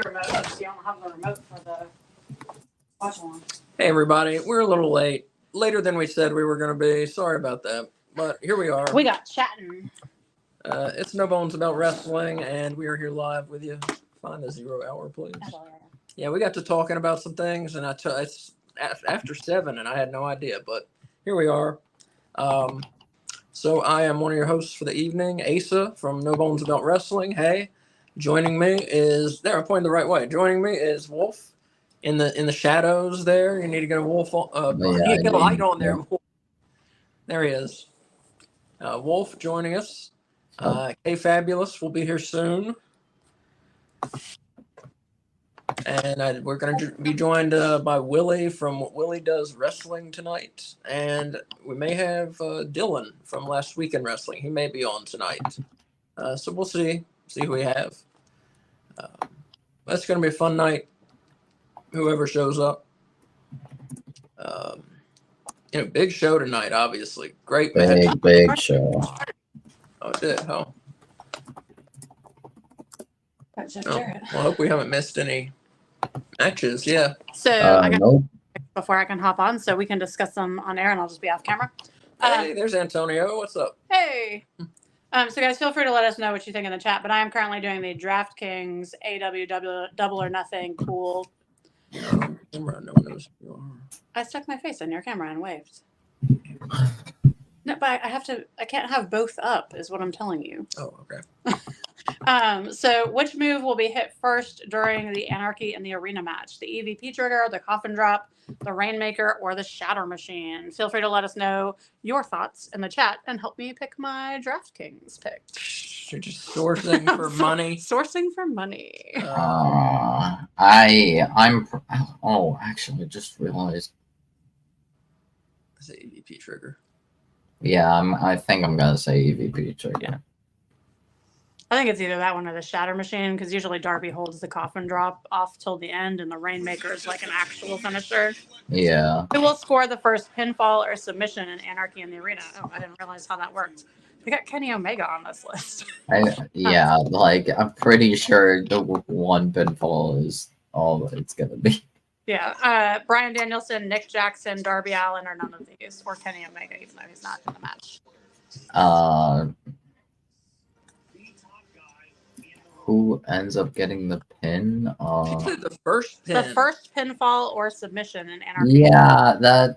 remote. You don't have the remote for the watch along. Hey everybody, we're a little late. Later than we said we were going to be. Sorry about that. But here we are. We got chatting. It's No Bones About Wrestling, and we are here live with you. Find the 0 hour, please. Yeah, we got to talking about some things, and it's after 7, and I had no idea, but here we are. So I am one of your hosts for the evening, Asa from No Bones About Wrestling. Hey, joining me is there. I'm pointing the right way. Joining me is Wolf in the shadows. There, you need to get a Wolf. You need to get a light on there. Wolf. There he is. Wolf joining us. Kay Fabulous will be here soon. And we're going to be joined by Willy from What Willy Does Wrestling tonight. And we may have Dylan from Last Week in Wrestling. He may be on tonight. So we'll see who we have. That's going to be a fun night. Whoever shows up. Big show tonight, obviously. Great match. Big show. Oh, it did. Oh. Well, I hope we haven't missed any matches. Yeah. So I got Nope. before I can hop on, so we can discuss them on air, and I'll just be off camera. Hey, there's Antonio. What's up? Hey. So guys, feel free to let us know what you think in the chat. But I am currently doing the DraftKings AEW Double or Nothing pool. No one knows who you are. I stuck my face in your camera and waved. No, but I can't have both up, is what I'm telling you. Oh, okay. So which move will be hit first during the Anarchy in the Arena match? The EVP trigger, the coffin drop, the Rainmaker, or the Shatter Machine? Feel free to let us know your thoughts in the chat and help me pick my DraftKings pick. You're just sourcing for money. Sourcing for money. Actually, I just realized. It's the EVP trigger. Yeah, I think I'm gonna say EVP trigger. Yeah. I think it's either that one or the Shatter Machine, because usually Darby holds the coffin drop off till the end, and the Rainmaker is like an actual finisher. Yeah. Who will score the first pinfall or submission in Anarchy in the Arena? Oh, I didn't realize how that worked. We got Kenny Omega on this list. I'm pretty sure the one pinfall is all it's gonna be. Yeah. Bryan Danielson, Nick Jackson, Darby Allin, or none of these, or Kenny Omega, even though he's not in the match. Who ends up getting the pin? The first pin. The first pinfall or submission in Anarchy. Yeah,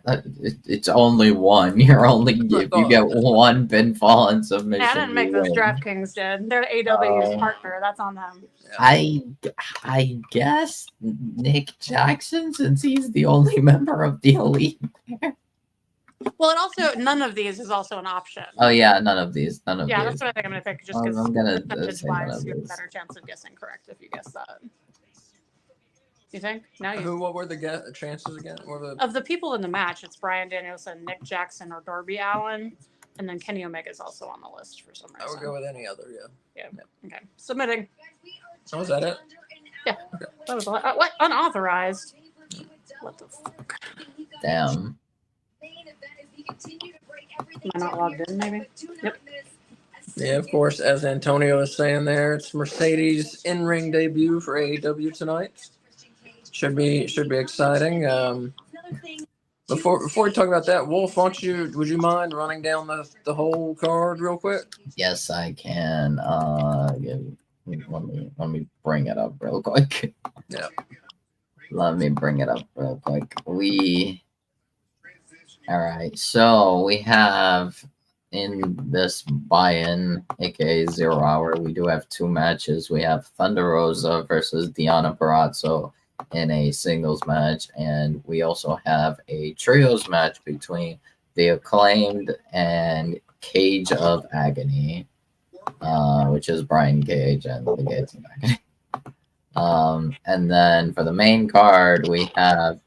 it's only one. If you get one pinfall and submission. I didn't make this. DraftKings did. They're AEW's partner. That's on them. I guess Nick Jackson, since he's the only member of the Elite. Well, it also none of these is also an option. Oh yeah, none of these. Yeah, that's what I think I'm gonna pick, just because percentage-wise, you have a better chance of guessing correct if you guess that. You think? No. What were the chances again? Of the people in the match, it's Bryan Danielson, Nick Jackson, or Darby Allin, and then Kenny Omega is also on the list for some reason. I would go with any other. Yeah. Okay. Submitting. Oh, is that it? Yeah. Okay. That was what? Unauthorized. What the fuck? Damn. Am I not logged in, maybe? Yep. Yeah, of course, as Antonio is saying there, it's Mercedes in-ring debut for AEW tonight. Should be exciting. Before we talk about that, Wolf, would you mind running down the whole card real quick? Yes, I can. Let me bring it up real quick. Yeah. Let me bring it up real quick. All right, so we have in this buy-in, aka 0 hour, we do have 2 matches. We have Thunder Rosa versus Deonna Purrazzo in a singles match, and we also have a trios match between the Acclaimed and Cage of Agony, which is Brian Cage and the Gates of Agony. And then for the main card, we have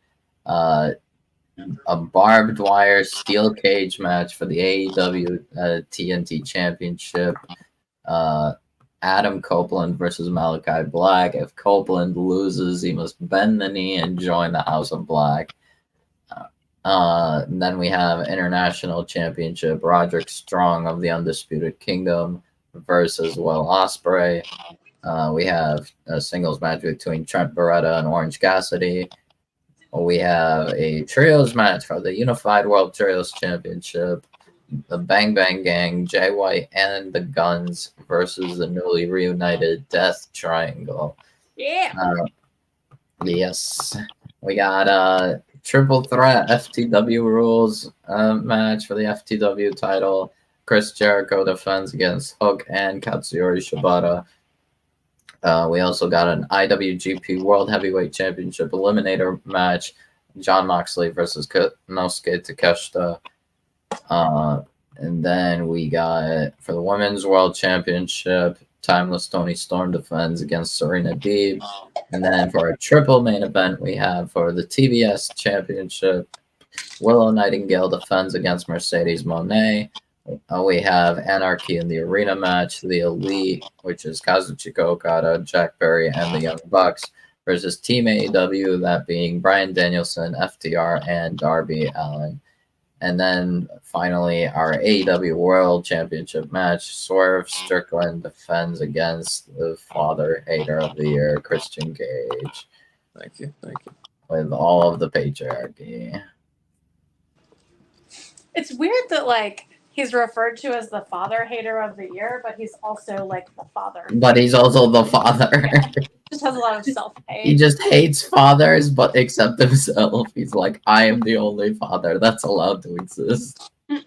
a barbed wire steel cage match for the AEW TNT Championship. Adam Copeland versus Malachi Black. If Copeland loses, he must bend the knee and join the House of Black. Then we have International Championship Roderick Strong of the Undisputed Kingdom versus Will Ospreay. We have a singles match between Trent Beretta and Orange Cassidy. We have a trios match for the Unified World Trios Championship. The Bang Bang Gang, Jay White, and the Guns versus the newly reunited Death Triangle. Yeah. Yes. We got a triple threat FTW rules match for the FTW title. Chris Jericho defends against Hook and Katsuyori Shibata. We also got an IWGP World Heavyweight Championship Eliminator match. John Moxley versus Konosuke Takeshita. And then we got for the Women's World Championship, Timeless Toni Storm defends against Serena Deeb. And then for a triple main event, we have for the TBS Championship, Willow Nightingale defends against Mercedes Moné. We have Anarchy in the Arena match, the Elite, which is Kazuchika Okada, Jack Perry, and the Young Bucks, versus Team AEW, that being Bryan Danielson, FTR, and Darby Allin. And then finally, our AEW World Championship match, Swerve Strickland defends against the Father Hater of the Year, Christian Cage. Thank you. With all of the patriarchy. It's weird that like he's referred to as the Father Hater of the Year, but he's also like the father. But he's also the father. Yeah. Just has a lot of self-hate. He just hates fathers, but except himself. He's like, I am the only father that's allowed to exist. So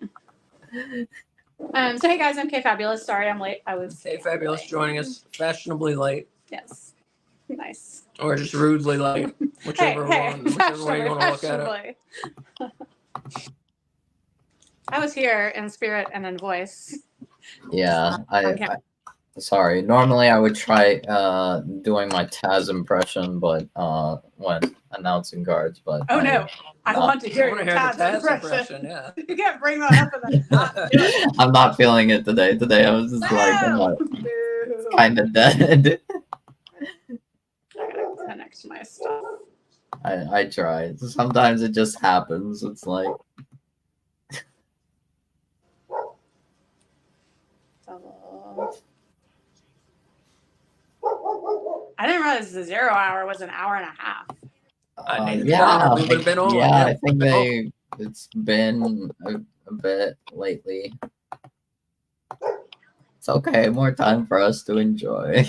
hey guys, I'm Kay Fabulous. Sorry I'm late. Kay Fabulous joining us, fashionably late. Yes. Nice. Or just rudely late. Whichever way you want to look at it. I was here in spirit and in voice. Yeah, I sorry. Normally I would try doing my Taz impression, but when announcing guards, but no. I want to hear I your want to hear the Taz Taz impression. Yeah. You can't bring that up and then not do it. I'm not feeling it today. Today I was just like, Boo. kind of dead. I gotta connect my stuff. I try. Sometimes it just happens. It's like. I didn't realize the 0 hour was an hour and a half. I think it's been a bit lately. It's okay. More time for us to enjoy.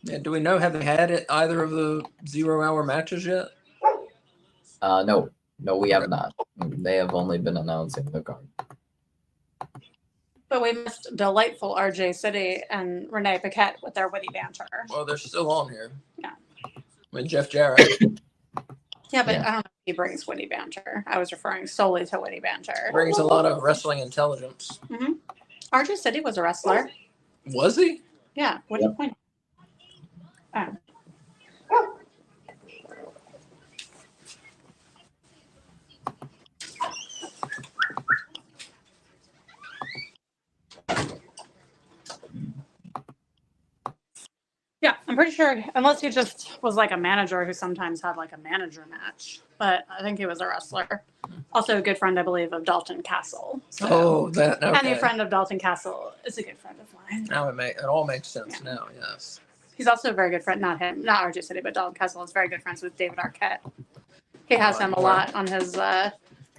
Yeah, do we know, have they had either of the 0 hour matches yet? No, we have not. They have only been announcing the card. But we missed delightful RJ City and Renee Paquette with their witty banter. Well, they're still on here. Yeah. With Jeff Jarrett. Yeah, but I don't know if he brings witty banter. I was referring solely to witty banter. Brings a lot of wrestling intelligence. Mm-hmm. RJ City was a wrestler. Was he? Yeah. What's the point? Oh. Yeah, I'm pretty sure, unless he just was like a manager who sometimes had like a manager match, but I think he was a wrestler. Also a good friend, I believe, of Dalton Castle. So okay. Any friend of Dalton Castle is a good friend of mine. Now it all makes sense now, yes. He's also a very good friend, not RJ City, but Dalton Castle is very good friends with David Arquette. He has him a lot on his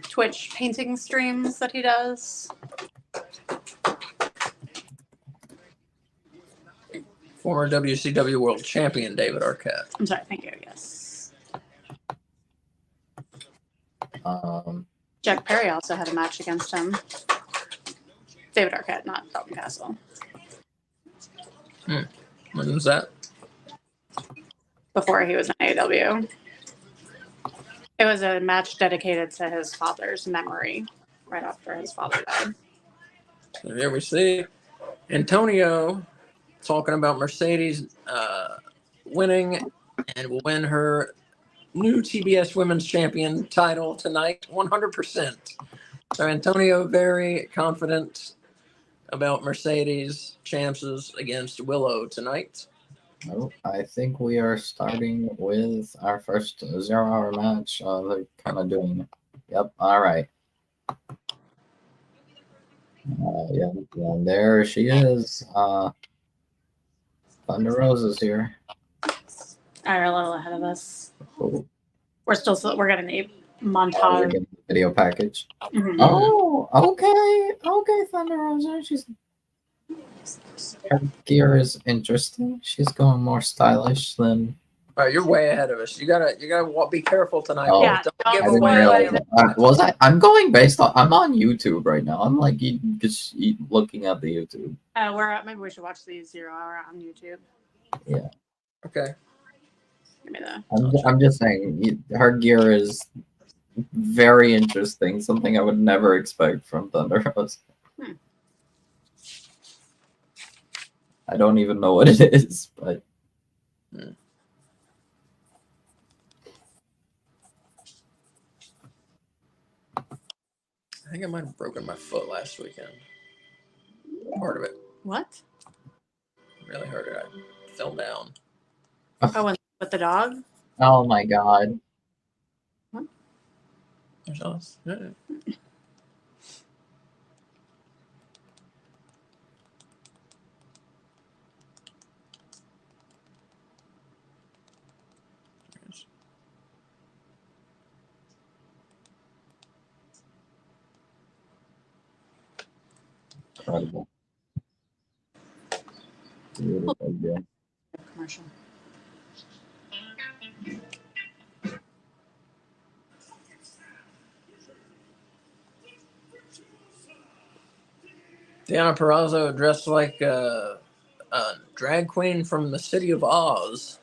Twitch painting streams that he does. Former WCW World Champion David Arquette. I'm sorry, thank you, yes. Jack Perry also had a match against him. David Arquette, not Dalton Castle. When was that? Before he was in AEW. It was a match dedicated to his father's memory, right after his father died. So here we see Antonio talking about Mercedes winning and will win her new TBS Women's Champion title tonight, 100%. So Antonio very confident about Mercedes' chances against Willow tonight. Oh, I think we are starting with our first 0 hour match. They're kind of doing. Yep. All right. Yeah, there she is. Thunder Rosa's here. Are a little ahead of us. Oh, We're getting the we're montage. getting the video package. Mhm. Oh, okay, Thunder Rosa. Her gear is interesting. She's going more stylish than. All right, you're way ahead of us. You gotta be careful tonight. Oh, Yeah, Don't don't give I didn't spoil away. realize. Was I? I'm going based on. I'm on YouTube right now. I'm like just looking at the YouTube. Maybe we should watch the 0 hour on YouTube. Yeah, Okay. Give me the. I'm just saying. Her gear is very interesting. Something I would never expect from Thunder Rosa. Hmm. I don't even know what it is, but. I think I might have broken my foot last weekend. Part of it. What? Really hurt it. I fell down. Oh, and with the dog? Oh my god. There's us. Yeah. Incredible. Beautiful, yeah. Commercial. Deanna Perrazzo dressed like a drag queen from the city of Oz.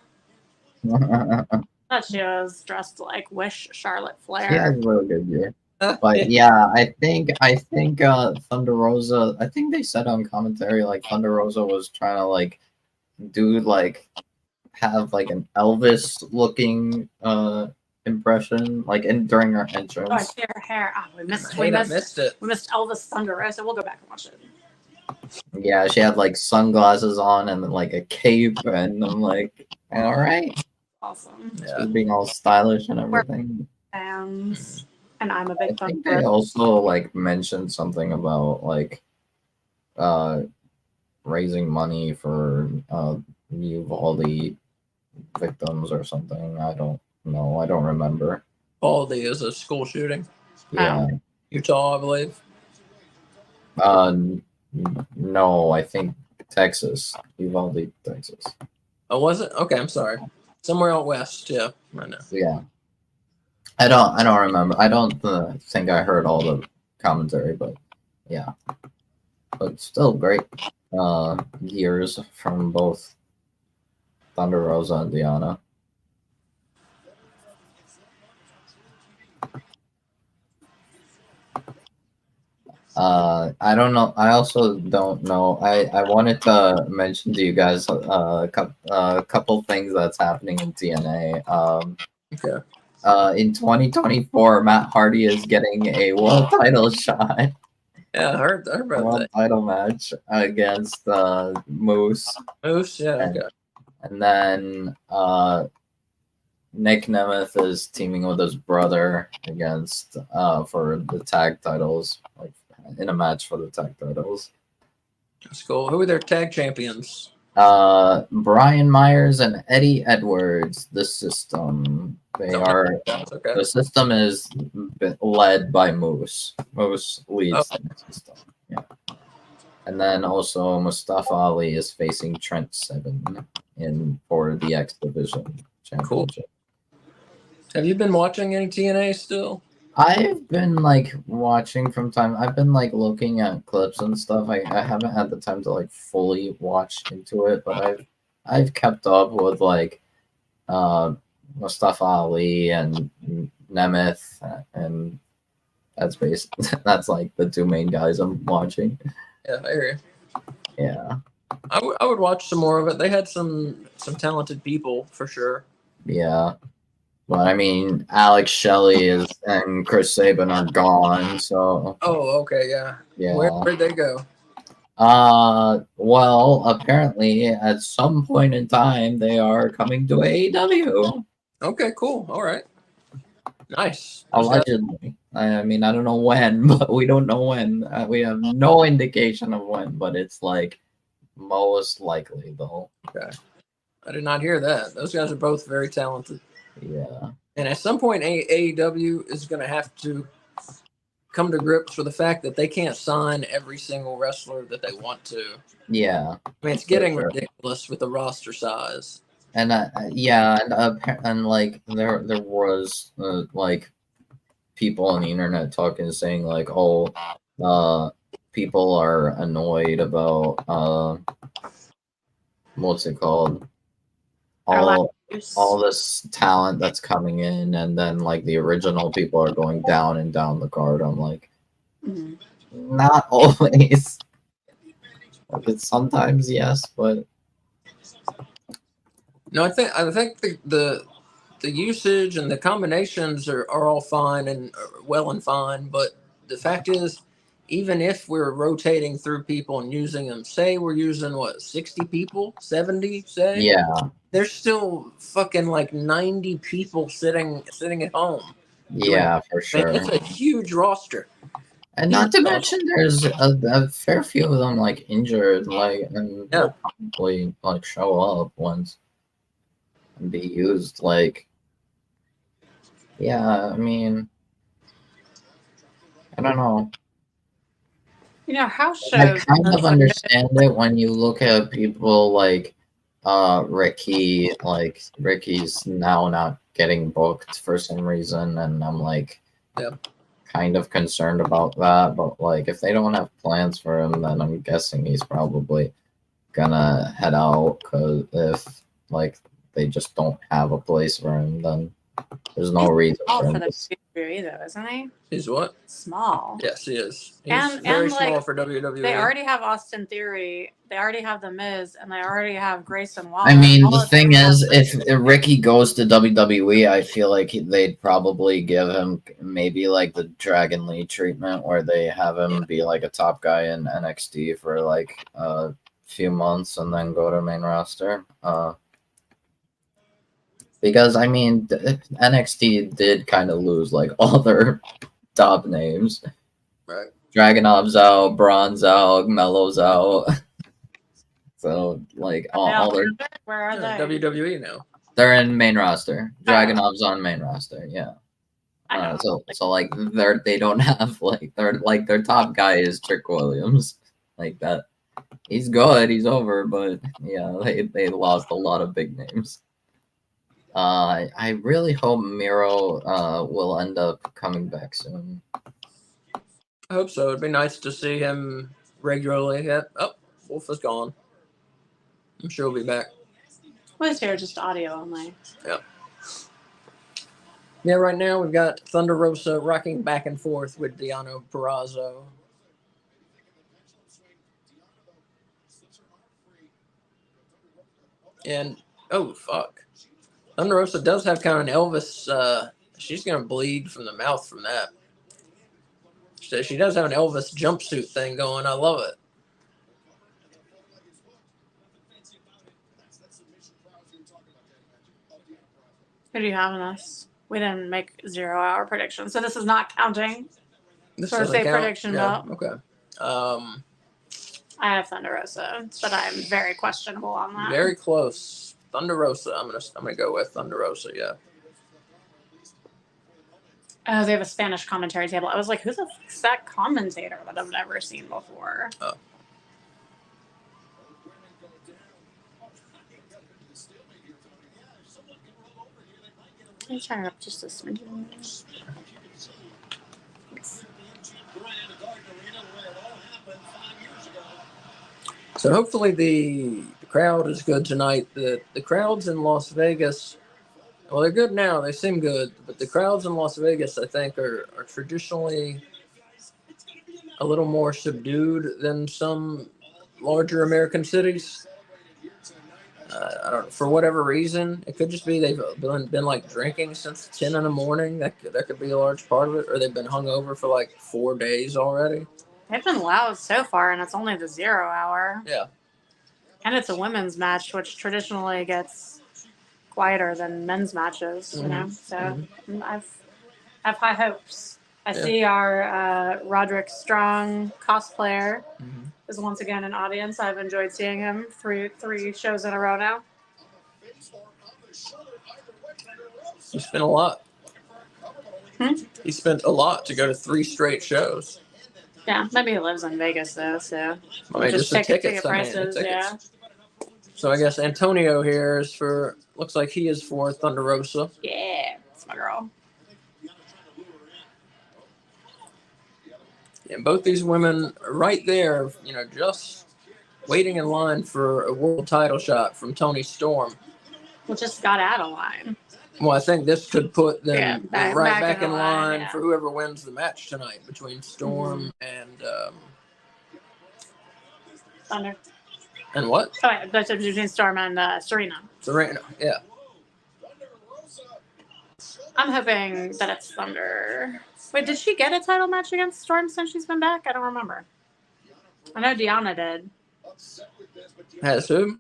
Thought she was dressed like Wish Charlotte Flair. She has really good gear. But yeah, I think Thunder Rosa, I think they said on commentary like Thunder Rosa was trying to like do like have like an Elvis looking impression like during her Oh, I entrance. see her hair. Oh, I missed it. We missed Elvis Thunder Rosa. We'll go back and watch it. Yeah, she had like sunglasses on and like a cape, and I'm like, all right, Awesome. Yeah. she's being all stylish and everything. And I'm a I big think Thunder. they also like mentioned something about like raising money for Uvalde victims or something. I don't know. I don't remember. Baldy is a school shooting. Yeah. Utah, I believe. No, I think Texas. Uvalde, Texas. Oh, was it? Okay, I'm sorry. Somewhere out west. Yeah, I know. Yeah. I don't remember. I don't think I heard all the commentary, but yeah. But still great years from both Thunder Rosa and Diana. I don't know. I also don't know. I wanted to mention to you guys a couple things that's happening in TNA. Okay. In 2024, Matt Hardy is getting a world title shot. Yeah, I heard about World that. title match against Moose. Moose, yeah, okay. And then Nick Nemeth is teaming with his brother against for the tag titles, like in a match for the tag titles. That's cool. Who are their tag champions? Brian Myers and Eddie Edwards, the System. They are Okay. the System is led by Moose. Moose leads the System. Yeah. And then also Mustafa Ali is facing Trent Seven for the X Division Championship. Have you been watching any TNA still? I've been like watching from time. I've been like looking at clips and stuff. I haven't had the time to like fully watch into it, but I've kept up with like Mustafa Ali and Nemeth, and that's like the two main guys I'm watching. Yeah, I hear you. Yeah. I would watch some more of it. They had some talented people for sure. Yeah. But I mean, Alex Shelley and Chris Sabin are gone, so. Oh, okay, yeah. Yeah. Where'd they go? Well, apparently at some point in time they are coming to AEW. Okay, cool. All right. Nice. Allegedly. I mean, I don't know when, but we don't know when. We have no indication of when, but it's like most likely though. Okay. I did not hear that. Those guys are both very talented. Yeah. And at some point, AEW is going to have to come to grips with the fact that they can't sign every single wrestler that they want to. Yeah. I mean, it's For getting sure. ridiculous with the roster size. And yeah, and like there was like people on the internet talking, saying like, oh, people are annoyed about what's it called, Our lack all of use. all this talent that's coming in, and then like the original people are going down and down the card. I'm like, Mhm. not always. Like, it's sometimes yes, but No, I think the usage and the combinations are all fine and well and fine, but the fact is, even if we're rotating through people and using them, say we're using what 60 people, 70, say, yeah, there's still fucking like 90 people sitting at home. yeah, for Man, sure. that's a huge roster. And not to mention, there's a fair few of them like injured, like, and Yeah. they'll probably like show up once and be used. Like, yeah, I mean, I don't know. You know, house I shows. kind of understand it when you look at people like Ricky. Like, Ricky's now not getting booked for some reason, and I'm like, Yep. kind of concerned about that. But like, if they don't have plans for him, then I'm guessing he's probably gonna head out, because if like they just don't have a place for him, then there's no reason Small for for him the to. WWE though, isn't he? He's what? Small. Yes, he is. He's And very like, small for WWE. They already have Austin Theory. They already have The Miz, and they already have Grayson Waller. I mean, All the of thing them is, have- if Ricky goes to WWE, I feel like they'd probably give him maybe like the Dragon Lee treatment, where they have him be like a top guy in NXT for like a few months and then go to main roster. Because I mean, NXT did kind of lose like all their top names. Right. Dragonov's out, Braun's out, Mello's out. So like all their, Where are Yeah, they? WWE now. they're in main roster. Dragonov's on main roster. Yeah. I know. So like they don't have like their top guy is Trick Williams, like that. He's good. He's over, but yeah, they lost a lot of big names. I really hope Miro will end up coming back soon. I hope so. It'd be nice to see him regularly. Yeah. Oh, Wolf is gone. I'm sure he'll be back. Well, it's here, just audio only. Yeah, right now we've got Thunder Rosa rocking back and forth with Deonna Purrazzo. And, oh, fuck. Thunder Rosa does have kind of an Elvis, she's going to bleed from the mouth from that. She does have an Elvis jumpsuit thing going. I love it. Who do you have in this? We didn't make 0 hour predictions, so this is not counting. This Sort of doesn't say count? prediction Yeah, vote. okay. I have Thunder Rosa, but I'm very questionable on that. Very close. Thunder Rosa. I'm gonna go with Thunder Rosa. Yeah. Oh, they have a Spanish commentary table. I was like, who's the fuck's that commentator that I've never seen before? Oh. Let me turn it up just a smidgen. So hopefully the crowd is good tonight. The crowds in Las Vegas, well, they're good now. They seem good, but the crowds in Las Vegas, I think, are traditionally a little more subdued than some larger American cities. I don't know, for whatever reason. It could just be they've been like drinking since 10 in the morning. That could be a large part of it, or they've been hungover for like 4 days already. They've been loud so far, and it's only the 0 hour. Yeah. And it's a women's match, which traditionally gets quieter than men's matches, you know? So I've high hopes. I see our Roderick Strong cosplayer Mhm. is once again an audience. I've enjoyed seeing him three shows in a row now. He spent a lot. Hmm? He spent a lot to go to 3 straight shows. Yeah, maybe he lives in Vegas though, so I mean, just the tickets. ticket prices, yeah. So I guess Antonio here is for. Looks like he is for Thunder Rosa. Yeah, that's my girl. And both these women right there, just waiting in line for a world title shot from Toni Storm. Well, just got out of line. Well, I think this could put them right back in line yeah. for whoever wins the match tonight between Storm and Thunder. and what? Oh, yeah, that's between Storm and Serena. Serena, yeah. I'm hoping that it's Thunder. Wait, did she get a title match against Storm since she's been back? I don't remember. I know Deanna did. Has who?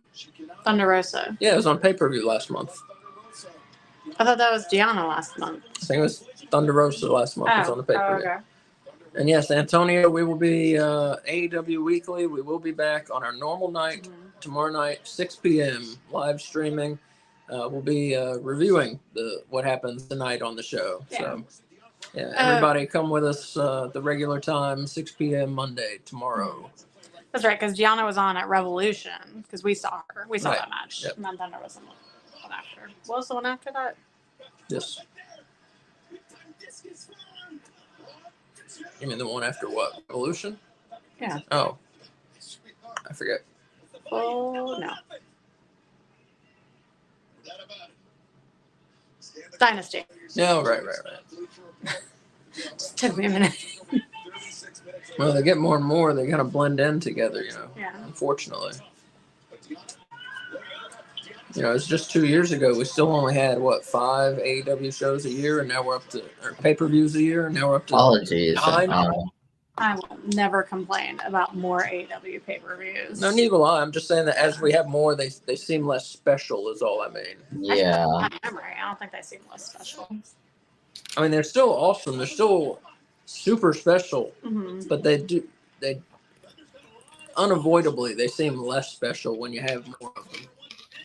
Thunder Rosa. Yeah, it was on pay-per-view last month. I thought that was Deanna last month. I think it was Thunder Rosa last month. Was on the pay-per-view. Okay. And yes, Antonio, we will be AEW Weekly. We will be back on our normal night tomorrow night, 6 p.m. live streaming. We'll be reviewing what happens tonight on the show. Yeah. So, yeah, everybody come with us the regular time, 6 p.m. Monday tomorrow. That's right, because Gianna was on at Revolution because we saw her. We saw Right. that match. Yep. And then Thunder was in the one after. What was the one after that? Yes. You mean the one after what? Revolution? Yeah. Oh, I forget. Oh, no. Dynasty. No, right. Just took me a minute. Well, they get more and more. They kind of blend in together, Yeah. unfortunately. It's just 2 years ago. We still only had, 5 AEW shows a year, and now we're up to, or pay-per-views a year, and now we're up to Apologies. 9. I will never complain about more AEW pay-per-views. No, neither will I. I'm just saying that as we have more, they seem less special is all I mean. Yeah. I don't think they seem less special. I mean, they're still awesome. They're still super special, Mm-hmm. but they unavoidably, they seem less special when you have more of them.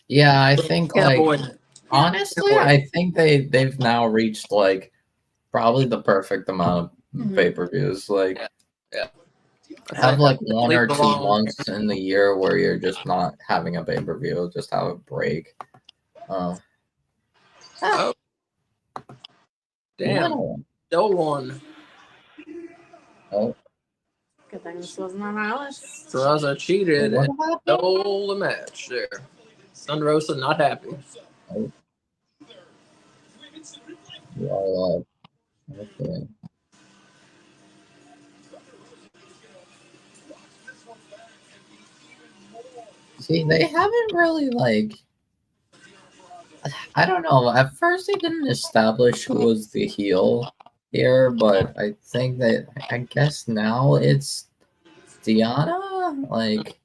Yeah, I think Can't avoid like it. honestly, I think they've now reached like probably the perfect amount of pay-per-views. Like have like one or 2 months in the year where you're just not having a pay-per-view, just have a break. Oh. Damn. Still one. Oh. Good thing this wasn't on our list. Peraza cheated What and happened? stole the match there. Thunder Rosa not happy. Well, okay. See, they haven't really like. I don't know. At first, they didn't establish who was the heel here, but I think that I guess now it's Deanna. Like,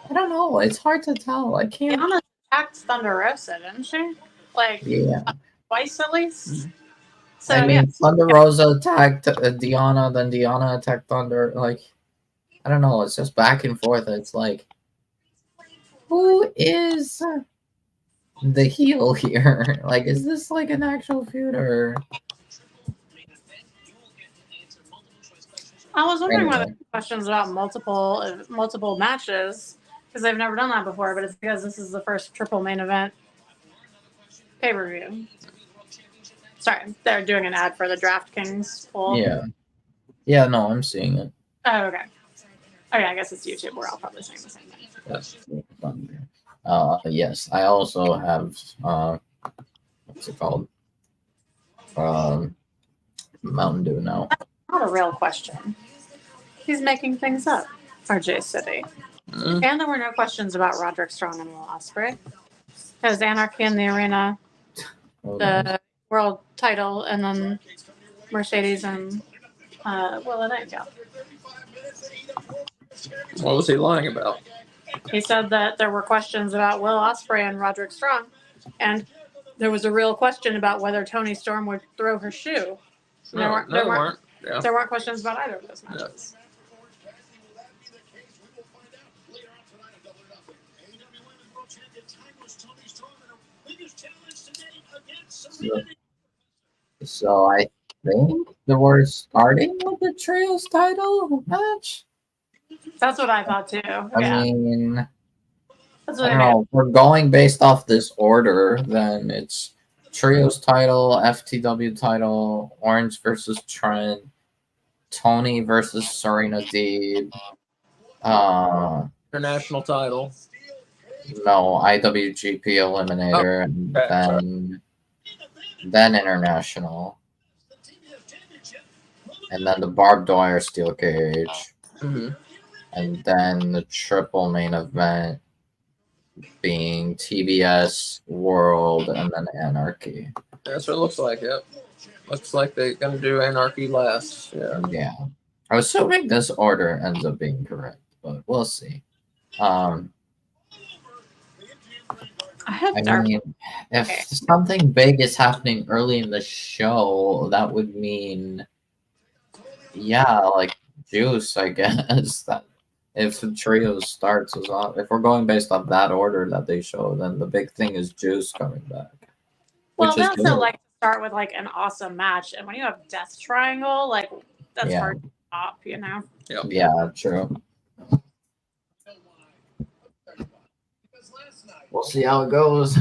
I don't know. It's hard to tell. I can't. Deanna attacked Thunder Rosa, didn't she? Like Yeah. twice at least. So I mean, Thunder Rosa attacked Deanna, then Deanna attacked Thunder. Like, I don't know. It's just back and forth. It's like, who is the heel here? Like, is this like an actual feud or? I was wondering why Anyway. there's questions about multiple matches because they've never done that before, but it's because this is the first triple main event pay-per-view. Sorry, they're doing an ad for the DraftKings poll. Yeah. Yeah, no, I'm seeing it. Oh, okay. Okay, I guess it's YouTube. We're all probably saying the same thing. That's yes, I also have what's it called? Mountain Dew now. Not a real question. He's making things up. RJ City. Mm. And there were no questions about Roderick Strong and Will Ospreay. It was Anarchy in the Arena, the world title, and then Mercedes and Will Nightingale. What was he lying about? He said that there were questions about Will Ospreay and Roderick Strong, and there was a real question about whether Toni Storm would throw her shoe No, there weren't. Yeah. There weren't questions about either of those Yeah. matches. So I think that we're starting with the trios title match. That's what I thought too. I Yeah, mean, that's I what I don't made. know. If we're going based off this order, then it's trios title, FTW title, Orange versus Trent, Tony versus Serena Deeb. International title. No, IWGP Eliminator, and then International, and then the barbed wire steel cage, and then the triple main event being TBS, World, and then Anarchy. That's what it looks like. Yep. Looks like they're gonna do Anarchy last. Yeah. Yeah. I'm assuming this order ends up being correct, but we'll see. I mean, if something big is happening early in the show, that would mean, yeah, like Juice, I guess. That if the trio starts, if we're going based off that order that they show, then the big thing is Juice coming back. Well, they also like to start with like an awesome match, and when you have Death Triangle, like that's hard to top, you know. Yep. Yeah, true. We'll see how it goes.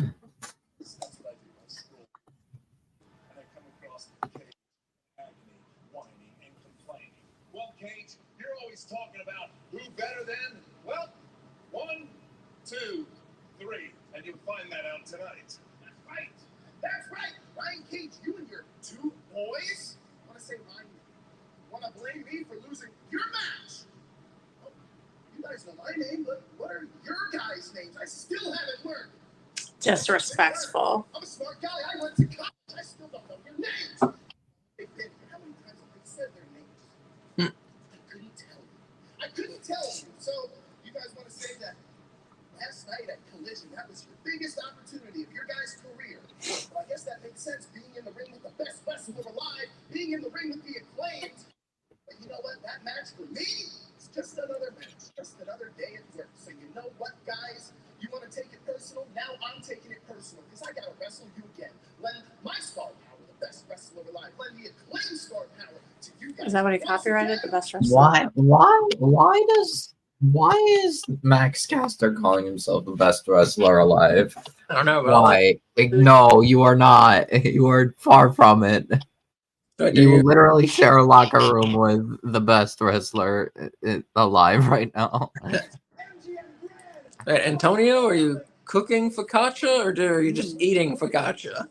Well, Kate, you're always talking about who better than, well, 1, 2, 3, and you'll find that out tonight. That's right. That's right. Ryan Cage, you and your 2 boys want to say Ryan, want to blame me for losing your match. Oh, you guys know my name, but what are your guys' names? I still haven't learned. Disrespectful. I'm a smart guy. I went to college. I still don't know your names. They've been here. How many times have they said their names? I couldn't tell you. So you guys want to say that last night at Collision, that was your biggest opportunity of your guys' career. Well, I guess that makes sense, being in the ring with the best wrestler alive, being in the ring with the Acclaimed. But you know what? That match for me is just another match, just another day at work. So you know what, guys? You want to take it personal? Now I'm taking it personal because I got to wrestle you again. Lend my star power, the best wrestler alive. Lend the Acclaimed star power to you guys. Is that what he copyrighted? The best wrestler? Why is Max Caster calling himself the best wrestler alive? I don't know. Why? No, you are not. You are far from it. You literally share a locker room with the best wrestler alive right now. Hey, Antonio, are you cooking focaccia or are you just eating focaccia?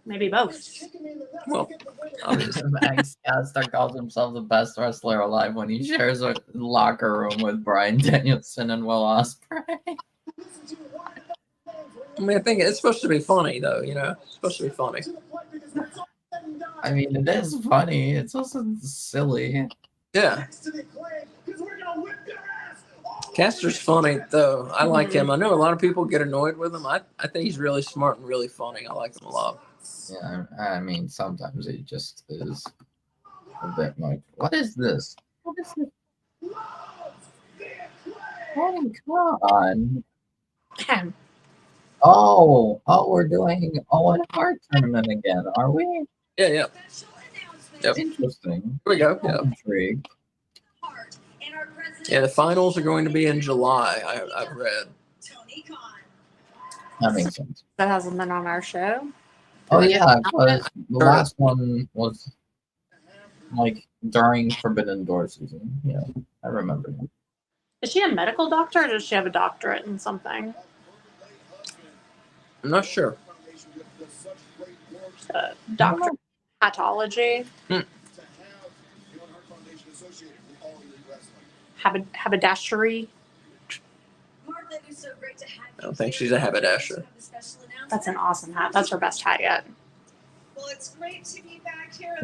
Maybe both. Well, Max Caster calls himself the best wrestler alive when he shares a locker room with Bryan Danielson and Will Ospreay. I mean, I think it's supposed to be funny, though. You know, it's supposed to be funny. I mean, it is funny. It's also silly. Yeah. Caster's funny, though. I like him. I know a lot of people get annoyed with him. I think he's really smart and really funny. I like him a lot. Yeah, I mean, sometimes he just is a bit much. What is this? What is this? Oh, come on. Oh, we're doing Owen Hart tournament again, are we? Yeah. Yep. Interesting. Here we go. Yeah. Intrigued. Yeah, the finals are going to be in July, I've read. That makes sense. That hasn't been on our show. Oh, yeah, because the last one was like during Forbidden Door season. Yeah, I remember that. Is she a medical doctor or does she have a doctorate in something? I'm not sure. Doctor pathology. Haberdashery. I don't think she's a haberdasher. That's an awesome hat. That's her best hat yet. Well, it's great to be back here.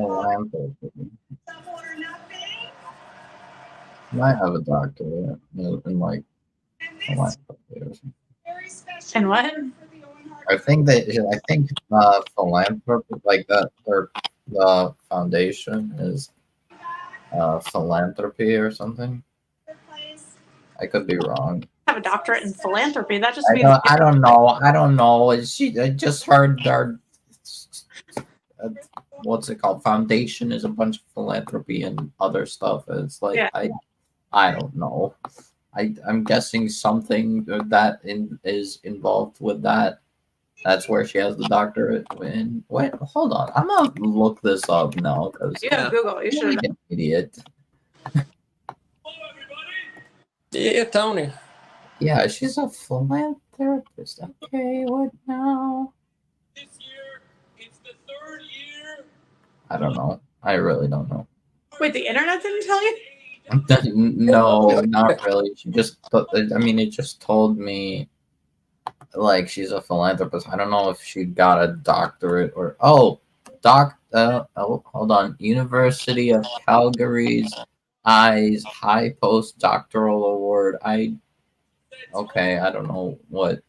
Might have a doctor in like And what? I think philanthropy, like that, or the foundation is philanthropy or something. I could be wrong. Have a doctorate in philanthropy. That just I means don't. I don't know. I don't know. I just heard our what's it called? Foundation is a bunch of philanthropy and other stuff. It's like Yeah. I don't know. I'm guessing something that is involved with that. That's where she has the doctorate in. Wait, hold on. I'm gonna look this up now because you have Google. You I'm should. like an idiot. Yeah, Tony. Yeah, she's a philanthropist. Okay, what now? This year, it's the 3rd year. I don't know. I really don't know. Wait, the internet didn't tell you? No, not really. She just, I mean, it just told me like she's a philanthropist. I don't know if she got a doctorate or oh, hold on. University of Calgary's Eyes High Postdoctoral Award. Okay, I don't know what.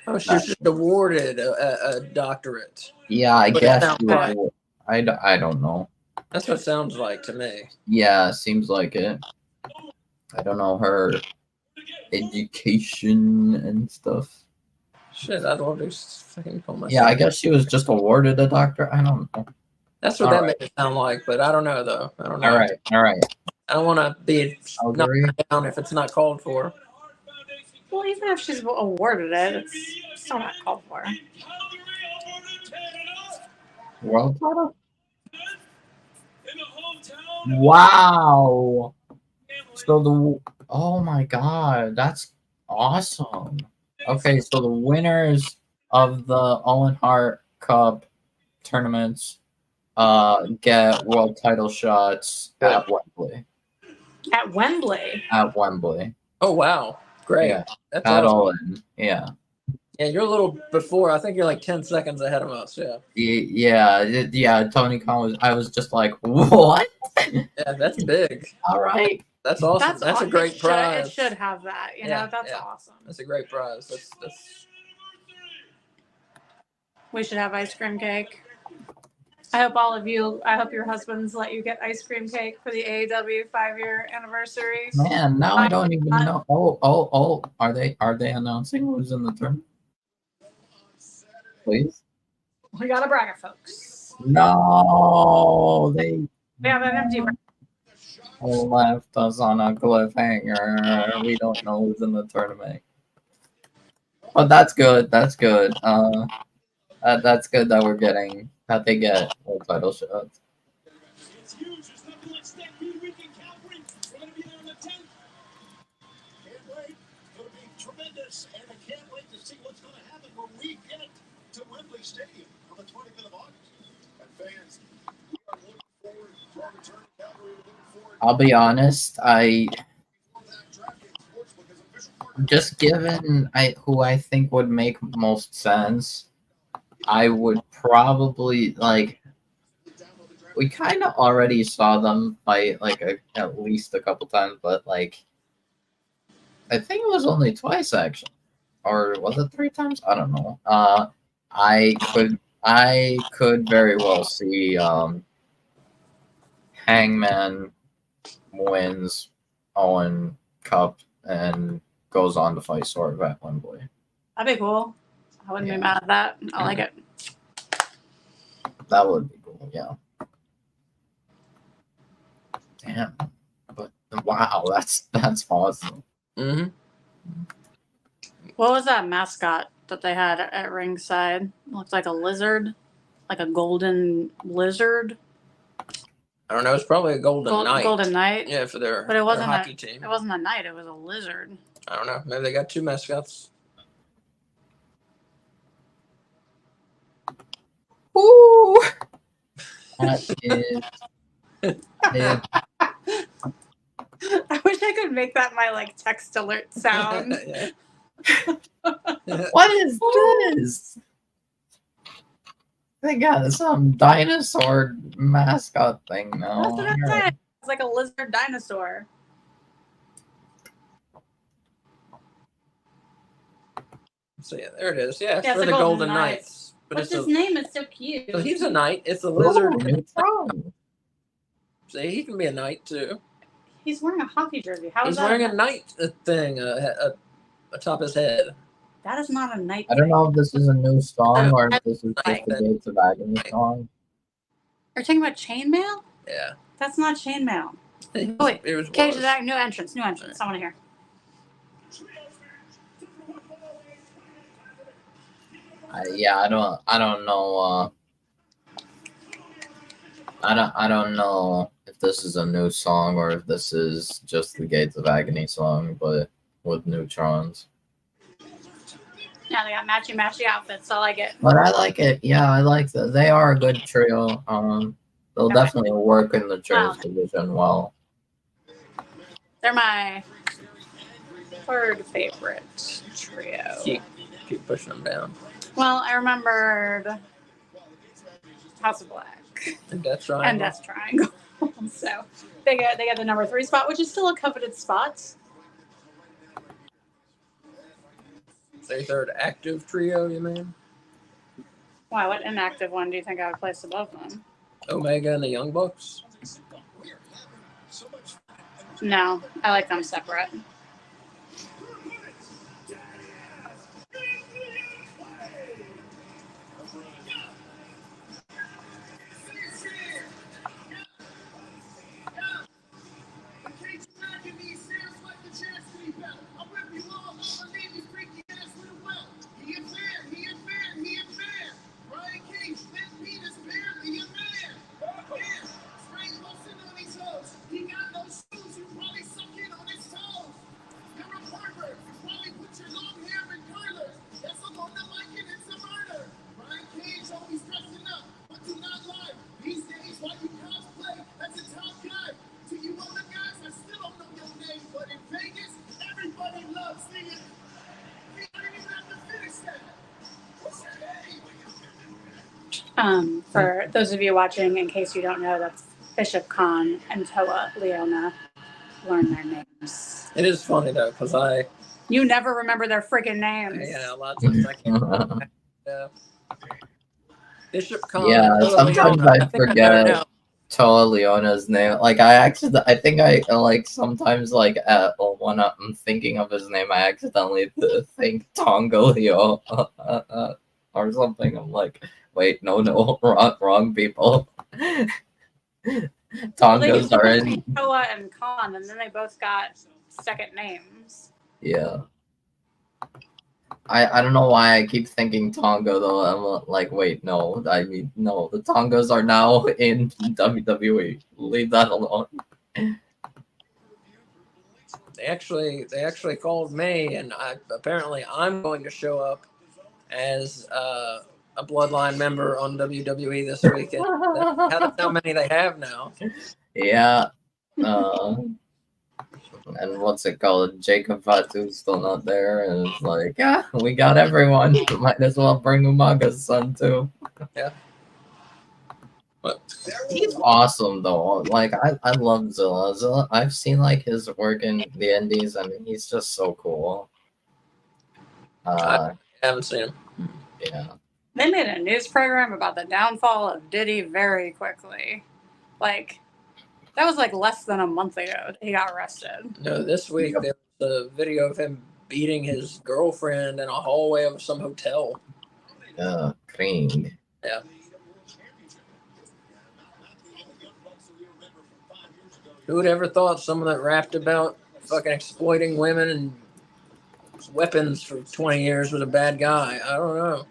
Oh, she's just awarded a doctorate. Yeah, I But guess it's not she right. was, I don't know. That's what it sounds like to me. Yeah, seems like it. I don't know her education and stuff. Shit, I'd love to fucking call myself. Yeah, I guess she was just awarded a doctor. I don't know. That's what All that right. makes it sound like, but I don't know though. I don't know. All right. I don't want to be knocked Calgary. down if it's not called for. Well, even if she's awarded it, it's still not called for. World title? Wow. So oh my god, that's awesome. Okay, so the winners of the Owen Hart Cup tournaments get world title shots at Wembley. At Wembley. At Wembley. Oh wow, great. Yeah. That's At awesome. Owen. Yeah. Yeah, you're a little before. I think you're like 10 seconds ahead of us. Yeah. Yeah. Tony Khan was. I was just like, what? Yeah, that's big. All right. That's awesome. That's a great prize. It should have that. You know, that's awesome. That's a great prize. That's. We should have ice cream cake. I hope your husbands let you get ice cream cake for the AEW 5-year anniversary. Man, now I don't even know. Oh! Are they announcing who's in the tournament? Please. We got a bracket, folks. No, they We have an empty bracket. left us on a cliffhanger. We don't know who's in the tournament. But that's good. That's good. That's good that we're getting that they get world title shots. It's huge. There's nothing like Stampede Week in Calgary. We're going to be there on the 10th. Can't wait. It's going to be tremendous. And I can't wait to see what's going to happen when we get to Wembley Stadium on the 25th of August. And fans, we are looking forward to our return to Calgary. We're looking forward I'll be honest. to Just given who I think would make most sense, I would probably like. We kind of already saw them fight at least a couple times, but like, I think it was only twice actually, or was it 3 times? I don't know. I could very well see Hangman wins Owen Cup and goes on to fight Sorg at Wembley. That'd be cool. I wouldn't be mad at that. I like it. That would be cool, yeah. Damn. But wow, that's awesome. Mm-hmm. What was that mascot that they had at ringside? It looked like a lizard, like a golden lizard. I don't know. It's probably a golden knight. Golden knight. Yeah, for their But it wasn't their hockey team. It wasn't a knight. It was a lizard. I don't know. Maybe they got 2 mascots. Ooh. That is. Yeah. I wish I could make that my like text alert sound. Yeah. What is this? They got some dinosaur mascot thing now. That's what I'm saying. It's like a lizard dinosaur. So yeah, there it is. Yeah, it's Yeah, for it's the the Golden Golden Knights. Knights. But What's it's his name? It's so cute. so he's a knight. It's a Ooh, lizard. Neutron. See, he can be a knight too. He's wearing a hockey jersey. How is He's that wearing a knight thing atop his head. That is not a knight. I don't know if this is a new song or if this is Like just the Gates of Agony song. You're talking about chainmail? Yeah. That's not chainmail. It Oh, wait. was. Cage of Agony, new entrance. I want to hear. Yeah, I don't know. I don't know if this is a new song or if this is just the Gates of Agony song, but with neutrons. Yeah, they got matchy outfits. I like it. But I like it. Yeah, I like that. They are a good trio. They'll Okay. definitely work in the trios division well. They're my third favorite trio. Keep pushing them down. Well, I remembered House of Black And Death Triangle. and Death Triangle. So they get the number 3 spot, which is still a coveted spot. Their third active trio, you mean? Wow, what inactive one do you think I would place above them? Omega and the Young Bucks. No, I like them separate. For those of you watching, in case you don't know, that's Bishop Khan and Toa Leona. Learn their names. It is funny though, because You never remember their freaking names. yeah, a lot of times I can't. Yeah. Bishop Khan. Yeah, sometimes I forget Toa Leona's name. Like I think I like sometimes like when I'm thinking of his name, I accidentally think Tonga Leo or something. I'm like, wait, no, wrong people. Tongas are in Toa and Khan, and then they both got second names. Yeah. I don't know why I keep thinking Tonga though. I'm like, wait, no. I mean, no. The Tongas are now in WWE. Leave that alone. They actually called me, and apparently I'm going to show up as a Bloodline member on WWE this weekend. That's how many they have now. Yeah. And what's it called? Jacob Fatu's still not there, and it's like, yeah, we got everyone. Might as well bring Umaga's son too. Yeah. But He's awesome though. Like I love Zilla. Zilla. I've seen like his work in the Indies, and he's just so cool. I haven't seen him. Yeah. They made a news program about the downfall of Diddy very quickly. Like, that was like less than a month ago he got arrested. No, this week there was a video of him beating his girlfriend in a hallway of some hotel. Cream. Yeah. Who would ever thought someone that rapped about fucking exploiting women and weapons for 20 years was a bad guy? I don't know.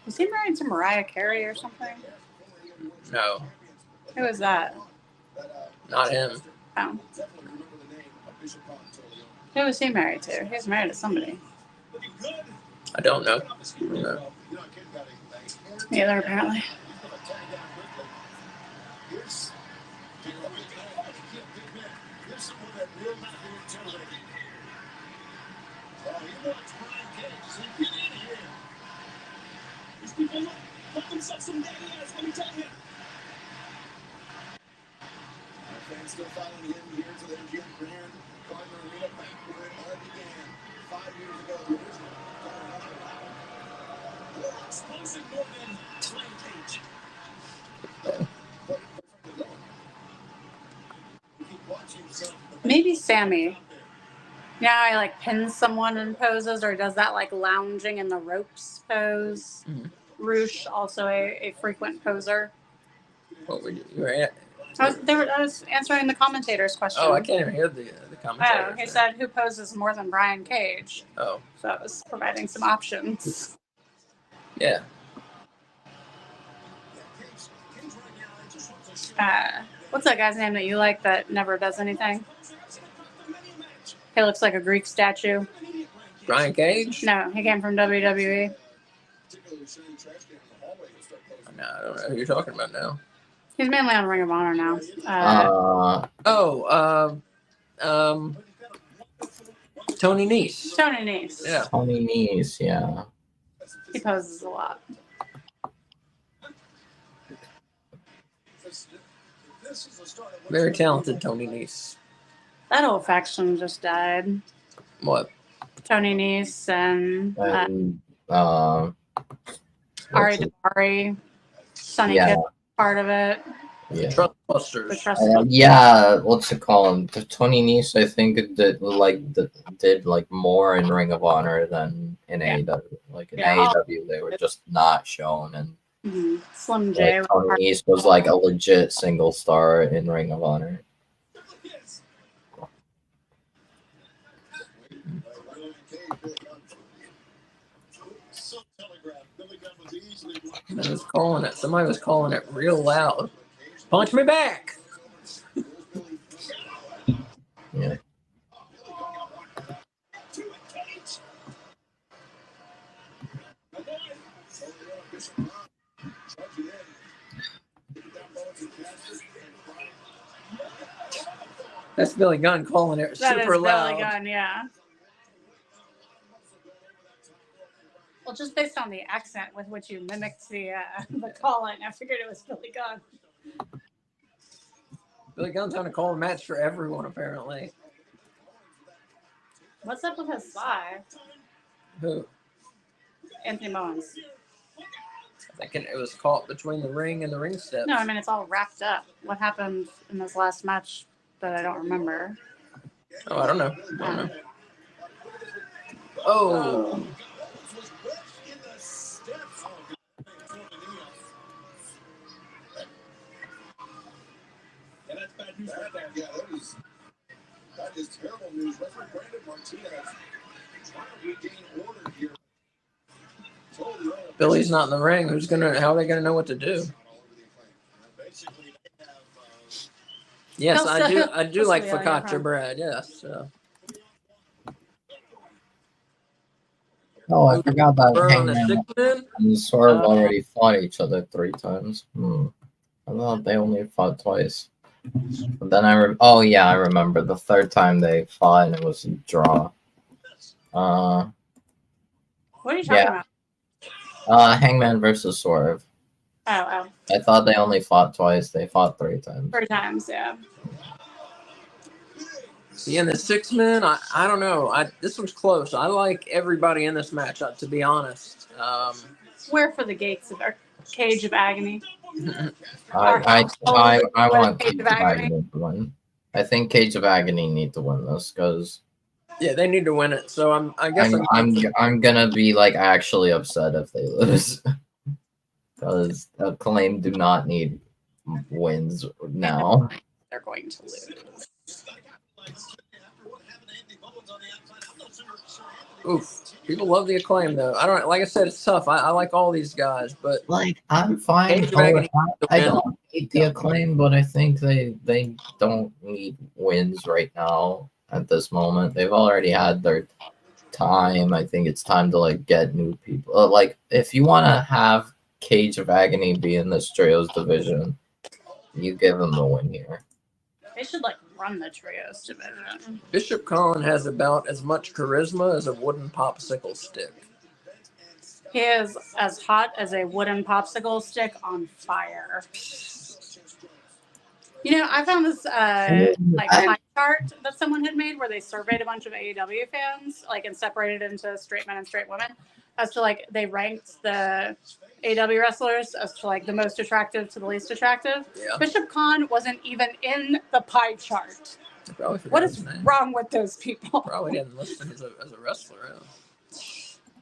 Was he married to Mariah Carey or something? No, Who was that? not him. Oh. Who was he married to? He was married to somebody. I don't know. No. Neither, apparently. Fans still following him here to the MGM Grand Garden Arena back where it all began. Maybe Sammy. You know how he like pins someone in poses, or does that like lounging in the ropes pose. Mhm. Roosh, also a frequent poser. What were you were at? I was answering the commentator's question. Oh, I can't even hear the commentary. Oh, he said who poses more than Brian Cage. Oh, So I was providing some options. yeah. What's that guy's name that you like that never does anything? He looks like a Greek statue. Brian Cage? No, he came from WWE. No, I don't know who you're talking about now. He's mainly on Ring of Honor now. Tony Nese. Tony Nese. Yeah. Tony Nese, yeah. He poses a lot. Very talented Tony Nese. That whole faction just died. What? Tony Nese and And Ari Daivari, Sonny Yeah. Kiss, part of it. yeah. Trust The Busters. Trust. Yeah, what's it called? Tony Nese, I think, did more in Ring of Honor than in Yeah. AEW. Like in Yeah. AEW, they were just not shown, and Mhm. Slim J. like Tony Nese was like a legit single star in Ring of Honor. I was calling it. Somebody was calling it real loud. Punch me back. Yeah. That's Billy Gunn calling it That super is loud. Billy Gunn, yeah. Well, just based on the accent with which you mimicked the calling, I figured it was Billy Gunn. Billy Gunn's trying to call a match for everyone, apparently. What's up with his thigh? Who? Anthony Bowens. I think it was caught between the ring and the ring steps. No, I mean, it's all wrapped up. What happened in this last match that I don't remember? Oh, I don't know. Oh. That is terrible news. Referee Brandon Martinez trying to regain order here. Billy's not in the ring. How are they gonna know what to do? Yes, I do like focaccia bread, yes. So. Oh, I forgot that Burr on the Hangman 6-man? and Swerve already fought each other 3 times. I thought they only fought twice. But then I remember the 3rd time they fought and it was a draw. What are you talking Hangman versus Swerve. about? I thought they only fought twice. They fought 3 times. 3 times, yeah. See, in the 6-man, I don't know. This was close. I like everybody in this match, to be honest. Where for the gates of Cage of Agony? I want Cage Cage of of Agony? Agony to win. I think Cage of Agony need to win this because Yeah, they need to win it. So I'm gonna be like actually upset if they lose because Acclaim do not need wins now. They're going to lose. oof. People love the Acclaim, though. Like I said, it's tough. I like all these guys, but Like I'm fine. Cage of Agony I don't hate the Acclaim, but I think they don't need wins right now at this moment. They've already had their time. I think it's time to like get new people. Like if you want to have Cage of Agony be in this trios division, you give them the win here. They should like run the trios division. Bishop Khan has about as much charisma as a wooden popsicle stick. He is as hot as a wooden popsicle stick on fire. You know, I found this pie chart that someone had made where they surveyed a bunch of AEW fans, like, and separated into straight men and straight women, as to like they ranked the AEW wrestlers as to like the most attractive to the least attractive. Yeah. Bishop Khan wasn't even in the pie chart. I probably forgot What his is name. wrong with those people? Probably didn't listen as a wrestler. Yeah.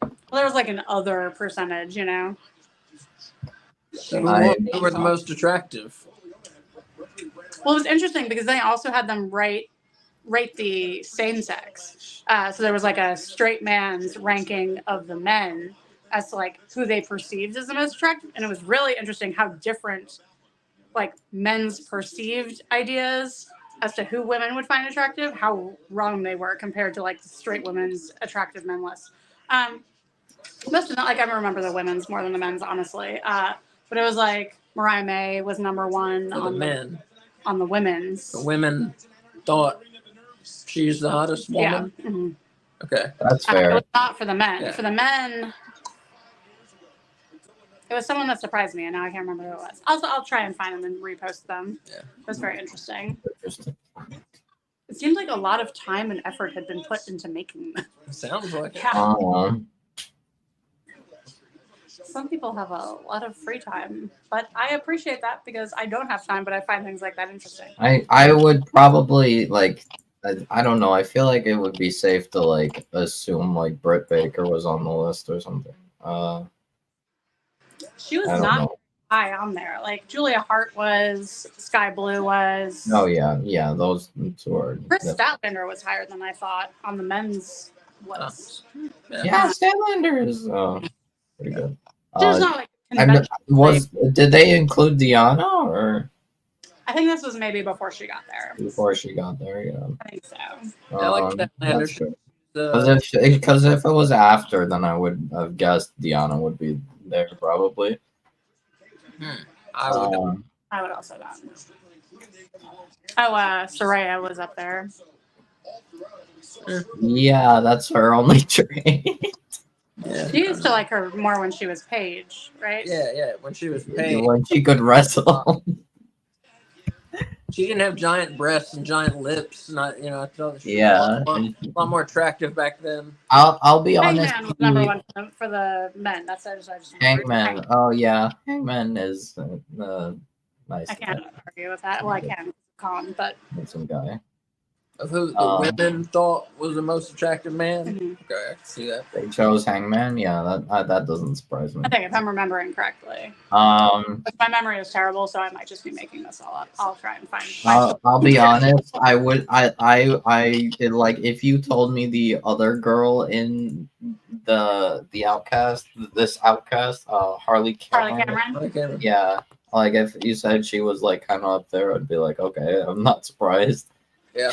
Well, there was like an other percentage, you know. So who I won? Who were the most attractive? Well, it was interesting because they also had them rate the same sex. So there was like a straight man's ranking of the men as to like who they perceived as the most attractive, and it was really interesting how different like men's perceived ideas as to who women would find attractive, how wrong they were compared to like the straight women's attractive men list. Most of not like I remember the women's more than the men's, honestly. But it was like Mariah May was number one For the on men. on the women's. The women thought she's the hottest woman. Yeah. Mm-hmm. Okay. That's It fair. was not for the men. Yeah. For the men, it was someone that surprised me, and now I can't remember who it was. I'll try and find them and repost them. Yeah. It was very interesting. Interesting. It seemed like a lot of time and effort had been put into making them. Sounds like it. Yeah. Some people have a lot of free time, but I appreciate that because I don't have time, but I find things like that interesting. I would probably like I don't know. I feel like it would be safe to like assume like Britt Baker was on the list or something. She was I don't not know. high on there. Like Julia Hart was, Sky Blue was. Oh yeah, those two are. Chris Statlander was higher than I thought on the men's list. Yeah, Statlander is pretty good. She was not like And conventional. did they include Deanna or I think this was maybe before she got there. before she got there? Yeah. I think so. I like Statlander. That's good. The, Because if it was after, then I would have guessed Deanna would be there probably. I would. I would also not. Oh, Soraya was up there. Yeah, that's her only trait. Yeah. She used to like her more when she was Paige, right? Yeah. When she was paid, When she could wrestle. she didn't have giant breasts and giant lips. Not I thought she Yeah. was a lot more attractive back then. I'll be honest. Hangman was number one for the men. That's I just Hangman. Oh yeah, Hangman is nice. I can't argue with that. Well, I can con, but Handsome guy. Of who the women thought was the most attractive man. Mhm. Okay, I can see that. They chose Hangman. Yeah, that doesn't surprise me. I think if I'm remembering correctly. Um, But my memory is terrible, so I might just be making this all up. I'll try and find. I'll be honest. I would. Like if you told me the other girl in the Outcast, this Outcast, Harley Cameron. Cameron. Yeah, like if you said she was like kind of up there, I'd be like, okay, I'm not surprised. Yeah.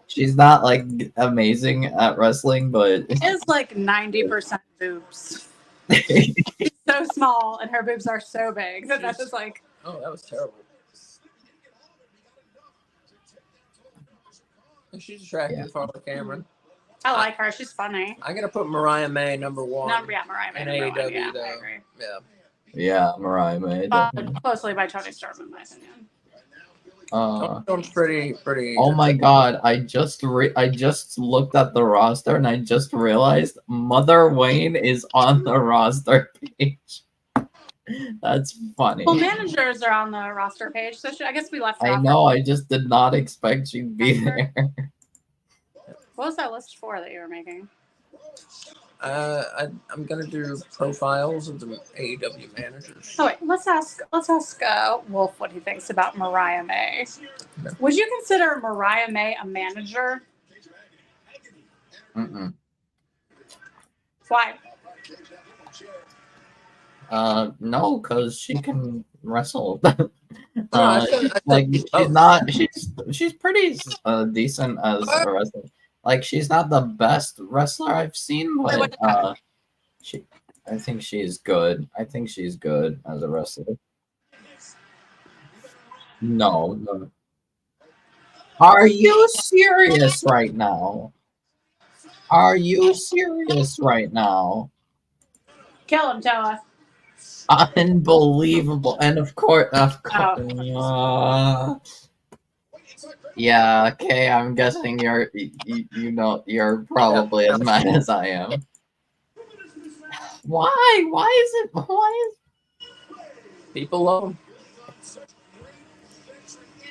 She's not like amazing at wrestling, but Is like 90% boobs. yeah, She's so small, and her boobs are so big that that's just like. Oh, that was terrible. She's attractive, Yeah. Harley Cameron. I like her. She's funny. I'm gonna put Mariah May number one. Mariah May. in number one. AEW Yeah, I though. agree. Yeah. Mariah May. Closely by Tony Storm, in my opinion. Sounds pretty. Oh my god! I just looked at the roster and I just realized Mother Wayne is on the roster page. That's funny. Well, managers are on the roster page, so I guess we left her I off. know. I just did not expect she'd be there. What was that list for that you were making? I'm gonna do profiles of the AEW managers. Oh wait, let's ask Wolf what he thinks about Mariah May. Would you consider Mariah May a manager? Mm-mm. Why? No, because she can wrestle. I think like she's she's both. not. She's pretty decent as a wrestler. Like she's not the best wrestler I've seen, but I think she's good. I think she's good as a wrestler. No. Are you serious right now? Are you serious right now? Kill him, Toa. Unbelievable. And of course. Yeah, okay, I'm guessing you're probably as mad as I am. Why is People love them.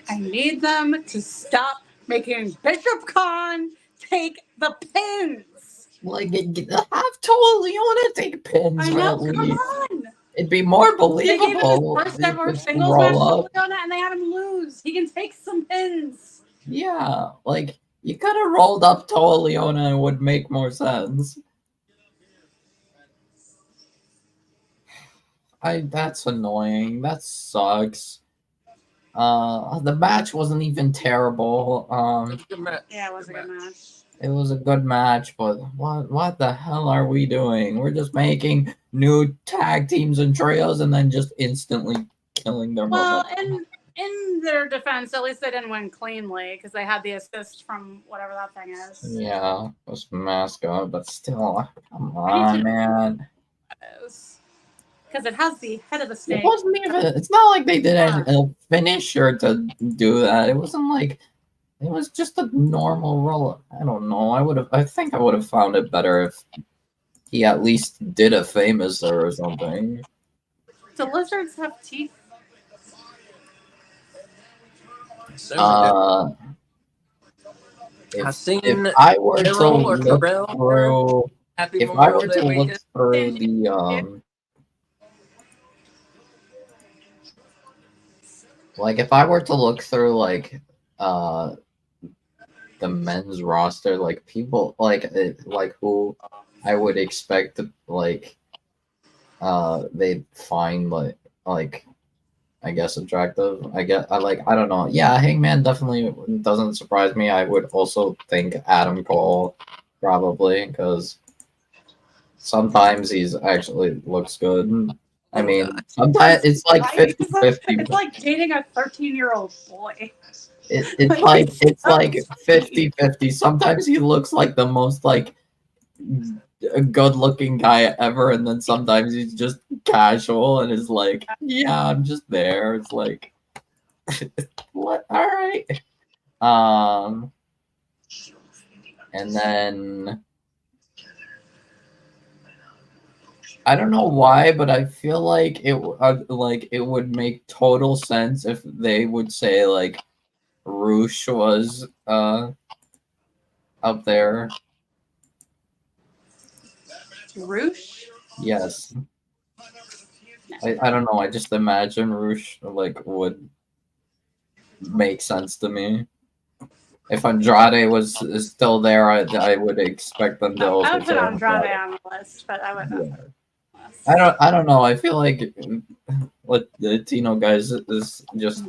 I need them to stop making Bishop Khan take the pins. Like, have Toa Leona take pins I for know, at come least. on. It'd be more They gave him his believable. first if ever it's singles match roll with up. Leona, and they had him lose. He can take some pins. Yeah, like, you could have rolled up Toa Leona and it would make more sense. That's annoying. That sucks. The match wasn't even terrible. Good match. Yeah, it was a good match. It was a good match, but what the hell are we doing? We're just making new tag teams and trios and then just instantly killing their Well, momentum. in their defense, at least they didn't win cleanly because they had the assist from whatever that thing is. Yeah, it was mascot, but still, come on, man. Because it has the head of the It snake. wasn't even. It's not like they did a finisher to do that. It wasn't like. It was just a normal roll. I don't know. I think I would have found it better if he at least did a famous or something. Do lizards have teeth? I've seen If I were to Carol or look Carell through, Happy if I Memorial were Day to look weekend. through the like if I were to look through like the men's roster, like people like who I would expect to like they'd find like I guess attractive. I don't know. Yeah, Hangman definitely doesn't surprise me. I would also think Adam Cole probably because sometimes he's actually looks good. I mean, sometimes it's like 50-50. It's like dating a 13-year-old boy. It's like 50-50. Sometimes he looks like the most like a good-looking guy ever, and then sometimes he's just casual and is like, yeah, I'm just there. It's like, what? All right. And then I don't know why, but I feel like it would make total sense if they would say like Roosh was up there. Roosh? Yes. I don't know. I just imagine Roosh like would make sense to me. If Andrade was still there, I would expect them to also I would put say Andrade on the list, but I would not. Yeah. I don't know. I feel like what the Latino guys is just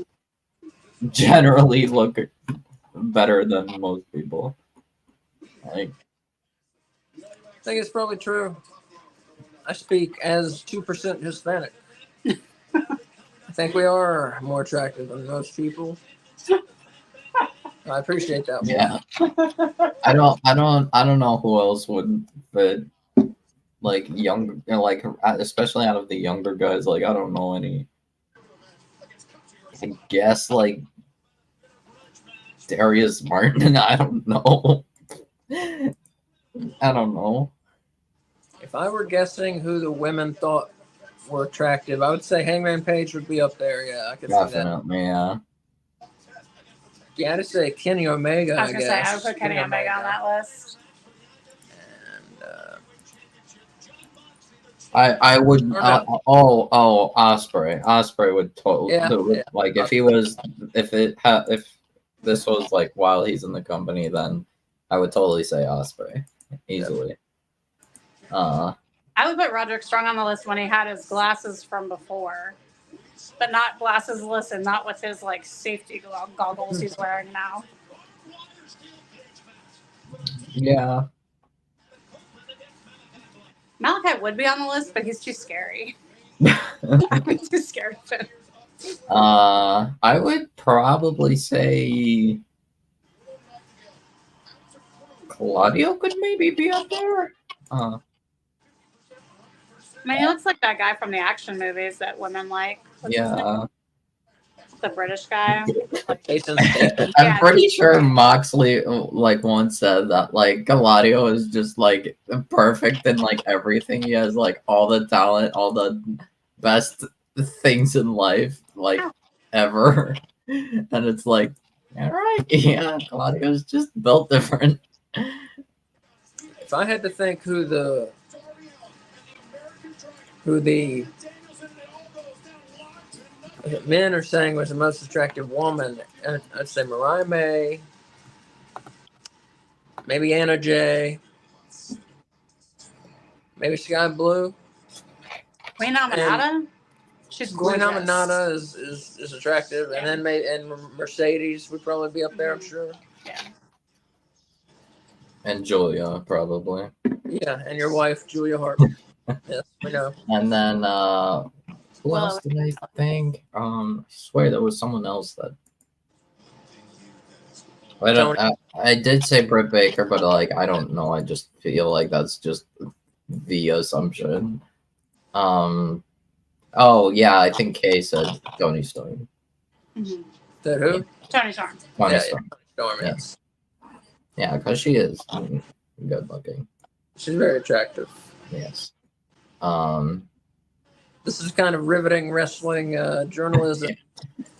generally look better than most people. Like, I think it's probably true. I speak as 2% Hispanic. I think we are more attractive than most people. I appreciate that. yeah. I don't know who else would fit like young, like especially out of the younger guys. Like I don't know any. I guess like Darius Martin. I don't know. I don't know. If I were guessing who the women thought were attractive, I would say Hangman Page would be up there. Yeah, I could see that. Definitely, yeah. Yeah, I'd say Kenny Omega. I was gonna say I would guess. put Kenny Omega on that list. And I would. Osprey. Osprey would totally like if he was if this was like while he's in the company, then I would totally say Osprey easily. I would put Roderick Strong on the list when he had his glasses from before, but not glasses. Listen, not with his like safety goggles he's wearing now. Yeah. Malachi would be on the list, but he's too scary. I'm too scared of him. I would probably say Claudio could maybe be up there. I mean, he looks like that guy from the action movies that women like. What's his name? Yeah. The British guy. I'm pretty sure Moxley like once said that like Gladio is just like perfect in like everything. He has like all the talent, all the best things in life, like ever. And it's like All right. Yeah, Claudio's just built different. If I had to think who the men are saying was the most attractive woman, I'd say Mariah May, maybe Anna Jay, maybe Sky Blue. Queen Aminata? She's Queen gorgeous. Aminata is attractive, and then Mercedes would probably be up there, I'm sure. Yeah. And Julia, probably. Yeah, and your wife, Julia Hart. Yes, we know. And then who Well, else did I think? I swear there was someone else that I did say Britt Baker, but like I don't know. I just feel like that's just the assumption. Oh yeah, I think Kay said Tony Storm. Mm-hmm. That who? Tony Storm. Tony Storm. Storm, Yes. Yeah, because she is good looking. She's very attractive. Yes. This is kind of riveting wrestling journalism.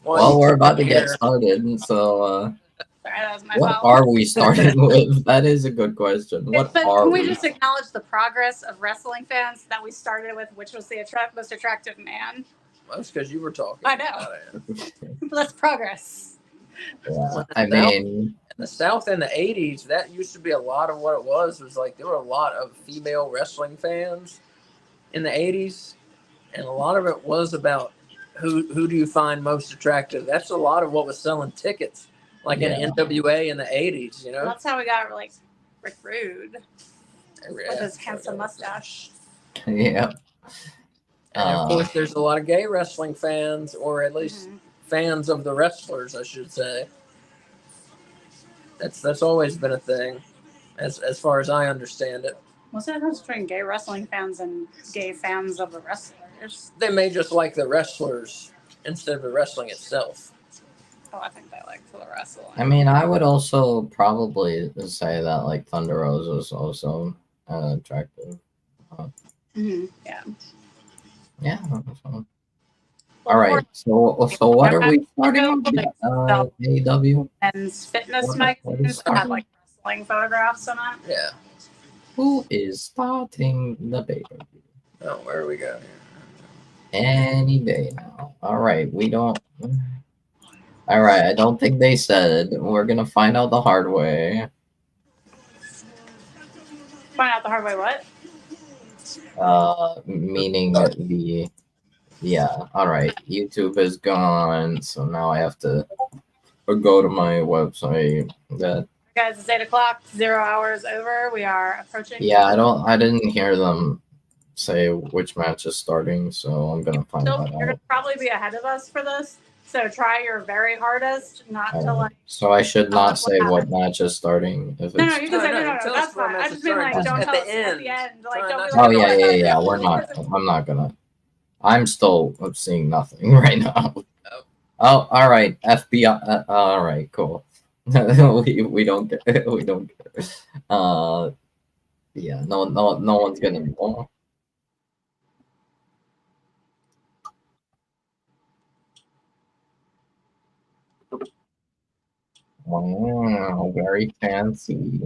Well, we're about to get started, so Sorry, that was my what fault. are we starting with? That is a good question. What But are can we we? just acknowledge the progress of wrestling fans that we started with, which was the most attractive man? That's because you were talking. I know. That's progress. Yeah, I mean, in the South in the 80s, that used to be a lot of what it was like there were a lot of female wrestling fans in the 80s, and a lot of it was about who do you find most attractive. That's a lot of what was selling tickets, like in NWA in the 80s, you know? Well, that's how we got like Rick Rude with his handsome mustache. Yeah. And of course, there's a lot of gay wrestling fans, or at least fans of the wrestlers, I should say. That's always been a thing, as far as I understand it. What's the difference between gay wrestling fans and gay fans of the wrestlers? They may just like the wrestlers instead of the wrestling itself. Oh, I think they like the wrestling. I mean, I would also probably say that like Thunder Rosa is also attractive. Yeah. Yeah. All right. So what are we starting with? AEW? Men's fitness magazines that have like wrestling photographs in it. Yeah. Who is starting the baby? Oh, where do we go here? Any day now. All right. We don't. All right. I don't think they said. We're gonna find out the hard way. Find out the hard way. What? Meaning the. Yeah. All right. YouTube is gone, so now I have to go to my website. That. Guys, it's 8 o'clock. 0 hours over. We are approaching. Yeah. I didn't hear them say which match is starting, so I'm gonna find that You're gonna out. probably be ahead of us for this, so try your very hardest not to like. So I should not say what match is starting if it's. No, you can say no. tell That's us what fine. I match just is mean like starting. don't At tell the us at end. the end. Like Try don't not be to- like. Oh yeah. We're not. I'm not gonna. I'm still seeing nothing right now. Oh, all right. FBI. All right. Cool. we don't get. We don't get. Yeah. No one's gonna know. Wow, very fancy.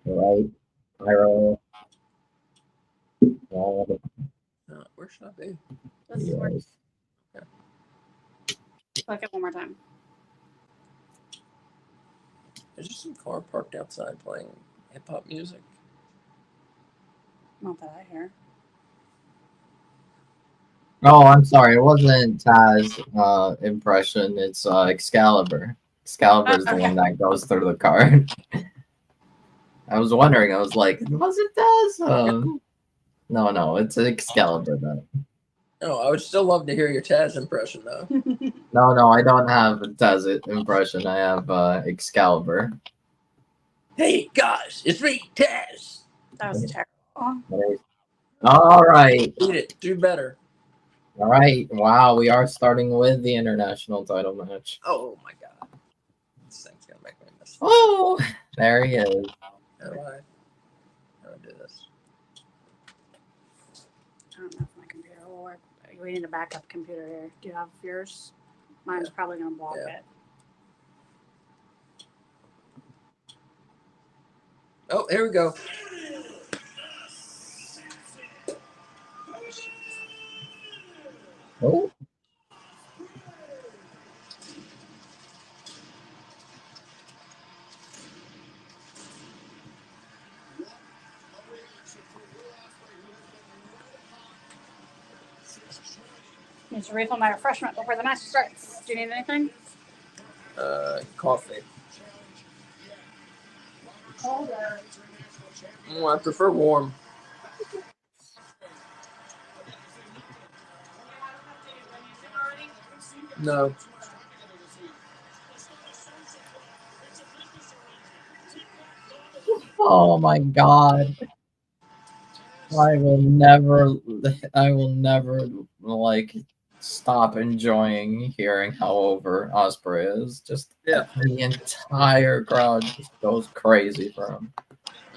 Right. Pyro. Where should I be? This is where. Yes. Look it one more time. There's just some car parked outside playing hip hop music. Not that I hear. Oh, I'm sorry. It wasn't Taz impression. It's Excalibur. Excalibur's the one that goes through the card. I was wondering. I was like, was it Taz? No, it's Excalibur though. Oh, I would still love to hear your Taz impression though. No, I don't have a Taz impression. I have Excalibur. Hey guys, it's me, Taz. That was terrible. All right. Beat it. Do better. All right. Wow, we are starting with the international title match. Oh my god. This thing's gonna make me miss. Oh, there he is. How do I do this? We need a backup computer here. Do you have yours? Mine's probably gonna block it. Oh, here we go. Oh, Need to refill my refreshment before the match starts. Do you need anything? Coffee. I prefer warm. No. oh my God. I will never like stop enjoying hearing how over Osprey is. Just Yeah. the entire crowd just goes crazy for him.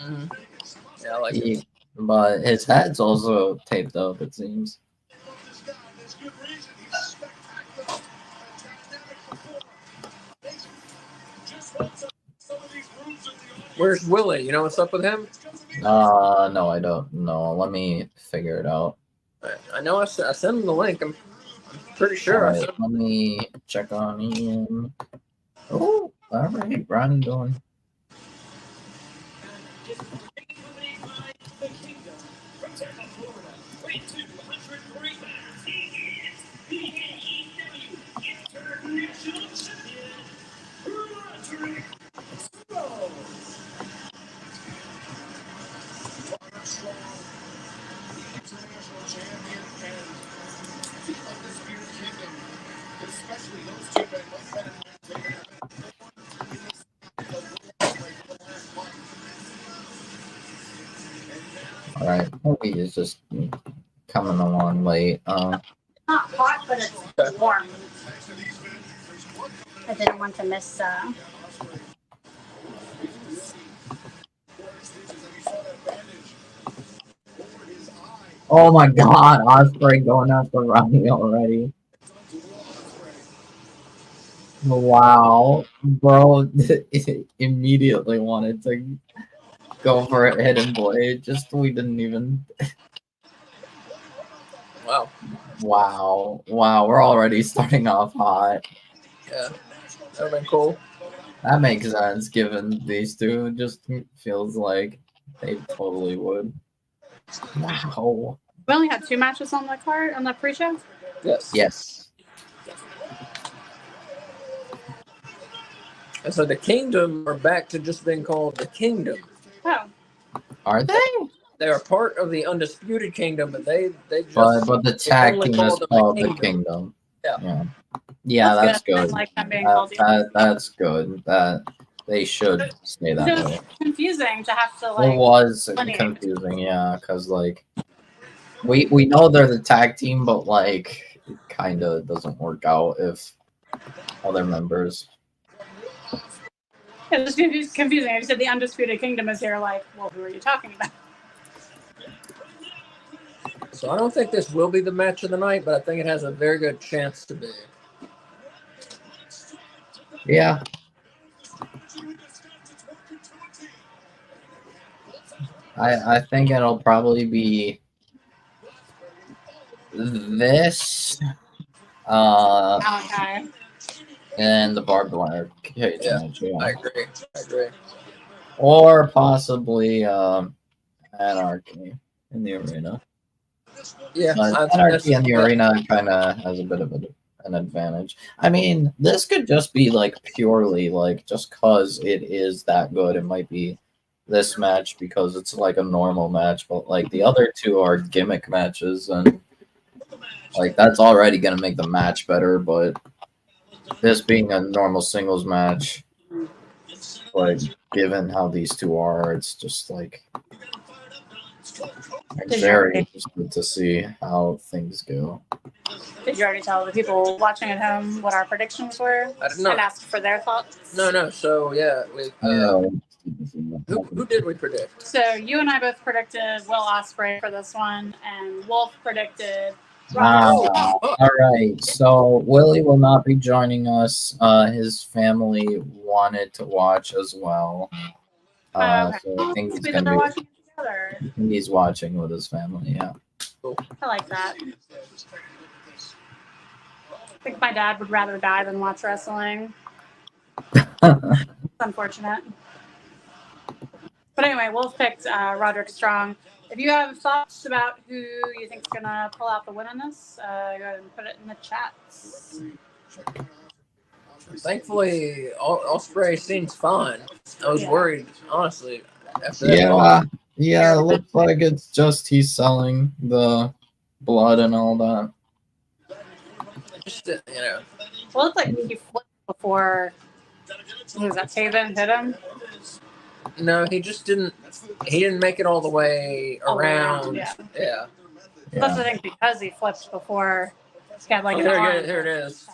Mm-hmm. Yeah, I like it. But his head's also taped up, it seems. Where's Willie? You know what's up with him? No, I don't know. Let me figure it out. I know I sent him the link. I'm pretty sure. All right, let me check on him. Oh, all right, Ron doing. All right, maybe it's just coming along late. Not hot, but it's warm. I didn't want to miss. Oh my God, Osprey going after Ronnie already. Wow, bro, immediately wanted to go for a hidden blade. Just we didn't even. Wow. Wow, we're already starting off hot. Yeah, that would have been cool. That makes sense given these two. Just feels like they totally would. Wow. We only had 2 matches on the card on the pre-show. Yes. And so the Kingdom are back to just being called the Kingdom. Oh. Are they? They are part of the Undisputed Kingdom, but they just. But the tag only team call is them called the the Kingdom. Yeah. Yeah, that's I good. like them being called. That's good. That they should stay that It way. was confusing to have to It was lineage. confusing, yeah, because like we know they're the tag team, but like it kind of doesn't work out if other members. It was confusing. I said the Undisputed Kingdom is here. Like, well, who are you talking about? So I don't think this will be the match of the night, but I think it has a very good chance to be. Yeah. I think it'll probably be this Okay. and the barbed wire cage match. I Yeah. agree. Or possibly Anarchy in the arena. Yeah, But Anarchy in the arena kind of has a bit of an advantage. I mean, this could just be like purely like just because it is that good. It might be this match because it's like a normal match, but like the other two are gimmick matches, and like that's already gonna make the match better. But this being a normal singles match, like given how these two are, it's just like I'm very interested to see how things go. Did you already tell the people watching at home what our predictions were? I did not. And ask for their thoughts? No. So yeah, who did we predict? So you and I both predicted Will Ospreay for this one, and Wolf predicted All right. So Willie will not be joining us. His family wanted to watch as well. Okay. So I think he's Maybe they're gonna watching it together. be. He's watching with his family. Yeah. I like that. I think my dad would rather die than watch wrestling. It's unfortunate. But anyway, Wolf picked Roderick Strong. If you have thoughts about who you think is going to pull out the win in this, go ahead and put it in the chats. Thankfully, Ospreay seems fine. I was Yeah. worried, honestly, after that. Yeah. It looks like it's just he's selling the blood and all that. Just, you know. Well, it looked like he flipped before. Who was that? Taven hit him. No, he just didn't. He didn't make it all the way All the way around. around, Yeah. That's the thing, because he flipped before. He had like an Here arm. it is.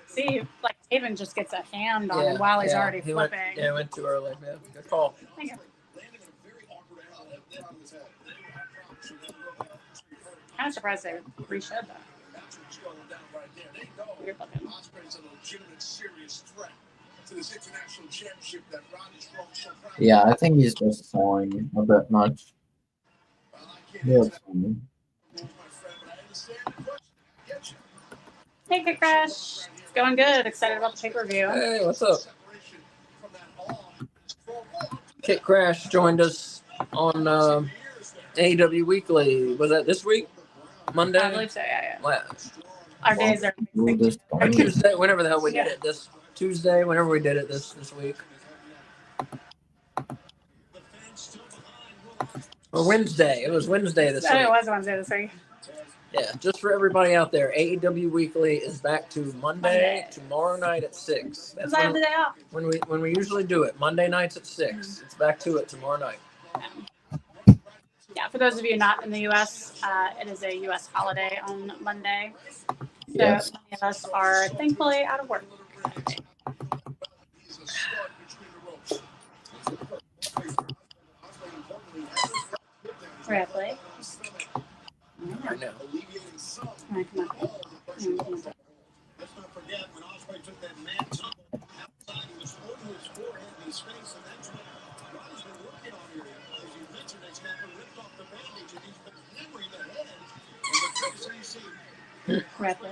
See, like Taven just gets a hand on Yeah, him while he's yeah, already he flipping. went too early. Yeah, good call. Thank you. Kind of surprised they reshowed that. Weird looking. Yeah, I think he's just selling a bit much. Yeah. Hey, Kick Crash. It's going good. Excited about the pay-per-view. Hey, what's up? Kit Crash joined us on AEW Weekly. Was that this week? Monday? I believe so, yeah. Well, Our days are or Tuesday, whenever the hell we did it. This Tuesday, whenever we did it this week. Or Wednesday. It was Wednesday this week. it was Wednesday this week. Yeah, just for everybody out there, AEW Weekly is back to Monday, tomorrow night at 6. That's I have the day off. when we usually do it. Monday nights at 6. It's back to it tomorrow night. Yeah, for those of you not in the U.S., it is a U.S. holiday on Monday. So Yes. many of us are thankfully out of work. Rapidly. Right now. All right, come on. Let's not forget when Ospreay took that man tumble outside, he was holding his forehead and his face, and that's what Roddy's been working on here. As you mentioned, they snapped and ripped off the bandage, and he's been hammering the head and the face that you see. Rapidly.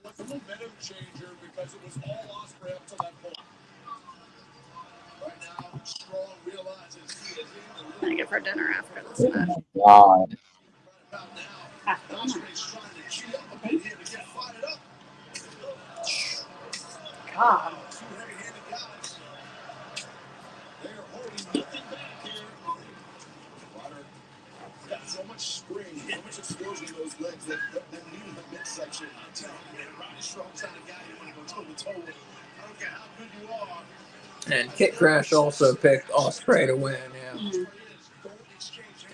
Was a momentum changer because it was all Ospreay up to that point. Right now, Strong realizes he is in the I'm gonna get for dinner after this match. God. After the match. Ospreay's trying to cheat up a bit here to get fired up. God. Two heavy-handed guys. They are holding nothing back here. Roderick got so much spring, so much explosion in those legs that lead in the midsection. I'm telling you, man, Roddy Strong's not a guy you want to go toe-to-toe with. I don't care how good you are. And Kit Crash also picked Ospreay to win. Yeah. Mm-hmm.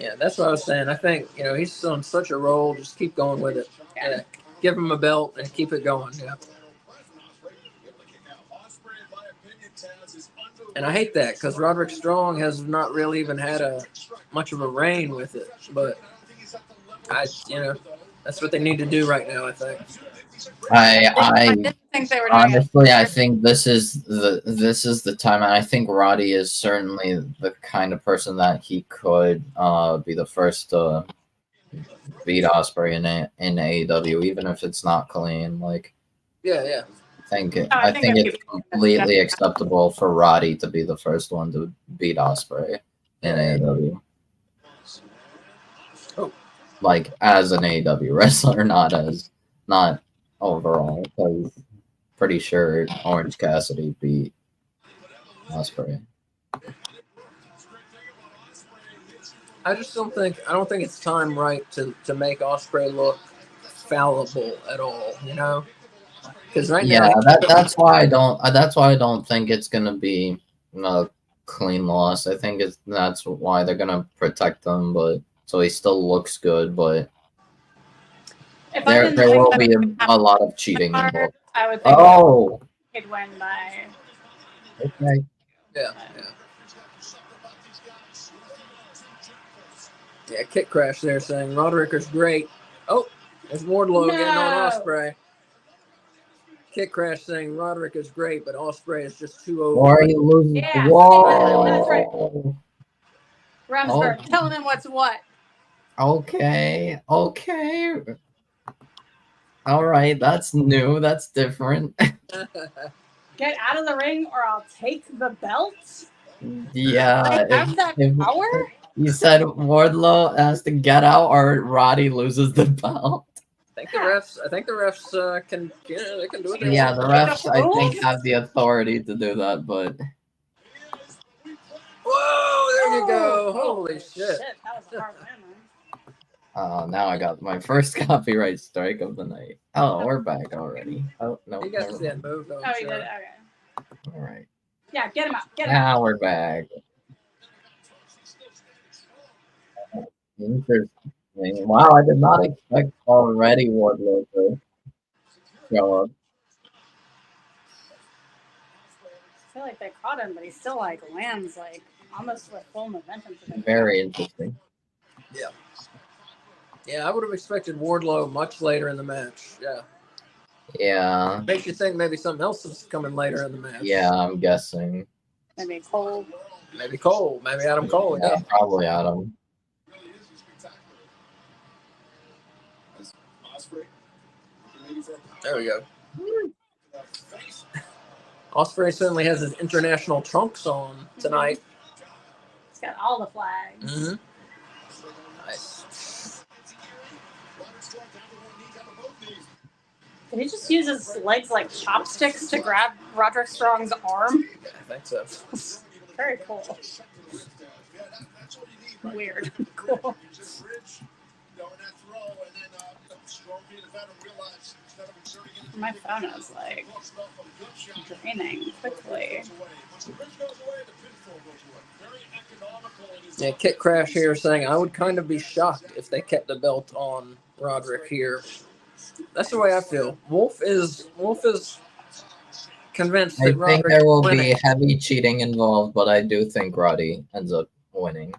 Yeah, that's what I was saying. I think, he's on such a roll. Just keep going with it. Yeah. Give him a belt and keep it going. Yeah. And I hate that because Roderick Strong has not really even had much of a reign with it. But that's what they need to do right now, I think. I didn't think they were doing honestly, I think this is the time, and I think Roddy is certainly the kind of person that he could be the first to beat Ospreay in AEW, even if it's not clean. Like, Yeah. I think it's completely acceptable for Roddy to be the first one to beat Ospreay in AEW. Oh. Like, as an AEW wrestler, not overall, because pretty sure Orange Cassidy beat Ospreay. I don't think it's time right to make Ospreay look fallible at all, Because right now, that's why I don't think it's gonna be a clean loss. I think that's why they're gonna protect him, but so he still looks good, but there will be a lot of cheating involved. I would think he'd win by. Okay. Yeah. Yeah, Kit Crash there saying Roderick is great. Oh, there's Wardlow getting on No. Ospreay. Kick Crash saying Roderick is great, but Ospreay is just too over. Or he loses. Yeah, Whoa. that's right. Rumsberg, telling him what's what. Okay. All right, that's new. That's different. Get out of the ring or I'll take the belt. Yeah. I have that power? You said Wardlow has to get out or Roddy loses the belt. I think the refs can they can do it. Yeah, the refs I rules? think have the authority to do that, but Whoa, there you go. Holy shit. That was a hard win, now I got my first copyright strike of the night. Oh, we're back already. Oh no. You got to see that move though. Oh, he did it. Okay. All right. Yeah, get him out. Get him out. Now we're back. Interesting. Wow, I did not expect already Wardlow to show up. I feel like they caught him, but he still like lands like almost with full momentum. Very interesting. Yeah, I would have expected Wardlow much later in the match. Yeah. Yeah. Makes you think maybe something else is coming later in the match. Yeah, I'm guessing. Maybe Cole. Maybe Cole. Maybe Adam Cole. Yeah, Yeah. probably Adam. There we go. Ospreay certainly has his international trunks on tonight. He's got all the flags. Mm-hmm. Nice. Did he just use his legs like chopsticks to grab Roderick Strong's arm? I think so. Very cool. Weird. Cool. My phone is like draining quickly. Yeah, Kit Crash here saying I would kind of be shocked if they kept the belt on Roderick here. That's the way I feel. Wolf is convinced I that think Roderick there will is winning. be heavy cheating involved, but I do think Roddy ends up winning.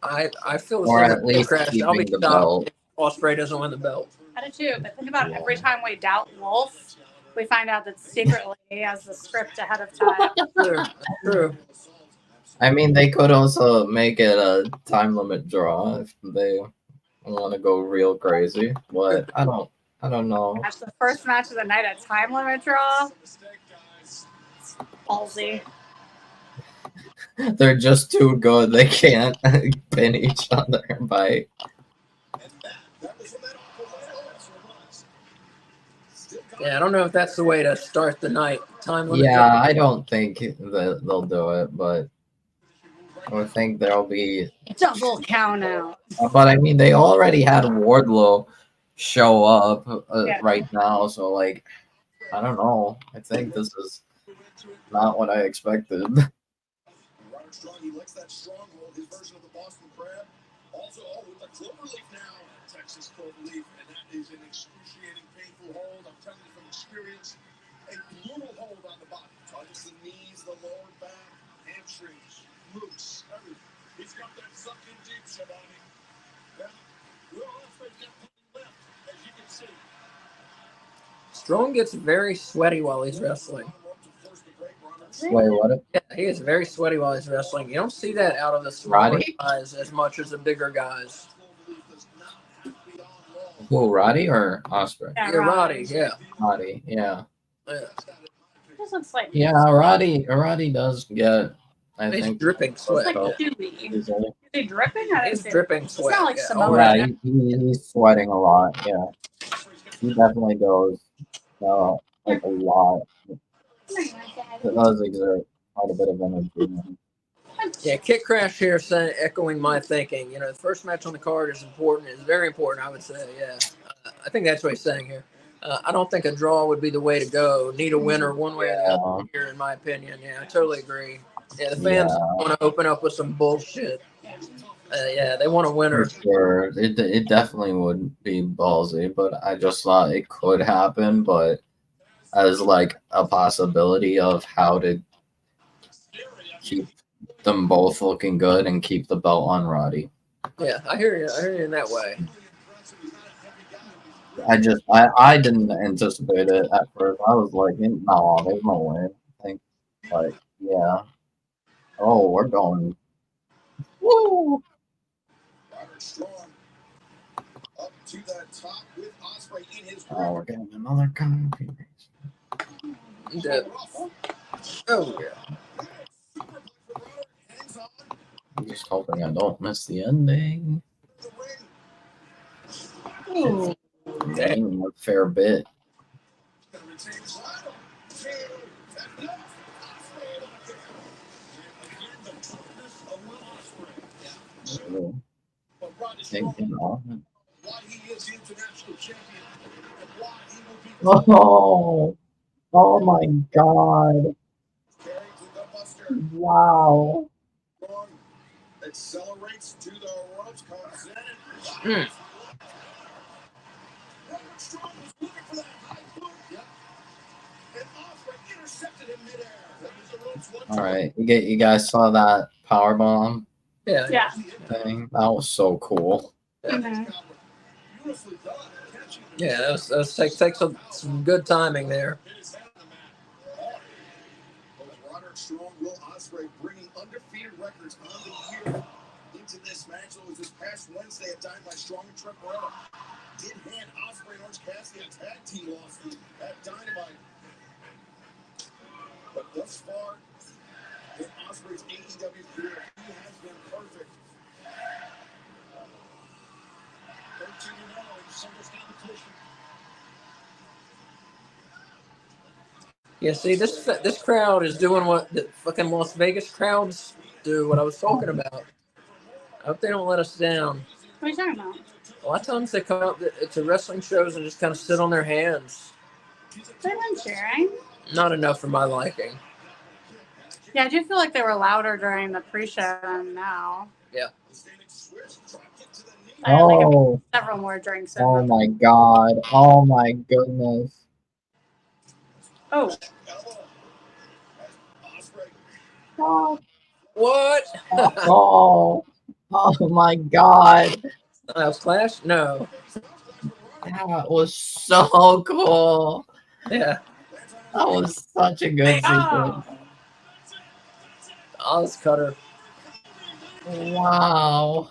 I feel the Or same at with Kit least Crash. I'll be keeping the shocked belt. if Ospreay doesn't win the belt. I do too, but think about Yeah. every time we doubt Wolf, we find out that secretly he has the script ahead of time. True. True. I mean, they could also make it a time limit draw if they want to go real crazy, but I don't know. That's the first match of the night at time limit draw. Ballsy. They're just too good. They can't pin each other by. Yeah, I don't know if that's the way to start the night. Time limit. Yeah, I don't think that they'll do it, but I think there'll be. Double count out. But I mean, they already had Wardlow show up Yeah. right now, so like, I don't know. I think this is not what I expected. Roderick Strong, he likes that stronghold, his version of the Boston Crab. Also, with the cloverleaf now, Texas cloverleaf, and that is an excruciating, painful hold. I'm telling you from experience, a brutal hold on the body. Touches the knees, the lower back, hamstrings, glutes, everything. He's got that sunken deep, Shabani. Yeah, we're all afraid to get left, as you can see. Strong gets very sweaty while he's wrestling. Wait, what? Yeah, he is very sweaty while he's wrestling. You don't see that out of the smaller Roddy? guys as much as the bigger guys. Who, Roddy or Osprey? Yeah, Roddy. Yeah. Roddy, yeah. Yeah. This looks like Yeah, Roddy does get, I He's think. dripping it's sweat. like Oh. Chewy. He's, Is he dripping? I didn't He's see it. dripping It's sweat. not like Yeah. Samoa. yeah, he's sweating a lot, yeah. He definitely goes like a lot. It does exert quite a bit of energy. Yeah, Kit Crash here saying, echoing my thinking. You know, the first match on the card is important. It's very important, I would say. Yeah, I think that's what he's saying here. I don't think a draw would be the way to go. Need a winner one way or the other here, in my opinion. Yeah, I totally agree. Yeah, the fans want to open up with some bullshit. Yeah, they want a winner. For sure. It definitely would be ballsy, but I just thought it could happen, but as like a possibility of how to keep them both looking good and keep the belt on Roddy. Yeah, I hear you. I hear you in that way. I didn't anticipate it at first. I was like, no, there's no way. I think, like, yeah. Oh, we're going. Woo! Roderick Strong up to the top with Ospreay in his Oh, grip. we're getting another copy. Oh yeah. I'm just hoping I don't miss the ending. Ooh. Dang, a fair bit. Ooh. Taking off. Oh, oh my God. Wow. Accelerates to the ropes, comes in. Mm. Strong was looking for that high boot. Yep. And Ospreay intercepted him midair. All right, you guys saw that power bomb Yeah. Yeah. thing? That was so cool. Mhm. Yeah, that was takes some good timing there. Roderick Strong, Will Ospreay bringing undefeated records on the year into this match. So it was this past Wednesday at Dynamite. Strong and Trent Barretta did hand Ospreay and Orange Cassidy a tag team loss at Dynamite. But thus far, in Ospreay's AEW career, he has been perfect. 13-0 in singles competition. Yeah, see, this crowd is doing what the fucking Las Vegas crowds do. What I was talking about. I hope they don't let us down. What are you talking about? A lot of times they come out to wrestling shows and just kind of sit on their hands. They've been cheering. Not enough for my liking. Yeah, I do feel like they were louder during the pre-show than now. Yeah. I had like Oh, several more drinks in oh them. my God. Oh my goodness. Oh, Oh, What? oh, oh my God. House Clash? No. That was so cool. Yeah. That was such a good sequence. Oz Cutter. Wow.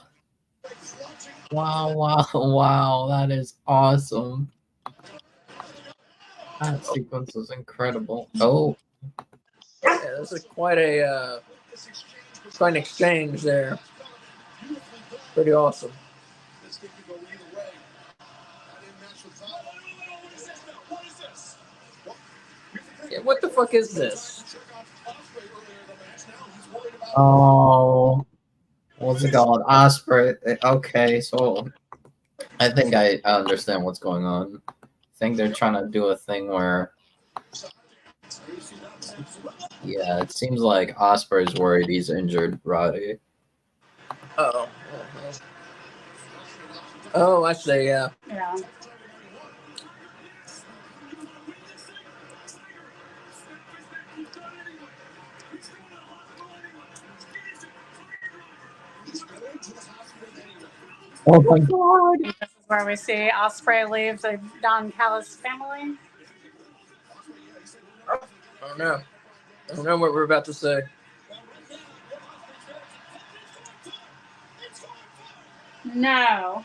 Wow, wow, wow. That is awesome. That sequence was incredible. Oh, Yeah, this is quite an exchange there. Pretty awesome. Yeah, what the fuck is this? oh. What's it called? Osprey. Okay, so I think I understand what's going on. I think they're trying to do a thing where, yeah, it seems like Osprey's worried he's injured Roddy. Uh-oh. Oh, I see, yeah. yeah. Oh my God. This is where we see Ospreay leave the Don Callis family. I don't know. I don't know what we're about to say. No.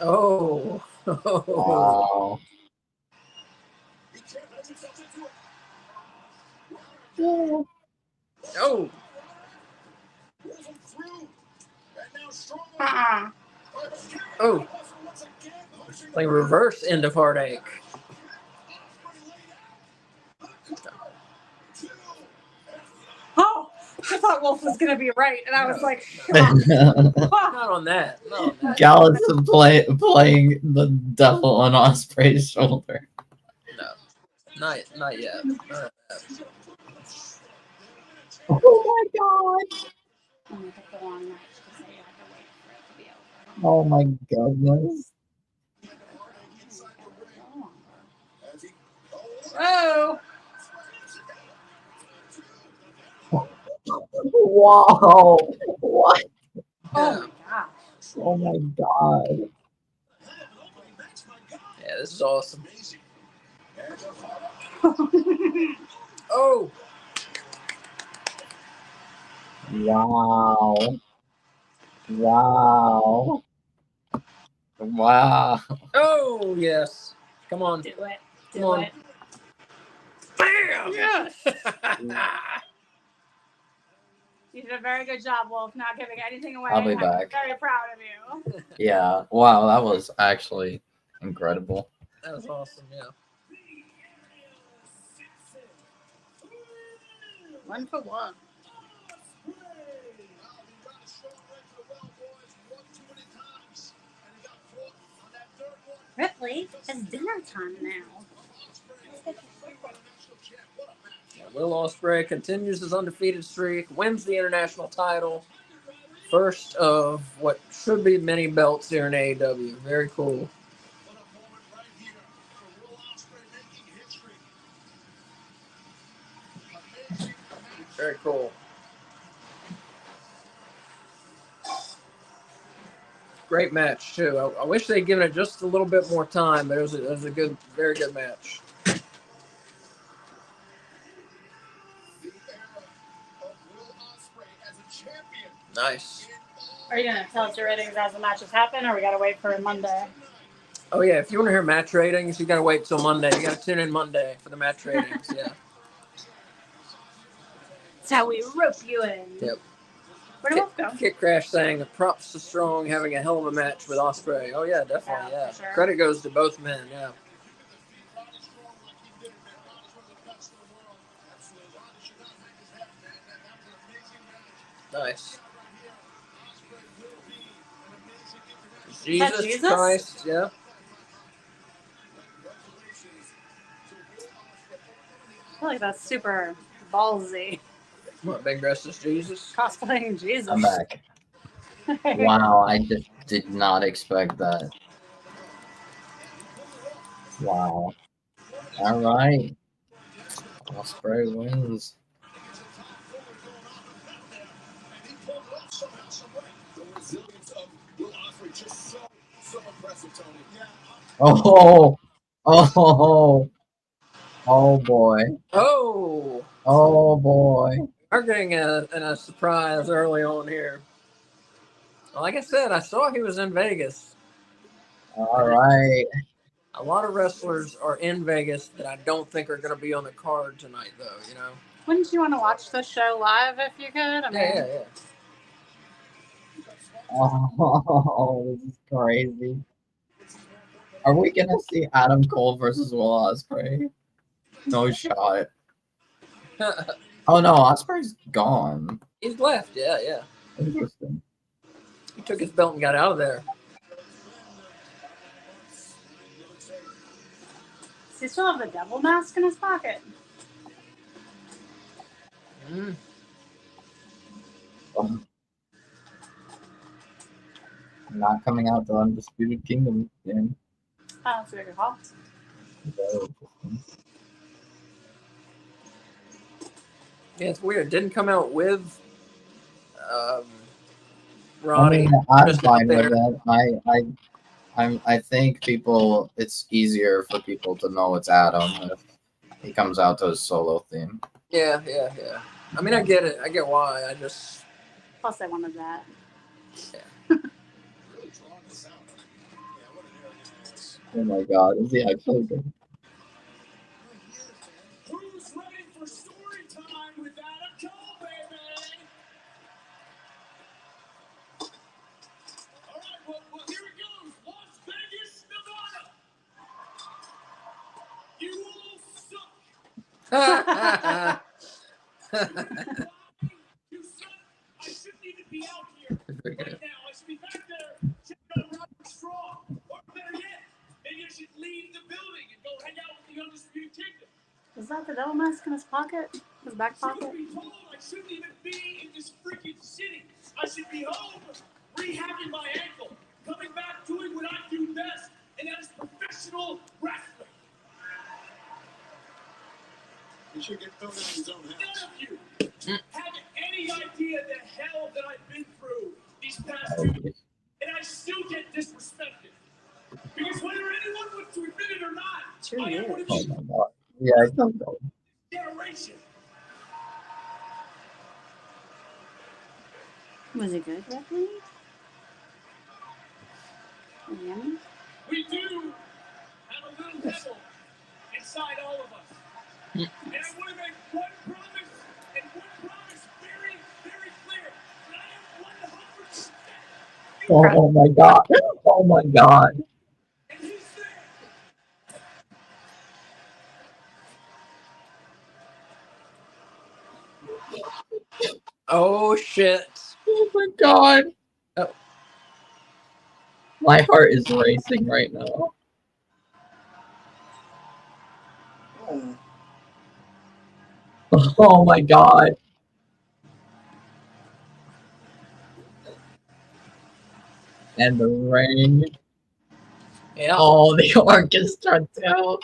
Oh. Wow. Oh. Uh-uh. Oh. Like reverse end of heartache. Oh, I thought Wolf was going to be right. And I was like, shocked. Not on that. Not on that. Gallus playing the devil on Osprey's shoulder. No. Not yet. Not yet. Oh my God. I'm going to pick the long match because I have to wait for it to be over. Oh my goodness. Oh. Wow. What? Oh my gosh. Oh my god. Yeah, this is awesome. Oh, Wow. Wow. Wow. oh, yes. Come on. Do it. Come Do on. it. Bam! Yes. You did a very good job, Wolf, not giving anything away. I'll be I'm back. very proud of you. Yeah. Wow, that was actually incredible. That was awesome, yeah. 1 for 1. Ripley, it's dinner time now. Yeah, Will Ospreay continues his undefeated streak, wins the international title. First of what should be many belts here in AEW. Very cool. Very cool. Great match too. I wish they'd given it just a little bit more time, but it was a good, very good match. Nice. Are you going to tell us your ratings as the matches happen, or we got to wait for Monday? Oh yeah, if you want to hear match ratings, you gotta wait till Monday. You gotta tune in Monday for the match ratings. Yeah. That's how we rope you in. Yep. Where did Wolf go? Kit Crash saying props to Strong having a hell of a match with Ospreay. Oh yeah, definitely. Yeah, Yeah. for sure. Credit goes to both men. Yeah. Nice. Jesus, Jesus? Christ. Yeah. I feel like that's super ballsy. What, big breasted Jesus? Cosplaying Jesus. I'm back. Wow, I just did not expect that. Wow. All right. Ospreay wins. Oh, oh, oh boy. Oh, Oh boy. we're getting a surprise early on here. Well, like I said, I saw he was in Vegas. All right. A lot of wrestlers are in Vegas that I don't think are going to be on the card tonight, though. You know. Wouldn't you want to watch the show live if you could? I mean, Yeah. Oh, this is crazy. Are we gonna see Adam Cole versus Will Ospreay? No shot. Oh no, Ospreay's gone. He's left. Yeah. Interesting. He took his belt and got out of there. Does he still have the devil mask in his pocket? Mm. Oh. Not coming out to Undisputed Kingdom game. Oh, that's a good call. Yeah, it's weird. Didn't come out with I Ronnie. mean, I'm Just fine there. with that. I think people. It's easier for people to know it's Adam if he comes out to his solo theme. Yeah. I mean, I get it. I get why. I just. Plus, I wanted that. Oh my god, is he actually good? Who's ready for story time with Adam Cole, baby? All right, well, here it goes. Las Vegas, Nevada. You all suck. You suck. I shouldn't even be out here right now. I should be back there checking on Robert Strong. Or better yet, maybe I should leave the building and go hang out with the Undisputed Kingdom. Is that the devil mask in his pocket? His back pocket? Truth be told, I shouldn't even be in this freaking city. I should be home, rehabbing my ankle, coming back doing what I do best, and that is professional wrestling. You should get thrown out of his own house. None of you have any idea past 2 years, and I still get disrespected. Because whether anyone wants to admit it or not, 2 I am years. one of Oh the my god. Yeah, I don't know. generation. Was it good, Wesley? Was it yummy? We do have a little devil inside all of us. And I want to make one promise, and one promise very, very clear. That I am 100%. Oh my god. Oh my god. And he's there. Oh shit. Oh my god. Oh. My heart is racing right now. Oh my god. And the ring. Yeah. Oh, the orchestra too.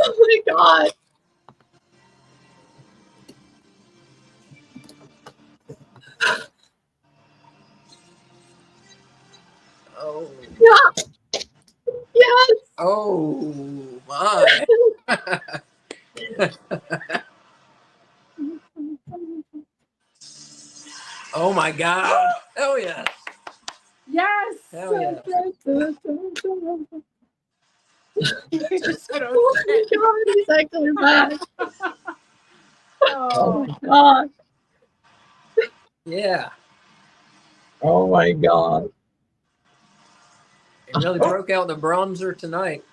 Oh my god. Oh. Yeah. Yes. Oh my. Oh my god. Oh yeah. Yes. Hell yeah. You just said, Oh oh, my shit. god, he's actually back. Oh Oh. my god. Yeah. Oh my god. It really broke out the bronzer tonight.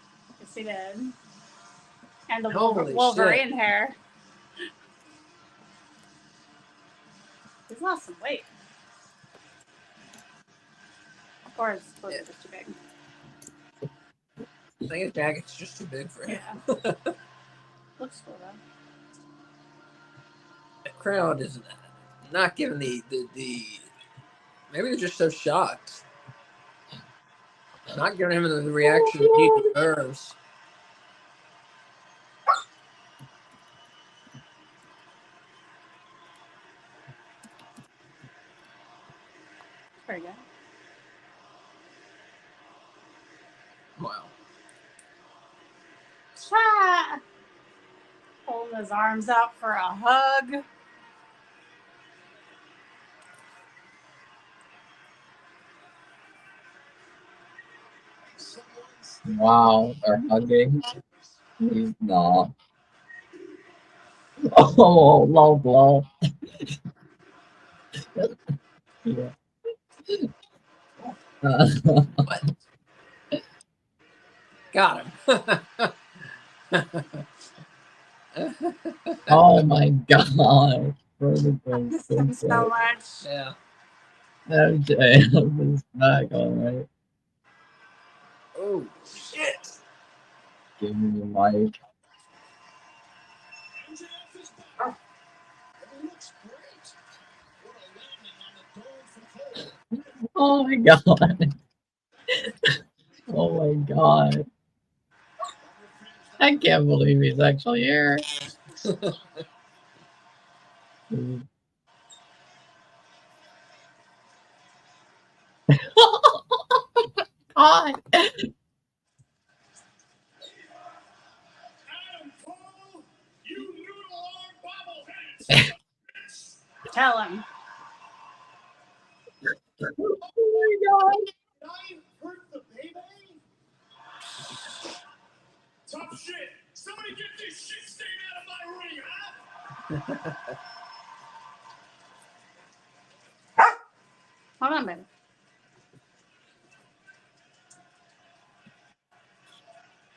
Yes, he did. And the Holy Wolverine hair. He's lost some weight. Or his clothes are just too big. I think his jacket's just too big for him. Yeah. Looks cool though. The crowd is not giving the maybe they're just so shocked. Not giving him the reaction he deserves. Pretty good. Wow. Ah! Holding his arms out for a hug. Wow, they're hugging. He's not. Oh, low blow. Yeah. What? Got him. Oh my god. Vertigo So much. Yeah. MJ is back, alright. Oh shit. Give me the mic. Oh my god. Oh my god. I can't believe he's actually here. God. Adam Cole, you noodle-armed bobblehead. Tell him. Oh my god. Did I hurt the baby? Tough shit. Somebody get this shit stain out of my ring, huh? Hold on, baby.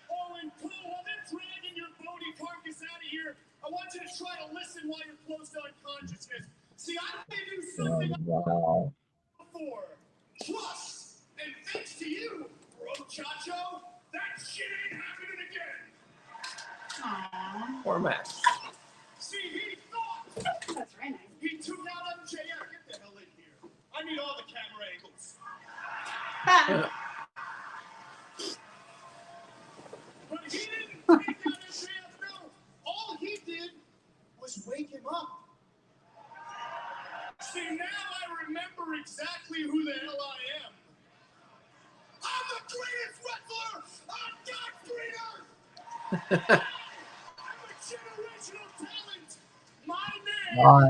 Oh, and Cole, while they're dragging your bony carcass out of here, I want you to try to listen while you're close to unconsciousness. See, I gave you something Wow. before. Trust. And thanks to you, bro Chacho, that shit ain't happening again. Aww. Poor Max. See, he thought That's very nice. he took out was wake him up. See, now I remember exactly who the hell I am. I'm the greatest wrestler on God's green earth. I'm a generational talent. My name, Why?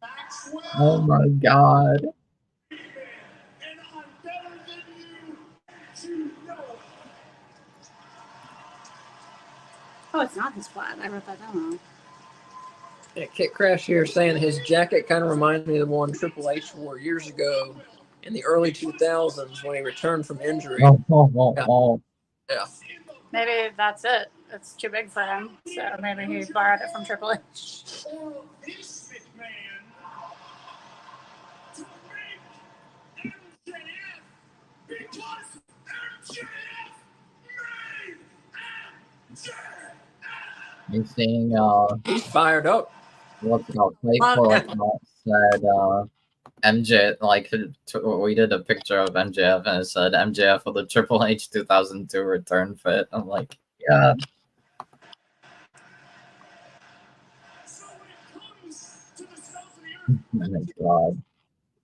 Maxwell. Oh my god. And I'm better than you to know. Oh, it's not his flat. I wrote that down wrong. Yeah, Kit Crash here saying his jacket kind of reminds me of the one Triple H wore years ago in the early 2000s when he returned from injury. Yeah. Maybe that's it. It's too big for him. So maybe he borrowed it from Triple H. Or this McMahon to make MJF because MJF made MJF. You seeing He's fired up. what's it called? Playful account said MJ like we did a picture of MJF and it said MJF for the Triple H 2002 return fit. I'm like, yeah. So when it comes to the cells of the Oh earth, my god.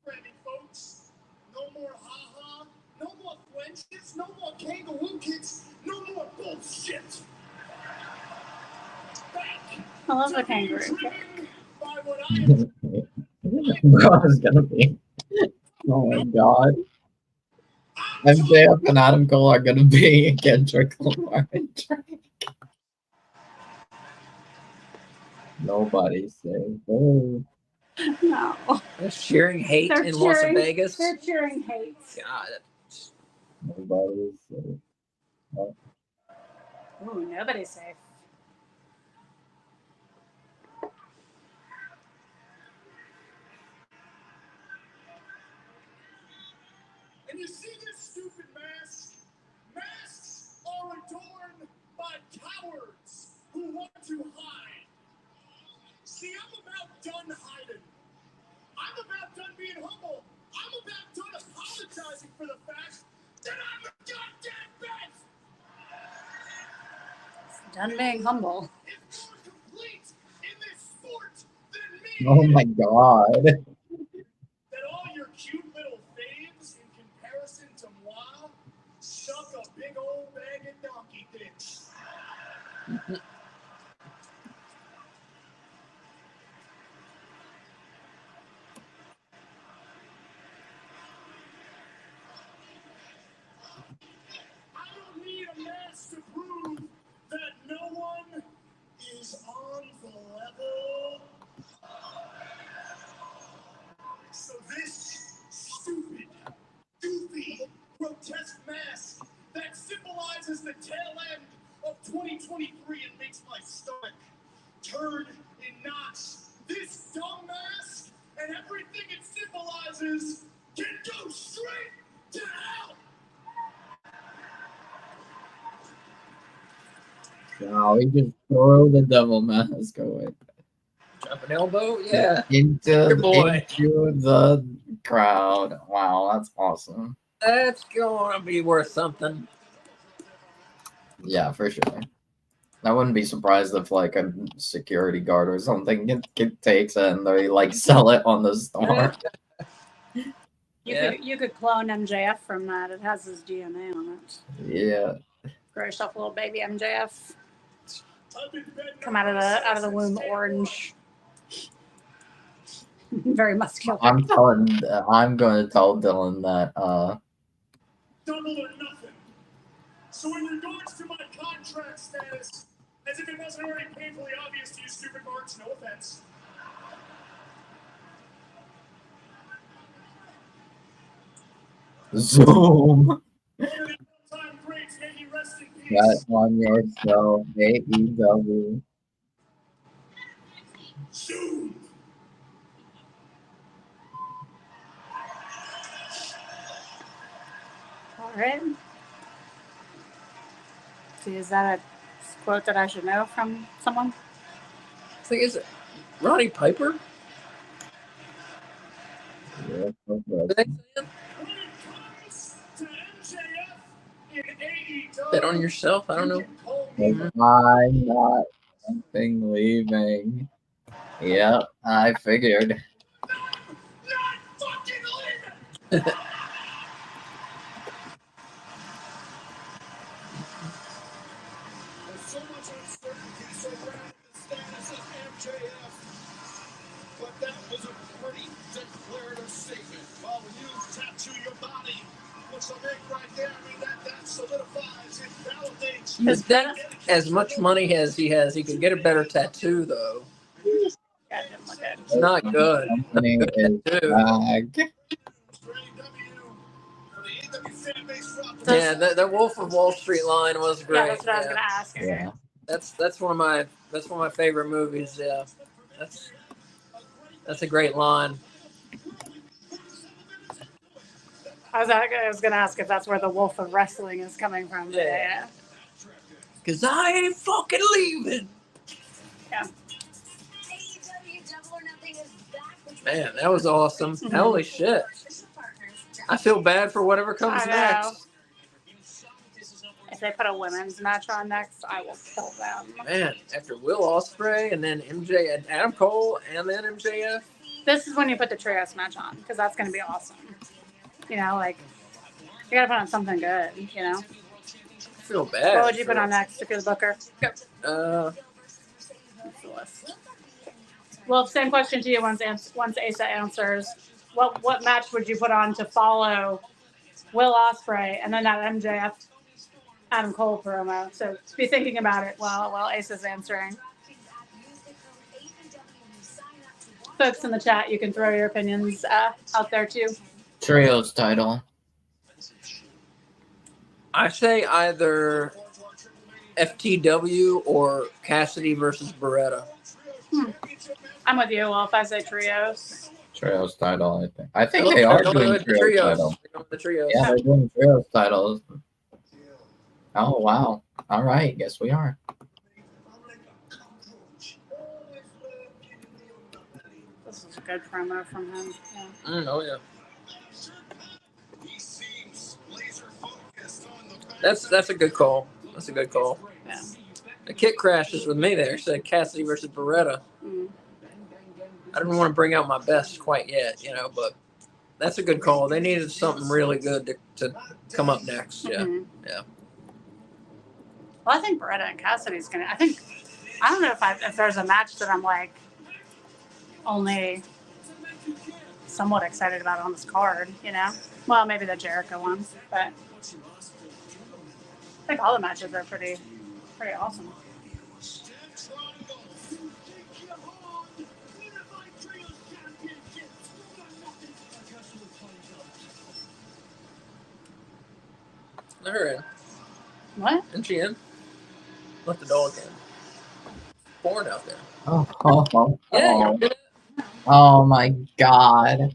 ready, folks. No more ha-ha, no more flinches, no more kangaroo kicks, no more bullshit. Back I love the to being kangaroo. driven by what I am. What was gonna be? Oh my god. MJF and Adam Cole are gonna be Kendrick Lamar and Drake. Nobody's safe. Oh. No. They're cheering hate They're in Las cheering- Vegas. They're cheering hate. God. Nobody's safe. Ooh, nobody's safe. And you see this stupid mask? Masks are adorned by cowards who want to hide. See, I'm about done hiding. I'm about done being humble. I'm about done apologizing for the fact that I'm the goddamn best. Done being humble. It's more complete in this sport than me. Oh my god. That all your cute little faves in comparison to moi suck a big old bag of donkey dicks. I don't need a mask to prove that no one is on the level. So this stupid, goofy, grotesque mask that symbolizes the tail end of 2023 and makes my stomach turn in knots. This dumb mask and everything it symbolizes can go straight to hell. Wow, he just threw the devil mask away. Drop an elbow? Yeah. Into Your boy. the crowd. Wow, that's awesome. That's going to be worth something. Yeah, for sure. I wouldn't be surprised if like a security guard or something takes it and they like sell it on the store. You could clone MJF from that. It has his DNA on it. Yeah. Grow yourself a little baby MJF. Come out of the womb orange. Very muscular. I'm going to tell Dylan that Double or nothing. So in regards to my contract status, as if it wasn't already painfully obvious to you stupid marks, no offense. Zoom. One of the all-time greats, may he rest in peace. That on your show, AEW. Zoom. All right. See, is that a quote that I should know from someone? I think is it Roddy Piper? Yeah, Did they say it? When it comes to MJF in AEW, Bet on yourself? I don't know. you can call me I'm not leaving. Yeah, I figured. Not fucking leaving! There's so much uncertainty surrounding the status of MJF, but that was a pretty declarative statement. Well, when you tattoo your body, what's the make right there? I mean, that solidifies, it validates. You think as much money as he has, he could get a better tattoo, though. That didn't look good. It's not good. Company Not is good tattoo. back. Yeah, the Wolf of Wall Street line was great. Yeah, that's what I was gonna ask. Okay. Yeah. That's one of my favorite movies. Yeah, that's a great line. I was gonna ask if that's where the Wolf of Wrestling is coming from. Yeah. Cause I ain't fucking leaving. Yeah. AEW Double or Nothing is back with Man, that was awesome. Holy shit! I feel bad for whatever comes I know. next. If they put a women's match on next, I will kill them. Man, after Will Ospreay and then MJ and Adam Cole and then MJF. This is when you put the trios match on because that's going to be awesome. You know, like you got to put on something good. You know. I feel bad. What would you put on next if you're the booker? Go. That's the list. Well, same question to you once Asa answers. What match would you put on to follow Will Ospreay and then that MJF Adam Cole promo? So be thinking about it while Asa's answering. Folks in the chat, you can throw your opinions out there too. Trios title. I say either FTW or Cassidy versus Beretta. I'm with you, Wolf. I say trios. Trios title, I think. I think they are doing trios title. The trios. Yeah, they're doing trios titles. Oh, wow. All right. Guess we are. This is a good promo from him. Yeah. Oh yeah. That's a good call. That's a good call. Yeah. The Kit crashes with me there. Said Cassidy versus Beretta. Mm. I didn't want to bring out my best quite yet, but that's a good call. They needed something really good to come up next. Yeah. Mhm. Yeah. Well, I think Beretta and Cassidy's gonna. I don't know if there's a match that I'm like only somewhat excited about on this card. Well, maybe the Jericho one, but I think all the matches are pretty awesome. Let her in. What? Isn't she in? Let the dog in. Porn out there. Oh, Yeah, you're good. oh my God.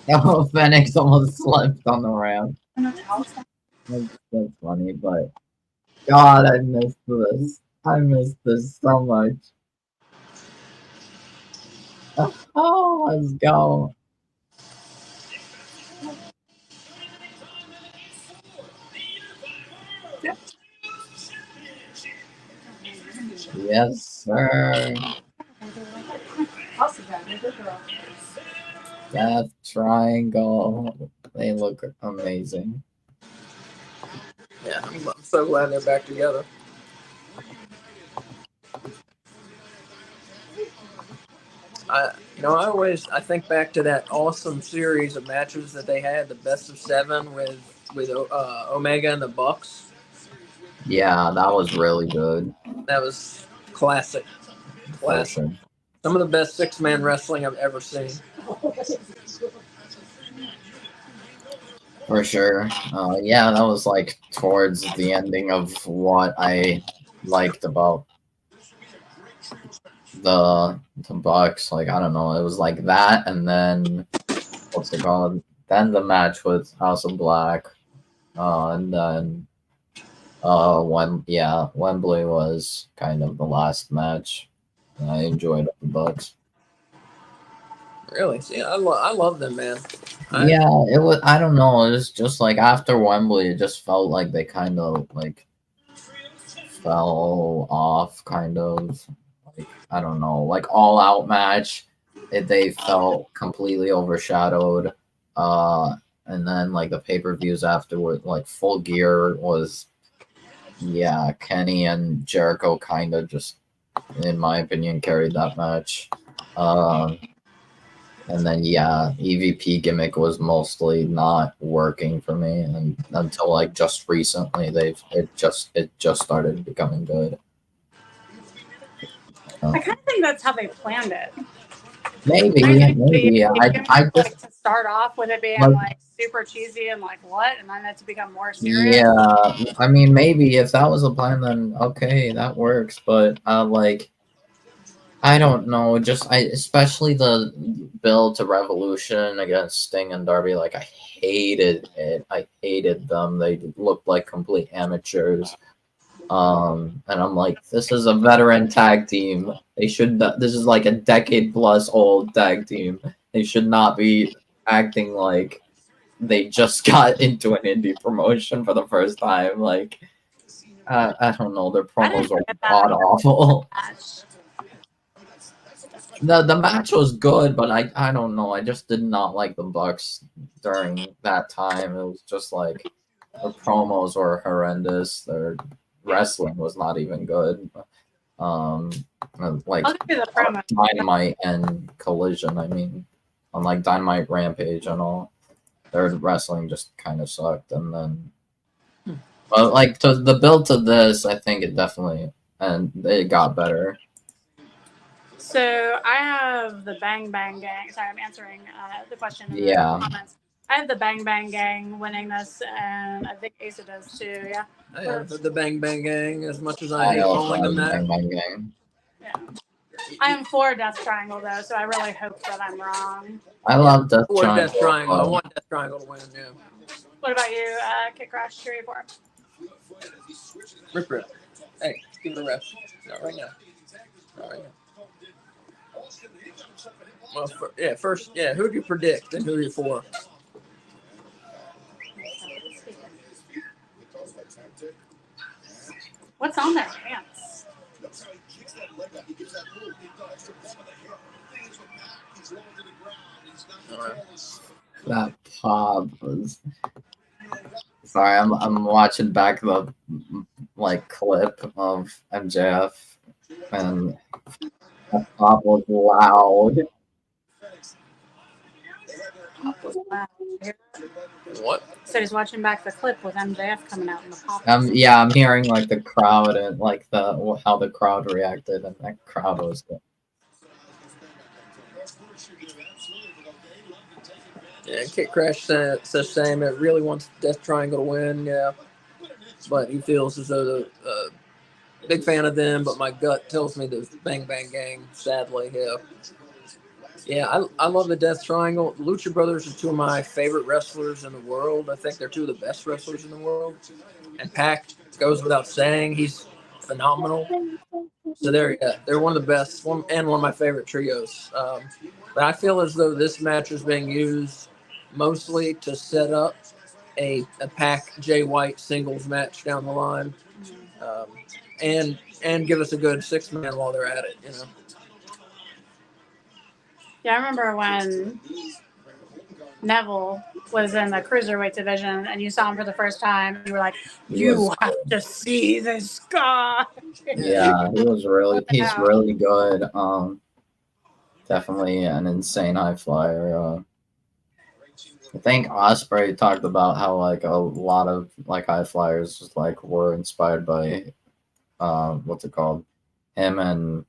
Oh, Phoenix almost slipped on the ramp. That's funny, but God, I missed this. I missed this so much. Oh, let's go. Yes, sir. That triangle. They look amazing. Yeah, I'm so glad they're back together. I think back to that awesome series of matches that they had, the best of 7 with Omega and the Bucks. Yeah, that was really good. That was classic. For sure. Some of the best 6-man wrestling I've ever seen. For sure. Yeah, that was like towards the ending of what I liked about the Bucks. Like, I don't know, it was like that, and then what's it called? Then the match with House of Black, and then Wembley was kind of the last match. I enjoyed the Bucks. Really? See, I love them, man. Yeah, it was. I don't know. It was just like after Wembley, it just felt like they kind of like fell off, kind of. Like, I don't know, like All Out match, they felt completely overshadowed. And then like the pay-per-views afterward, like Full Gear was, yeah, Kenny and Jericho kind of just, in my opinion, carried that match. And then yeah, EVP gimmick was mostly not working for me, and until like just recently, it just started becoming good. I kind of think that's how they planned it. Maybe. I just like to start off with it being like, like super cheesy and like what, and then it to become more serious. yeah. I mean, maybe if that was a plan, then okay, that works. But like, I don't know. Especially the build to Revolution against Sting and Darby. Like, I hated it. I hated them. They looked like complete amateurs. And I'm like, this is a veteran tag team. They should. This is like a decade plus old tag team. They should not be acting like they just got into an indie promotion for the first time. Like, I don't know. Their promos are god awful. The match was good, but I don't know. I just did not like the Bucks during that time. It was just like their promos were horrendous. Their wrestling was not even good. Like Dynamite and Collision. I mean, on like Dynamite Rampage and all, their wrestling just kind of sucked. And then, but like to the build to this, I think it definitely it got better. So I have the Bang Bang Gang. Sorry, I'm answering the question in the comments. I have the Bang Bang Gang winning this, and I think Asa does too. Yeah. I have the Bang Bang Gang as much as I hate calling them that. Bang Bang Gang. Yeah. I am for Death Triangle though, so I really hope that I'm wrong. I love Death Triangle. Death Triangle. I want Death Triangle to win. Yeah. What about you, Kid Crash 3-4? Rip. Hey, give it a rest. Not right now. Not right now. Well, first, who do you predict and who are you for? What's on their pants? That pop was. Sorry, I'm watching back the like clip of MJF, and that pop was loud. What? So he's watching back the clip with MJF coming out in the pop. Yeah, I'm hearing like the crowd and like how the crowd reacted, and that crowd was good. Yeah, Kit Crash says the same. It really wants Death Triangle to win, yeah. But he feels as though the big fan of them, but my gut tells me the Bang Bang Gang, sadly, yeah. Yeah, I love the Death Triangle. Lucha Brothers are two of my favorite wrestlers in the world. I think they're two of the best wrestlers in the world. And Pac goes without saying. He's phenomenal. So they're one of the best, and one of my favorite trios. But I feel as though this match is being used mostly to set up a Pac Jay White singles match down the line, and give us a good 6-man while they're at it, you know. Yeah, I remember when Neville was in the cruiserweight division and you saw him for the first time. You were like, you have to see this guy. Yeah, he's really good. Definitely an insane high flyer. I think Ospreay talked about how like a lot of like high flyers like were inspired by what's it called? Him and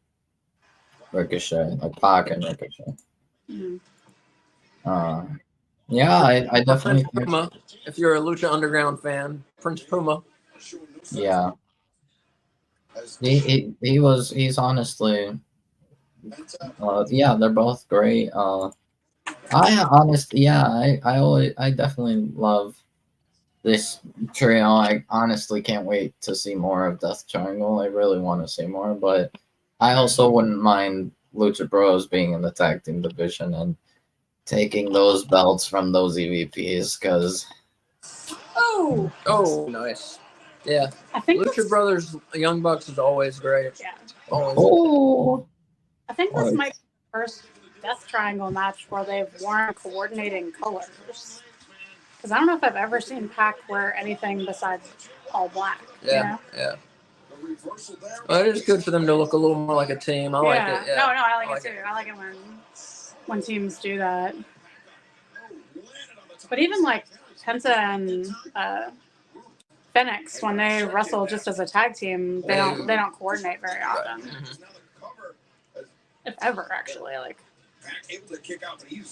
Ricochet, like Pac and Ricochet. Mm-hmm. Yeah, I definitely Prince Puma, if you're a Lucha Underground fan, Prince Puma. Yeah. He's honestly yeah, they're both great. I definitely love this trio. I honestly can't wait to see more of Death Triangle. I really want to see more, but I also wouldn't mind Lucha Bros being in the tag team division and taking those belts from those EVPs, because oh, nice. Yeah, I think Lucha this, Brothers, Young Bucks is always great. yeah. Always. Oh, I think this Nice. might be the first Death Triangle match where they've worn coordinating colors. Because I don't know if I've ever seen Pac wear anything besides all black. Yeah, You know? yeah. Well, it is good for them to look a little more like a team. I like it. Yeah. No, I like I it too. I like it when teams do that. But even like Penta and Phoenix, when they wrestle just as a tag team, they don't coordinate very often. If ever, actually. Like Pac able to kick out, but he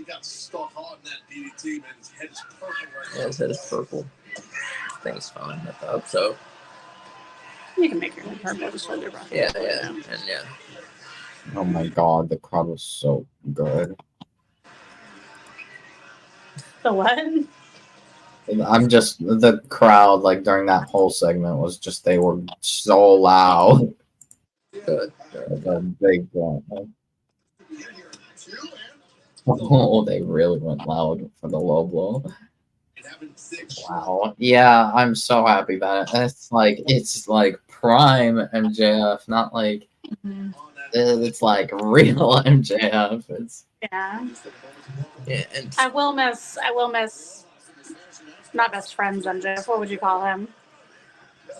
got stuck hard in that DDT, man. His head is purple right now. Yeah, his head is purple. I think it's fine. I thought so. you can make your head purple just with your breath. Yeah, and yeah. oh my God, the crowd was so good. The what? I'm just the crowd like during that whole segment was just they were so loud. Good. Like a big oh, they really went loud for the low blow. Wow. Yeah, I'm so happy about it. It's like prime MJF, not like it's like real MJF. It's Yeah. And I will miss not best friends MJF. What would you call him?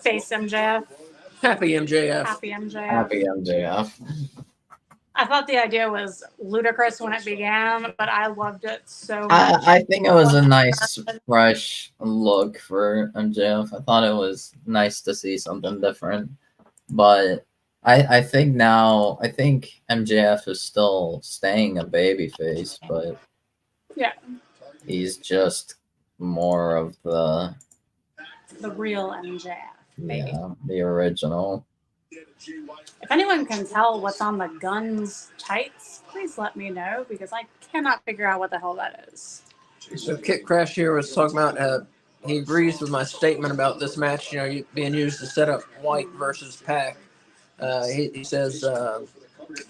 Face MJF. happy MJF. Happy MJF. happy MJF. I thought the idea was ludicrous when it began, but I loved it so much. I think it was a nice fresh look for MJF. I thought it was nice to see something different. But I think now MJF is still staying a babyface, but Yeah. he's just more of the real MJF. Maybe. yeah, the original. If anyone can tell what's on the Guns tights, please let me know because I cannot figure out what the hell that is. So Kit Crash here was talking about he agrees with my statement about this match, being used to set up White versus Pac. He says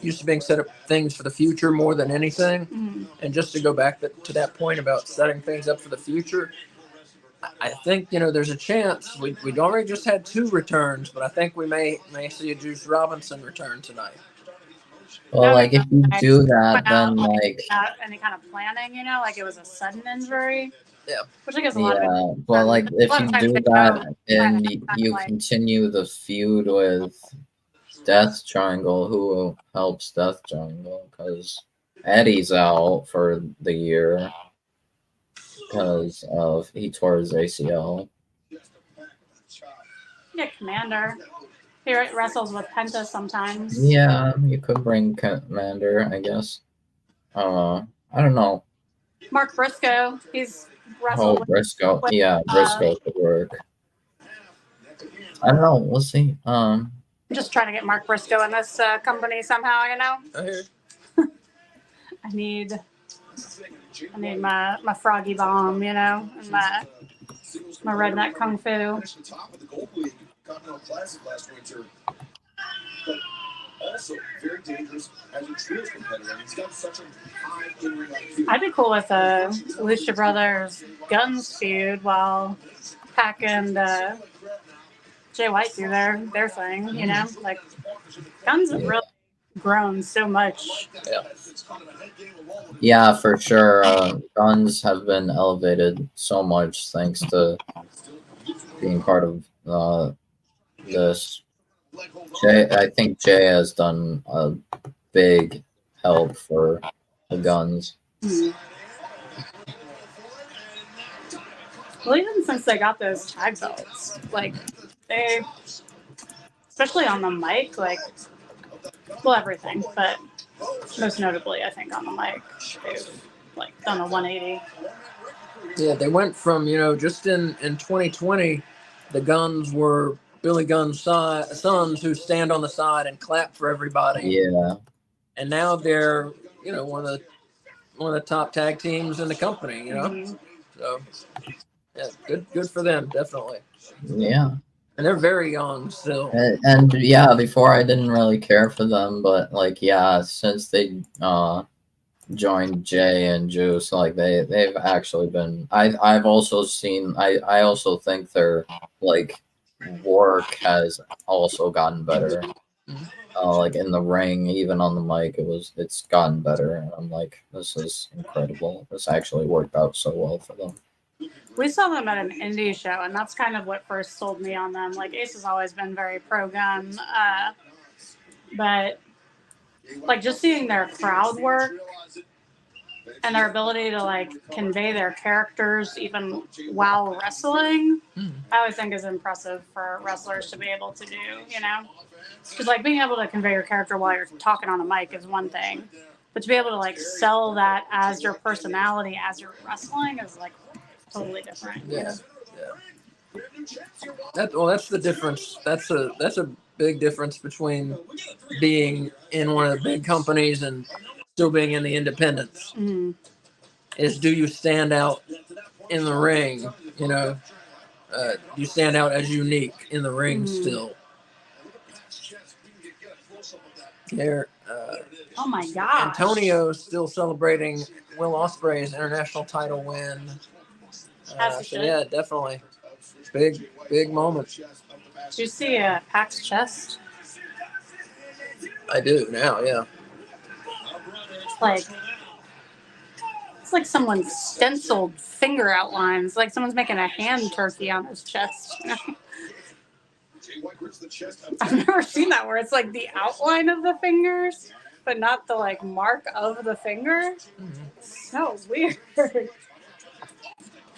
used to being set up things for the future more than anything. Mm-hmm. And just to go back to that point about setting things up for the future, I think there's a chance we'd already just had 2 returns, but I think we may see a Juice Robinson return tonight. Well, like if you do that, then Without, like without any kind of planning, like it was a sudden injury. Yeah. Which I guess a lot of it. well, like if lot of you times do they that go, and like, you like- continue the feud with Death Triangle, who helps Death Triangle? Because Eddie's out for the year because he tore his ACL. Yeah, Commander. He wrestles with Penta sometimes. Yeah, you could bring Commander, I guess. I don't know. Mark Briscoe. He's wrestled with Briscoe. with, Yeah, Briscoe could work. I don't know. We'll see. I'm just trying to get Mark Briscoe in this company somehow, I hear. I need my froggy bomb, and my redneck kung fu. Top of the Gold League Continental Classic last winter, but also very dangerous as a trios competitor. He's got such a high in-ring IQ. I'd be cool with a Lucha Brothers Guns feud while Pac and Jay White do their thing, like Guns have really grown so much. Yeah, for sure. Guns have been elevated so much thanks to being part of this. I think Jay has done a big help for the Guns. Well, even since they got those tag belts, like they, especially on the mic, like, well, everything, but most notably, I think on the mic, they've like done a 180. Yeah, they went from just in 2020, the Guns were Billy Gunn's sons who stand on the side and clap for everybody. Yeah. And now they're one of the top tag teams in the company. So yeah, good for them, definitely. Yeah. And they're very young still. And yeah, before I didn't really care for them, but like since they joined Jay and Juice. Like they've actually been. I've also seen. I also think their like work has also gotten better. Mhm. Like in the ring, even on the mic, it's gotten better. And I'm like, this is incredible. This actually worked out so well for them. We saw them at an indie show, and that's kind of what first sold me on them. Like Ace has always been very pro gun, but like just seeing their crowd work and their ability to like convey their characters even while wrestling, I always think is impressive for wrestlers to be able to do. You know, because like being able to convey your character while you're talking on a mic is one thing, but to be able to like sell that as your personality as you're wrestling is like totally different. Yeah. That's the difference. That's a big difference between being in one of the big companies and still being in the independents. Mm-hmm. Is do you stand out in the ring? You know, you stand out as unique in the ring still. There. Oh my gosh. Antonio's still celebrating Will Ospreay's international title win. So yeah, definitely big moment. Do you see Pac's chest? I do now, yeah. It's like someone stenciled finger outlines, like someone's making a hand turkey on his chest. I've never seen that where it's like the outline of the fingers, but not the like mark of the finger. So weird.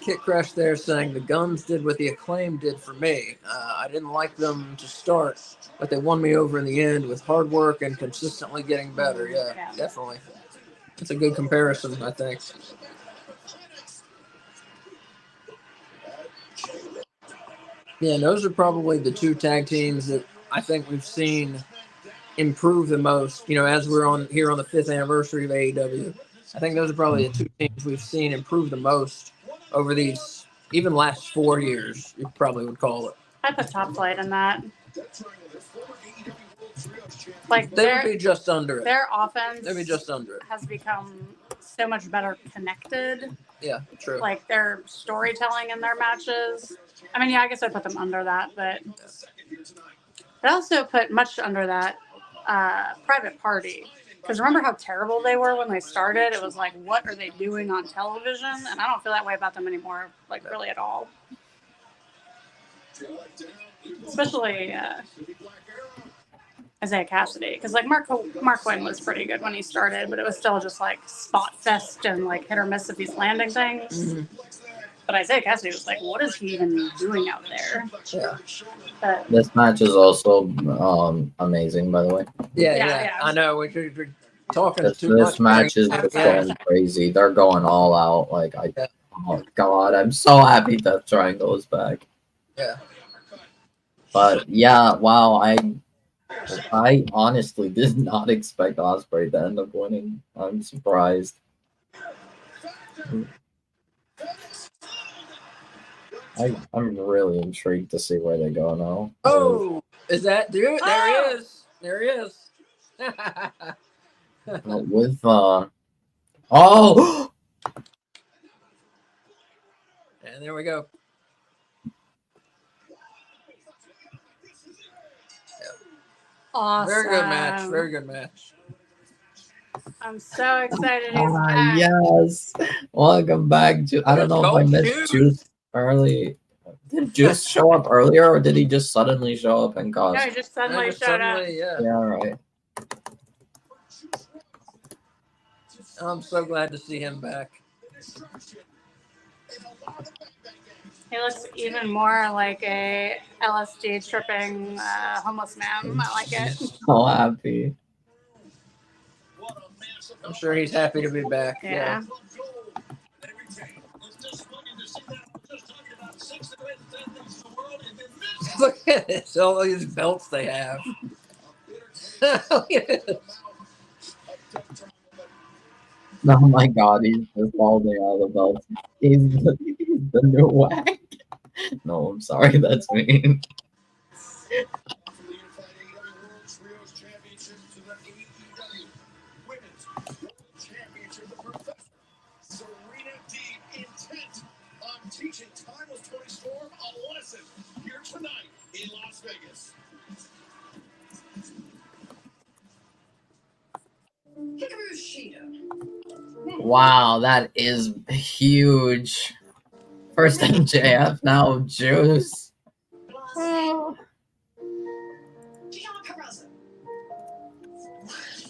Kit Crush there saying the Guns did what the Acclaim did for me. I didn't like them to start, but they won me over in the end with hard work and consistently getting better. Yeah. Definitely. It's a good comparison, I think. Yeah, and those are probably the two tag teams that I think we've seen improve the most. You know, as we're on here on the 5th anniversary of AEW, I think those are probably the two teams we've seen improve the most over these even last 4 years. You probably would call it. I put Top Flight in that. Like they would be just under it. Their offense they'd be just under it. Has become so much better connected. Yeah, true. Like their storytelling in their matches. I mean, yeah, I guess I put them under that, but I also put much under that Private Party. Because remember how terrible they were when they started? It was like, what are they doing on television? And I don't feel that way about them anymore, like really at all. Especially Isaiah Cassidy, because like Mark Quinn was pretty good when he started, but it was still just like spot fest and like hit or miss if he's landing things. Mm-hmm. But Isaiah Cassidy was like, what is he even doing out there? Yeah. But, this match is also amazing, by the way. Yeah. I know. We're talking too much. This match is just going crazy. They're going all out. Like oh god, I'm so happy Death Triangle is back. Yeah. But yeah, wow, I honestly did not expect Ospreay to end up winning. I'm surprised. I'm really intrigued to see where they go now. Oh, is that dude? There he is. There he is. With and there we go. Awesome. Very good match. Very good match. I'm so excited he's back. Yes. Welcome back. I don't know if I missed Juice early. Did Juice show up earlier, or did he just suddenly show up in costume? No, he just suddenly showed up. Yeah, right. I'm so glad to see him back. He looks even more like a LSD tripping homeless man. I like it. So happy. I'm sure he's happy to be back. Yeah. Look at this. All these belts they have. Look at this. Oh my god, he's just holding all the belts. He's the new whack. No, I'm sorry, that's mean. Championship, the professor. Serena Deeb intent on teaching timeless Tony Storm a lesson here tonight in Las Vegas. Hikaru Shida. Wow, that is huge. First MJF, now Juice. Gianna Carrazzo.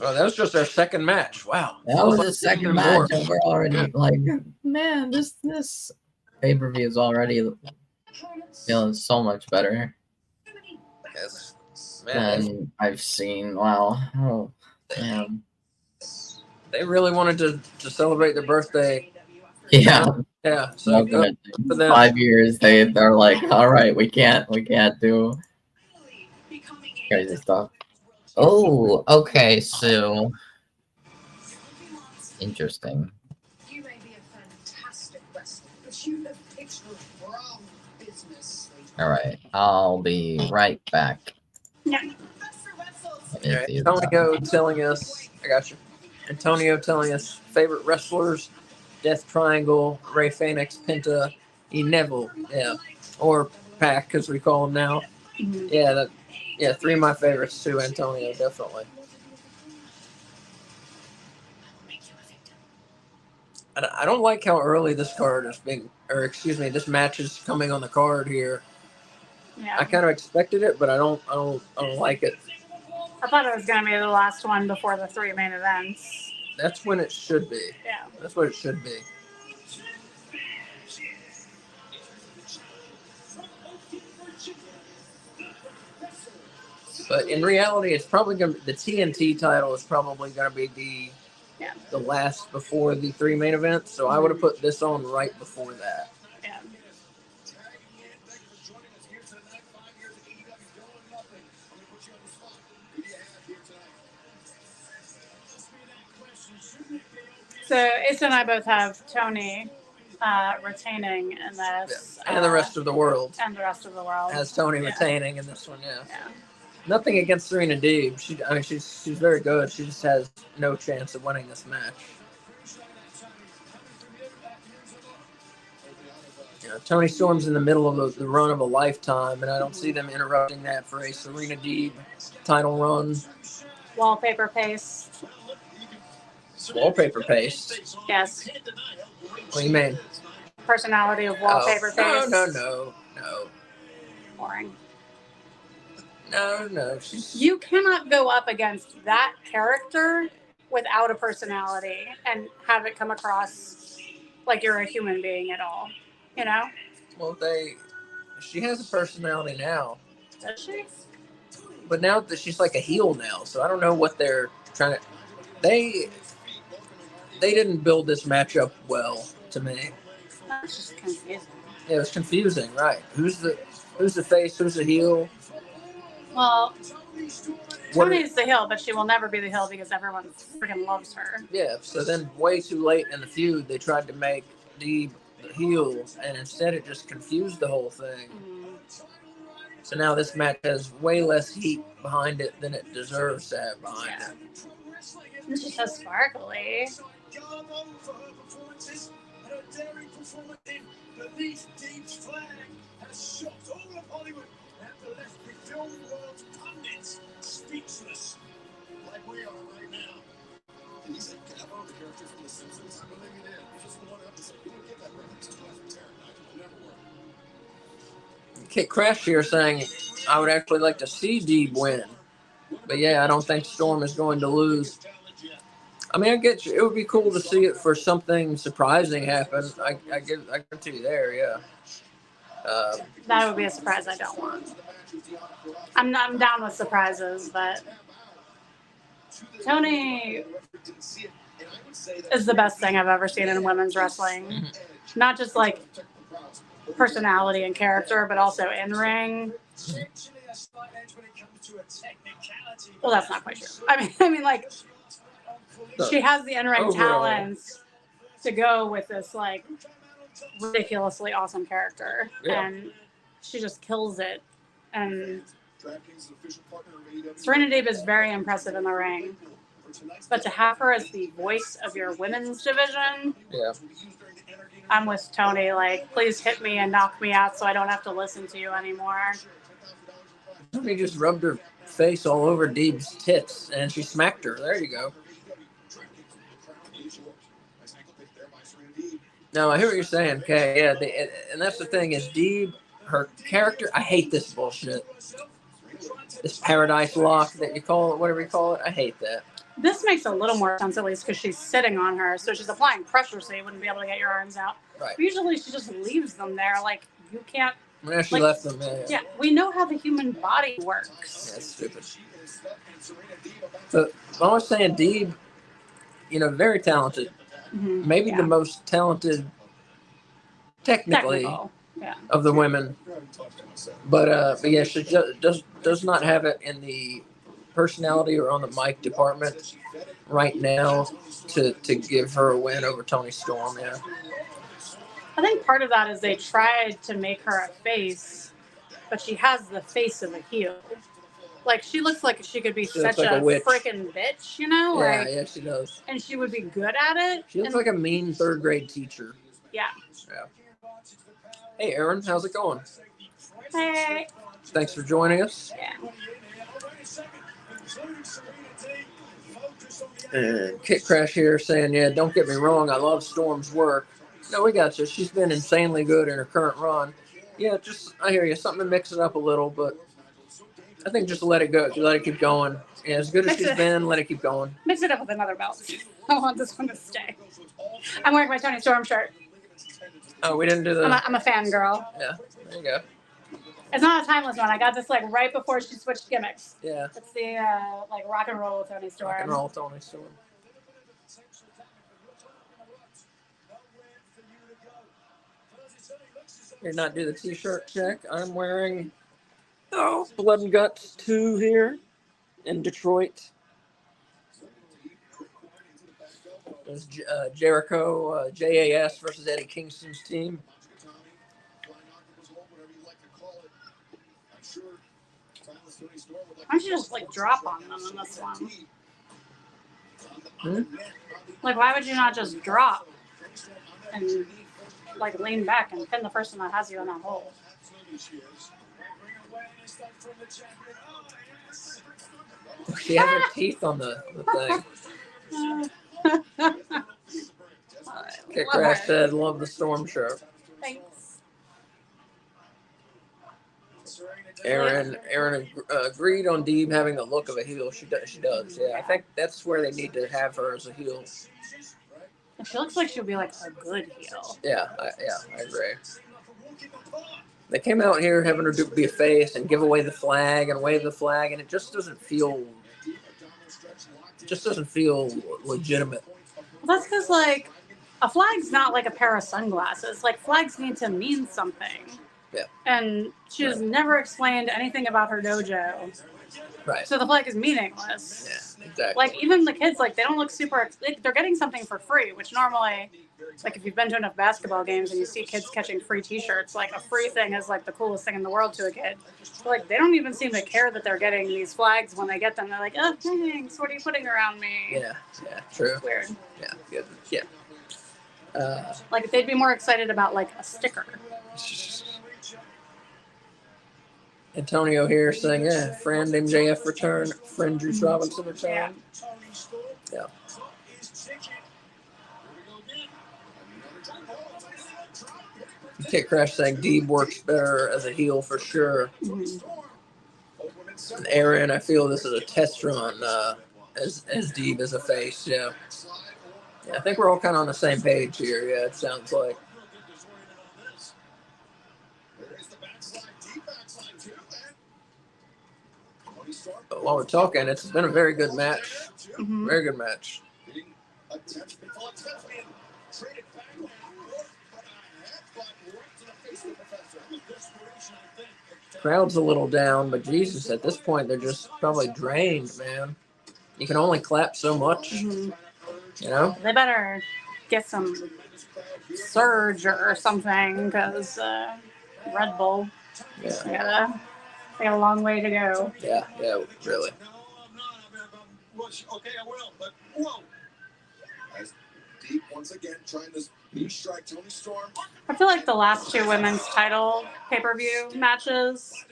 Oh, that was just our second match. Wow. That Feels was like the second even match, more. and we're already like, man, this pay-per-view is already feeling so much better Yes. Man, than I've seen. Wow. Oh, damn. they really wanted to celebrate their birthday. Yeah. Yeah. So No good good. for them. 5 years, they're like, all right, we can't do crazy stuff. Oh, okay, so interesting. You may be a fantastic wrestler, but you have picked the wrong business. All right, I'll be right back. Yeah. Let me see Antonio telling us, I got you. Antonio telling us favorite wrestlers: Death Triangle, Ray Phoenix, Penta, E Neville, yeah, or Pac, as we call him now. Mhm. Yeah, three of my favorites too. Antonio, definitely. I don't like how early this card is being, or excuse me, this match is coming on the card here. Yeah. I kind of expected it, but I don't like it. I thought it was going to be the last one before the 3 main events. That's when it should be. Yeah. That's what it should be. But in reality, it's probably going to the TNT title is probably going to be the last before the 3 main events. So I would have put this on right before that. Yeah. So Asa and I both have Tony retaining in this. And the rest of the world. And the rest of the world. Has Tony retaining in this one, yeah. Yeah. Nothing against Serena Deeb. She's very good. She just has no chance of winning this match. You know, Tony Storm's in the middle of the run of a lifetime, and I don't see them interrupting that for a Serena Deeb title run. Wallpaper paste. Wallpaper paste? Yes. What do you mean? Personality of wallpaper paste. No. Boring. No. You cannot go up against that character without a personality and have it come across like you're a human being at all. You know? Well, she has a personality now. Does she? But now that she's like a heel now, so I don't know what they're trying to. They didn't build this matchup well to me. That's just confusing. Yeah, it was confusing, right? Who's the face? Who's the heel? Well, Tony's the heel, but she will never be the heel because everyone freaking loves her. Yeah, so then way too late in the feud, they tried to make Deeb the heel, and instead it just confused the whole thing. Mm. So now this match has way less heat behind it than it deserves to have behind it. And she's so sparkly. Speechless, like we are right now. And he said, "Can I borrow the character from The Simpsons?" I believe he did. Just one episode. He didn't give that reference to Classic Terror. It never worked. Kit Crash here saying, I would actually like to see Deeb win. But yeah, I don't think Storm is going to lose. I mean, I get you. It would be cool to see it for something surprising happen. I give it to you there, yeah. That would be a surprise I don't want. I'm down with surprises, but Tony is the best thing I've ever seen in women's wrestling. Not just like personality and character, but also in ring. Well, that's not quite true. I mean, like she has the in-ring talents to go with this like ridiculously awesome character, and she just kills it. And Serena Deeb is very impressive in the ring. But to have her as the voice of your women's division, Yeah. I'm with Tony. Like, please hit me and knock me out so I don't have to listen to you anymore. Tony just rubbed her face all over Deeb's tits, and she smacked her. There you go. No, I hear what you're saying, Kay. Yeah, and that's the thing is Deeb, her character. I hate this bullshit. This paradise lock that you call it, whatever you call it. I hate that. This makes a little more sense, at least, because she's sitting on her, so she's applying pressure so you wouldn't be able to get your arms out. Right. But usually she just leaves them there. Like, you can't. When she like, left them, yeah, we know how the human body works. Yeah, that's stupid. But I was saying, Deeb, very talented. Mm-hmm. Maybe the most talented, technically, of the women. But yeah, she does not have it in the personality or on the mic department right now to give her a win over Toni Storm. Yeah. I think part of that is they tried to make her a face, but she has the face of a heel. Like, she looks like she could be such a freaking bitch, Yeah, she does. And she would be good at it. She looks like a mean third grade teacher. Yeah. Hey, Aaron, how's it going? Hey. Thanks for joining us. Yeah. And Kit Crash here saying, yeah, don't get me wrong, I love Storm's work. No, we got you. She's been insanely good in her current run. Yeah, I hear you. Something to mix it up a little, but I think just let it go. Let it keep going. Yeah, as good as she's been, let it keep going. Mix it up with another belt. I want this one to stay. I'm wearing my Toni Storm shirt. Oh, we didn't do the... I'm a fangirl. Yeah, there you go. It's not a timeless one. I got this right before she switched gimmicks. Yeah. It's the rock and roll Toni Storm. Rock and roll Toni Storm. Did not do the t-shirt check. I'm wearing Blood and Guts 2 here in Detroit. There's Jericho, JAS versus Eddie Kingston's team. Why don't you just drop on them in this one? Hmm? Why would you not just drop and lean back and pin the person that has you in that hole? She has her teeth on the thing. Kit Crash said, "Love the Storm shirt." Thanks. Aaron agreed on Deeb having the look of a heel. She does. Yeah, I think that's where they need to have her as a heel. She looks like she'll be a good heel. Yeah, I agree. They came out here having her be a face and give away the flag and wave the flag, and it just doesn't feel legitimate. Well, that's because a flag's not a pair of sunglasses. Flags need to mean something. Yeah. And she has never explained anything about her dojo. Right. So the flag is meaningless. Yeah, exactly. Even the kids, they don't look super... they're getting something for free, which normally, if you've been to enough basketball games and you see kids catching free t-shirts, a free thing is, the coolest thing in the world to a kid. But, they don't even seem to care that they're getting these flags when they get them. They're like, oh, thanks, what are you putting around me? Yeah, true. It's weird. Yeah, good. Yeah. They'd be more excited about, a sticker. Antonio here saying, yeah, friend MJF return, friend Juice Robinson return. Yeah. Kit Crash saying Deeb works better as a heel for sure. Mm-hmm. And Aaron, I feel this is a test run as Deeb as a face. Yeah. I think we're all kind of on the same page here. Yeah, it sounds like. But while we're talking, it's been a very good match. Mm-hmm. Very good match. Crowd's a little down, but Jesus, at this point, they're just probably drained, man. You can only clap so much, Mm-hmm. They better get some surge or something, because Red Bull, yeah. they got a long way to go. Yeah, really. Well, okay, I will, but whoa. As Deep once again trying to knee strike Tony Storm. I feel like the last two women's title pay-per-view matches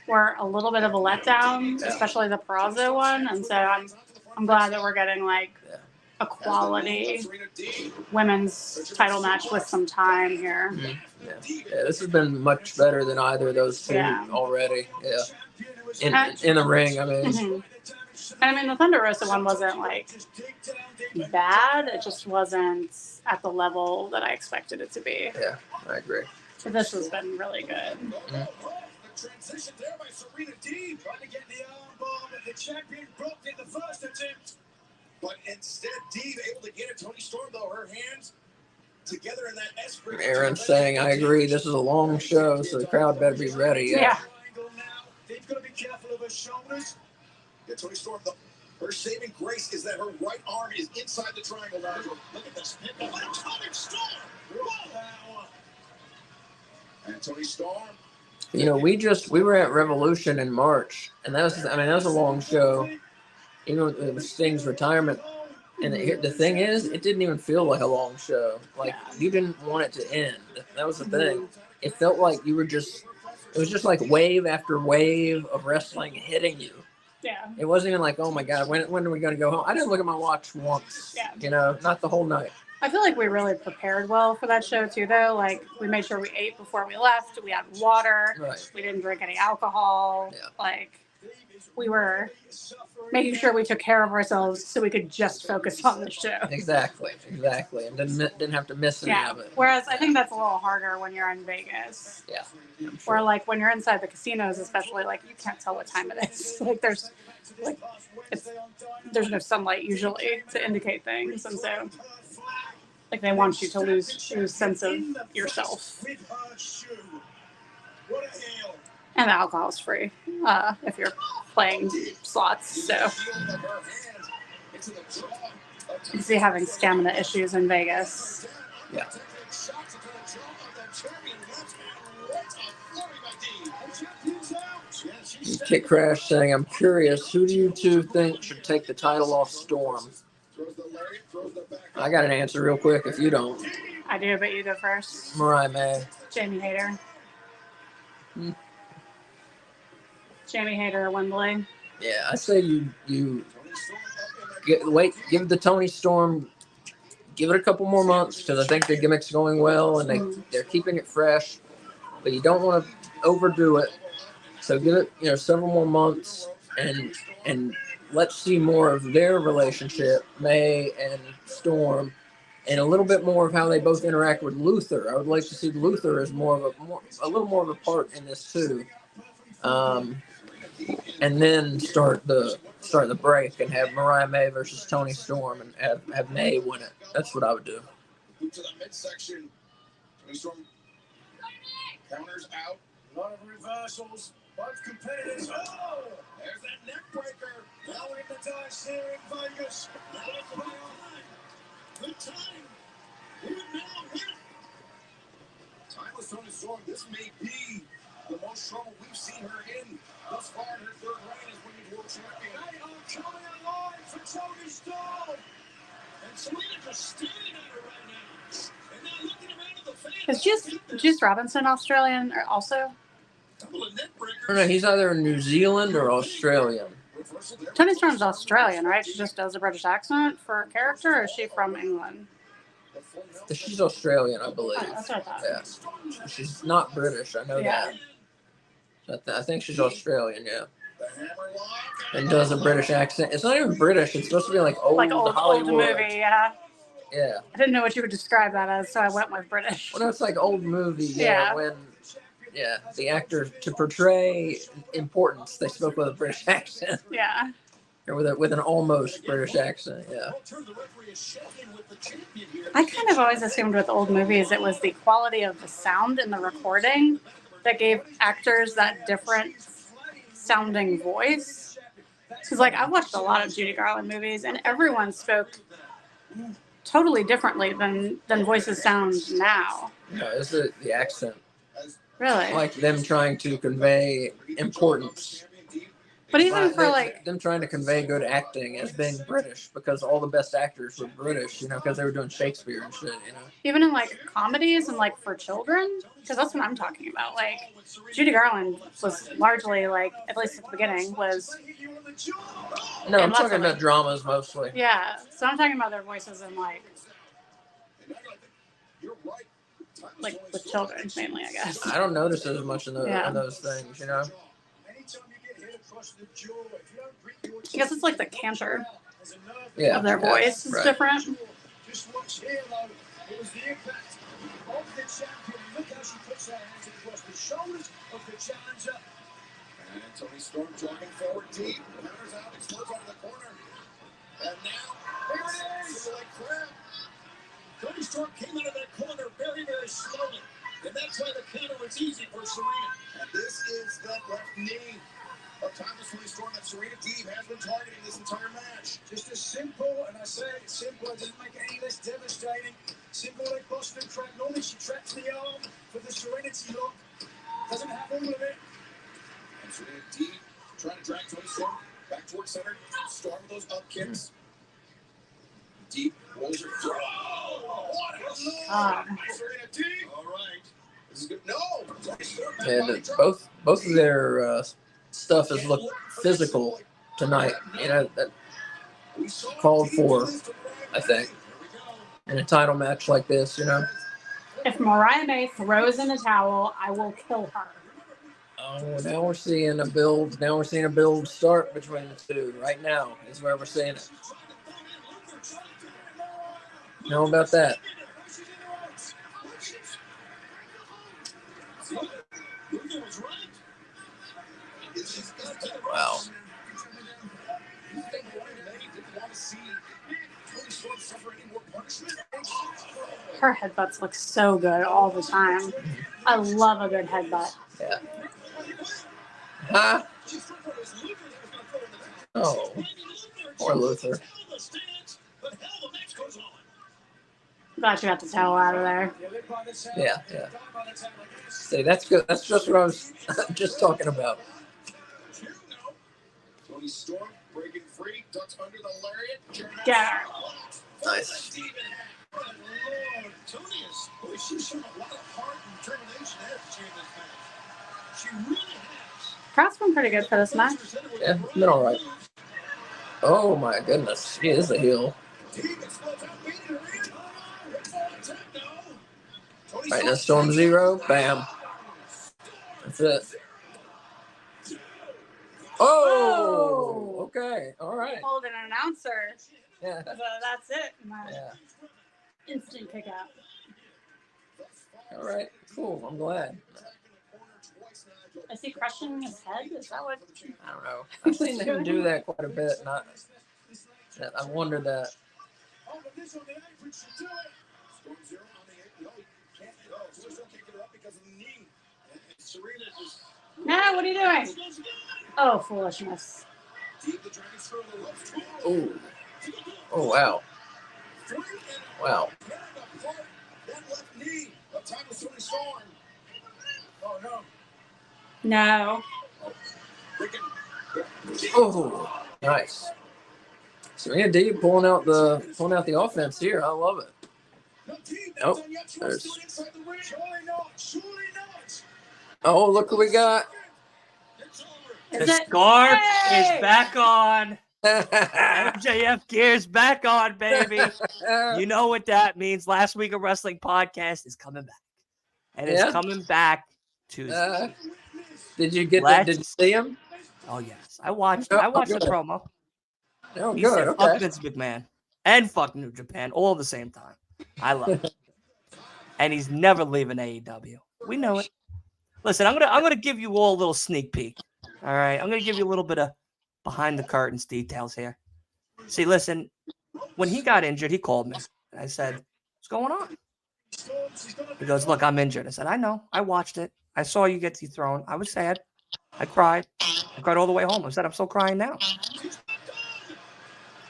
were a little bit of a letdown, especially the Peraza one, and so I'm glad that we're getting like a quality women's title match with some time here. Yeah, this has been much better than either of those two already. Yeah, in the ring, I mean. Mm-hmm. I mean, the Thunder Rosa one wasn't like bad. It just wasn't at the level that I expected it to be. Yeah, I agree. So this has been really good. Mm-hmm. The transition there by Serena Deeb trying to get the arm bomb, but the champion broke in the first attempt. But instead, Deeb able to get it. Tony Storm, though, her hands together in that S. Aaron's saying, I agree. This is a long show, so the crowd better be ready. Yeah. Deeb's going to be careful of her shoulders. Yeah, Tony Storm, her saving grace is that her right arm is inside the triangle now. Look at this. What a Tony Storm! Whoa. And Tony Storm. You know, we were at Revolution in March, and that was a long show. Even with Sting's retirement. And the thing is, it didn't even feel like a long show. Like, you didn't want it to end. That was the thing. It felt like it was just like wave after wave of wrestling hitting you. Yeah. It wasn't even like, oh my God, when are we going to go home? I didn't look at my watch once. Yeah. You know, not the whole night. I feel like we really prepared well for that show too, though. Like, we made sure we ate before we left. We had water. Right. We didn't drink any alcohol. Yeah. Like, we were making sure we took care of ourselves so we could just focus on the show. Exactly. And didn't have to miss any of it. Whereas I think that's a little harder when you're in Vegas. Yeah. I'm sure. Or like when you're inside the casinos, especially, like you can't tell what time it is. Like there's no sunlight usually to indicate things, and so like they want you to lose sense of yourself. And the alcohol's free if you're playing slots. So you see, having stamina issues in Vegas. Yeah. Kit Crash saying, I'm curious, who do you two think should take the title off Storm? I got an answer real quick if you don't. I do, but you go first. Mariah May. Jamie Hayter. Jamie Hayter or Wembley. Yeah, I say you give the Tony Storm, give it a couple more months because I think the gimmick's going well and they're keeping it fresh, but you don't want to overdo it. So give it several more months and let's see more of their relationship, May and Storm, and a little bit more of how they both interact with Luther. I would like to see Luther as a little more of a part in this too. And then start the break and have Mariah May versus Tony Storm and have May win it. That's what I would do. To the midsection. Tony Storm counters out. A lot of reversals. Both competitors. Oh! There's that neck breaker. Now in the dice here in Vegas. Now it's way on. Good time. Even now, hit. Timeless Tony Storm. This may be the most trouble we've seen her in thus far in her third reign as Women's World Champion. They are coming alive for Tony Storm. And Serena just staring at her right now. And now looking around at the fans. Is Juice Robinson Australian or also? Couple of neck breakers. I don't know, he's either New Zealand or Australian. Tony Storm's Australian, right? She just does a British accent for a character, or is she from England? She's Australian, I believe. Oh, that's what I thought. Yeah. She's not British, I know that. I think she's Australian, yeah. And does a British accent. It's not even British. It's supposed to be like old Hollywood. Old movie, yeah. Yeah. I didn't know what you would describe that as, so I went with British. Well, no, it's like old movie. Yeah. When the actor, to portray importance, they spoke with a British accent. Yeah. Or with an almost British accent. Yeah. I kind of always assumed with old movies it was the quality of the sound in the recording that gave actors that different sounding voice. Because, like, I've watched a lot of Judy Garland movies, and everyone spoke totally differently than voices sound now. No, it's the accent. Really? Like them trying to convey importance. But even But for like, them trying to convey good acting as being British, because all the best actors were British, because they were doing Shakespeare and shit. even in like comedies and like for children, because that's what I'm talking about. Like Judy Garland was largely like, at least at the beginning, was No, I'm And talking Leslie. about dramas mostly. yeah. So I'm talking about their voices in like with children mainly, I guess. I don't notice it as much in those things. I guess it's like the canter Yeah, of their voice is right. different. Just watch here, though. It was the impact of the champion. Look how she puts her hands across the shoulders of the challenger. And Tony Storm jogging forward deep. Counters out, explodes out of the corner. And now, there it is! Like crap. Tony Storm came out of that corner very, very slowly. And that's why the counter was easy for Serena. And this is the left knee of timeless Tony Storm that Serena Deeb has been targeting this entire match. Just as simple, and I say it's simple, it doesn't make it any less devastating. Simple like Boston Crab. Normally she traps the arm for the Serenity lock. Doesn't have all of it. And Serena Deeb trying to drag Tony Storm back towards center. Storm with those up kicks. Deep rolls her through. Oh, what a Serena Deeb. All right. This is good. No. And both of their stuff has looked physical tonight. That called for, I think, in a title match like this. If Mariah May throws in a towel, I will kill her. Oh, now we're seeing a build. Now we're seeing a build start between the two. Right now is where we're seeing it. How about that? Wow. Her headbutts look so good all the time. I love a good headbutt. Yeah. Huh? Oh. Poor Luther. Glad you got the towel out of there. Yeah. See, that's good. That's just what I was just talking about. Tony Storm breaking free, ducks under the lariat. Get her. Nice. Tony is, she's shown a lot of heart and determination there to change this match. She really has. Crowd's been pretty good for this match. Yeah, been all right. Oh my goodness, she is a heel. Right now, Storm Zero, bam. That's it. Oh, okay, all right. Hold an announcer. Yeah. So that's it. Yeah. Instant kick out. All right, cool. I'm glad. Is he crushing his head? Is that what? I don't know. I've seen him do that quite a bit. I wondered that. No, what are you doing? Oh, foolishness. Oh. Oh, wow. Wow. No. Oh, nice. Serena Deeb pulling out the offense here. I love it. Oh, there's. Oh, look who we got. The scarf is back on. Yeah. MJF gear's back on, baby. You know what that means. Last Week of Wrestling podcast is coming back. And it's coming back Tuesday. Did you did you see him? Oh, yes. I watched the promo. Oh, He good. said, Okay. fuck Vince McMahon and fuck New Japan all at the same time. I love it. And he's never leaving AEW. We know it. Listen, I'm gonna give you all a little sneak peek. All right. I'm gonna give you a little bit of behind the curtains details here. See, listen, when he got injured, he called me. I said, what's going on? He goes, look, I'm injured. I said, I know. I watched it. I saw you get dethroned. I was sad. I cried. I cried all the way home. I said, I'm still crying now.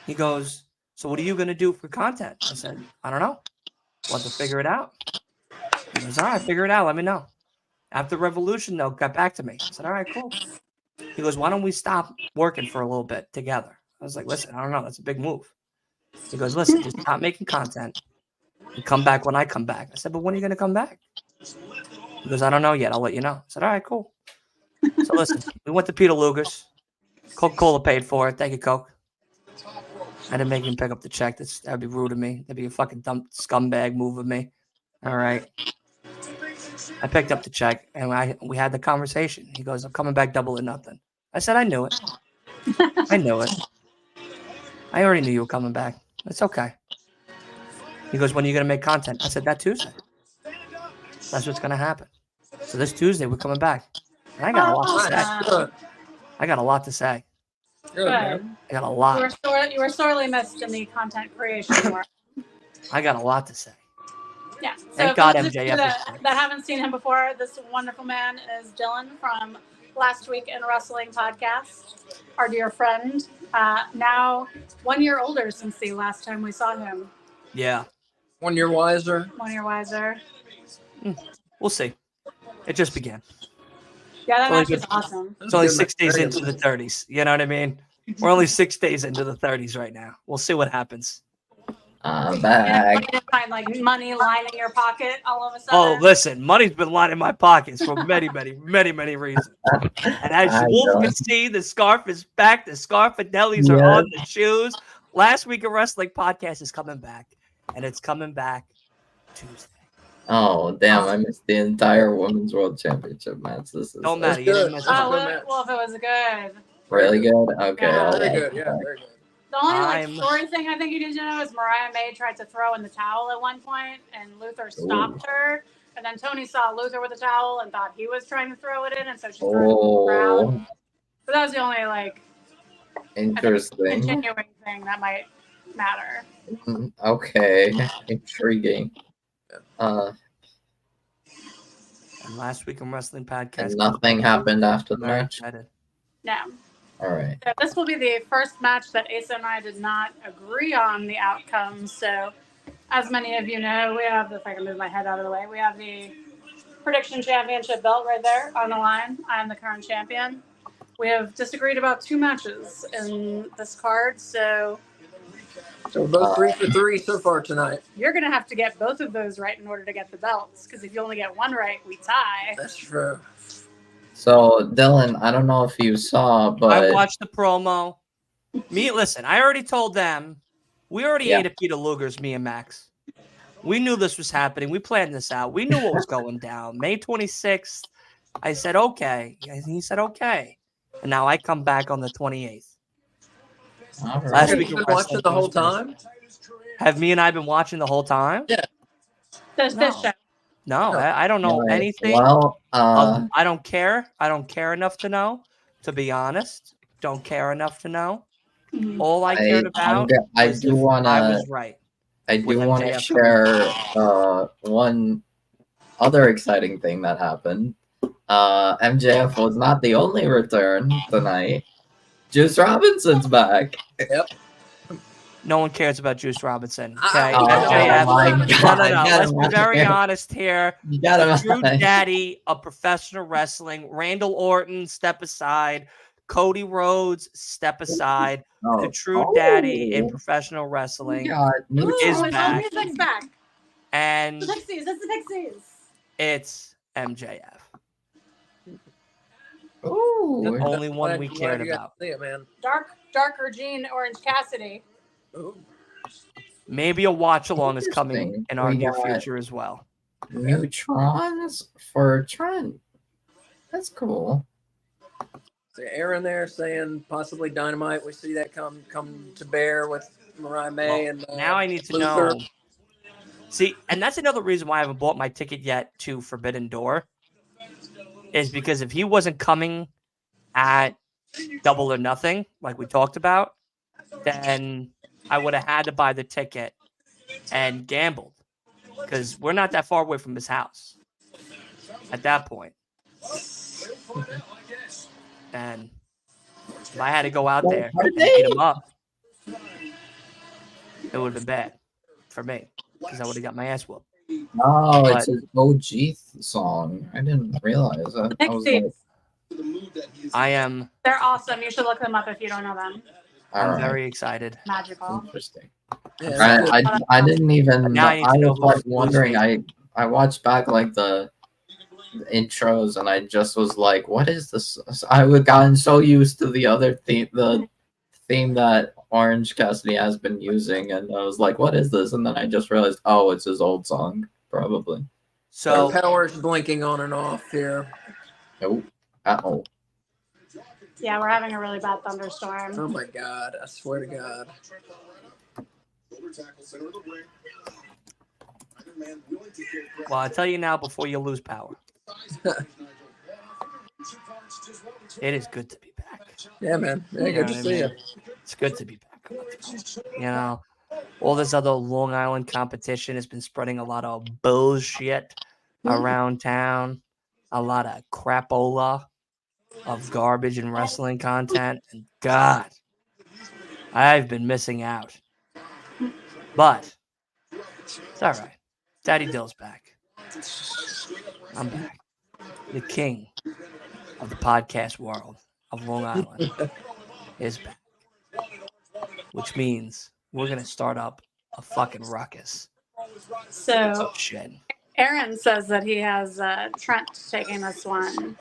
He goes, so what are you going to do for content? I said, I don't know. Want to figure it out? He goes, all right, figure it out. Let me know. After Revolution, though, got back to me. I said, all right, cool. He goes, why don't we stop working for a little bit together? I was like, listen, I don't know. That's a big move. He goes, listen, just stop making content and come back when I come back. I said, but when are you going to come back? He goes, I don't know yet. I'll let you know. I said, all right, cool. So listen, we went to Peter Luger's. Coca-Cola paid for it. Thank you, Coke. I didn't make him pick up the check. That'd be rude of me. That'd be a fucking dumb scumbag move of me. All right. I picked up the check and we had the conversation. He goes, I'm coming back double or nothing. I said, I knew it. I knew it. I already knew you were coming back. It's okay. He goes, when are you going to make content? I said, that Tuesday. That's what's going to happen. So this Tuesday, we're coming back. And I got a lot to say. Good. I got a lot to say. Good, man. I got a lot. You were sorely missed in the content creation world. I got a lot to say. Yeah. So Thank for God those of you MJF is that haven't seen him before, this wonderful man is Dylan from Last Week in Wrestling podcast, our dear friend. Now 1 year older since the last time we saw him. Yeah. 1 year wiser. 1 year wiser. We'll see. It just began. Yeah, that Only match was good. awesome. It's only Good 6 days match. into the 30s. You know what I mean? We're only 6 days into the 30s right now. We'll see what happens. I'm back. You didn't find like money lining your pocket all of a Oh, sudden. listen, money's been lining my pockets for many reasons. And as I Wolf know. can see, the scarf is back. The scarfadelies are on the shoes. Last Week of Wrestling podcast is coming back, and it's coming back Tuesday. Oh, damn. I missed the entire Women's World Championship match. This is Don't That's matter. You didn't good. miss That's it. a good match. Well, if it was good. really good. Okay. Yeah. I'll Very watch good. it. Yeah, very good. The only I'm- story thing I think you need to know is Mariah May tried to throw in the towel at one point, and Luther stopped her. And then Tony saw Luther with the towel and thought he was trying to throw it in, and so she threw it on the ground. Oh, But that was the only like interesting. continuing thing that might matter. Okay. Intriguing. And Last Week in Wrestling podcast. And nothing happened after the Very match. excited. No. All right. So this will be the first match that Asa and I did not agree on the outcome. So, as many of you know, we have, if I can move my head out of the way, we have the prediction championship belt right there on the line. I am the current champion. We have disagreed about 2 matches in this card, so So we're both 3 for 3 so far tonight. you're going to have to get both of those right in order to get the belts, because if you only get one right, we tie. That's true. So, Dylan, I don't know if you saw, but I watched the promo. Listen, I already told them. We already ate at Peter Luger's, me and Max. We knew this was happening. We planned this out. We knew what was going down. May 26th, I said, okay. And he said, okay. And now I come back on the 28th. all right. Last Have week you of been watching Wrestling the whole Tuesdays. time? Have me and I been watching the whole time? Yeah. This show. No, No. I don't know Right. anything. Well, I don't care. I don't care enough to know, to be honest. Don't care enough to know. Mhm. All I cared about I was do if want I to. was right. I with do want to MJF share one other exciting thing that happened. MJF was not the only return tonight. Juice Robinson's back. No one cares about Juice Robinson. Oh, Okay, Oh MJF. my No, god! Let's be very honest here. You got him. True daddy of professional wrestling. Randall Orton, step aside. Cody Rhodes, step aside. Oh, The true daddy in oh, professional wrestling. God, new Ooh, is his back. music's back. And The Pixies. It's the Pixies. it's MJF. Ooh, The only one we Glad cared you got about. to see it, man. Darker Jean Orange Cassidy. Ooh. Maybe a watch along is coming Interesting. in our We near got- future as well. neutrons for Trent. That's cool. So Aaron there saying possibly Dynamite. We see that come to bear with Mariah May Well, and now I need to Luther. know. See, and that's another reason why I haven't bought my ticket yet to Forbidden Door, is because if he wasn't coming at Double or Nothing, like we talked about, then I would have had to buy the ticket and gambled, because we're not that far away from his house at that point. And if I had to go out Well, there are and they? beat him up, it would have been bad for me, because I would have got my ass whooped. Oh, But- it's his OG song. I didn't realize that. I was like, Pixies. They're awesome. You should look them up if you don't know them. I'm Alright, very excited. Magical. interesting. Yeah, it's good. I didn't even. Now I need to I know was like who's wondering. facing. I watched back like the intros, and I just was like, "What is this?" I would gotten so used to the other theme, the theme that Orange Cassidy has been using, and I was like, "What is this?" And then I just realized, oh, it's his old song, probably. So Power's blinking on and off here. Oh, oh. Yeah, we're having a really bad thunderstorm. Oh my God! I swear to God. well, I tell you now before you lose power. It is good to be back. Yeah, man. Yeah, You know good what to I see mean? you. It's good to be back. You know, all this other Long Island competition has been spreading a lot of bullshit around town, a lot of crapola of garbage and wrestling content. And God, I've been missing out. But it's all right. Daddy Dill's back. I'm back. The king of the podcast world of Long Island is back. Which means we're going to start up a fucking ruckus. So Shit. Aaron says that he has Trent taking this one.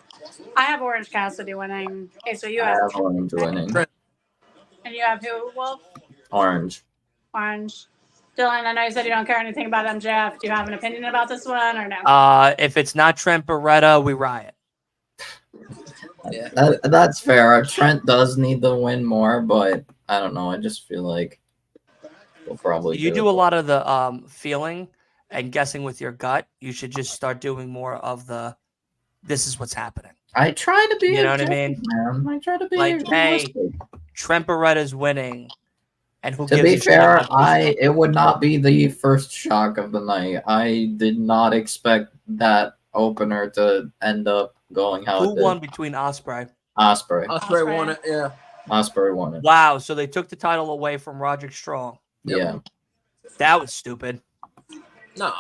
I have Orange Cassidy winning. Okay, so you I have have Orange winning. and you have who? Wolf? Orange. Orange. Dylan, I know you said you don't care anything about MJF. Do you have an opinion about this one or no? If it's not Trent Beretta, we riot. Yeah. That's fair. Trent does need the win more, but I don't know. I just feel like we'll probably You do do it. a lot of the feeling and guessing with your gut. You should just start doing more of the this is what's happening. I try to be. You know what I mean? Man. I try to be Like, hey, realistic. Trent Beretta's winning. And who To gives be a shit fair, about this? it would not be the first shock of the night. I did not expect that opener to end up going how Who it did. won between Osprey? Osprey. Osprey won it. Yeah. Osprey won it. Wow, so they took the title away from Roderick Strong. Yep. Yeah. That was stupid. No.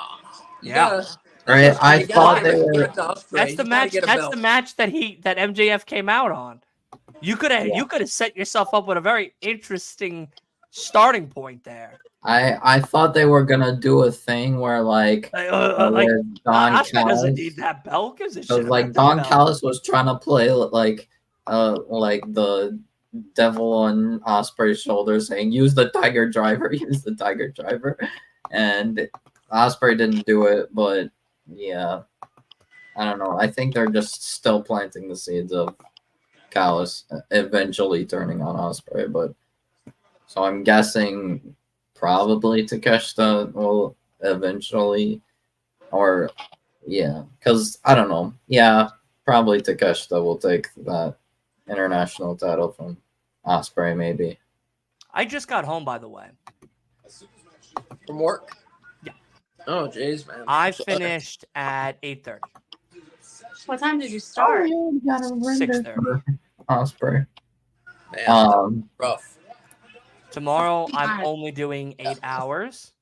Yeah. Right. I thought they were. That's the match. That's the match that MJF came out on. You could have set yourself up with a very interesting starting point there. I thought they were gonna do a thing where with Don Osprey doesn't Callis, need that belt because it's because like Don Callis was trying to play like the devil on Osprey's shoulder, saying use the Tiger Driver, use the Tiger Driver, and Osprey didn't do it. But yeah, I don't know. I think they're just still planting the seeds of Callis eventually turning on Osprey, but so I'm guessing probably Takeshita will eventually, or yeah, because I don't know. Yeah, probably Takeshita will take that international title from Osprey, maybe. I just got home, by the way. From work? Yeah. Oh, jeez, man. I finished at 8:30. What time did you start? 6:30. Osprey. Man, rough. Tomorrow I'm only doing 8 hours.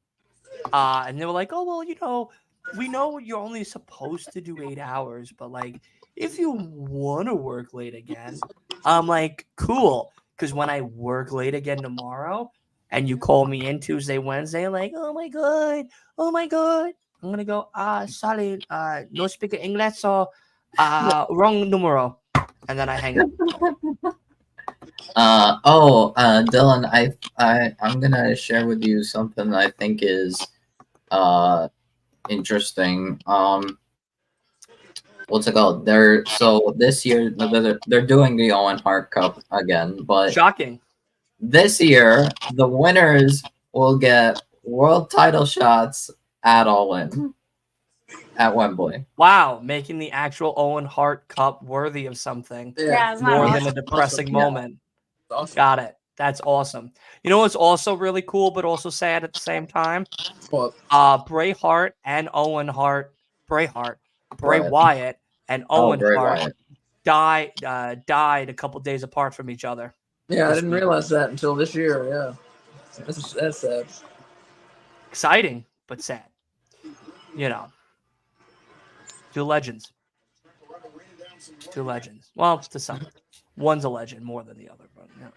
And they were like, oh, well, we know you're only supposed to do 8 hours, but like, if you want to work late again, I'm like, cool. Because when I work late again tomorrow and you call me in Tuesday, Wednesday, I'm like, oh my God. I'm going to go, sorry, no speak English, so wrong numero. And then I hang up. Dylan, I'm gonna share with you something I think is interesting. What's it called? This year they're doing the Owen Hart Cup again, but Shocking. this year the winners will get world title shots at All In at Wembley. Wow, making the actual Owen Hart Cup worthy of something Yeah, it's not more awesome. than a depressing Awesome. moment. Awesome. Got it. That's awesome. You know what's also really cool, but also sad at the same time? What? Bray Hart and Owen Hart, Bray Right. Wyatt and Owen Bray Hart Wyatt. died a couple days apart from each other. Yeah, I This didn't week. realize that until this year. Yeah. That's sad. Exciting, but sad. Two legends. Two legends. Well, to some, one's a legend more than the other, but yeah,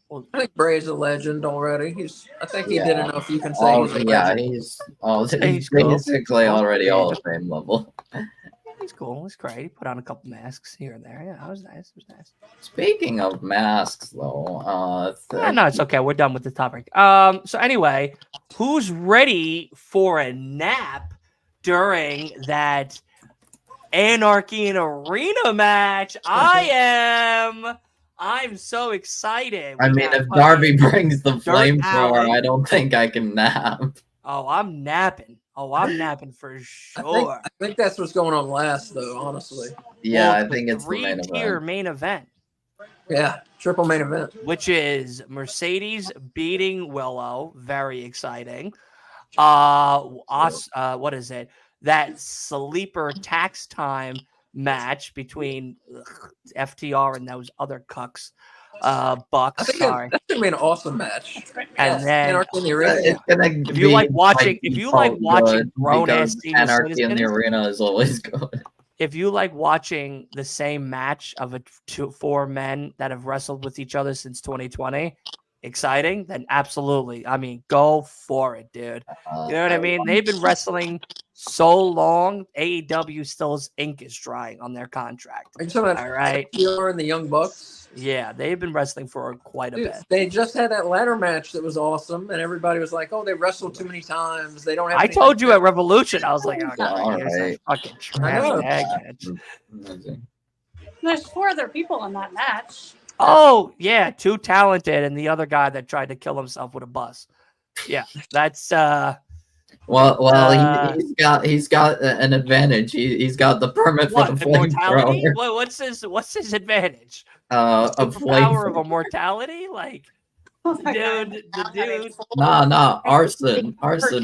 well, I think Bray's a legend already. I think he did Yeah. enough. You can say he's a Yeah, legend. he's He's cool. basically Cool. already Yeah. Hall of Fame level. yeah, he's cool. He's great. He put on a couple masks here and there. Yeah, it was nice. It was nice. Speaking of masks, though, No, it's okay. We're done with the topic. So anyway, who's ready for a nap during that Anarchy and Arena match? I am. I'm so excited. I We mean, got if Darby brings the Allen. flamethrower, I don't think I can nap. Oh, I'm napping. Oh, I'm napping for sure. I think that's what's going on last, though. Honestly, Yeah, Well, I think it's the main three-tier event. main event, yeah, triple main event. which is Mercedes beating Willow. Very exciting. What is it? That sleeper tax time match between FTR and those other cucks. I Bucks. think Sorry. that's gonna be an awesome match. And Yes, then Anarchy in the Arena. It's gonna If you be like watching- if you like default watching good, grown-ass because senior Anarchy in the citizens- Arena is always good. if you like watching the same match of four men that have wrestled with each other since 2020, exciting, then absolutely. I mean, go for it, dude. You know what I mean? They've been wrestling so long. AEW still's ink is drying on their contract. Are you talking about All right. FTR and the Young Bucks? Yeah, they've been wrestling for quite a Dude, bit. they just had that ladder match that was awesome, and everybody was like, "Oh, they wrestled too many times. They don't have." I anything told you to-" at Revolution, I was like, oh, God, All here's that right. fucking I know. trash tag match. Amazing. There's 4 other people in that match. Oh, yeah, too talented, and the other guy that tried to kill himself with a bus. Yeah, that's Well, he's got an advantage. He's got the permit for what the immortality? flamethrower. What's his advantage? A Superpower of flamethrower. immortality? Like, Oh my God. dude, the dude. Nah, arson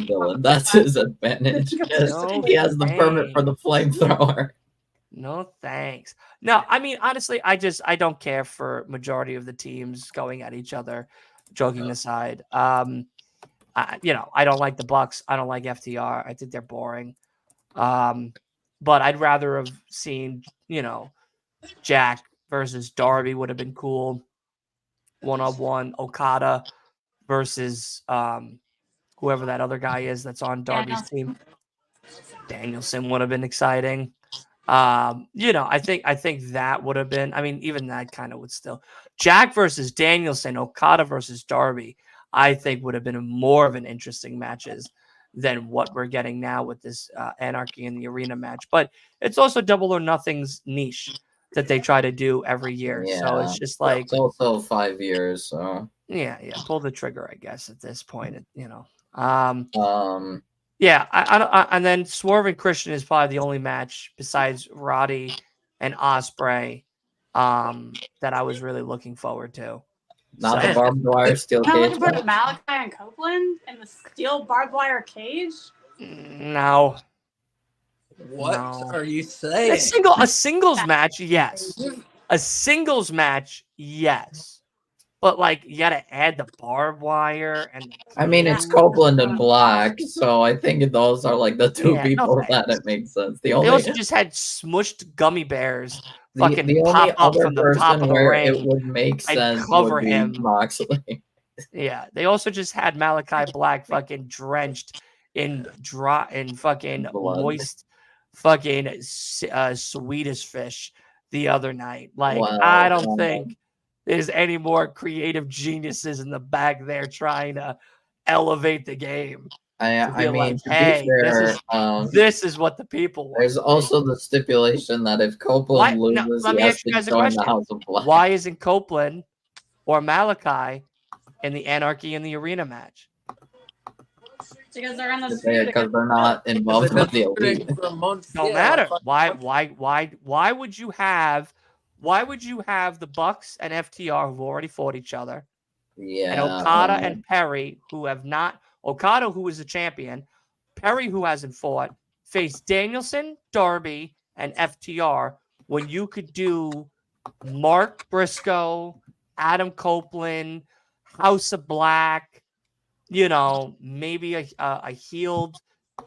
villain. That's his advantage. No He has the permit for the flamethrower. No thanks. No, I mean honestly, I don't care for majority of the teams going at each other. Joking aside, I don't like the Bucks. I don't like FTR. I think they're boring. But I'd rather have seen Jack versus Darby would have been cool. 1-on-1 Okada versus whoever that other guy is that's on Darby's team. Danielson would have been exciting. I think that would have been. I mean, even that kind of would still. Jack versus Danielson, Okada versus Darby, I think would have been more of an interesting matches than what we're getting now with this Anarchy in the Arena match. But it's also Double or Nothing's niche that they try to do every year. So it's just like It's also 5 years. So yeah, pull the trigger, I guess, at this point. Yeah, and then Swerve and Christian is probably the only match besides Roddy and Ospreay that I was really looking forward to. not the barbed wire steel Kind of cage. looking forward to Malachi and Copeland in the steel barbed wire cage. No, What No. are you saying? a singles match, yes. A singles match, yes. But like you got to add the barbed wire and. I mean, it's Copeland and Black, so I think those are like the two Yeah, no people that thanks. it makes sense. The They only also just had smushed gummy bears the fucking only pop up other from the top person of the where ring. it would make I'd sense cover would be him. Moxley. Yeah, they also just had Malachi Black fucking drenched in fucking Blood. moist fucking Swedish fish the other night. Like Wow, I don't wow. think there's any more creative geniuses in the back there trying to elevate the game. I be mean, like, to hey, be fair, This is what the people want. there's also the stipulation that if Copeland Why- no, loses, let he me has ask you to guys a join the question. House of Black. Why isn't Copeland or Malachi in the Anarchy in the Arena match? Because they're in the Because they're not involved with the They've been elite. for a month. Don't Yeah, matter. like, Why would you have the Bucks and FTR who've already fought each other, Yeah. and Okada and Perry who have not, Okada who is a champion, Perry who hasn't fought, face Danielson, Darby, and FTR when you could do Mark Briscoe, Adam Copeland, House of Black, maybe a healed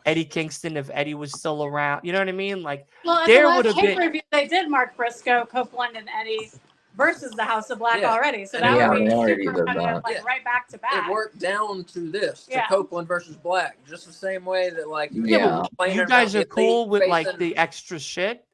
Eddie Kingston if Eddie was still around. You know what I mean? Like Well, at there the would last have been. pay-per-view, they did Mark Briscoe, Copeland, and Eddie versus the House of Black Yeah. already. So And that yeah, would be they already super did competitive, that. like Yeah. right back to back. It worked down to this, to Yeah. Copeland versus Black, just the same way that like Yeah. You guys are cool with like the extra shit.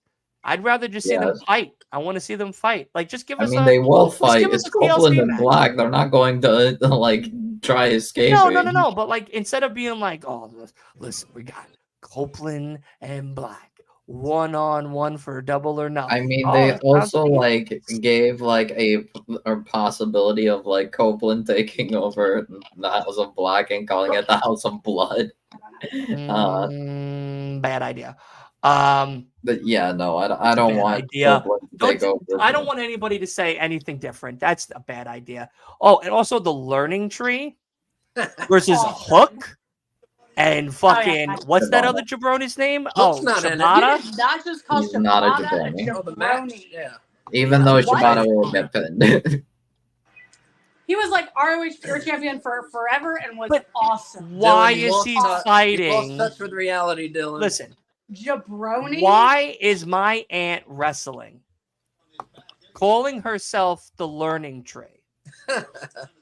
I'd rather just see them Yes. fight. I want to see them fight. Like just give I us mean, a. they will fight. give us It's a TLC Copeland and match. Black. They're not going to like try escaping. No. But like instead of being like, oh, listen, we got Copeland and Black 1-on-1 for double or nothing. I mean, Oh, they that sounds also good. like gave like a possibility of like Copeland taking over the House of Black and calling it the House of Blood. Bad idea. But yeah, no, I don't bad want idea. Copeland to take over. I don't want anybody to say anything different. That's a bad idea. Oh, and also the learning tree versus Hook and fucking what's that other jabroni's name? Hook's not in it. Shibata. Not just called He's not a Shibata, jabroni. Oh, the match. jabroni. Yeah. Even though What? Shibata will get pinned. He was like ROH Pure Champion for forever and was But awesome. Why Dylan, you is lost he touch- You lost fighting? touch with reality, Dylan. Listen, Jabroni. why is my aunt wrestling? Calling herself the learning tree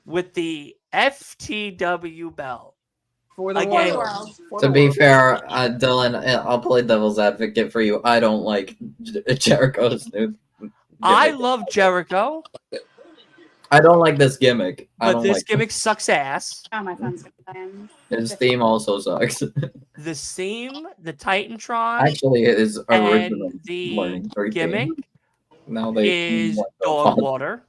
with the FTW belt. For the Again, world. For To the be world. fair, Dylan, I'll play devil's advocate for you. I don't like Jericho's new I gimmick. love Jericho, I don't like this gimmick. I but don't this like gimmick sucks ass. Oh, my phone's going. his theme also sucks. The theme, the Titantron, Actually, his original and the learning tree gimmick theme. Now they is went to dog Fozzy. water.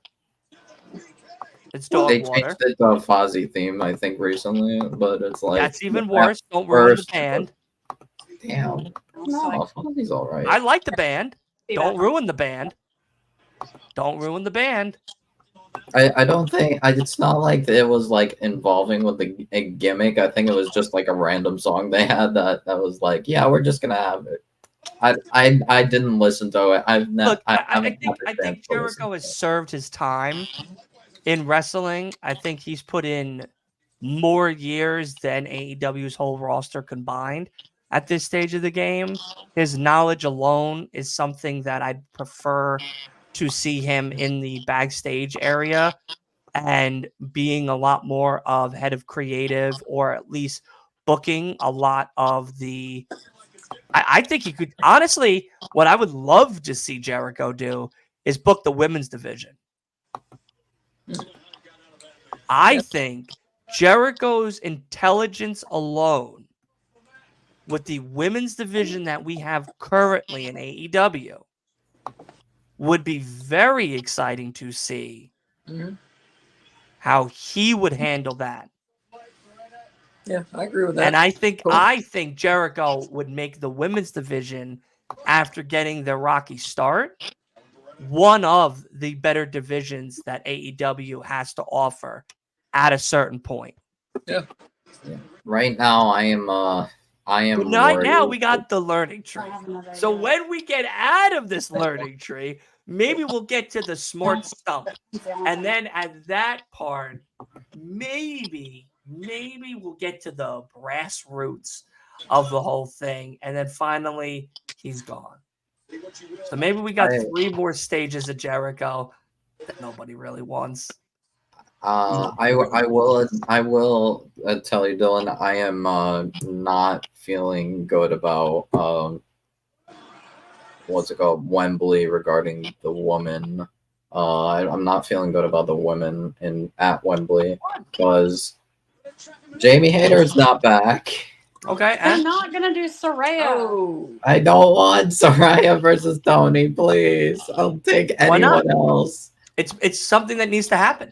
It's They dog changed water. it to a Fozzy theme, I think, recently, but it's like That's even worse. Don't ruin the first- band. Damn, No. Fozzy's all right. I like the band. Don't ruin the band. Don't ruin the band. I don't think it's not like it was like involving with a gimmick. I think it was just like a random song they had that was like, yeah, we're just gonna have it. I didn't listen to it. Look, I haven't think had the chance to listen Jericho to has it. served his time in wrestling. I think he's put in more years than AEW's whole roster combined at this stage of the game. His knowledge alone is something that I'd prefer to see him in the backstage area and being a lot more of head of creative or at least booking a lot of the. I think he could honestly. What I would love to see Jericho do is book the women's division. I think Jericho's intelligence alone with the women's division that we have currently in AEW would be very exciting to see Mhm. how he would handle that. Yeah, I agree with that. And I think Cool. Jericho would make the women's division, after getting their rocky start, one of the better divisions that AEW has to offer at a certain point. Right now, I am But right now worried. we got the learning tree. So when we get out of this learning tree, maybe we'll get to the smart stump. And then at that part, maybe we'll get to the brass roots of the whole thing. And then finally, he's gone. So maybe we got 3 more stages of Jericho that nobody really wants. I will tell you, Dylan, I am not feeling good about what's it called, Wembley, regarding the woman. I'm not feeling good about the women at Wembley because Jamie Hayter's not back. Okay, They're and not gonna do Soraya. Oh, I don't want Soraya versus Tony, please. I'll take Why not? anyone else. it's something that needs to happen.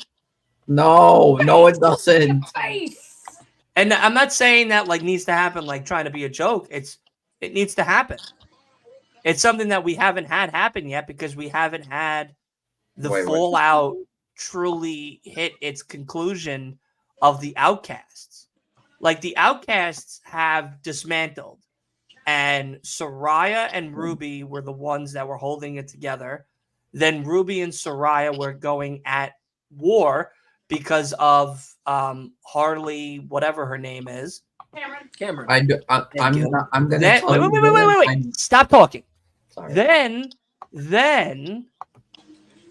No, it doesn't. Face. And I'm not saying that like needs to happen like trying to be a joke. It needs to happen. It's something that we haven't had happen yet because we haven't had the Wait. fallout truly hit its conclusion of the Outcasts. Like the Outcasts have dismantled, and Soraya and Ruby were the ones that were holding it together. Then Ruby and Soraya were going at war because of Harley, whatever her name is, Cameron. Cameron. I'm Thank you. not, I'm gonna Then, tell wait, you wait, wait, wait, what wait, I'm- wait. Stop talking. Sorry. Then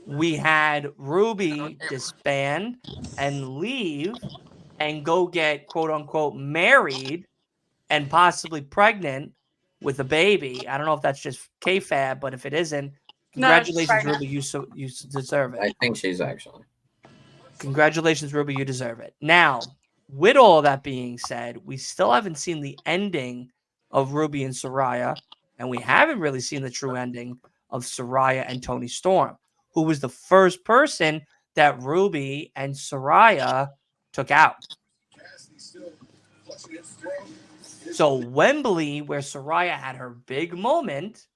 we had Ruby disband and leave and go get quote unquote married and possibly pregnant with a baby. I don't know if that's just kayfabe, but if it isn't, No, she's congratulations, pregnant. Ruby. You deserve it. I think she's actually. Congratulations, Ruby. You deserve it. Now, with all that being said, we still haven't seen the ending of Ruby and Soraya, and we haven't really seen the true ending of Soraya and Tony Storm, who was the first person that Ruby and Soraya took out. So Wembley, where Soraya had her big moment,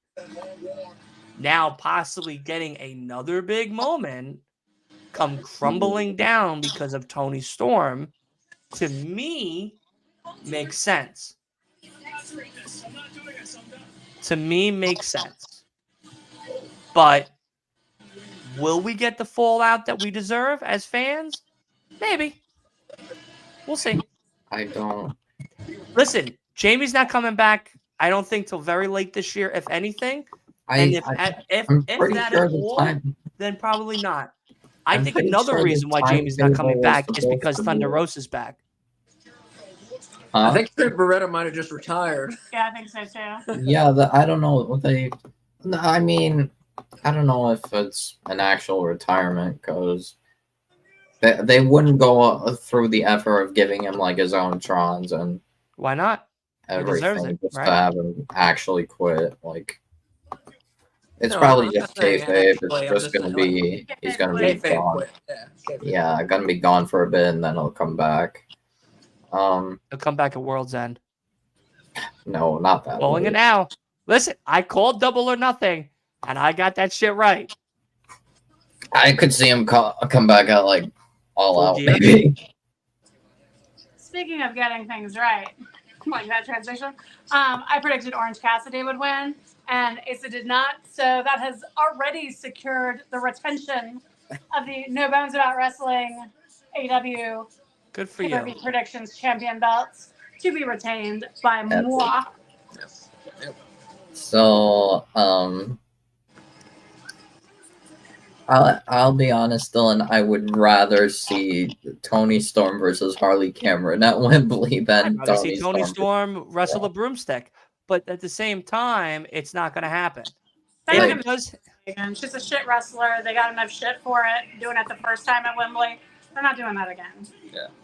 now possibly getting another big moment, come crumbling down because of Tony Storm, to me, makes sense. To me, makes sense. But will we get the fallout that we deserve as fans? Maybe. We'll see. I don't. Listen, Jamie's not coming back, I don't think, till very late this year, if anything. And if I'm pretty that sure at the all, time. then probably not. I I'm think pretty another sure the reason why Jamie's not coming timetable was back is supposed because to be- Thunder Rosa is back. I Huh? think Trent Beretta might have just retired. Yeah, I think so too. Yeah, I don't know what they. No, I mean, I don't know if it's an actual retirement because they wouldn't go through the effort of giving him like his own trons and Why not? He deserves everything it, just right? to have him actually quit. Like, it's No, probably I'm just not saying kayfabe. actually, It's I'm just just gonna saying, be he's gonna be Kayfabe gone. quit. Yeah, kayfabe. Yeah, gonna be gone for a bit and then he'll come back. He'll come back at World's End. No, not that. Calling late. it now. Listen, I called Double or Nothing, and I got that shit right. I could see him come back at like all Full out, gear. maybe. Speaking of getting things right, like that transition, I predicted Orange Cassidy would win, and Asa did not. So that has already secured the retention of the No Bones About Wrestling AEW Good for you. PPV Predictions champion belts to be retained by That's it. moi. So, I'll be honest, Dylan. I would rather see Tony Storm versus Harley Cameron at Wembley I'd than rather see Tony Storm wrestle a broomstick, but at the same time, it's not going to happen. They're Right. not gonna do it again. She's a shit wrestler. They got enough shit for it. Doing it the first time at Wembley. They're not doing that again.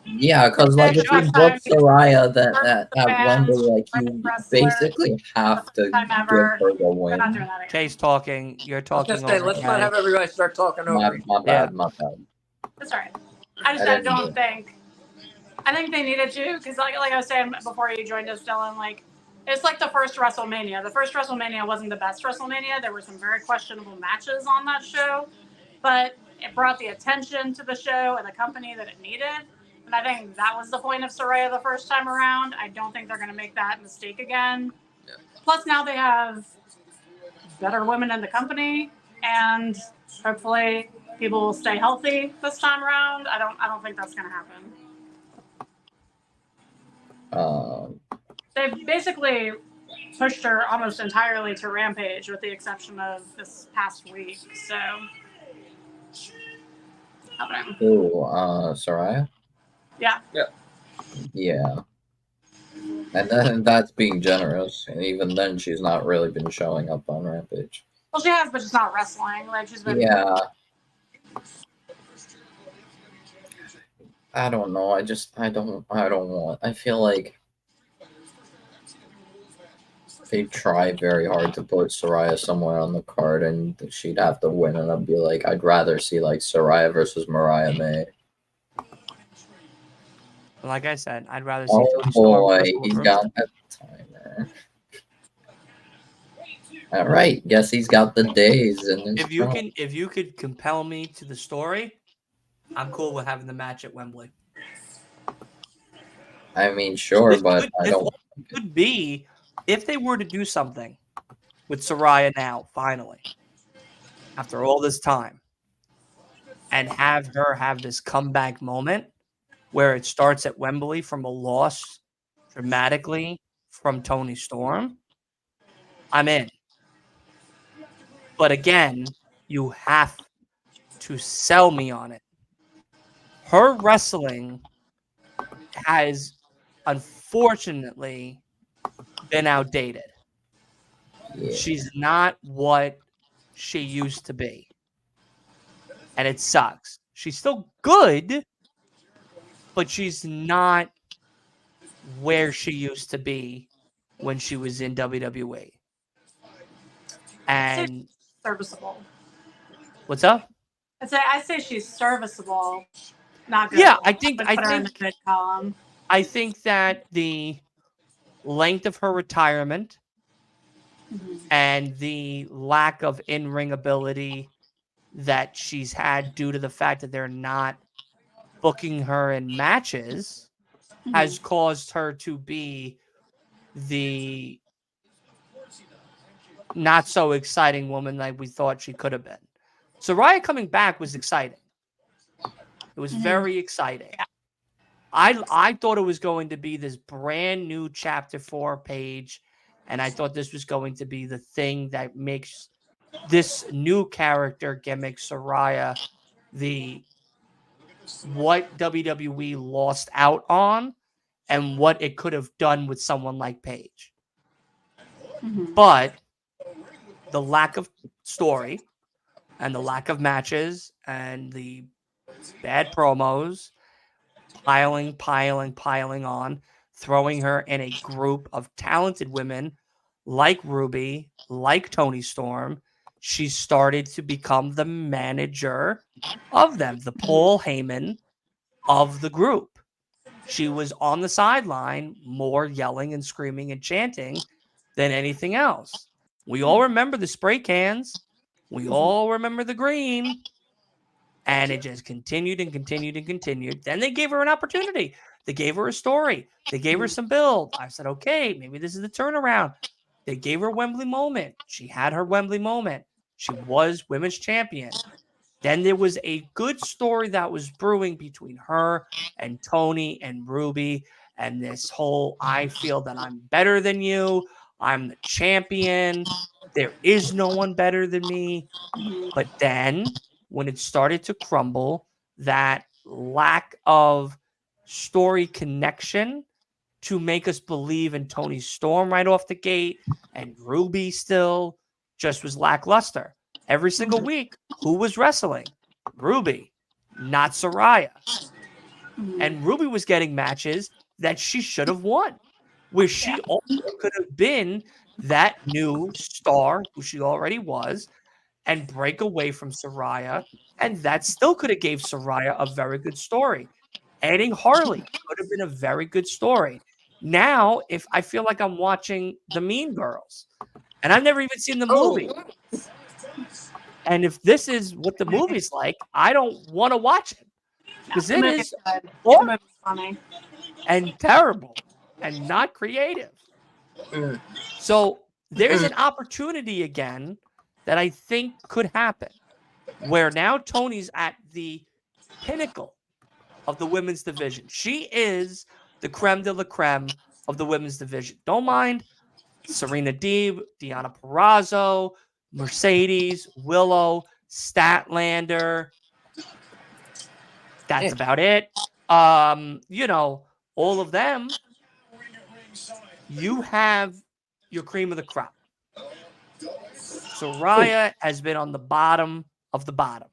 Yeah, because like if you book Soraya at Wembley, like you basically have to give her the They're not win. doing that again. Chase talking. You're I was talking gonna say, over let's Jay. not have everybody start talking over. My each bad, Yeah. my bad. That's all right. I just I didn't don't do think. I think they needed to, because like I was saying before you joined us, Dylan, like it's like the first WrestleMania. The first WrestleMania wasn't the best WrestleMania. There were some very questionable matches on that show, but it brought the attention to the show and the company that it needed. And I think that was the point of Soraya the first time around. I don't think they're going to make that mistake again. Yeah. Plus, now they have better women in the company, and hopefully people will stay healthy this time around. I don't think that's going to happen. They've basically pushed her almost entirely to Rampage, with the exception of this past week. So, I don't know. Ooh, Soraya? Yeah. Yeah. And then that's being generous. And even then, she's not really been showing up on Rampage. Well, she has, but she's not wrestling. Like she's been. Yeah. I don't know. I don't want. I feel like they try very hard to put Soraya somewhere on the card, and she'd have to win. And I'd be like, I'd rather see like Soraya versus Mariah May. Like I said, I'd rather see Oh Tony Storm boy, wrestle a he's broomstick. got that timer. All right, guess he's got the days. And If you could compel me to the story, I'm cool with having the match at Wembley. I mean, sure, but I don't. Could be if they were to do something with Soraya now, finally, after all this time, and have her have this comeback moment where it starts at Wembley from a loss dramatically from Tony Storm, I'm in. But again, you have to sell me on it. Her wrestling has unfortunately been outdated. Yeah. She's not what she used to be. And it sucks. She's still good, but she's not where she used to be when she was in WWE. And Serviceable. what's up? I say she's serviceable, not good. Yeah, I think put her in the good column. I think that the length of her retirement and the lack of in-ring ability that she's had due to the fact that they're not booking her in matches has caused her to be the not so exciting woman like we thought she could have been. Saraya coming back was exciting. It was very exciting. I thought it was going to be this brand new chapter 4 page, and I thought this was going to be the thing that makes this new character gimmick Saraya the what WWE lost out on and what it could have done with someone like Paige. But the lack of story and the lack of matches and the bad promos piling on, throwing her in a group of talented women like Ruby, like Tony Storm, she started to become the manager of them, the Paul Heyman of the group. She was on the sideline more yelling and screaming and chanting than anything else. We all remember the spray cans. We all remember the green. And it just continued and continued and continued. Then they gave her an opportunity. They gave her a story. They gave her some build. I said, okay, maybe this is the turnaround. They gave her a Wembley moment. She had her Wembley moment. She was women's champion. Then there was a good story that was brewing between her and Tony and Ruby. And this whole, I feel that I'm better than you. I'm the champion. There is no one better than me. But then when it started to crumble, that lack of story connection to make us believe in Tony Storm right off the gate and Ruby still just was lackluster. Every single week, who was wrestling? Ruby, not Saraya. And Ruby was getting matches that she should have won, where she also could have been that new star who she already was and break away from Saraya. And that still could have gave Saraya a very good story. Adding Harley could have been a very good story. Now, if I feel like I'm watching The Mean Girls, and I've never even seen the movie. And if this is what the movie's like, I don't want to watch it. Because it is horrible and terrible and not creative. So there's an opportunity again that I think could happen, where now Tony's at the pinnacle of the women's division. She is the creme de la creme of the women's division. Don't mind Serena Deeb, Deonna Purrazzo, Mercedes, Willow, Statlander. That's about it. All of them. You have your cream of the crop. Saraya has been on the bottom of the bottom.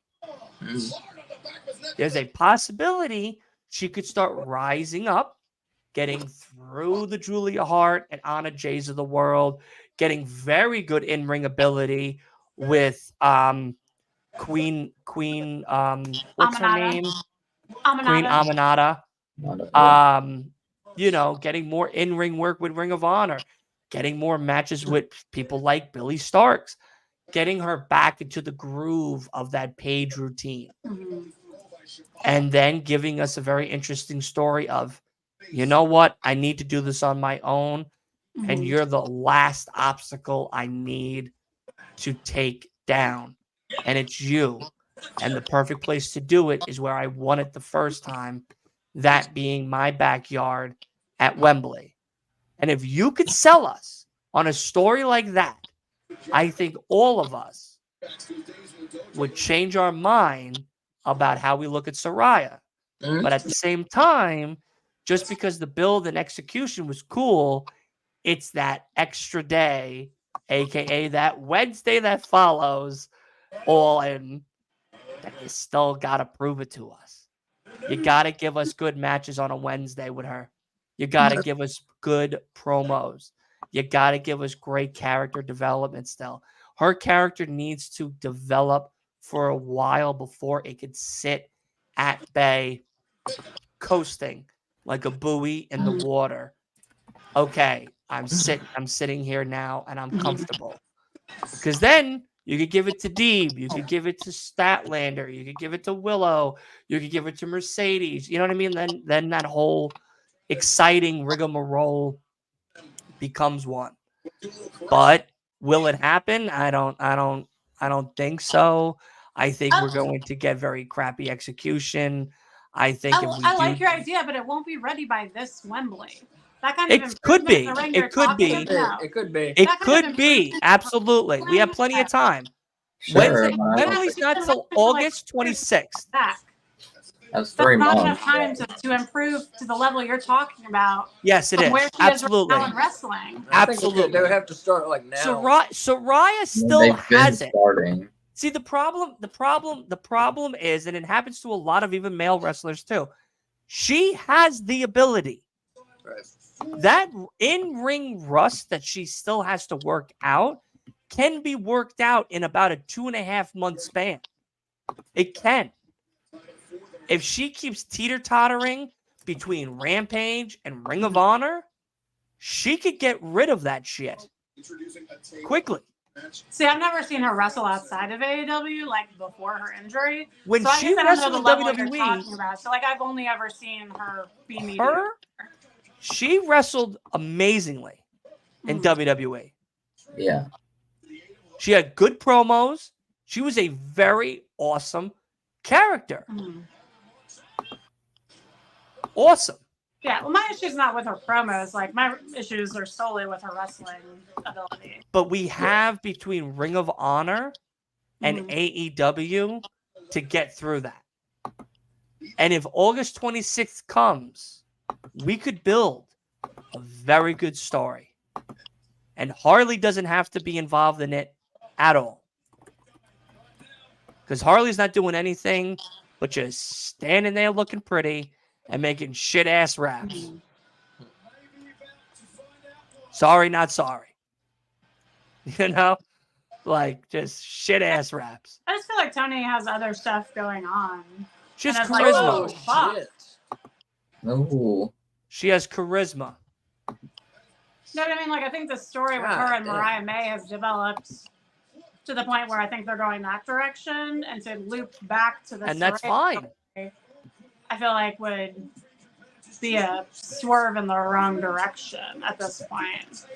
There's a possibility she could start rising up, getting through the Julia Hart and Anna Jays of the world, getting very good in-ring ability with Queen what's her name? Queen Aminata. Getting more in-ring work with Ring of Honor, getting more matches with people like Billy Starks, getting her back into the groove of that Paige routine. And then giving us a very interesting story of, you know what? I need to do this on my own. And you're the last obstacle I need to take down. And it's you. And the perfect place to do it is where I won it the first time, that being my backyard at Wembley. And if you could sell us on a story like that, I think all of us would change our mind about how we look at Soraya. But at the same time, just because the build and execution was cool, it's that extra day, aka that Wednesday that follows, all in, that you still gotta prove it to us. You gotta give us good matches on a Wednesday with her. You gotta give us good promos. You gotta give us great character development still. Her character needs to develop for a while before it could sit at bay, coasting like a buoy in the water. Okay, I'm sitting here now and I'm comfortable. Because then you could give it to Deeb, you could give it to Statlander, you could give it to Willow, you could give it to Mercedes. You know what I mean? Then that whole exciting rigmarole becomes one. But will it happen? I don't think so. I think we're going to get very crappy execution. I think if we I like your idea, but it won't be ready by this Wembley. That kind of it could be. improvement in the ring It you're could talking be. about, It could be. It That kind of could be. improvement- Absolutely. We have plenty of time. Sure, Wednesday, but I don't Wembley's think not till August 26th. back. that's That's 3 not months. enough time to improve to the level you're talking about. Yes, it From is. where she Absolutely. is right now in wrestling. I think Absolutely. they would have to start like now. Soraya still They've been has it. starting. See, the problem is, and it happens to a lot of even male wrestlers too. She has the ability. Right. That in-ring rust that she still has to work out can be worked out in about a 2.5 month span. It can. If she keeps teeter-tottering between Rampage and Ring of Honor, she could get rid of that shit quickly. See, I've never seen her wrestle outside of AEW, like before her injury. When So I she guess I don't wrestled know in the level you're WWE, talking about. So like I've only ever seen her be mediocre. her, she wrestled amazingly in WWE. Yeah. She had good promos. She was a very awesome character. Mhm. Awesome. Yeah, well, my issue's not with her promos. Like my issues are solely with her wrestling ability. But we have between Ring of Honor and Mhm. AEW to get through that. And if August 26th comes, we could build a very good story. And Harley doesn't have to be involved in it at all. Because Harley's not doing anything but just standing there looking pretty and making shit-ass raps. Sorry, not sorry. You know? Like, just shit-ass raps. I just feel like Tony has other stuff going on. She has And it's like, charisma. Oh fuck. shit! Ooh. She has charisma. You know what I mean? Like, I think the story with God her and damn. Mariah May has developed to the point where I think they're going that direction, and to loop back to the And that's Saraya fine. I feel like would be a swerve in the wrong direction at this point.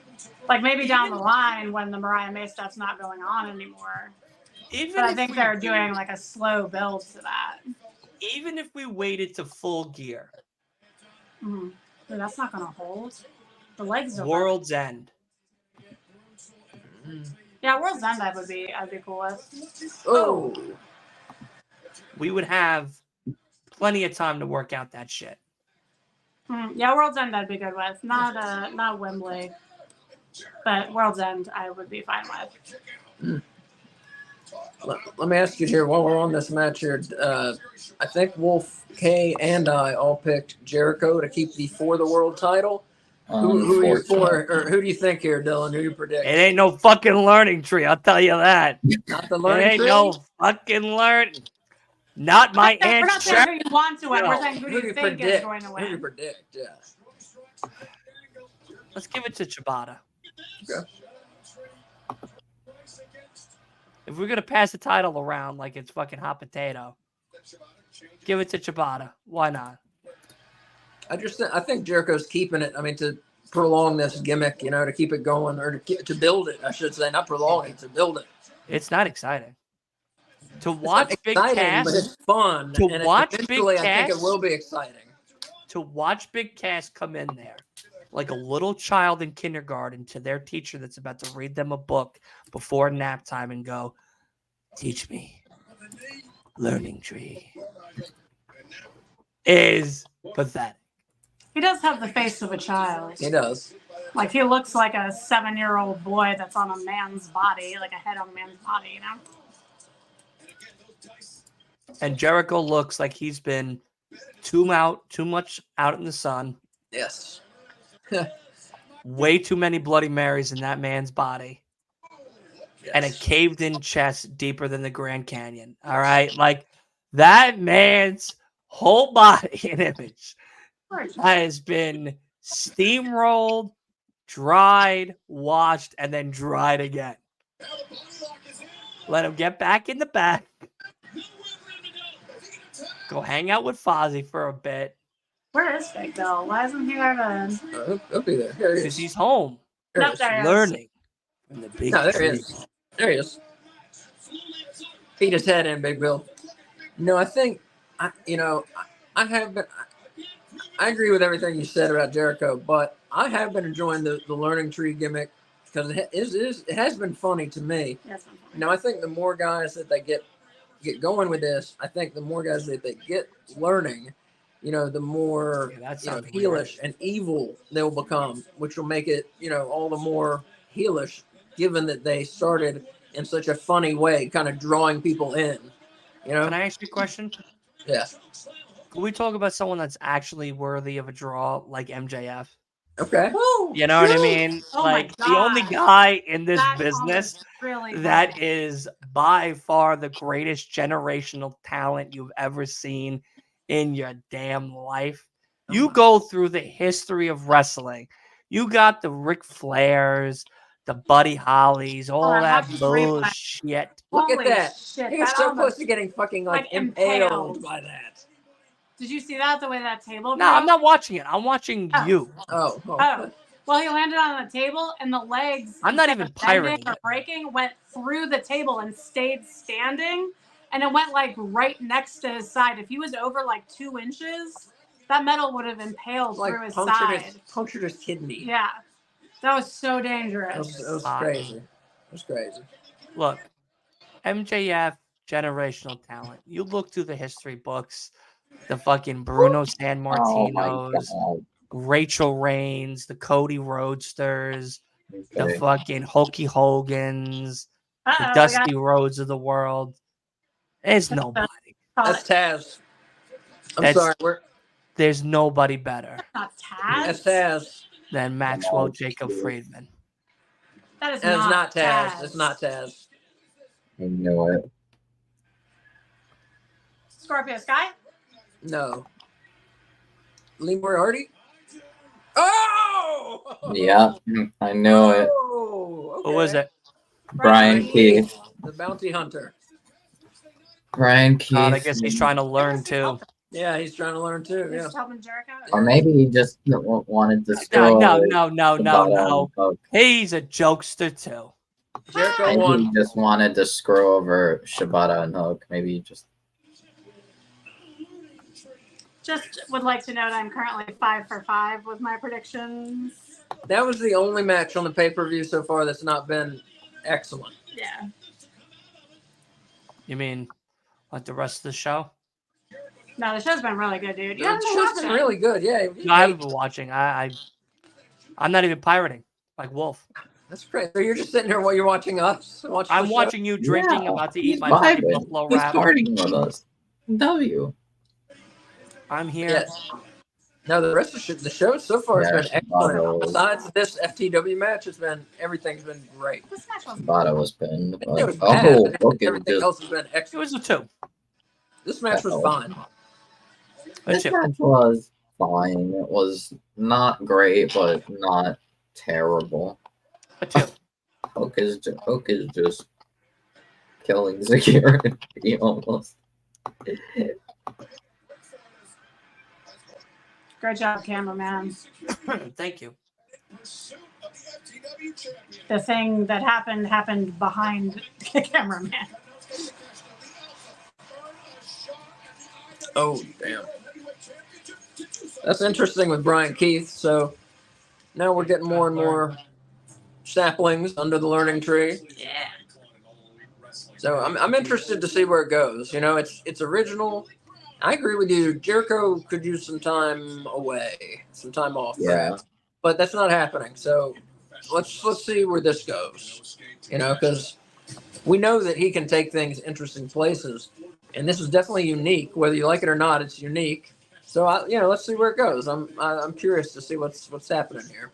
Like maybe down the line when the Mariah May stuff's not going on anymore. Even But I if think we they're doing like a slow build to that. even if we waited to Full Gear, Mm-hmm. Dude, that's not going to hold. The legs are World's End, Yeah, World's End I'd be cool with. Oh, we would have plenty of time to work out that shit. Yeah, World's End I'd be good with. Not Wembley. But World's End I would be fine with. let me ask you here while we're on this match here. I think Wolf, Kay, and I all picked Jericho to keep the For the World title. Who are you for, or who do you think here, Dylan? Who do you predict? It ain't no fucking learning tree, I'll tell you that. Not the It learning ain't tree? no fucking learning. Not my We're aunt not saying Sharon. who you want to win. No. We're saying who do you think is going to Who do you win. predict? Yeah. Let's give it to Ciabatta. Okay. If we're gonna pass the title around like it's fucking hot potato, give it to Ciabatta. Why not? I think Jericho's keeping it. I mean, to prolong this gimmick, to keep it going, or to build it. I should say, not prolong it, to build it. It's not exciting. To It's watch not Big exciting, Cass, but it's fun. to and watch Big eventually, I think Cass- it will be exciting. to watch Big Cass come in there like a little child in kindergarten to their teacher that's about to read them a book before nap time and go, teach me. Learning tree. Is pathetic. He does have the face of a child. He does. Like he looks like a 7-year-old boy that's on a man's body, like a head on a man's body, you know? And Jericho looks like he's been too much out in the sun. Yes. Way too many Bloody Marys in that man's body. And a caved in chest deeper than the Grand Canyon. All right. Like that man's whole body and image has been steamrolled, dried, washed, and then dried again. Let him get back in the back. Go hang out with Fozzy for a bit. Where is Big Bill? Why isn't he there then? He'll be there. There he Because is. he's home. There he Nope, is. there he is. Learning. From the big No, there he tree. is. There he is. Feed his head in, Big Bill. No, I think, I have been. I agree with everything you said about Jericho, but I have been enjoying the learning tree gimmick because it has been funny to me. Yes, I think the more guys that they get going with this, I think the more guys that they get learning, the more Yeah, that sounds heelish and evil they'll become, which will make it all the more heelish, given that they started in such a funny way, kind of drawing people in. Can I ask you a question? Yeah. Can we talk about someone that's actually worthy of a draw like MJF? Okay. You know what I mean? Oh my like the only gosh. guy in this That business almost really that hurt. is by far the greatest generational talent you've ever seen in your damn life. You go through the history of wrestling. You got the Ric Flairs, the Buddy Hollies, all I that have to rewind. bullshit. Look Holy at that. shit, He was that so almost- close to getting fucking like, impaled impaled. by that. Did you see that? The way that table No, I'm broke? not watching it. I'm watching Oh. you. Oh. Oh. Well, he landed on the table, and the legs, I'm not instead even of bending pirating or it. breaking, went through the table and stayed standing, and it went like right next to his side. If he was over like 2 inches, that metal would have impaled Like through his side. punctured his kidney. Yeah, that was so It dangerous. was crazy. It was crazy. Look, MJF, generational talent. You look through the history books, the fucking Bruno San Oh my Martinos, god. Rachel Reigns, the Cody Roadsters, the Okay. fucking Hulky Hogans, the Uh-oh, we got Dusty Rhodes of the world. There's nobody. called That's it. Taz. I'm That's- sorry. There's nobody better Not Taz. That's Taz. than Maxwell Oh, Jacob shit. Friedman. That is And it's not Taz. Taz. It's not Taz. I knew it. Scorpio Sky. No. Lee Moriarty? Oh! Yeah, I knew it. Oh, Who was it? Brian Keith. The bounty hunter. Brian Keith. God, I guess he's trying to learn too. Yeah, he's trying to learn too. He's Yeah. helping Jericho. Or maybe he just wanted to No, scroll. no. He's a jokester too. Jericho Maybe won. he just wanted to screw over Shibata and Hook. Maybe he just. Just would like to note I'm currently 5 for 5 with my predictions. That was the only match on the pay-per-view so far that's not been excellent. Yeah. You mean like the rest of the show? No, the show's been really good, dude. You The haven't been show's watching. been really good. Yeah. No, I haven't been watching. I'm not even pirating like Wolf. That's great. So you're just sitting here while you're watching us. I'm watching you drinking. Yeah, About to he's eat my fucking vibing. buffalo He's wrap. partying with us. W. I'm here. Yes. No, the rest of the show so far has Yeah, been excellent. Shibata was- Besides this FTW match, everything's been great. This match was Shibata was pinned. It But, was bad, but Hook is everything just. else has been It excellent. was a 2. This match was fine. A This 2. match was fine. It was not great, but not terrible. A 2. Hook is just killing security almost. great job, cameraman. Thank you. The thing that happened behind the cameraman. Oh, damn. That's interesting with Brian Keith. So now we're getting more and more saplings under the learning tree. Yeah. So I'm interested to see where it goes. You know, it's original. I agree with you. Jericho could use some time away, some time off. Yeah. Perhaps. But that's not happening. So let's see where this goes. You know, because we know that he can take things interesting places, and this is definitely unique. Whether you like it or not, it's unique. So let's see where it goes. I'm curious to see what's happening here.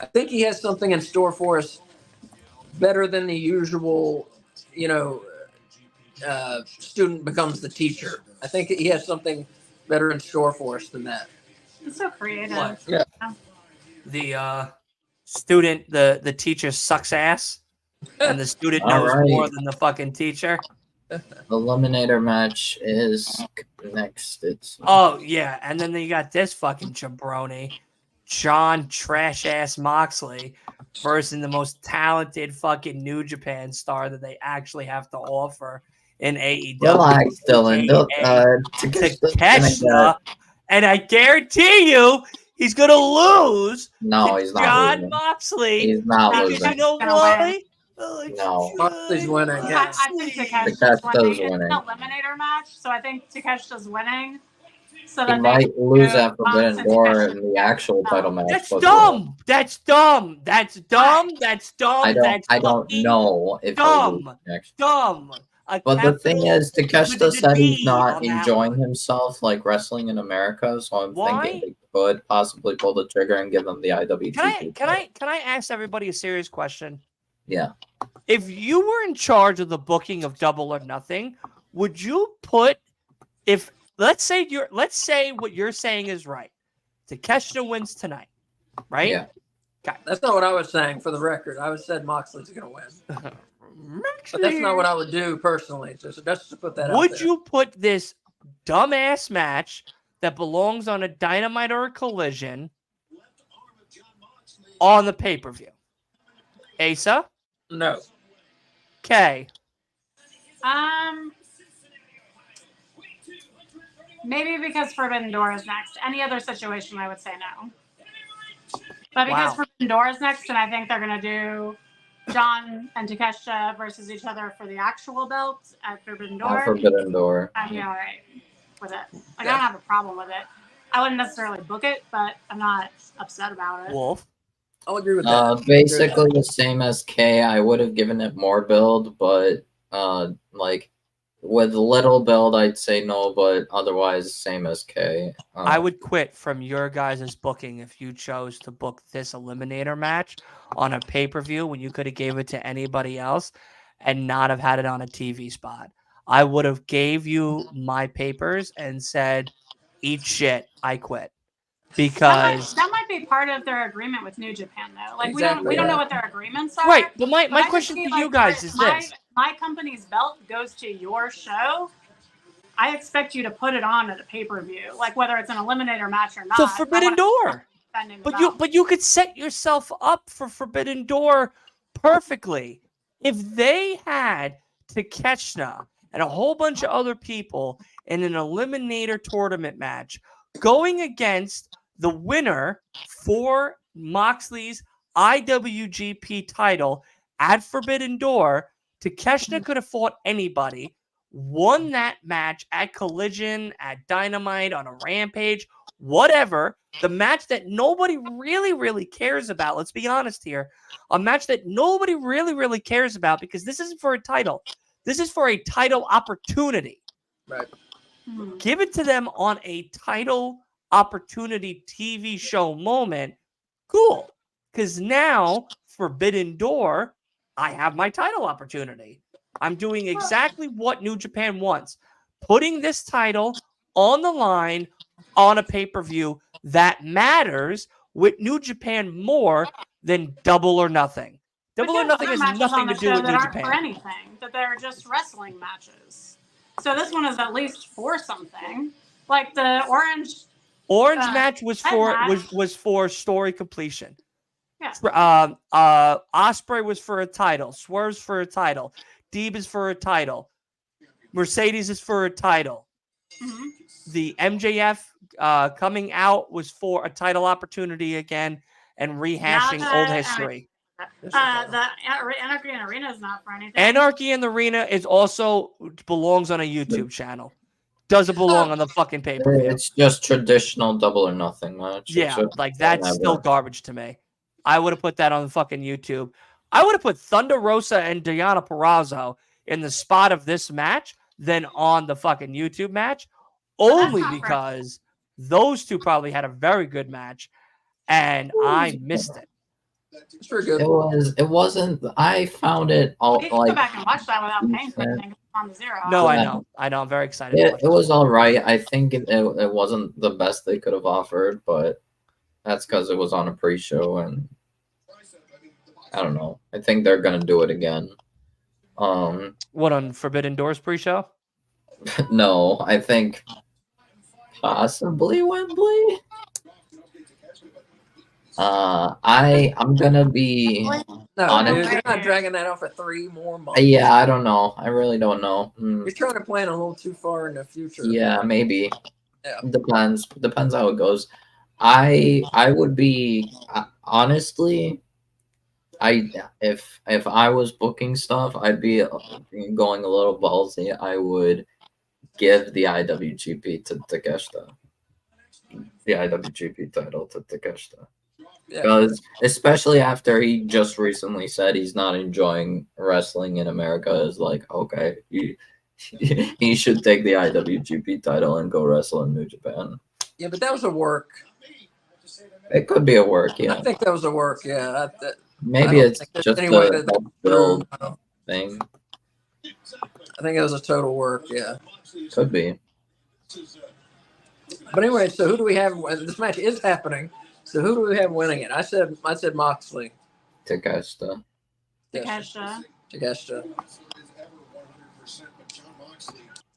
I think he has something in store for us better than the usual, student becomes the teacher. I think he has something better in store for us than that. He's so creative. What? Yeah. The student, the teacher sucks ass, and the student All knows right. more than the fucking teacher. Eliminator match is next. It's Oh yeah, and then you got this fucking jabroni, John Trash Ass Moxley, versus the most talented fucking New Japan star that they actually have to offer in AEW. relax, Dylan. Takeshita, and I guarantee you, he's gonna lose. No, to he's not John losing. Moxley. He's not Because Because you losing. know Gonna why? No. Moxley's winning. I think Takeshita's Takeshita's winning. It's winning. an eliminator match, so I think Takeshita's winning. So He then might lose at Forbidden Mox and Door Takeshita- in the actual title match. That's but dumb. That's dumb. That's dumb. That's dumb. I don't. That's I don't fucking know if he'll lose dumb. next. Dumb. A But the thing capital is, Takeshita with a said he's D not on that enjoying one. himself like wrestling in America, so I'm Why? thinking they could possibly pull the trigger and give him the IWGP. Can I ask everybody a serious question? Yeah. If you were in charge of the booking of Double or Nothing, would you put let's say what you're saying is right. Takeshita wins tonight, right? Yeah. That's not what I was saying. For the record, I said Moxley's going to win, but that's not what I would do personally. So just to put that out Would there. you put this dumbass match that belongs on a Dynamite or a Collision on the pay-per-view? Asa? No. Okay. Maybe because Forbidden Door is next. Any other situation, I would say no. But because Wow. Forbidden Door is next, and I think they're going to do John and Takeshita versus each other for the actual belt at Forbidden Door, Forbidden Door. I'd be all right with it. Like, I don't have a problem with it. I wouldn't necessarily book it, but I'm not upset about it. Wolf? I'll agree with that. Basically the same as K. I would have given it more build, but like with little build, I'd say no, but otherwise same as K. I would quit from your guys' booking if you chose to book this eliminator match on a pay-per-view when you could have gave it to anybody else and not have had it on a TV spot. I would have gave you my papers and said, eat shit, I quit. Because that might be part of their agreement with New Japan, though. Like, Exactly, we don't yeah. know what their agreements are. right, but my But I just question feel to you like guys if is my, this. My company's belt goes to your show. I expect you to put it on at a pay-per-view, like whether it's an eliminator match or not. So Forbidden Door. But But you could set yourself up for Forbidden Door perfectly. If they had Takeshita and a whole bunch of other people in an eliminator tournament match going against the winner for Moxley's IWGP title at Forbidden Door, Takeshita could have fought anybody, won that match at Collision, at Dynamite, on a Rampage, whatever. The match that nobody really cares about. Let's be honest here. A match that nobody really cares about because this isn't for a title. This is for a title opportunity. Right. Give it to them on a title opportunity TV show moment. Cool. Because now, Forbidden Door, I have my title opportunity. I'm doing exactly what New Japan wants. Putting this title on the line on a pay-per-view that matters with New Japan more than Double or Nothing. Double or Nothing has nothing to do with New For Japan. anything, that they're just wrestling matches. So this one is at least for something. Like the Orange match was for story completion. Yeah. Osprey was for a title. Swerve's for a title. Deeb is for a title. Mercedes is for a title. Mm-hmm. the MJF coming out was for a title opportunity again and rehashing old history. The Anarchy and Arena is not for anything. Anarchy in the Arena is also belongs on a YouTube channel. Doesn't belong on the fucking pay-per-view. It's just traditional Double or Nothing match. Yeah, like that's still garbage to me. I would have put that on the fucking YouTube. I would have put Thunder Rosa and Deonna Purrazzo in the spot of this match than on the fucking YouTube match, only because those two probably had a very good match, and I missed it. It's pretty good. It wasn't. I found it all You can like. go back and watch that without paying for anything. It's on the zero. No, Yeah. I know. I'm very excited. to watch It was all right. I think it wasn't the best they could have offered, but that's because it was on a pre-show, and I don't know. I think they're gonna do it again. What, on Forbidden Doors pre-show? No, I think possibly Wembley. I'm gonna be No, honest. dude, you're not dragging that out for 3 more months. Yeah, I don't know. I really don't know. You're trying to plan a little too far in the future. Yeah, maybe. Yeah. Depends how it goes. I would be honestly. If I was booking stuff, I'd be going a little ballsy. I would give the IWGP to Takeshita. The IWGP title to Takeshita. Yeah. Because especially after he just recently said he's not enjoying wrestling in America, is like, okay, he should take the IWGP title and go wrestle in New Japan. Yeah, but that was a work. It could be a work, yeah. I think that was a work, yeah. Maybe it's just any way a build thing. I think it was a total work, yeah. Could be. But anyway, so who do we have? This match is happening. So who do we have winning it? I said Moxley. Takeshita. Takeshita.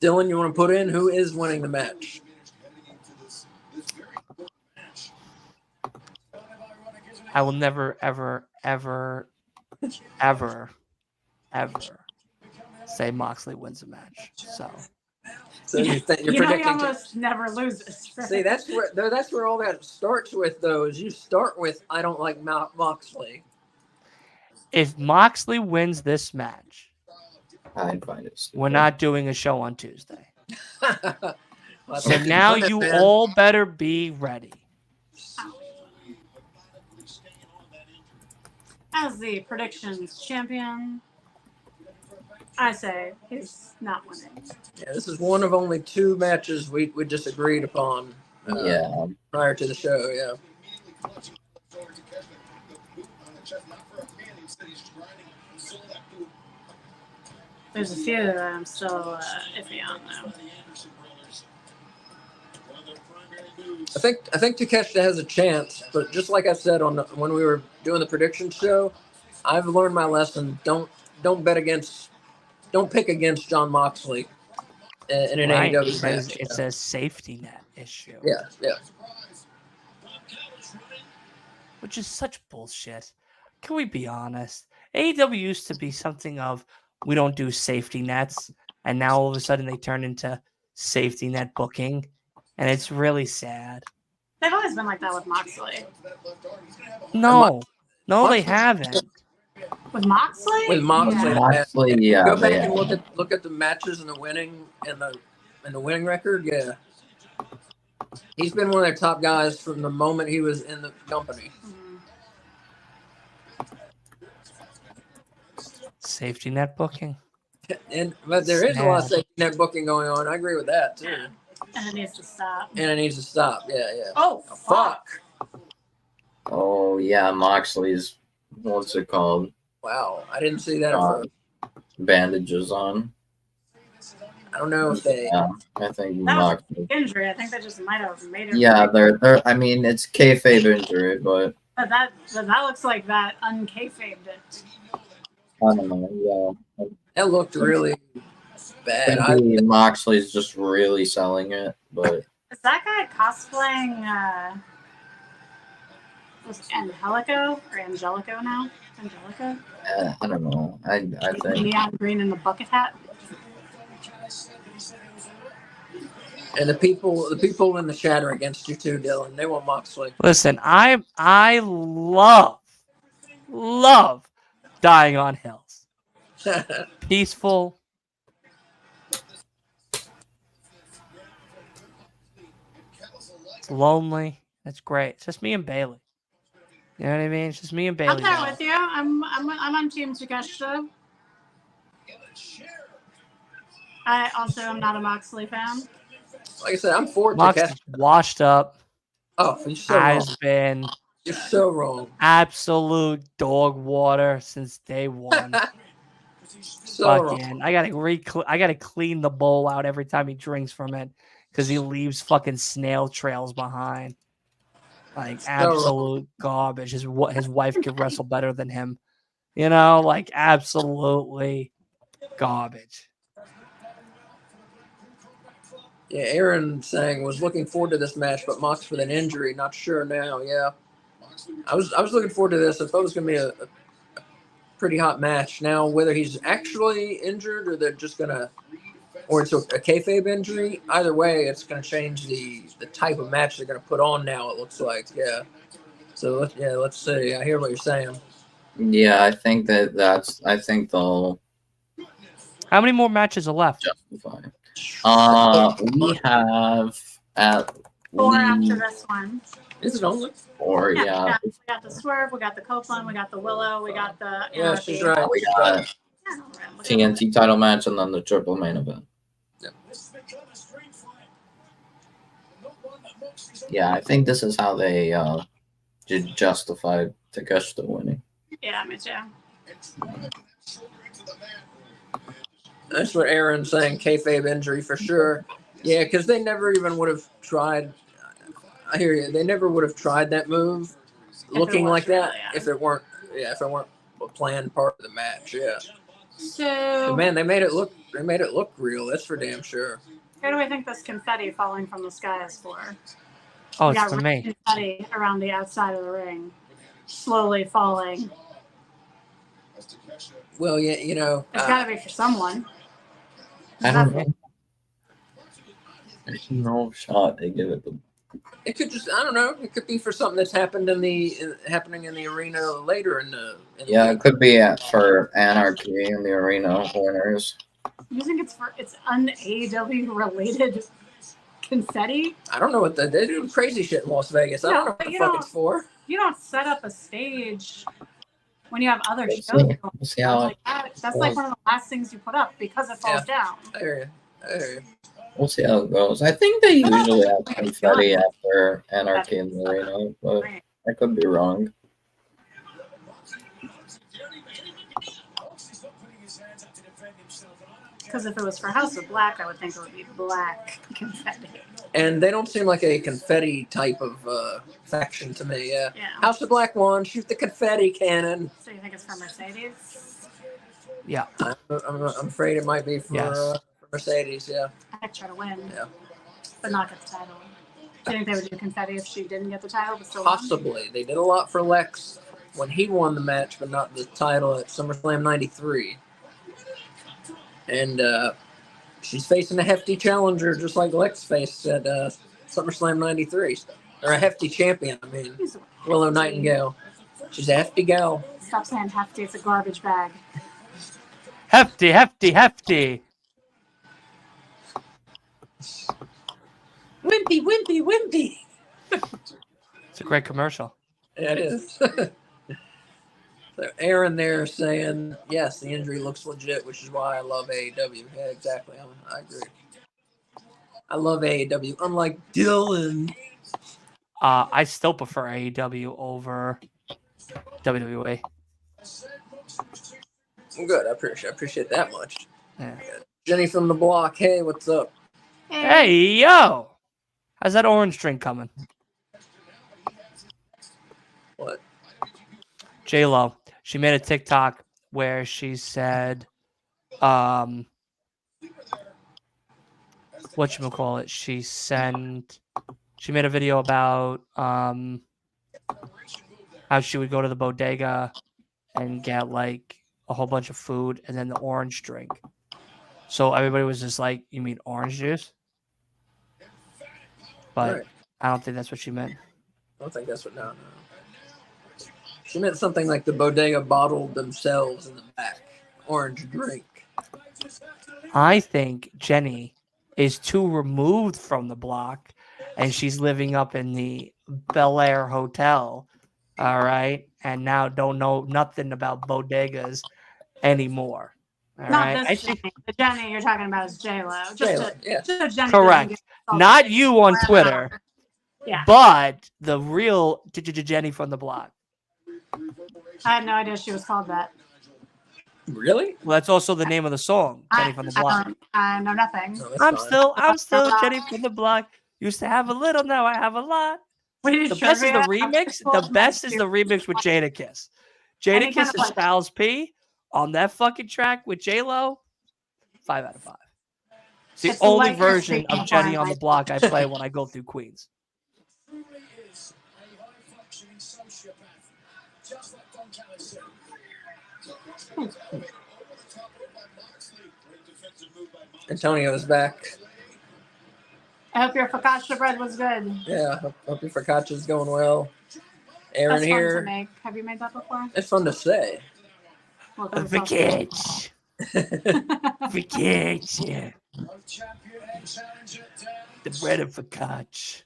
Dylan, you want to put in who is winning the match? I will never, ever, ever, ever, ever say Moxley wins a match. So you're he predicting. almost never loses. Right? See, that's where all that starts with. Though, is you start with I don't like Moxley. if Moxley wins this match, I'd find it stupid. we're not doing a show on Tuesday. Well, So now you all better be ready. As the predictions champion, I say he's not winning. Yeah, this is one of only 2 matches we just agreed upon. Prior to the show, yeah. There's a few that I'm still iffy on though. I think Takeshita has a chance, but just like I said when we were doing the prediction show, I've learned my lesson. Don't pick against John Moxley in an AEW match. It's a safety net issue. Yeah. Which is such bullshit. Can we be honest? AEW used to be something of we don't do safety nets, and now all of a sudden they turn into safety net booking, and it's really sad. They've always been like that with Moxley. No, they haven't. With Moxley? With Moxley, Moxley, go back and look at the matches and the winning and the winning record. Yeah, he's been one of their top guys from the moment he was in the company. Safety net booking. But there is a lot of safety net booking going on. I agree with that too. Yeah. And it needs to stop. Yeah. Oh, fuck. Oh yeah, Moxley's what's it called? Wow, I didn't see that at first. Bandages on. I don't know if they. Yeah, I think That was Moxley. injury. I think they just might have made it. Yeah, they're. I mean, it's kayfabe injury, but But that looks like that unkayfabed it. I don't know. Yeah, That looked really bad. I think Moxley's just really selling it, but Is that guy cosplaying was Angelico or Angelico now? Angelico? I don't know. I think Neon green in the bucket hat. And the people in the chat are against you too, Dylan. They want Moxley. Listen, I love dying on hills. Peaceful. It's lonely. That's great. It's just me and Bailey. You know what I mean? It's just me and Bailey. I'm there with you. I'm on Team Takeshita. I also am not a Moxley fan. Like I said, I'm for Mox Takeshita. is washed up. Oh, you're so wrong. Has been You're so wrong. absolute dog water since day one. So wrong. Fucking, I gotta clean the bowl out every time he drinks from it because he leaves fucking snail trails behind. Like absolute garbage. His wife could wrestle better than him. You know, like absolutely garbage. Yeah, Aaron saying was looking forward to this match, but Mox with an injury, not sure now. Yeah, I was looking forward to this. I thought it was gonna be a pretty hot match. Now, whether he's actually injured or they're just gonna, or it's a kayfabe injury, either way, it's gonna change the type of match they're gonna put on. Now it looks like, yeah. So let's see. I hear what you're saying. Yeah, I think I think they'll How many more matches are left? justify. We have at 4 after least this one. Is it only? 4. Yeah, We got the Swerve, we got the Copeland, we got the Willow, we got the Yeah, Anarchy. she's right. we got TNT title match and then the triple main event. Yeah, I think this is how they justify Takeshita winning. Yeah, me too. That's what Aaron's saying. Kayfabe injury for sure. Yeah, because they never even would have tried. I hear you. They never would have tried that move, looking like that, if it weren't a planned part of the match. Yeah. So, But man, they made it look real. That's for damn sure. who do we think this confetti falling from the sky is for? Oh, We it's got for red me. confetti around the outside of the ring, slowly falling. Well, yeah, you know. It's got to be for someone. I don't know. There's no shot they give it to. It could just, I don't know. It could be for something that's happened happening in the arena later in the. Yeah, it could be for Anarchy in the arena winners. You think it's un-AEW related confetti? I don't know what they do crazy shit in Las Vegas. I No, don't know what but the you fuck don't- it's for. You don't set up a stage when you have other We'll shows. see. going We'll see on how like that. That's like one of the last things you put up because it falls down. I hear you. We'll see how it goes. I think they usually have confetti after Anarchy in the arena, but I could be wrong. Because if it was for House of Black, I would think it would be black confetti. And they don't seem like a confetti type of faction to me. Yeah. Yeah. House of Black one, shoot the confetti cannon. So you think it's for Mercedes? Yeah. I'm afraid it might be for, Yes. for Mercedes. Yeah. I'd try to win, Yeah. but not get the title. Do you think they would do confetti if she didn't get the title, but still won? Possibly. They did a lot for Lex when he won the match, but not the title at SummerSlam '93. And she's facing a hefty challenger, just like Lex faced at SummerSlam '93, or a hefty champion. I mean, He's Willow Nightingale. She's a hefty gal. Stop saying hefty. It's a garbage bag. Hefty, hefty, hefty. Wimpy, wimpy, wimpy. It's a great commercial. Yeah, it is. So Aaron there saying, yes, the injury looks legit, which is why I love AEW. Yeah, exactly. I agree. I love AEW, unlike Dylan. I still prefer AEW over WWE. Good. I appreciate that much. Yeah. Jenny from the block. Hey, what's up? Hey, yo. How's that orange drink coming? What? J-Lo. She made a TikTok where she said, whatchamacallit, she made a video about how she would go to the bodega and get like a whole bunch of food and then the orange drink. So everybody was just like, you mean orange juice? but Right. I don't think that's what she meant. I don't think that's what. No. She meant something like the bodega bottled themselves in the back. Orange drink. I think Jenny is too removed from the block, and she's living up in the Bel Air Hotel. All right, and now don't know nothing about bodegas anymore. All Not right, this Jenny. The Jenny you're talking about is J Lo. J-Lo, yes. Just Jenny correct. doesn't get Not you on Twitter, Yeah. but the real Jenny from the block. I had no idea she was called that. Really? Well, that's also the name of the song, Jenny from the block. I know nothing. No, that's I'm fine. still Jenny from the block. Used to have a little, now I have a lot. We The did best is the trivia. remix. The best is the remix with Jada Kiss. Jada Any Kiss kind of and like- Styles P on that fucking track with J Lo. 5 out of 5. It's the It's the only white version Christy of Jenny on the performance. block I play when I go through Queens. Truly is a high-functioning sociopath, just like Don Callis said. Antonio is back. I hope your focaccia bread was good. Yeah, hope your focaccia's going well. Aaron That's fun to here. make. Have you made that before? It's fun to say. Welcome to Focaccia. Focaccia. Champion and challenger down. The bread of focaccia.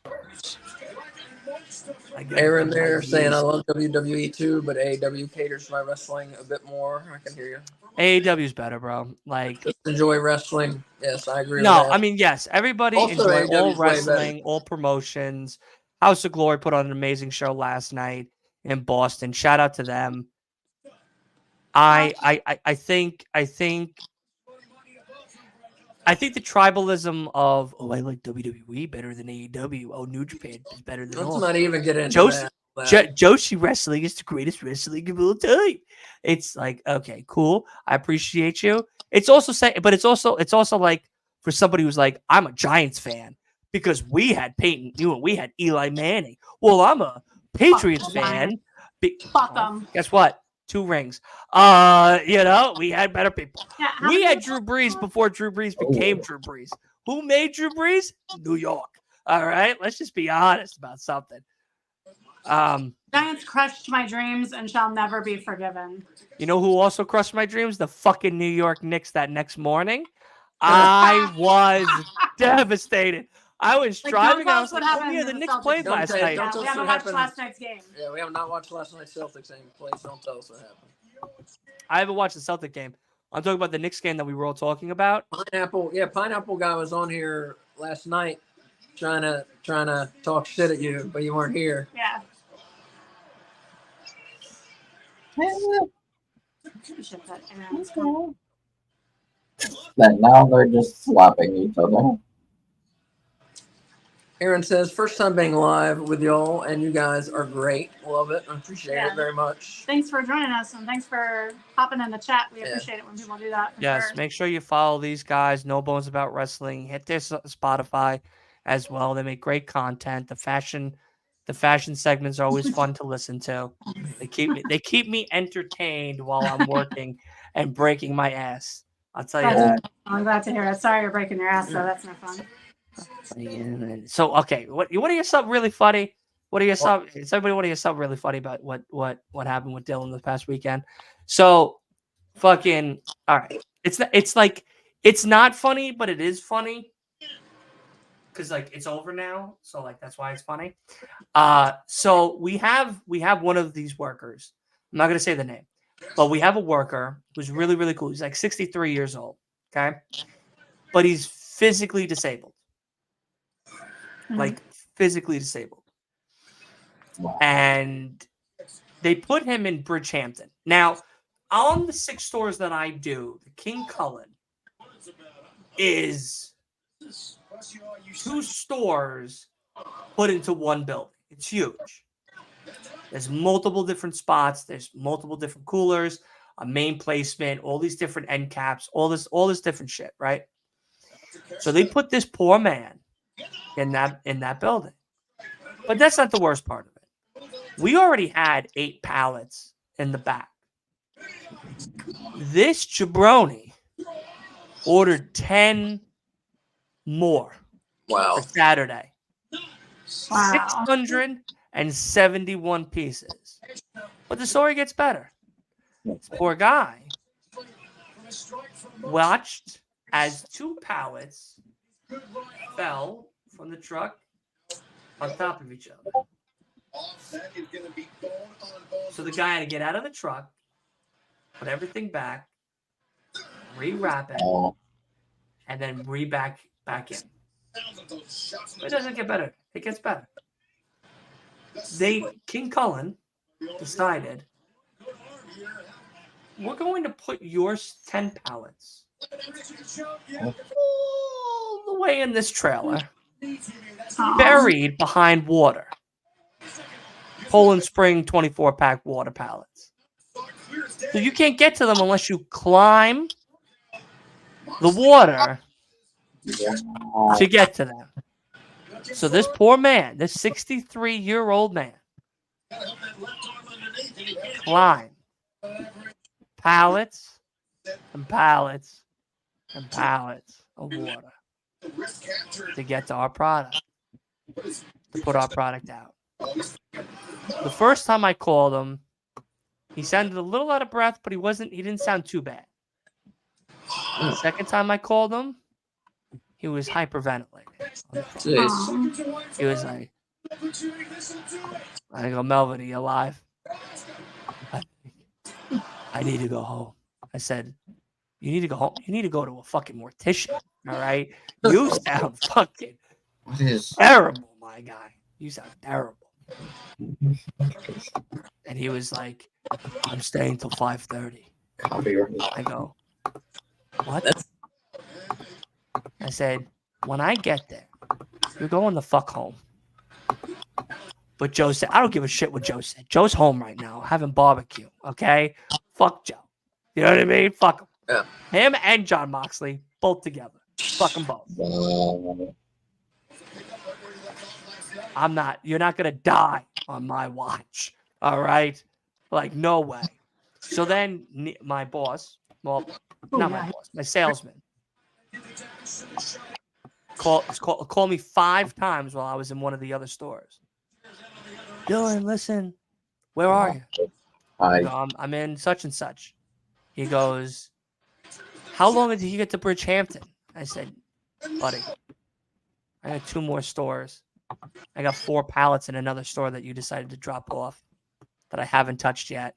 I got Aaron it. there saying I love WWE too, but AEW caters my wrestling a bit more. I can hear you. AEW's better, bro. Like, Just enjoy wrestling. Yes, I agree no, with that. I mean, yes, everybody Also, enjoy AEW all is way better. wrestling, all promotions. House of Glory put on an amazing show last night in Boston. Shout out to them. I think the tribalism of I like WWE better than AEW. Oh, New Japan is better than Let's all. not even get into Josie- that. Joshi wrestling is the greatest wrestling of all time. It's like, okay, cool. I appreciate you. It's also but it's also like for somebody who's like, I'm a Giants fan because we had Peyton Ewing, we had Eli Manning. Well, I'm a Patriots Fuck the fan. Fuck them. Guess what? 2 rings. We had better people. Yeah, how We many had people- Drew Brees before Drew Brees became Drew Brees. Who made Drew Brees? New York. All right, let's just be honest about something. Giants crushed my dreams and shall never be forgiven. You know who also crushed my dreams? The fucking New York Knicks that next morning. I was devastated. I was Like, driving. don't I tell was us what like, oh happened yeah, in the the Knicks Celtics. played Don't last tell- night. don't Yeah, tell we us haven't what watched happened. last night's game. Yeah, we have not watched last night's Celtics game. Please don't tell us what happened. I haven't watched the Celtic game. I'm talking about the Knicks game that we were all talking about. Pineapple guy was on here last night trying to talk shit at you, but you weren't here. Yeah. Shit, that Aaron's cool. But now they're just slapping each other. Aaron says, first time being live with y'all, and you guys are great. Love it. I appreciate Yeah. it very much. Thanks for joining us and thanks for hopping in the chat. We Yeah. appreciate it when people do that. for Yes, sure. make sure you follow these guys. No Bones About Wrestling. Hit their Spotify as well. They make great content. The fashion segments are always fun to listen to. They keep me entertained while I'm working and breaking my ass. I'll tell you that. I'm glad to hear it. Sorry you're breaking your ass, though. That's no fun. So okay, what do you something really funny? What do you something? Does everybody want to hear something really funny about what happened with Dylan this past weekend? So, fucking all right. It's not funny, but it is funny because like it's over now. So like that's why it's funny. So we have one of these workers. I'm not gonna say the name, but we have a worker who's really really cool. He's like 63 years old. Okay, but he's physically disabled. Like physically disabled. Wow. And they put him in Bridgehampton. Now, on the 6 stores that I do, the King Cullen is 2 stores put into one building. It's huge. There's multiple different spots. There's multiple different coolers, a main placement, all these different end caps, all this different shit, right? So they put this poor man in that building. But that's not the worst part of it. We already had 8 pallets in the back. This jabroni ordered 10 more Wow. for Saturday. Wow. 671 pieces. But the story gets better. This poor guy watched as 2 pallets fell from the truck on top of each other. So the guy had to get out of the truck, put everything back, rewrap it, and then back in. It doesn't get better. It gets better. King Cullen decided, we're going to put your 10 pallets all the way in this trailer, buried behind water. Poland Spring 24-pack water pallets. So you can't get to them unless you climb the water to get to them. So this poor man, this 63-year-old man, climbed pallets and pallets and pallets of water to get to our product, to put our product out. The first time I called him, he sounded a little out of breath, but he didn't sound too bad. The second time I called him, he was hyperventilating. Jeez. He was like, I go, Melvin, are you alive? I need to go home. I said, you need to go home. You need to go to a fucking mortician. All right. You sound fucking terrible, my guy. You sound terrible. And he was like, I'm staying till 5:30. I go, what? I said, when I get there, you're going the fuck home. But Joe said, I don't give a shit what Joe said. Joe's home right now having barbecue. Okay? Fuck Joe. You know what I mean? Fuck him. Yeah. Him and John Moxley, both together. Fuck them both. You're not going to die on my watch. All right? Like, no way. So then my boss, well, not my boss, my salesman, called me 5 times while I was in one of the other stores. Dylan, listen, where are you? I go, I'm in such and such. He goes, how long did you get to Bridgehampton? I said, buddy, I got 2 more stores. I got 4 pallets in another store that you decided to drop off that I haven't touched yet.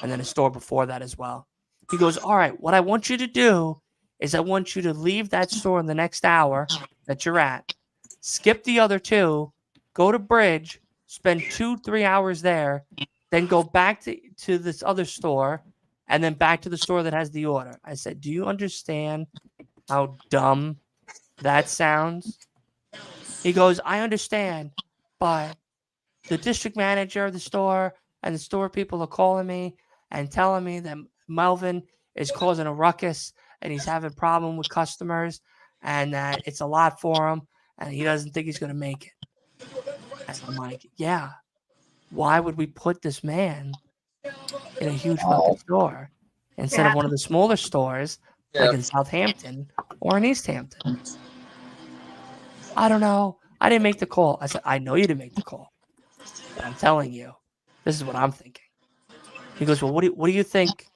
And then a store before that as well. He goes, all right, what I want you to do is I want you to leave that store in the next hour that you're at, skip the other 2, go to Bridge, spend 2-3 hours there, then go back to this other store, and then back to the store that has the order. I said, do you understand how dumb that sounds? He goes, I understand, but the district manager of the store and the store people are calling me and telling me that Melvin is causing a ruckus and he's having a problem with customers and that it's a lot for him and he doesn't think he's going to make it. And I'm like, yeah, why would we put this man in a huge fucking store instead of one of the smaller stores like in Southampton or in East Hampton? I don't know. I didn't make the call. I said, I know you didn't make the call. But I'm telling you, this is what I'm thinking. He goes, well, what do you think?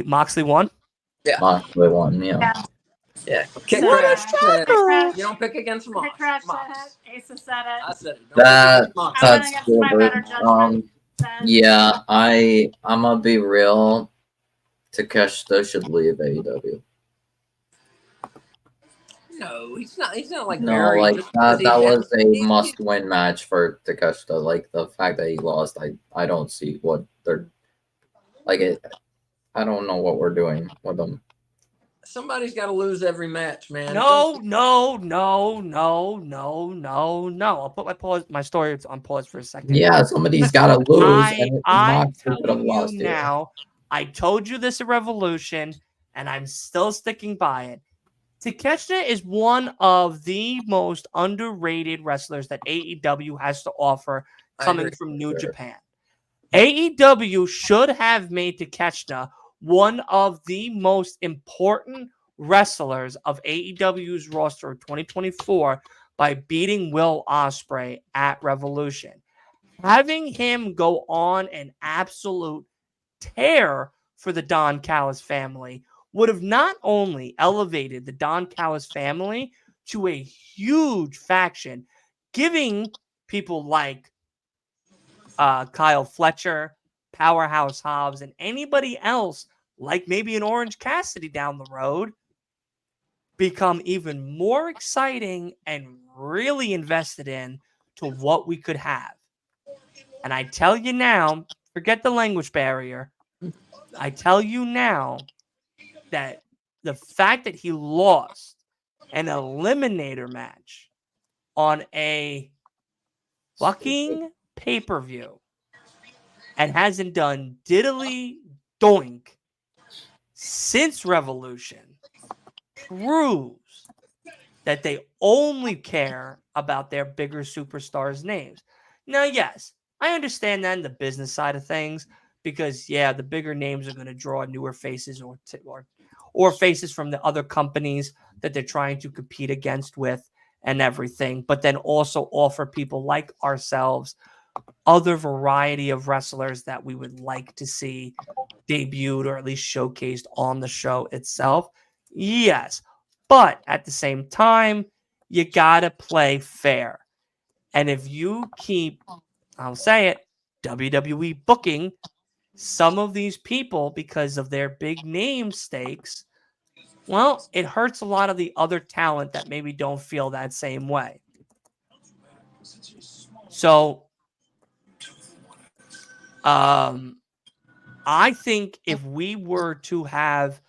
Moxley won? Yeah. Moxley won, yeah. Yeah. Kick What Crash a said, shocker. you don't pick against Mox. Kick Crash Mox. said it. Asa said it. I said it. Don't That pick against Mox. I went that's against cool, my better judgment. yeah, I'm gonna be real. Takeshita should leave AEW. No, he's not. He's not like No, Barry. like just because that he was has- a must-win match for Takeshita. Like the fact that he lost, I don't see what they're like. I don't know what we're doing with them. Somebody's got to lose every match, man. No. I'll put my story on pause for a second. Yeah, somebody's got to lose. and I'm Moxley could have telling you lost here. now. I told you this at Revolution, and I'm still sticking by it. Takeshita is one of the most underrated wrestlers that AEW has to offer coming agree. from New Japan. AEW should have made Takeshita one of the most important wrestlers of AEW's roster of 2024 by beating Will Ospreay at Revolution. Having him go on an absolute tear for the Don Callis family would have not only elevated the Don Callis family to a huge faction, giving people like Kyle Fletcher, Powerhouse Hobbs, and anybody else, like maybe an Orange Cassidy down the road, become even more exciting and really invested in to what we could have. And I tell you now, forget the language barrier. I tell you now that the fact that he lost an eliminator match on a fucking pay-per-view and hasn't done diddly doink since Revolution proves that they only care about their bigger superstars' names. Now, yes, I understand that in the business side of things because, yeah, the bigger names are going to draw newer faces or faces from the other companies that they're trying to compete against with and everything, but then also offer people like ourselves other variety of wrestlers that we would like to see debuted or at least showcased on the show itself. Yes, but at the same time, you got to play fair. And if you keep, I'll say it, WWE booking some of these people because of their big name stakes, well, it hurts a lot of the other talent that maybe don't feel that same way. So, I think if we were to have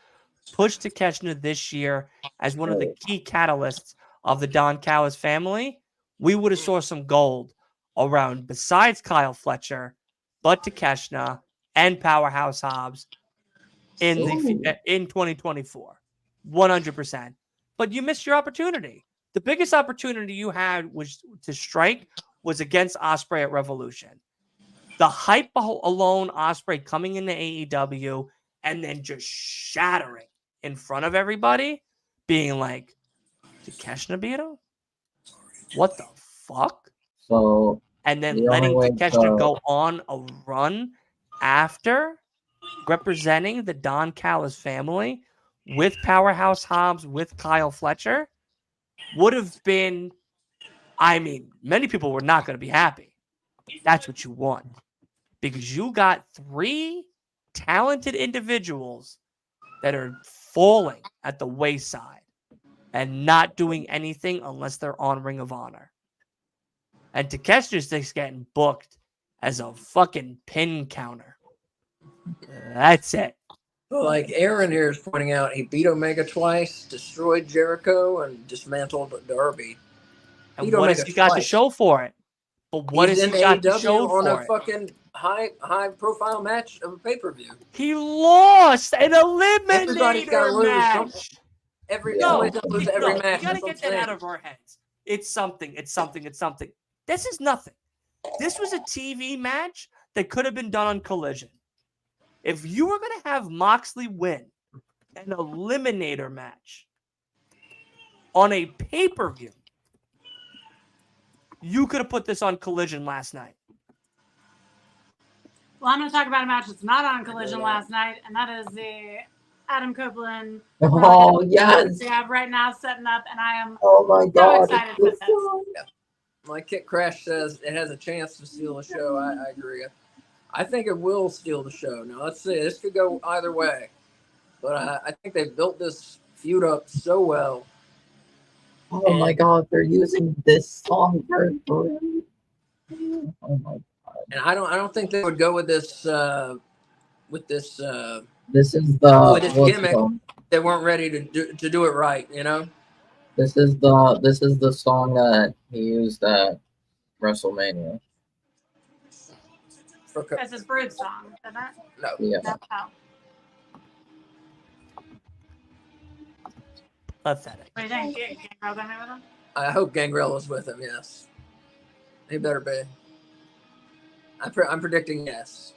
pushed Takeshita this year as one of the key catalysts of the Don Callis family, we would have saw some gold around besides Kyle Fletcher, but Takeshita and Powerhouse Hobbs in 2024, 100%. But you missed your opportunity. The biggest opportunity you had was to strike was against Ospreay at Revolution. The hype alone, Ospreay coming into AEW and then just shattering in front of everybody, being like, Takeshita beat him? What the fuck? So And then the only letting way Takeshita to- go on a run after representing the Don Callis family with Powerhouse Hobbs, with Kyle Fletcher, would have been, I mean, many people were not going to be happy. That's what you want. Because you got 3 talented individuals that are falling at the wayside and not doing anything unless they're on Ring of Honor. And Takeshita's just getting booked as a fucking pin counter. That's it. Well, like Aaron here is pointing out, he beat Omega twice, destroyed Jericho, and dismantled Darby. And Beat what Omega has he got to twice. show for it? But what He's has in he got to AEW show on for a it? fucking high profile match of a pay per view. He lost an Everybody's got to eliminator lose something. match. Somebody's got to lose every No, match. we got to That's what get I'm that out saying. of our heads. It's something. This is nothing. This was a TV match that could have been done on Collision. If you were going to have Moxley win an eliminator match on a pay-per-view, you could have put this on Collision last night. Well, I'm going to talk about a match that's not on Collision last night, and that is the Adam Copeland. Oh, yes. We have right now setting up, and I am Oh my so God. excited for this. Like Kit Crash says, it has a chance to steal the show. I agree. I think it will steal the show. Now, let's see. This could go either way. But I think they've built this feud up so well. Oh my God, they're using this song for. Oh my God. And I don't think they would go with this This is the with this what's gimmick. called? They weren't ready to do it right, you know. This is the song that he used at WrestleMania. That's his Brood song, isn't it? No. Yeah. No. Oh. Pathetic. What do you think? Gangrel gonna be with him? I hope Gangrel is with him. Yes, he better be. I'm predicting yes.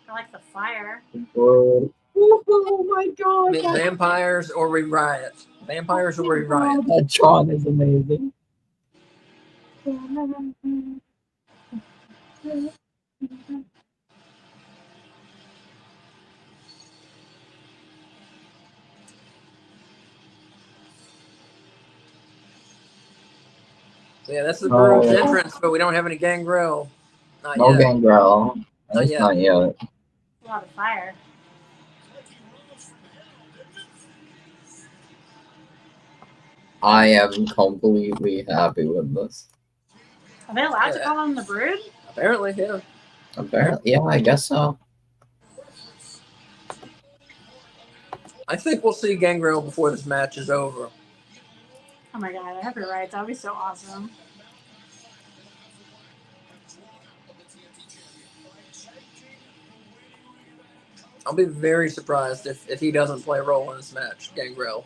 I like the fire. Good. Oh my god. Vampires or we riot. Vampires or we riot. That Tron is amazing. Yeah, that's the Oh, Brew's yeah. entrance, but we don't have any Gangrel. Not No yet. Gangrel. At Not least yet. not yet. A lot of fire. I am completely happy with this. Are they allowed to call him the Brood? Apparently, yeah. Apparently, yeah, I guess so. I think we'll see Gangrel before this match is over. Oh my god, I hope you're right. That would be so awesome. I'll be very surprised if he doesn't play a role in this match, Gangrel.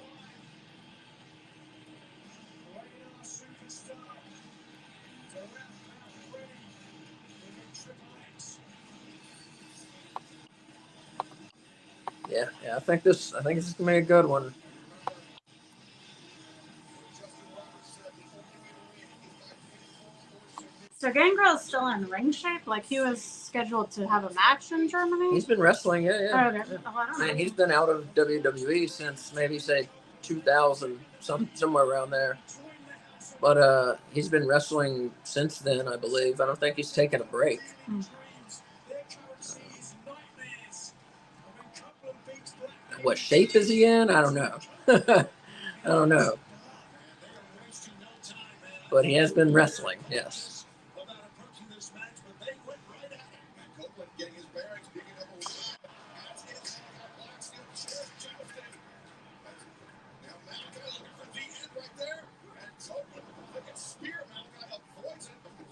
Yeah, I think this is gonna be a good one. So Gangrel is still in ring shape? Like he was scheduled to have a match in Germany? He's been wrestling, yeah. Oh, okay. Yeah. Oh, I don't know. Man, he's been out of WWE since maybe say 2000, somewhere around there. But he's been wrestling since then, I believe. I don't think he's taken a break. What shape is he in? I don't know. I don't know. But he has been wrestling, yes.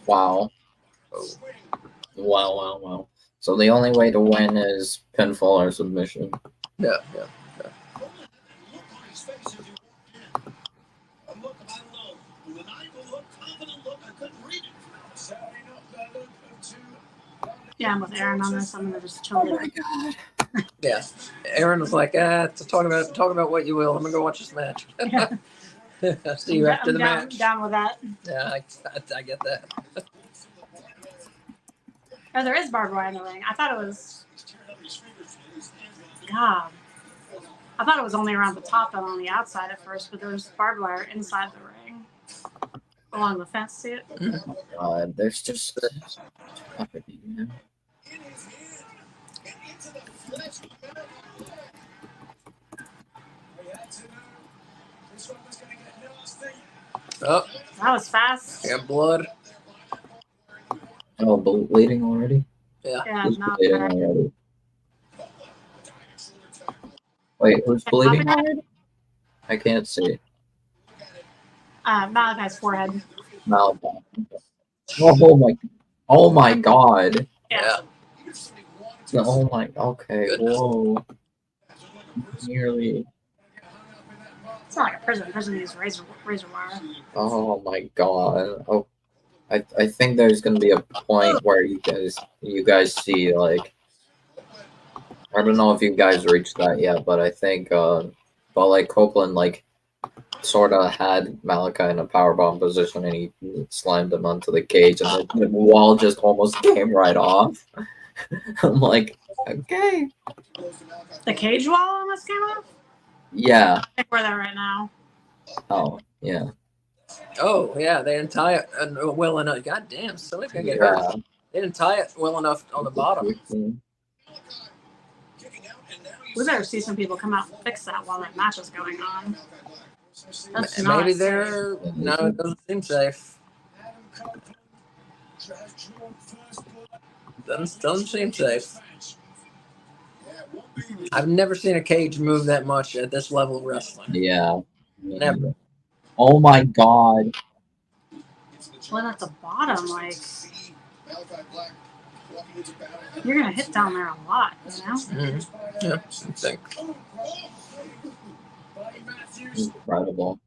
Wow. Wow. So the only way to win is pinfall or submission. Yeah. Yeah, I'm with Aaron on this. I'm gonna just chill. Oh my god. Yeah. Aaron was like, talk about what you will. I'm gonna go watch this match. I'll see you after the match. Down with that. Yeah, I get that. Oh, there is barbed wire in the ring. I thought it was. God. I thought it was only around the top and on the outside at first, but there's barbed wire inside the ring. Along the fence, see it? Oh god, there's just Oh, That was fast. I got blood. oh, bleeding already? Yeah, Who's not bleeding bad. already? Wait, who's bleeding already? I can't see. Malachi's forehead. Malachi. Oh my god. Yeah. Oh my, okay, Goodness. whoa. Nearly. It's not like a prison. Prison uses razor wire. Oh my god. Oh, I think there's gonna be a point where you guys see, like, I don't know if you guys reached that yet, but I think but like Copeland like sort of had Malachi in a powerbomb position and he slammed him onto the cage and the wall just almost came right off. I'm like, okay. The cage wall almost came off? Yeah. I think we're there right now. Oh, yeah. Oh, yeah, they didn't tie it well enough. God damn, somebody's gonna get hurt. They didn't tie it well enough on the bottom. We better see some people come out and fix that while that match is going on. That's Maybe not they're... No, it doesn't seem safe. Doesn't seem safe. I've never seen a cage move that much at this level of wrestling. Yeah. Never. Oh my god. Well, at the bottom, like, you're gonna hit down there a lot, you know? Mm-hmm. Yeah, I think. Incredible.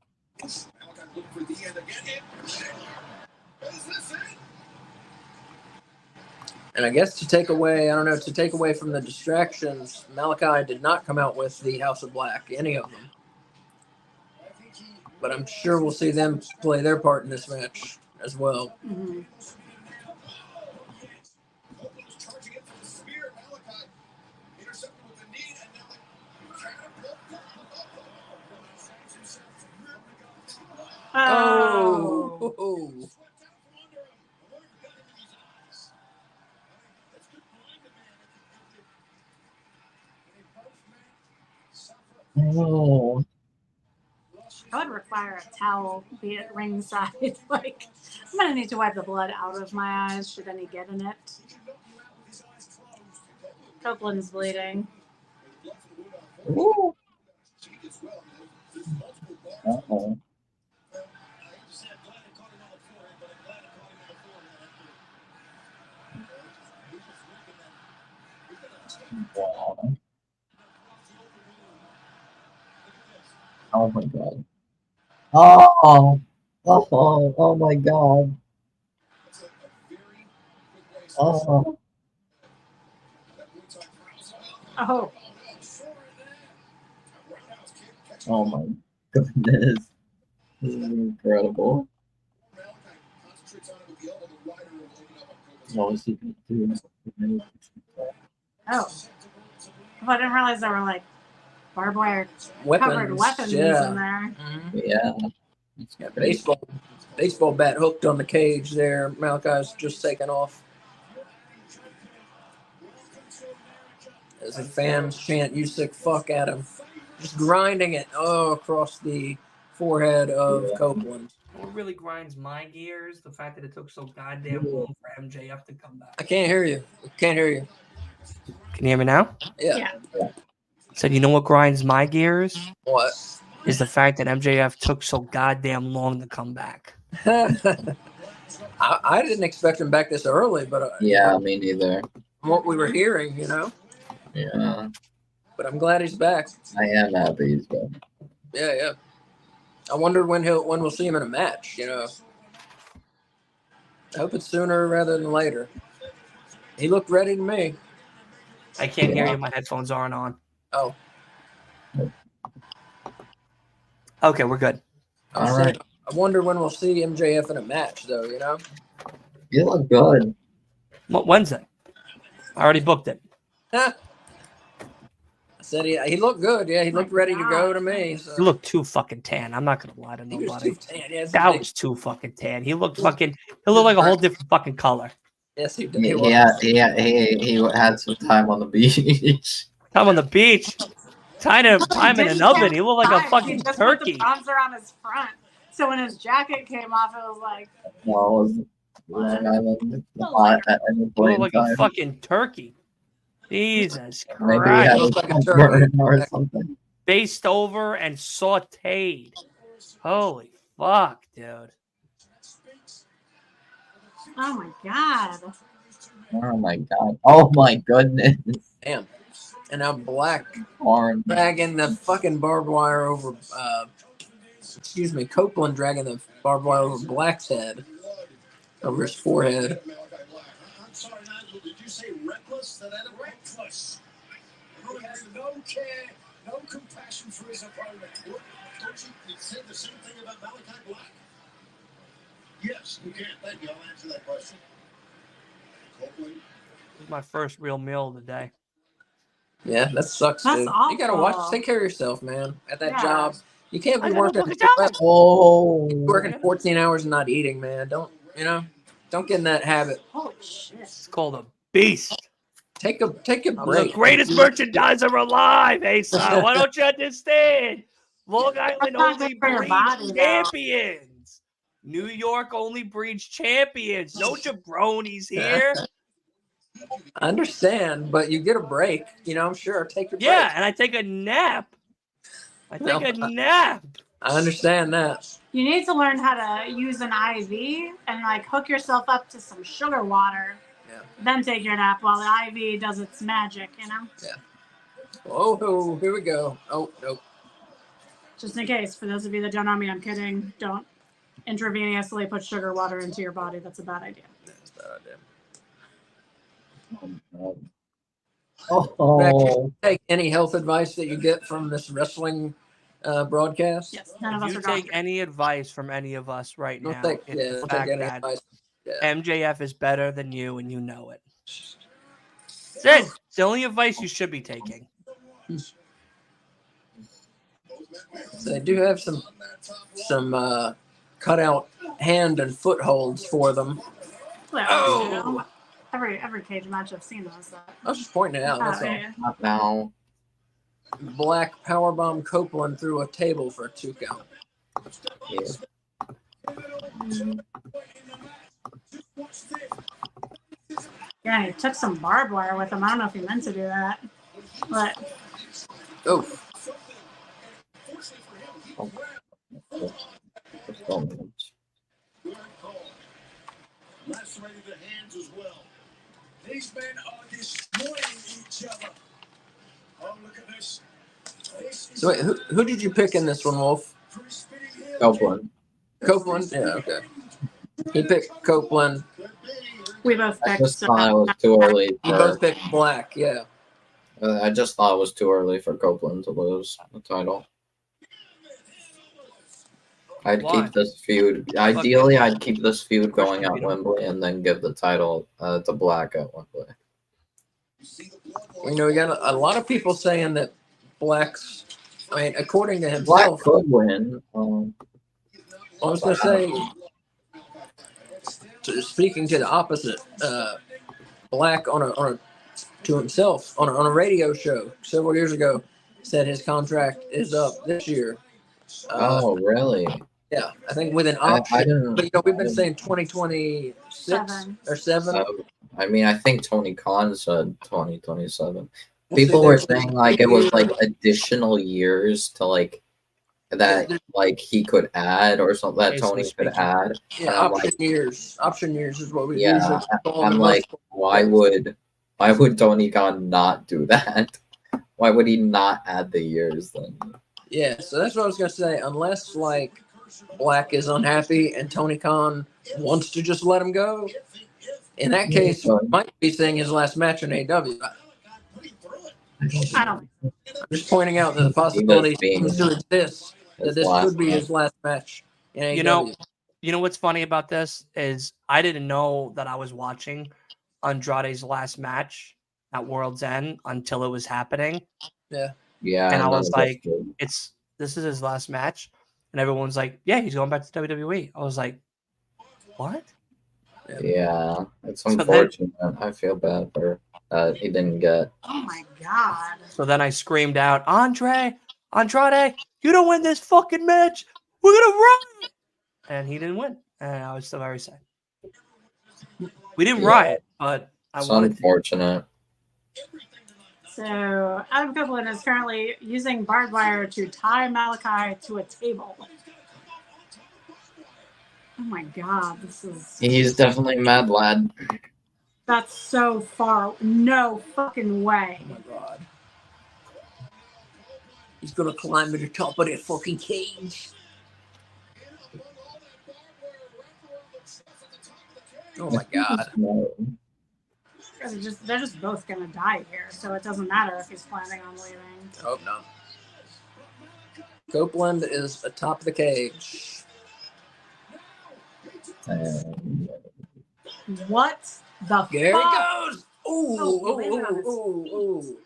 And I guess to take away, I don't know, to take away from the distractions, Malachi did not come out with the House of Black, any of them. But I'm sure we'll see them play their part in this match as well. Mm-hmm. Oh. Oh. I would require a towel, be it ringside. Like, I'm gonna need to wipe the blood out of my eyes should any get in it. Copeland's bleeding. Ooh. Uh-oh. Wow. Oh my god. Oh. Oh my god. Oh. Oh, Oh my goodness. This is incredible. What was he doing? oh. I didn't realize there were like barbed wire covered weapons yeah. in there. Mm-hmm. Yeah. Yeah, baseball bat hooked on the cage there. Malachi's just taken off. As the fans chant, "You sick fuck" at him. Just grinding it across the forehead of Copeland. What really grinds my gears? The fact that it took so goddamn long for MJF to come back. I can't hear you. Can't hear you. Can you hear me now? Yeah. So you know what grinds my gears? What? Is the fact that MJF took so goddamn long to come back. I didn't expect him back this early, but Yeah, me neither. what we were hearing, you know. Yeah. But I'm glad he's back. I am happy he's back. Yeah. I wonder when we'll see him in a match, you know. I hope it's sooner rather than later. He looked ready to me. I can't hear you. My headphones aren't on. Oh. Okay, we're good. All right. I wonder when we'll see MJF in a match, though, you know? You look good. What, Wednesday? I already booked it. I said he looked good. Yeah, he looked ready to go to me. So. You look too fucking tan. I'm not gonna lie to He was nobody. too tan. Yes, That was too fucking tan. He looked fucking. He looked like a whole different fucking color. Yes, he did. He had some time on the beach. Time on the beach. Time in an oven. He looked like a fucking He just turkey. put the bronzer on his front. So when his jacket came off, it was like, No, it was Long Island. Hot at any He point looked in like a time. fucking turkey. Jesus Maybe he Christ. had Looked like a a turkey. burn or something. Based over and sauteed. Holy fuck, dude. oh my God. Oh my god. Oh my goodness. Damn. And now Black Orange. dragging the fucking barbed wire over, Copeland dragging the barbed wire over Black's head, over his forehead. I'm sorry, Nigel. Did you say reckless? Reckless. Who has no care, no compassion for his opponent. What? Don't you say the same thing about Malachi Black? Yes, you can. Thank you. I'll answer that question. Copeland. This is my first real meal of the day. Yeah, that sucks, That's dude. You gotta awful. take care of yourself, man. At that Yeah. job, you can't be I got no working fucking job. Oh. 14 hours and not eating, man. Don't get in that habit. Holy shit. It's called a beast. Take a I'm break. the greatest merchandiser alive, Asa. Why don't you understand? Long Island not only good for your breeds body, though. champions. New York only breeds champions. No jabronis here. I understand, but you get a break. You know, I'm sure. Take your Yeah, break. and I take a nap. I No. take a nap. I understand that. You need to learn how to use an IV and like hook yourself up to some sugar water. Yeah. Then take your nap while the IV does its magic, you know? Oh, here we go. Oh, nope. Just in case, for those of you that don't know me, I'm kidding. Don't intravenously put sugar water into your body. That's a bad idea. That's a bad idea. Oh, Take any health advice that you get from this wrestling broadcast. Yes, none of If us you are take doctors. any advice from any of us right Don't now, take, it's yeah, the don't take fact any that advice. Yeah. MJF is better than you, and you know it. That's it. It's the only advice you should be taking. So they do have some cutout hand and foot holds for them. Well, Oh! every cage match I've seen was that. I was just pointing it out. That's all. Yeah. not now. Black powerbomb Copeland through a table for a 2 count. Yeah. Yeah, he took some barbed wire with him. I don't know if he meant to do that, but Oh, Lacerated their hands as well. These men are destroying each other. Oh, look at this. so wait, who did you pick in this one, Wolf? Copeland. Copeland? Yeah, okay. He picked Copeland. we both I picked. just thought it was too early. You both picked Black, yeah. I just thought it was too early for Copeland to lose the title. I'd Why? keep this feud. Ideally, I'd keep this feud going at Wembley and then give the title to Black at Wembley. You know, we got a lot of people saying that Black's, I mean, according to Black himself, could win. I was going to say, speaking to the opposite, Black to himself on a radio show several years ago said his contract is up this year. Oh, really? Yeah, I think with an I option. didn't. But we've been saying 2026 or 7. I mean, I think Tony Khan said 2027. We'll People see. were saying like it was like additional years to like that like he could add or something that Basically Tony could speaking. add. Yeah, And I'm option like, years. Option years is what we yeah, usually call I'm them. like, why would Tony Khan not do that? Why would he not add the years then? Yeah, so that's what I was gonna say. Unless like Black is unhappy and Tony Khan wants to just let him go, in that case, Yeah. we might be seeing his last match in AEW. I don't. I'm just pointing out that the possibility being seems to exist that his this last could be match. his last match in AEW. You know what's funny about this is I didn't know that I was watching Andrade's last match at World's End until it was happening. Yeah. Yeah, And I was that's like, good. this is his last match. And everyone's like, yeah, he's going back to WWE. I was like, what? Yeah, it's So then- unfortunate. I feel bad for he didn't get. Oh my god! So then I screamed out, Andrade, you don't win this fucking match. We're going to run. And he didn't win. And I was still very sad. We didn't Yeah. riot, but I It's wanted to. unfortunate. So Adam Copeland is currently using barbed wire to tie Malachi to a table. Oh my god, this is. He's definitely mad lad. That's so far. No fucking way. Oh my god. He's gonna climb to the top of that fucking cage. Oh my god. They're just both gonna die here, so it doesn't matter if he's planning on leaving. I hope not. Copeland is atop the cage. What the There fuck? he goes! Ooh, Oh, he ooh, landed on his ooh, feet. ooh.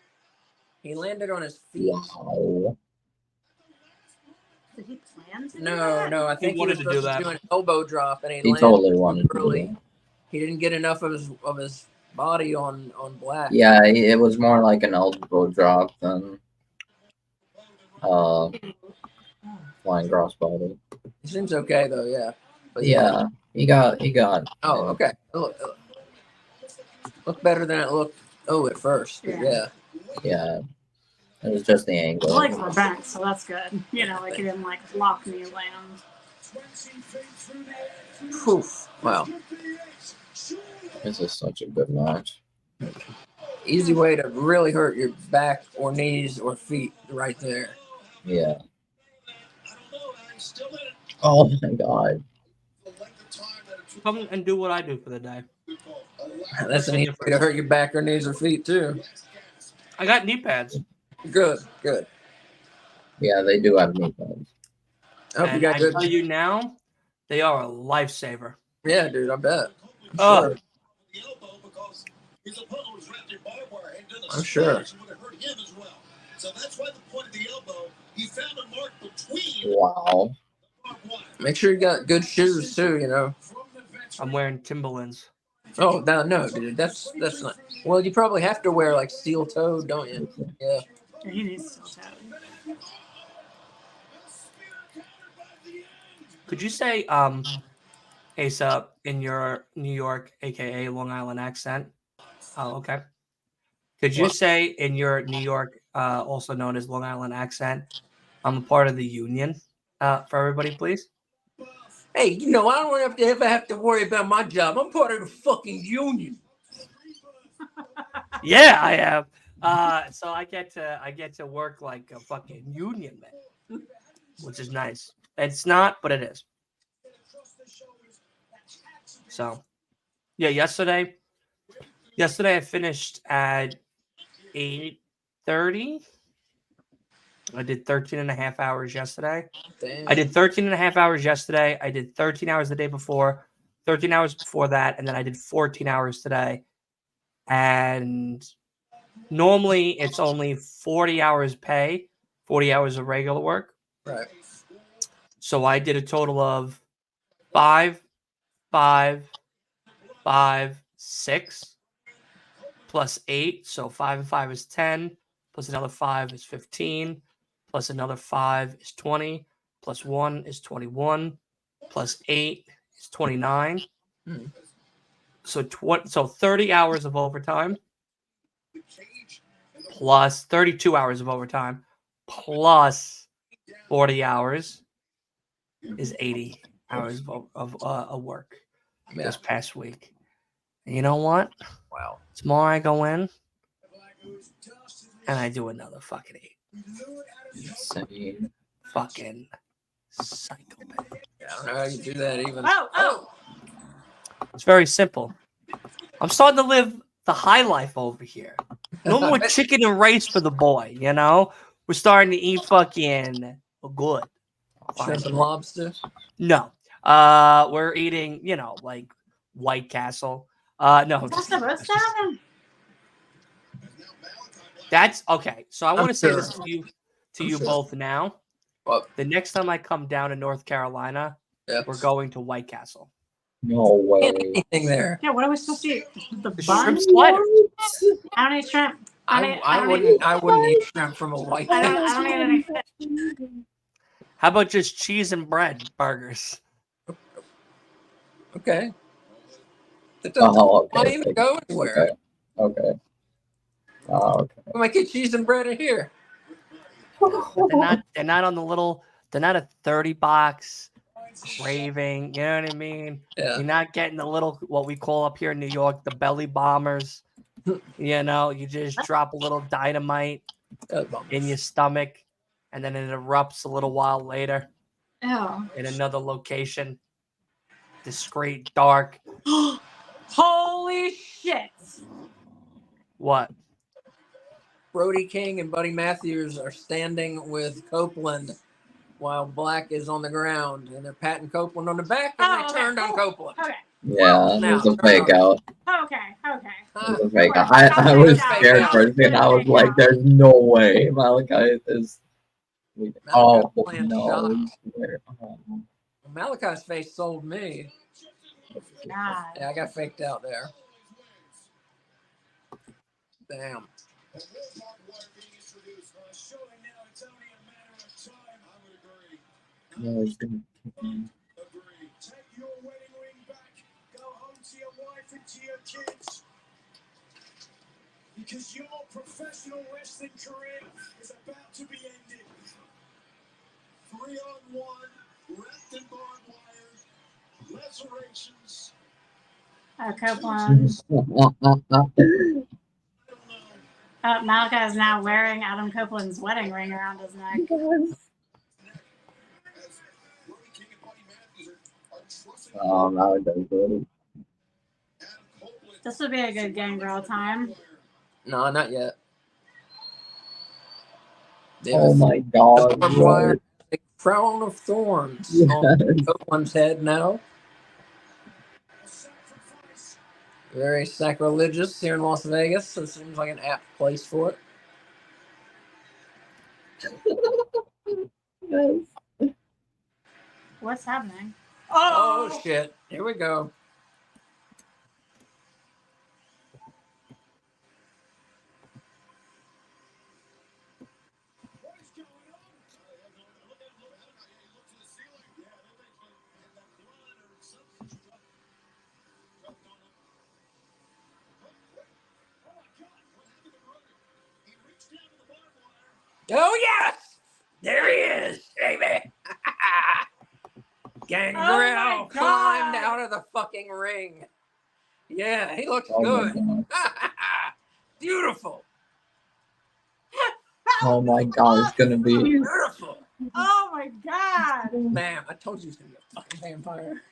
He landed on his feet. Wow. Did he plan to do No, that? no, I think he wanted was to do supposed that. to do an elbow drop and he He landed totally too wanted to do early. that. He didn't get enough of his body on Black. Yeah, it was more like an elbow drop than flying crossbody. He seems okay though, yeah. But Yeah, he got. Oh, okay. Look better than it looked. Oh, at first. But Yeah. Yeah, it was just the His angle. legs were bent, so that's good. You know, like he didn't like lock knee land. Poof. Wow. This is such a good match. Easy way to really hurt your back or knees or feet right there. Yeah. Oh my god. Come and do what I do for the day. That's an easy way to hurt your back or knees or feet too. I got knee pads. Good, good. Yeah, they do have knee pads. I hope you And got I good. tell you now, they are a lifesaver. Yeah, dude, I bet. Oh, Sure. I'm sure. So that's why the point of the elbow, he found a mark between. Wow. Make sure you got good shoes too, you know. I'm wearing Timberlands. Oh, no, dude, that's not. Well, you probably have to wear like steel toed, don't you? Yeah. He needs steel toe. Could you say Asa in your New York, aka Long Island accent? Oh, okay. Could you What? say in your New York, also known as Long Island accent, I'm a part of the union for everybody, please? Hey, you know, I don't ever have to worry about my job. I'm part of the fucking union. Yeah, I am. So I get to work like a fucking union man, which is nice. It's not, but it is. So, yeah, yesterday I finished at 8:30. I did 13 and a half hours yesterday. Damn. I did 13 and a half hours yesterday. I did 13 hours the day before, 13 hours before that, and then I did 14 hours today. And normally it's only 40 hours pay, 40 hours of regular work. Right. So I did a total of 5, 5, 5, 6 plus 8. So 5 and 5 is 10, plus another 5 is 15, plus another 5 is 20, plus 1 is 21, plus 8 is 29. Hmm. So 30 hours of overtime plus 32 hours of overtime plus 40 hours is 80 hours of work Yeah. this past week. And you know what? Wow. Tomorrow I go in and I do another fucking 8. Insane. Fucking psychopath. Yeah, I don't know how you do that even. Oh. It's very simple. I'm starting to live the high life over here. No more chicken and rice for the boy, you know? We're starting to eat fucking good. Shrimp and lobster. No. We're eating, like White Castle. No. That's the roast salmon. That's okay. So I want to say sure. this to you sure. both now. What? The next time I come down to North Carolina, Yeah. we're going to White Castle. No way. Anything there. Yeah, what are we supposed to eat? The The bun? shrimp slider. I don't eat shrimp. I wouldn't eat shrimp from a white. I don't eat any fish. How about just cheese and bread burgers? Okay. That doesn't Okay. even go anywhere. Okay. Okay. We might get cheese and bread in here. But they're not on the little. They're not a 30 box craving. You know what I mean? Yeah. You're not getting the little what we call up here in New York the belly bombers. You just drop a little dynamite in your stomach, and then it erupts a little while later Oh. in another location. Discreet, dark. Holy shit. What? Brody King and Buddy Matthews are standing with Copeland while Black is on the ground, and they're patting Copeland on the back, and they turned on Copeland. Okay. Yeah, it was a fake out. Okay. It was a fake out. I was scared for a second. I was like, there's no way Malachi is. Oh, no. Malachi's face sold me. God. Yeah, I got faked out there. Damn. No, he's gonna kick me. Take your wedding ring back. Go home to your wife and to your kids. Because your professional wrestling career is about to be ended. 3-on-1, wrapped in barbed wire, lacerations. Copeland. Malachi is now wearing Adam Copeland's wedding ring around his neck. Oh, now it does good. This would be a good Gangrel time. No, not yet. Oh my god. Barbed what? wire, a crown of thorns on Yes. Copeland's head now. Very sacrilegious here in Las Vegas. It seems like an apt place for it. Yes. What's happening? Oh shit! Here we go. Oh yes! There he is, baby. Gangrel Oh my climbed God. out of the fucking ring. Yeah, he looks Oh my good. god. Beautiful. Oh my god, it's gonna be. Beautiful. Oh my God. Bam, I told you he was going to be a fucking vampire.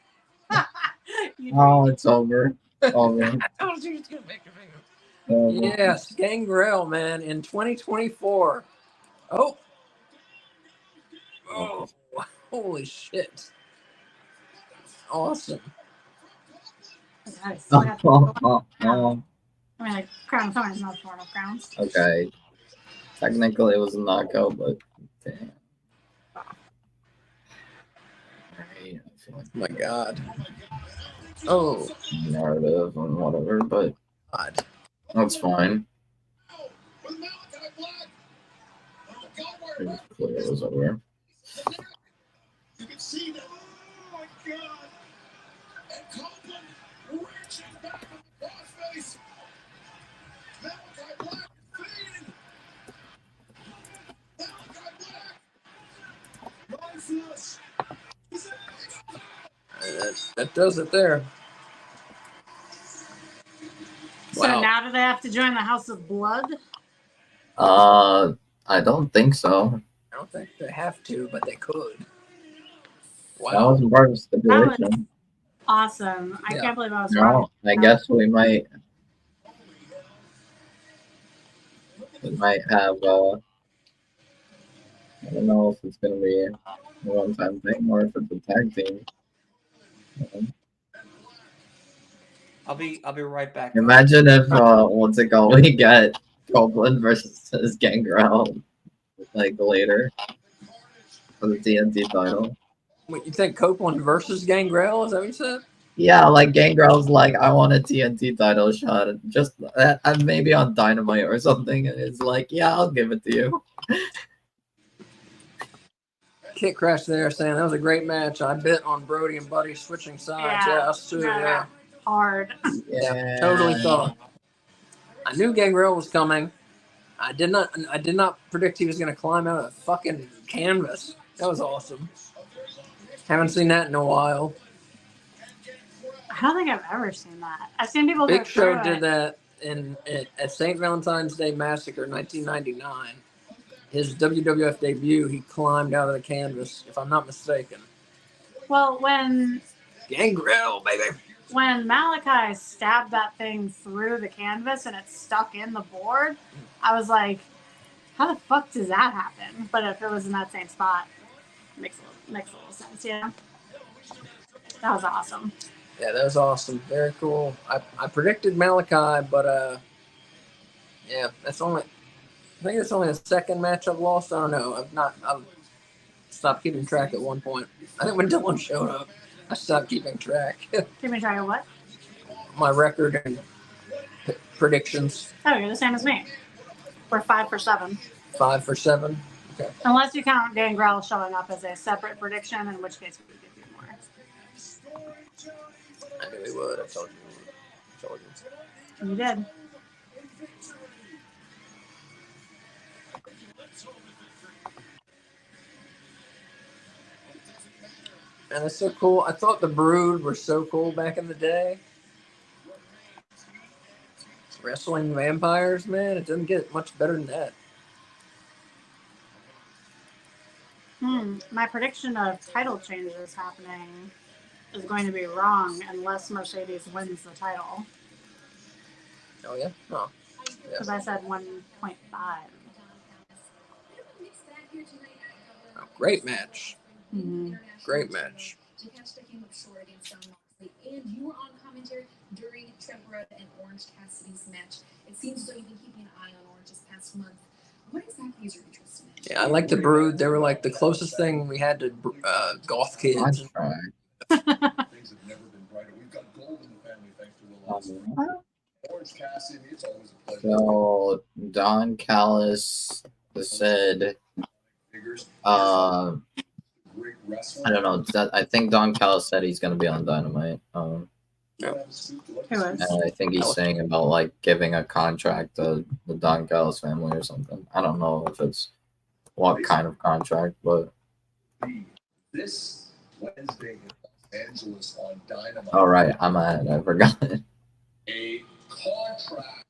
You Oh, it's over. Over. I told you he was going to make a vampire. Over. Yes, Gangrel, man, in 2024. Oh. Oh, holy shit. Awesome. I still got Oh. I mean, like, Crown of Thorns, not Thorn of Crowns. Okay. Technically, it was a knockout, but damn. Alright, I feel like Oh my god. Oh, narrative and whatever, but God. that's fine. It was clear it was over. You can see that. Oh my god. And Copeland reaching back with the crossface. Malachi Black fading. Malachi Black. Lifeless. That does it there. So Wow. now do they have to join the House of Blood? I don't think so. I don't think they have to, but they could. That Wow. wasn't part of the stipulation. Awesome. I Yeah. can't believe I was wrong. No, I guess we might have I don't know if it's gonna be a one-time thing or if it's a tag team. I'll be right back. Imagine if what's it called? We get Copeland versus Gangrel like later for the TNT title. What, you think Copeland versus Gangrel? Is that what you said? Yeah, like Gangrel's like, I want a TNT title shot, just and maybe on Dynamite or something, and it's like, yeah, I'll give it to you. Kick Crash there saying that was a great match. I bit on Brody and Buddy switching sides. Yeah, us too. Yeah. Hard. Yeah, totally thought. I knew Gangrel was coming. I did not predict he was going to climb out of the fucking canvas. That was awesome. Haven't seen that in a while. I don't think I've ever seen that. I've seen people Big go Show through did it. that at St. Valentine's Day Massacre 1999. His WWF debut, he climbed out of the canvas, if I'm not mistaken. Well, when Gangrel, baby. when Malachi stabbed that thing through the canvas and it stuck in the board, I was like, how the fuck does that happen? But if it was in that same spot, it makes a little sense, yeah. That was awesome. Yeah, that was awesome. Very cool. I predicted Malachi, but yeah, I think it's only the second match I've lost. I don't know. I've stopped keeping track at one point. I think when Dylan showed up, I stopped keeping track. Give me a try of what? My record and predictions. Oh, you're the same as me. We're 5 for 7. 5 for 7. Okay. Unless you count Gangrel showing up as a separate prediction, in which case we would give you more. I knew he would. I told you. You did. And it's so cool. I thought the Brood were so cool back in the day. Wrestling vampires, man. It doesn't get much better than that. My prediction of title changes happening is going to be wrong unless Mercedes wins the title. Oh yeah. Oh, Because I said 1.5. oh, great match. Mm-hmm. Great match. To catch the game of short against Jon Moxley, and you were on commentary during Trent Beretta and Orange Cassidy's match. It seems as though you've been keeping an eye on Orange this past month. What exactly is your interest in it? Yeah, I like the Brood. They were like the closest thing we had to goth kids. Contract. Things have never been brighter. We've got gold in the family thanks to Will Ospreay. Orange Cassidy, it's always a pleasure. So Don Callis said, Great wrestler. I don't know. I think Don Callis said he's gonna be on Dynamite. Who is? And I think he's saying about like giving a contract to the Don Callis family or something. I don't know if it's what kind of contract, but This Wednesday in Los Angeles on Dynamite. all right, I'm at it. I forgot it. A contract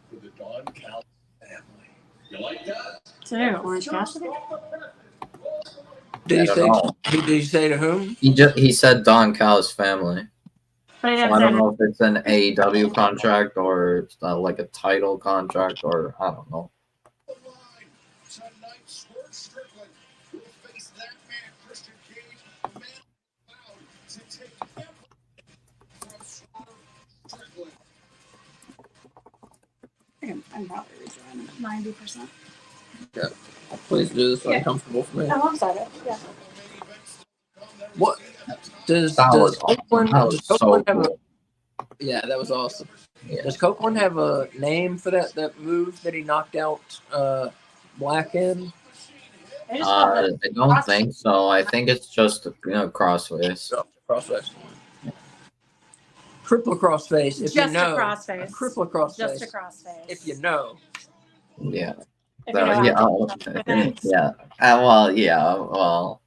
for the Don Callis family. You like that? To Orange Cassidy? Did he I say? don't know. Did he say to whom? He said Don Callis family. But he So didn't I say don't know if it's an AEW contract or like a title contract or I don't know. Tonight, Swerve Strickland will face that man, Christian Cage, man allowed to take everything from Swerve Strickland. I'm probably rejoining 90%. Please do this. Yeah. Uncomfortable for me. Oh, I'm sorry. Yeah. What does That was Copeland? That was Does so Copeland have a? cool. Yeah, that was awesome. Yeah. Does Copeland have a name for that move that he knocked out Black in? They just called I it don't cross- think so. I think it's just crossface. Crossface. Triple crossface. If Just you know. a crossface. Triple crossface. Just a crossface. If you know. Yeah. If you know Yeah. how to things. Yeah. Well,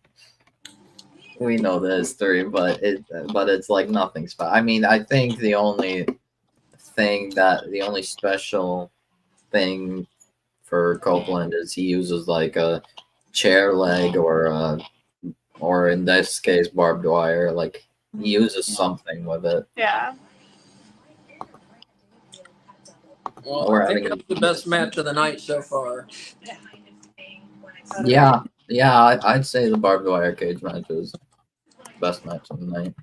we know the history, but it's like nothing special. I mean, I think the only special thing for Copeland is he uses like a chair leg or in this case barbed wire. Like he uses something with it. Yeah. Well, We're I think having that's the best match of the night so far. Yeah, I'd say the barbed wire cage match is best match of the night.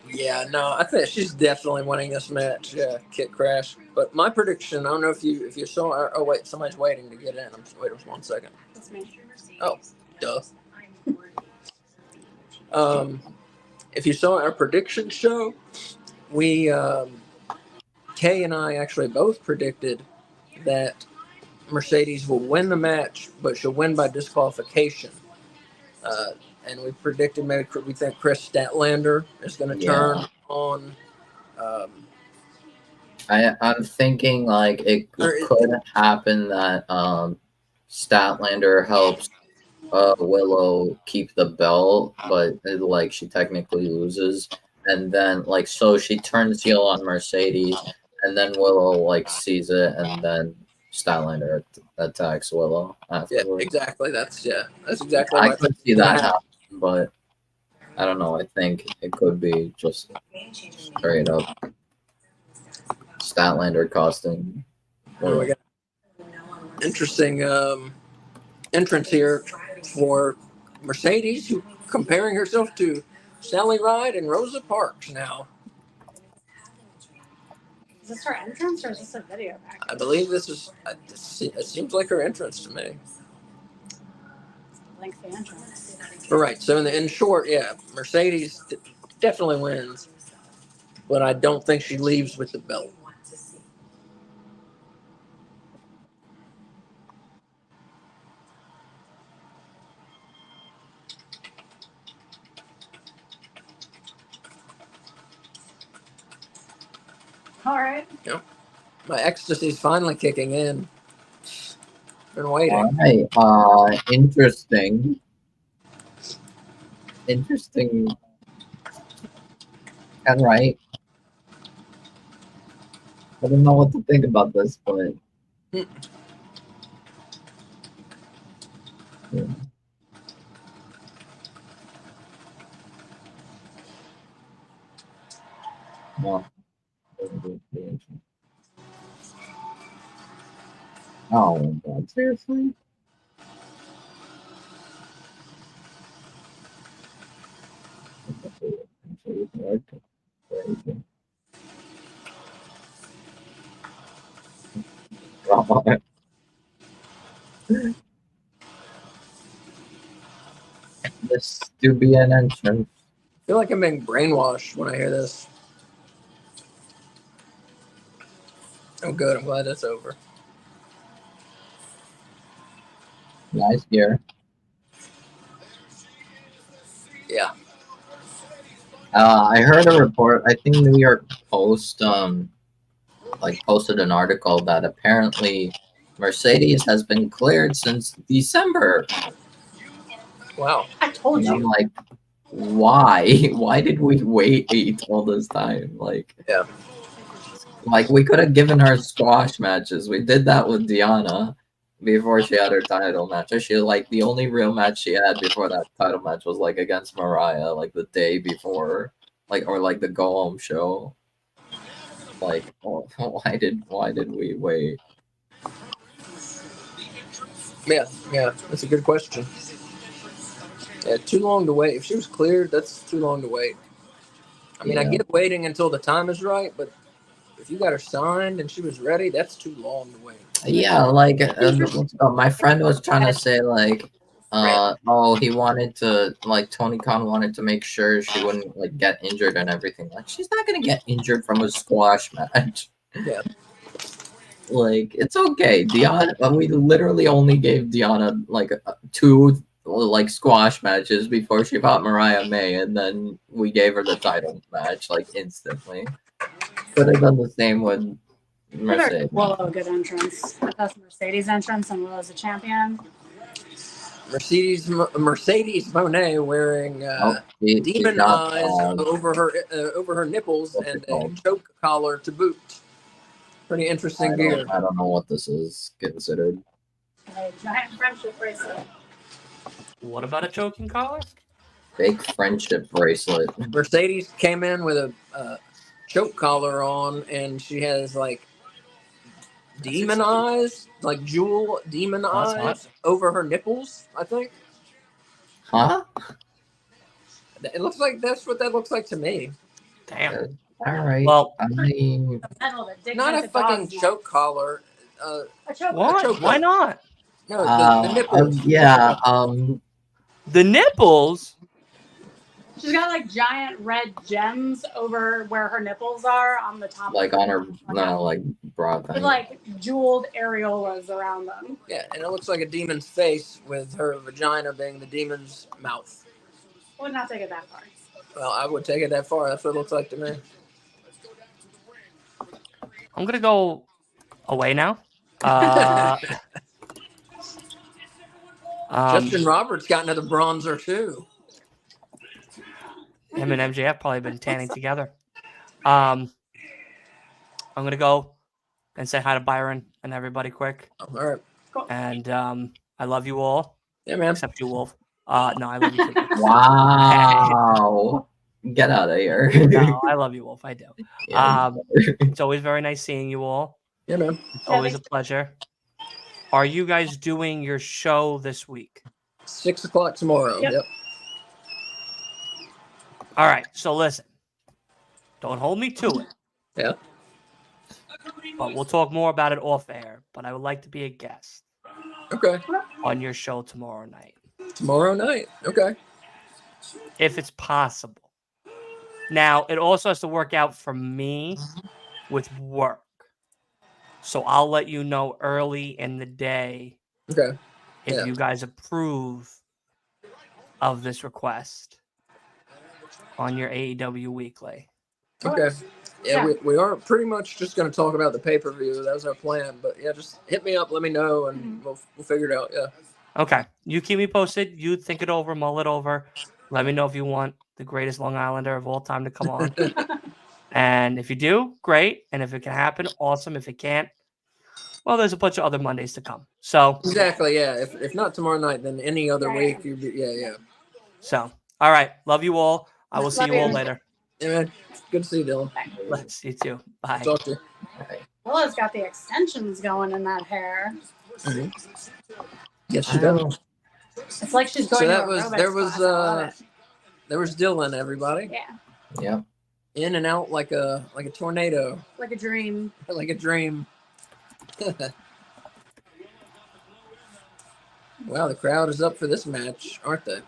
Yeah, no, I think she's definitely winning this match. Yeah, Kit Crash. But my prediction, I don't know if you saw. Oh wait, somebody's waiting to get in. I'm just waiting for 1 second. That's me. Oh, duh. If you saw our prediction show, we Kay and I actually both predicted that Mercedes will win the match, but she'll win by disqualification. And we predicted we think Chris Statlander is going to turn on. I'm thinking like it could happen that Statlander helps Willow keep the belt, but like she technically loses, and then like so she turns heel on Mercedes, and then Willow like sees it, and then Statlander attacks Willow afterwards. Yeah, exactly. That's exactly. I what could see that happen, but I don't know. I think it could be just straight up Statlander costing. What we got? Interesting entrance here for Mercedes, who comparing herself to Sally Ride and Rosa Parks now. Is this her entrance or is this a video back? I believe this is. It seems like her entrance to me. Lengthy entrance. All right. So in short, yeah, Mercedes definitely wins, but I don't think she leaves with the belt. All right. My ecstasy's finally kicking in. Been waiting. All right. Interesting. All right. I don't know what to think about this, but yeah. No. Oh my god, seriously? God. This to be an entrance. I feel like I'm being brainwashed when I hear this. Oh, good. I'm glad that's over. Nice gear. Yeah. I heard a report. I think New York Post posted an article that apparently Mercedes has been cleared since December. Wow. I told And I'm you. like, why? Why did we wait all this time? Yeah. Like we could have given her squash matches. We did that with Deanna before she had her title match. Or she like the only real match she had before that title match was like against Mariah, like the day before, or like the go home show. Like, why did we wait? Yeah. That's a good question. Yeah, too long to wait. If she was cleared, that's too long to wait. I mean, I Yeah. get waiting until the time is right, but if you got her signed and she was ready, that's too long to wait. Yeah, like my friend was trying to say like, he wanted to like Tony Khan wanted to make sure she wouldn't like get injured and everything. Like she's not gonna get injured from a squash match. Yeah. Like it's okay. Deanna, we literally only gave Deanna like 2 like squash matches before she fought Mariah May, and then we gave her the title match like instantly. Could have done the same with Mercedes. Willow, good entrance. That's Mercedes entrance, and Willow's a champion. Mercedes Monet wearing She's demon not, eyes over her nipples what's and it a called? choke collar to boot. Pretty interesting gear. I don't know what this is considered. A giant friendship bracelet. What about a choking collar? Fake friendship bracelet. Mercedes came in with a choke collar on, and she has like demon eyes, like jewel demon That's eyes hot. over her nipples. I think Huh? it looks like that's what that looks like to me. Damn. All right. Well, I mean, The metal that digs Not a into fucking dogs' choke necks. collar. A choke. why? choke Why collar. not? No, the nipples. yeah. The nipples. She's got like giant red gems over where her nipples are on the top. Like of on her, like bra With thing. like jeweled areolas around them. Yeah, and it looks like a demon's face with her vagina being the demon's mouth. I would not take it that far. Well, I would take it that far. That's what it looks like to me. I'm gonna go away now. Justin Roberts got another bronzer too. Him and MJF probably been tanning together. I'm gonna go and say hi to Byron and everybody quick. All right. And I love you all, Yeah, man. except you, Wolf. No, I love you too. Wow. Get out of here. No, I love you, Wolf. I do. Yeah, It's always very nice seeing you all. Yeah, man. It's always a pleasure. Are you guys doing your show this week? 6 o'clock tomorrow. Yep. Yep. All right. So listen, don't hold me to it. Yeah. But we'll talk more about it off air. But I would like to be a guest Okay. on your show tomorrow night, Tomorrow night. Okay. if it's possible. Now, it also has to work out for me with work. So I'll let you know early in the day Okay. if Yeah. you guys approve of this request on your AEW Weekly. Okay. Yeah, Yeah. we are pretty much just going to talk about the pay-per-view. That was our plan. But yeah, just hit me up, let me know, and we'll figure it out. Yeah. Okay. You keep me posted. You think it over, mull it over. Let me know if you want the greatest Long Islander of all time to come on. And if you do, great. And if it can happen, awesome. If it can't, well, there's a bunch of other Mondays to come. So, Exactly. Yeah. If not tomorrow night, then any other week. Yeah. so all right. Love you all. I will see Love you all you. later. Yeah, man. Good to see you, Dylan. Let's you too. Bye. Talk to you. Willa's got the extensions going in that hair. Mm-hmm. Yes, she I don't does. It's like she's going So to that was aerobics there was class. I love it. there was Dylan, everybody. Yeah, Yep. In and out like a tornado, like a dream. like a dream. Wow, the crowd is up for this match, aren't they?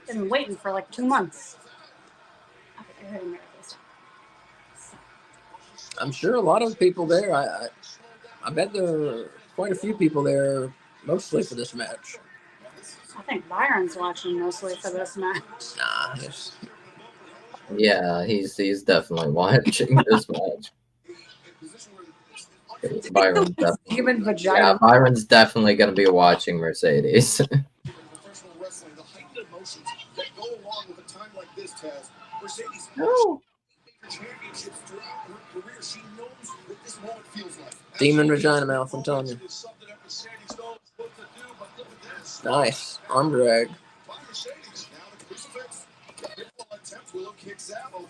Been waiting for like 2 months. Okay, I heard him there this time. I'm sure a lot of people there. I bet there are quite a few people there, mostly for this match. I think Byron's watching mostly for this match. Nah, yes. Yeah, he's definitely watching this match. Byron's definitely, Human vagina. yeah, Byron's definitely gonna be watching Mercedes. Professional wrestling, the heightened emotions that go along with a time like this, Taz. Mercedes No. championships throughout her career. She knows what this moment feels like. Demon vagina mouth, I'm telling you. It's something that Mercedes knows what to do, but look at this. Nice arm drag. By Mercedes. Now the crucifix. Pitfall attempt. Willow kicks out.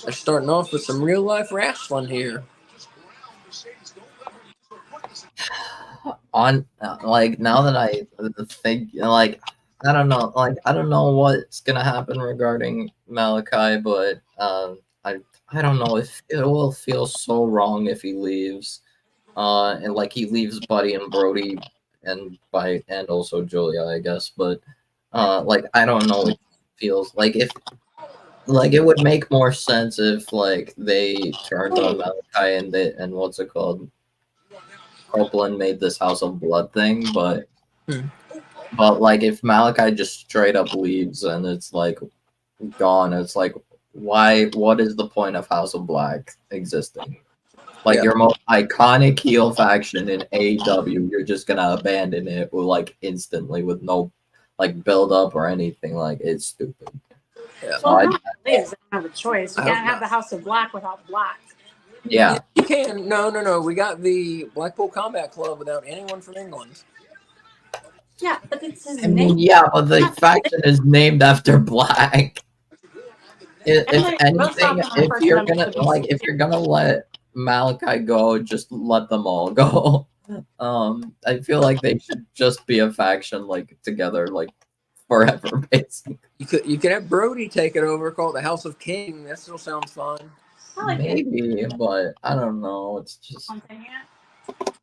They're starting off with some real life wrestling here. Just ground Mercedes. Don't let her use her foot. On like now that I think like I don't know what's gonna happen regarding Malachi, but I don't know if it will feel so wrong if he leaves, and like he leaves Buddy and Brody and also Julia, I guess, but like I don't know, it feels like if like it would make more sense if like they turned on Malachi and what's it called, Copeland made this House of Blood thing, but like if Malachi just straight up leaves and it's like gone, it's like what is the point of House of Black existing? Like your most iconic heel faction in AEW, you're just gonna abandon it like instantly with no like build up or anything. Like it's stupid. Yeah. Well, no, please, they don't have a choice. You I can't hope have not. the House of Black without Black. Yeah. You can. No. We got the Blackpool Combat Club without anyone from England. Yeah, but it's his I name. mean, yeah, but the faction is named after Black. If anything, if you're gonna let Malachi go, just let them all go. I feel like they should just be a faction like together, like forever, basically. You could have Brody take it over, call it the House of King. That still sounds fun. I like it. Maybe, but I don't know. It's just I'm thinking it.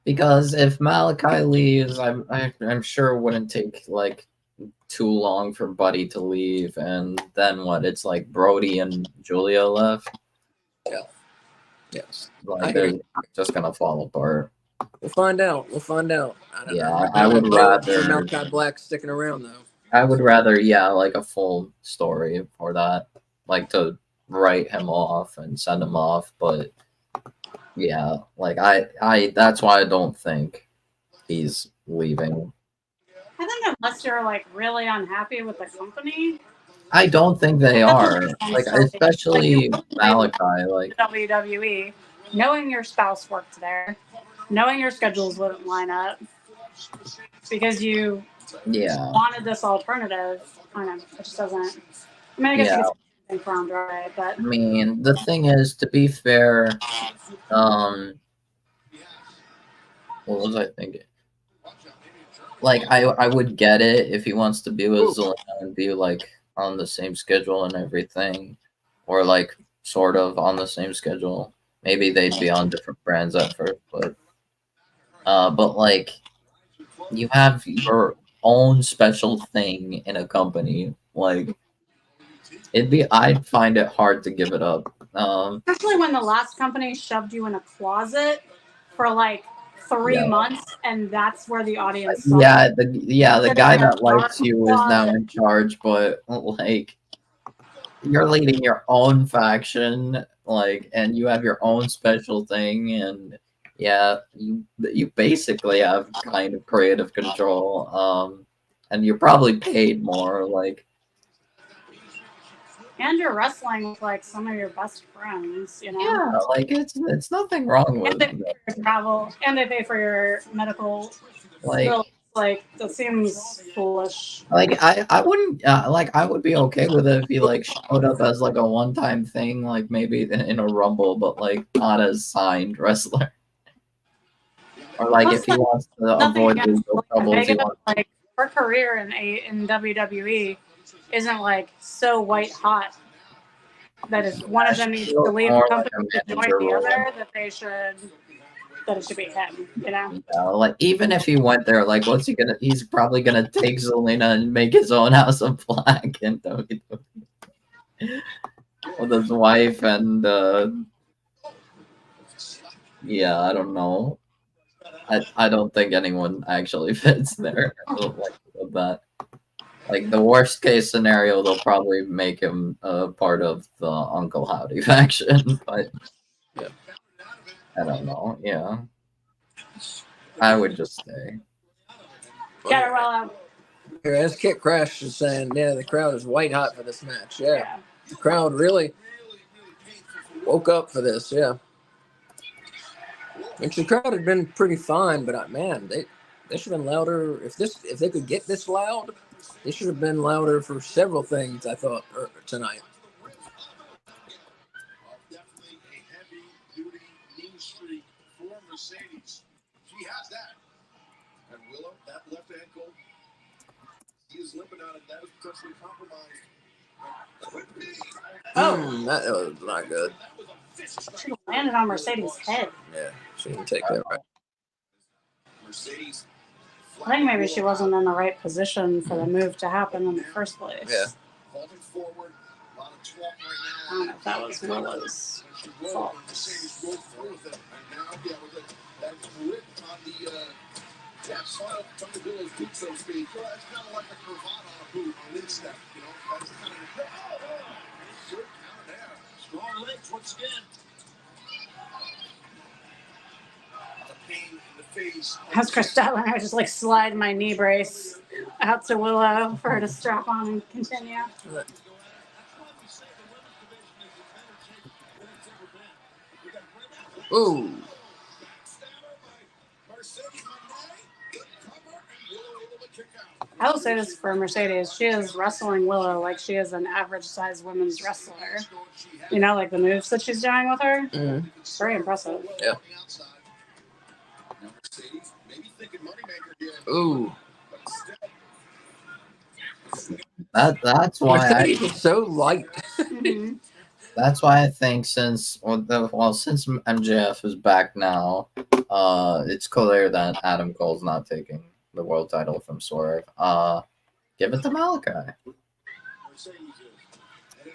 because if Malachi leaves, I'm sure it wouldn't take like too long for Buddy to leave, and then what? It's like Brody and Julia left. Yeah. Yes. Like they're just gonna fall apart. We'll find out. I don't know. I would rather Malachi Black sticking around though. I would rather, like a full story for that, like to write him off and send him off. But yeah, like I that's why I don't think he's leaving. I think unless you're like really unhappy with the company, I don't think they are. Like especially Malachi. Like WWE, knowing your spouse worked there, knowing your schedules wouldn't line up because you wanted this alternative. I don't know, it just doesn't. I mean, I guess you can for Andrade, but I mean, the thing is, to be fair, what was I thinking? Like, I would get it if he wants to be with Zelina and be like on the same schedule and everything, or like sort of on the same schedule. Maybe they'd be on different brands at first, but like you have your own special thing in a company, like I'd find it hard to give it up. Especially when the last company shoved you in a closet for like 3 months, and that's where the audience saw it. The guy that likes you is now in charge, but like you're leading your own faction, like, and you have your own special thing, and you basically have kind of creative control, and you're probably paid more, like. And you're wrestling with like some of your best friends, you know. Yeah, like it's nothing wrong with and they pay for your travel, and they pay for your medical like like that seems foolish. Like I wouldn't like I would be okay with it if he like showed up as like a one-time thing, like maybe in a rumble, but like not as signed wrestler. Or like if he wants to Nothing avoid against legal Zelina troubles, he Vega, wants. like her career in WWE isn't like so white hot that if one of them needs to feels leave the more company like a to join manager the role. other, that it should be him, you know? Yeah, like even if he went there, like what's he gonna? He's probably gonna take Zelina and make his own House of Black in WWE with his wife and yeah, I don't know. I don't think anyone actually fits there like with that. Like the worst case scenario, they'll probably make him part of the Uncle Howdy faction, but Yeah. I don't know. Yeah, I would just stay. Gotta roll out. Here, as Kit Crash is saying, yeah, the crowd is white hot for this match. Yeah, Yeah. the crowd really woke up for this. Yeah, which the crowd had been pretty fine, but man, they should have been louder. If they could get this loud, they should have been louder for several things. I thought tonight. Definitely a heavy-duty mean streak for Mercedes. She has that. And Willow, that left ankle, he is limping on it. That is potentially compromised. That was not good. She landed on Mercedes' head. Yeah, she didn't take that right. Mercedes. I think maybe she wasn't in the right position for the move to happen in the first place. Yeah. Vaulting forward. A lot of talk right I don't know if that was Willow's fault. Mercedes rolled through with it. And now, yeah, with that grip on the Tony Willow's boot, so to speak. Well, that's kind of like a cravat on a boot, a lid step, you know. That's kind of good counter there. Strong legs once again. The pain in the face. How's Chris Statler? I just like slide my knee brace out to Willow for her to strap on and continue. Ooh. I will say this for Mercedes. She is wrestling Willow like she is an average sized women's wrestler. You know, like the moves that she's doing with her. Mm-hmm. It's very impressive. Yeah. Ooh. That's why Mercedes is so light. Mm-hmm. that's why I think since MJF is back now, it's clear that Adam Cole's not taking the world title from Swerve. Give it to Malachi.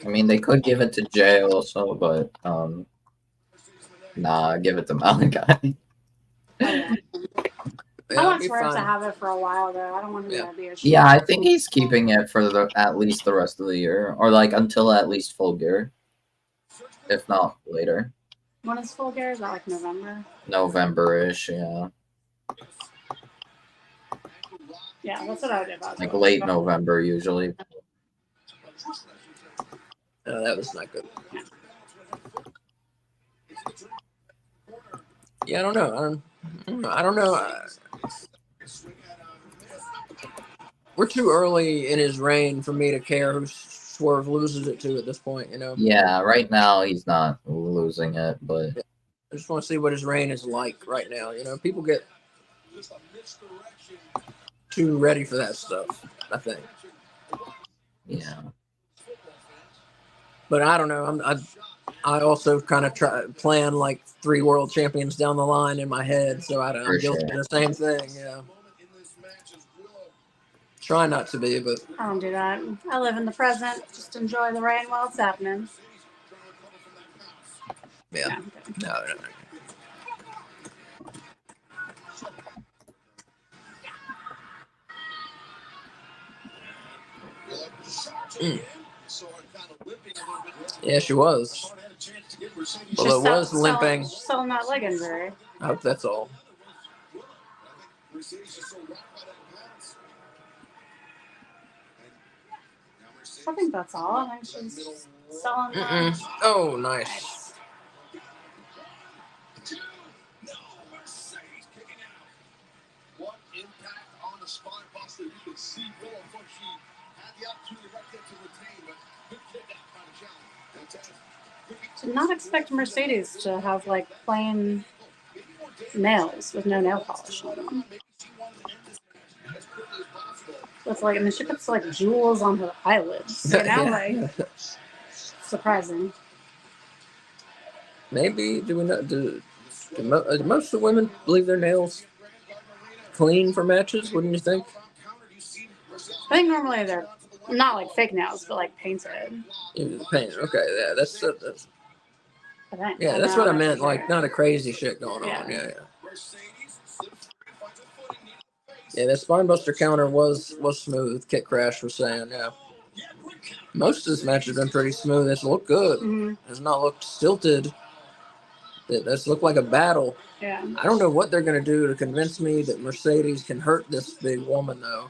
I mean, they could give it to Jay also, but nah, give it to Malachi. I want Swerve to have it for a while, though. I don't want him to be a shit. Yeah, I think he's keeping it for at least the rest of the year, or like until at least Full Gear, if not later. When is Full Gear? Is that like November? November-ish, yeah. Yeah, that's what I did. Like late November usually. No, that was not good. Yeah, I don't know. I don't know. We're too early in his reign for me to care who Swerve loses it to at this point, you know? Yeah, right now he's not losing it, but I just want to see what his reign is like right now. You know, people get too ready for that stuff, I think. yeah. But I don't know. I also kind of plan like 3 world champions down the line in my head, so I'm guilty of the same thing. Yeah. Try not to be, but I don't do that. I live in the present. Just enjoy the rain while it's happening. yeah. No. Yeah, she was. Well, it was limping. She's selling that leg injury. I hope that's all. I think that's all. I think she's selling that. Oh, nice. Did not expect Mercedes to have like plain nails with no nail polish on them. It's like, I mean, she puts like jewels on her eyelids. You know, like surprising. Maybe do we know? Do most of the women leave their nails clean for matches? Wouldn't you think? I think normally they're not like fake nails, but like painted. Yeah, the paint. Okay, yeah, that's I think. yeah, that's what I meant. Like, not a crazy shit going on. Yeah. Yeah, that spinebuster counter was smooth. Kit Crash was saying, yeah. Most of this match has been pretty smooth. It's looked good. Mm-hmm. It's not looked stilted. It's looked like a battle. Yeah. I don't know what they're going to do to convince me that Mercedes can hurt this big woman, though.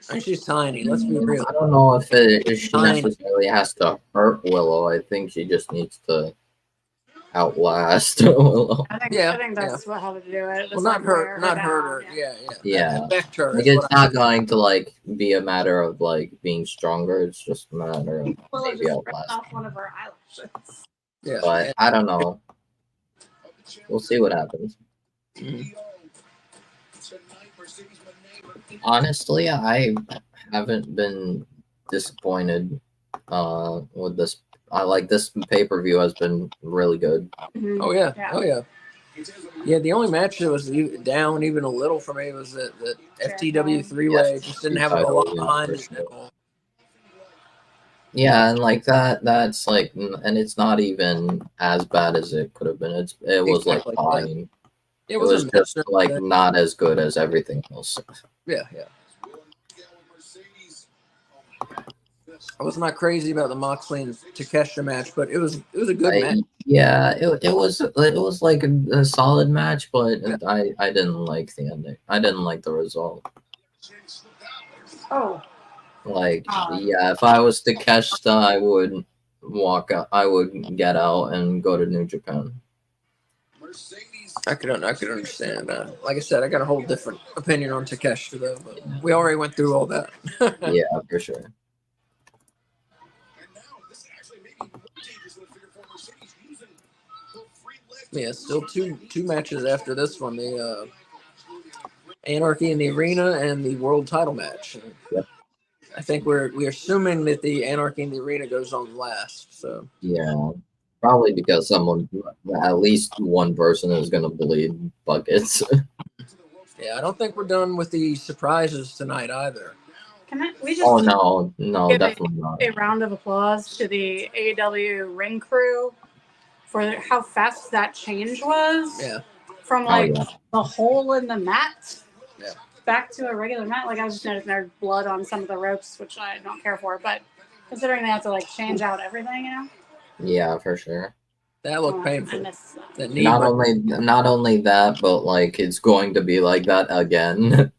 I mean, she's tiny. Let's be real. I don't know if she necessarily has to hurt Willow. I think she just needs to outlast Willow. I think that's how to do it. Well, not hurt her. Yeah. Affect her. Like, it's not going to like be a matter of like being stronger. It's just a matter of maybe outlast. Off one of her eyelashes. Yeah. But I don't know. We'll see what happens. Mhm. Honestly, I haven't been disappointed with this. I like this pay-per-view has been really good. Mm-hmm. Oh yeah. Yeah, the only match that was down even a little for me was that FTW three-way. Just didn't have a lot behind it. Yeah, and like that's like, and it's not even as bad as it could have been. It was like fine. It was just like not as good as everything else. Yeah. I was not crazy about the Moxley and Takeshita match, but it was a good match. Yeah, it was like a solid match, but I didn't like the ending. I didn't like the result. Oh. Like, yeah, if I was Takeshita, I would walk out. I would get out and go to New Japan. I could understand. Like I said, I got a whole different opinion on Takeshita, though. But we already went through all that. Yeah, for sure. Yeah, still two matches after this one. The Anarchy in the Arena and the World Title match. Yep. I think we're assuming that the Anarchy in the Arena goes on last. So yeah, probably because at least one person is gonna bleed buckets. Yeah, I don't think we're done with the surprises tonight either. We just oh no, give definitely not. A round of applause to the AEW ring crew for how fast that change was. Yeah. From the hole in the mat back to a regular mat. Like, I was just noticing there's blood on some of the ropes, which I don't care for, but considering they have to like change out everything, you know? Yeah, for sure. That looked painful. Not only that, but like it's going to be like that again.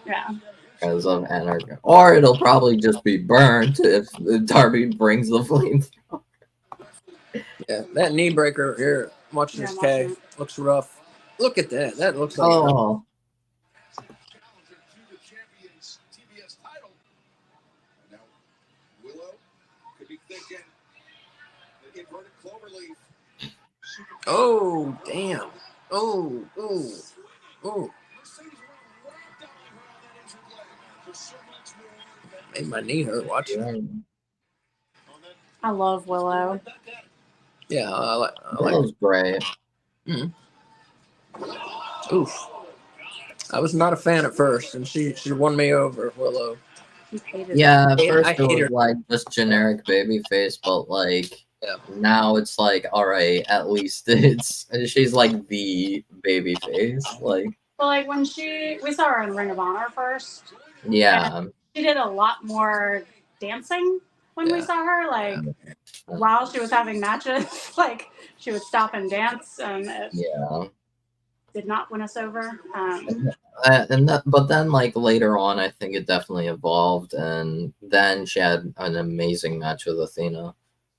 Yeah. Because of Anarchy. Or it'll probably just be burnt if Darby brings the flame. Yeah, that knee breaker here. Watch this, Kay. Looks rough. Look at that. That looks like. Oh. Oh, damn. Oh. Made my knee hurt watching. I love Willow. Yeah, I like Willow's great. Oof. I was not a fan at first, and she won me over, Willow. Yeah, at first it was like just generic babyface, but like now it's like, all right, at least she's like the babyface. Like, well, like when we saw her in Ring of Honor first. Yeah. She did a lot more dancing when we saw her. Like while she was having matches, like she would stop and dance, and it did not win us over. But then like later on, I think it definitely evolved, and then she had an amazing match with Athena.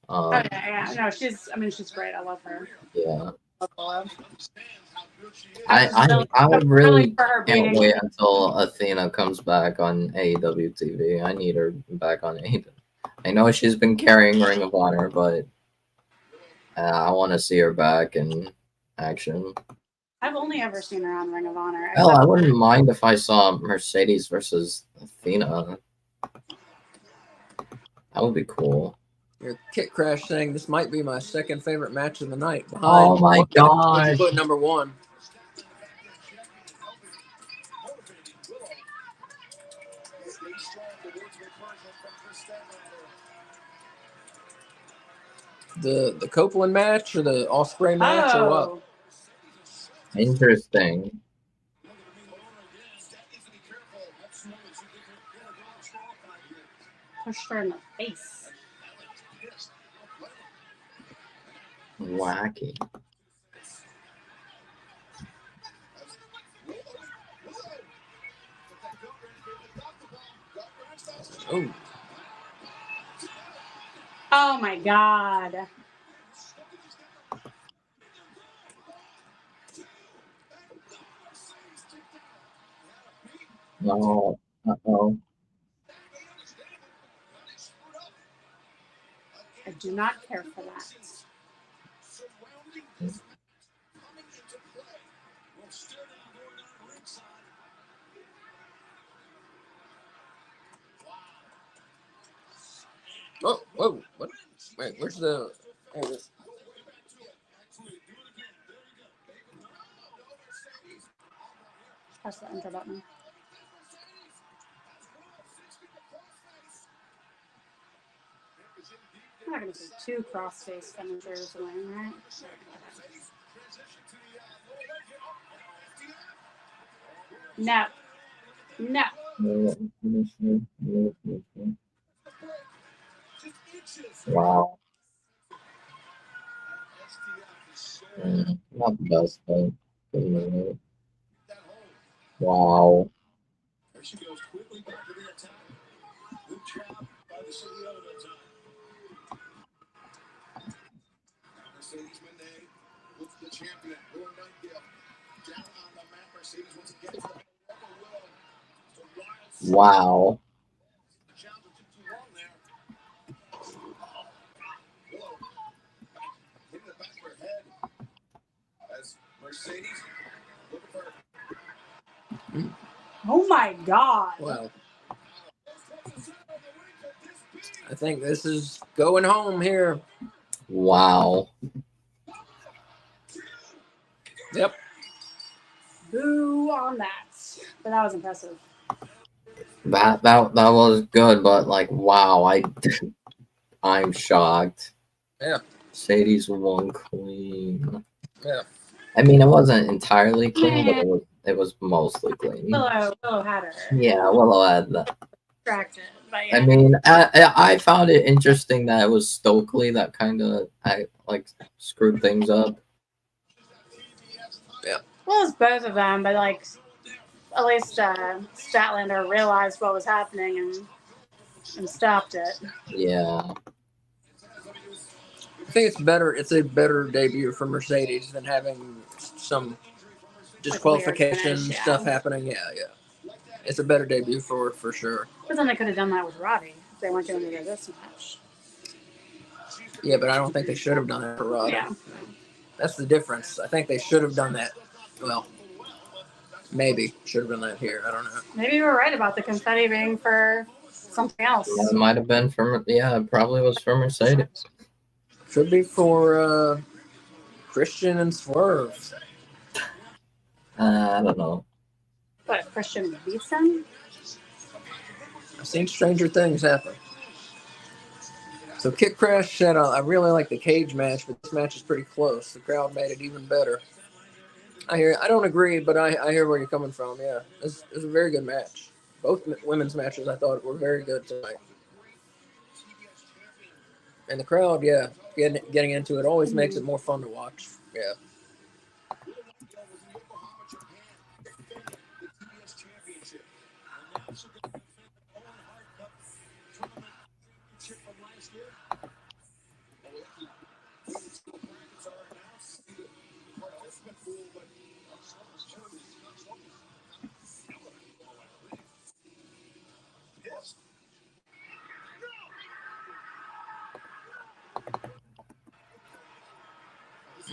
No, she's great. I love her. Yeah. I would really can't wait until Athena comes back on AEW TV. I need her back on AEW. I know she's been carrying Ring of Honor, but I want to see her back in action. I've only ever seen her on Ring of Honor. Hell, I except- wouldn't mind if I saw Mercedes versus Athena. That would be cool. Your Kit Crash saying this might be my second favorite match of the night. Oh my Would god. you put number one? The Copeland match or the Ospreay match or what? Oh, Interesting. pushed her in the face. Wacky. Oh, Oh my god. No. Uh-oh. I do not care for that. oh, whoa! What? Wait, where's the? There it is. Press the enter button. I'm not going to see two cross-face finishers win, right? No. No. Wow. Not the best, but wow. Wow. Oh my god. Wow. I think this is going home here. Wow. Yep. Boo on that. But that was impressive. That was good, but like wow, I'm shocked. Yeah. Sadie's won clean. Yeah. I mean, it wasn't entirely clean, but it was mostly clean. Willow had her. Yeah, Willow had that. Distracted. But yeah. I mean, I found it interesting that it was Stokely that kind of like screwed things up. Well, it's both of them, but like at least Statlander realized what was happening and stopped it. Yeah. I think it's better. It's a better debut for Mercedes than having some disqualification Like weird finish, stuff yeah. happening. Yeah. It's a better debut for it for sure. But then they could have done that with Roddy if they weren't going to do this match. Yeah, but I don't think they should have done it for Roddy. Yeah. That's the difference. I think they should have done that. Well, maybe should have done that here. I don't know. Maybe you were right about the confetti being for something else. Yeah, it might have been for it probably was for Mercedes. Could be for Christian and Swerve. I don't know. But Christian beats him? I've seen stranger things happen. So Kit Crash said, I really like the cage match, but this match is pretty close. The crowd made it even better. I don't agree, but I hear where you're coming from. Yeah, it's a very good match. Both women's matches I thought were very good tonight. And the crowd, yeah, getting into it always makes it more fun to watch. Yeah.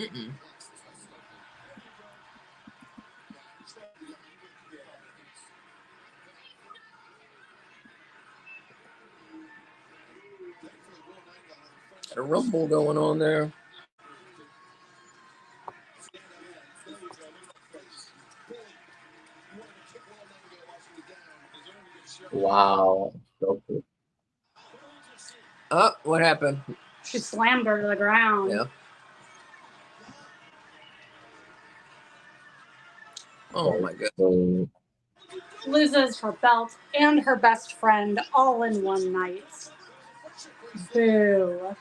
Mm-mm. Got a rumble going on there. Wow. So cool. Oh, what happened? She slammed her to the ground. Yeah. Oh my god. So, Loses her belt and her best friend all in one night. Boo.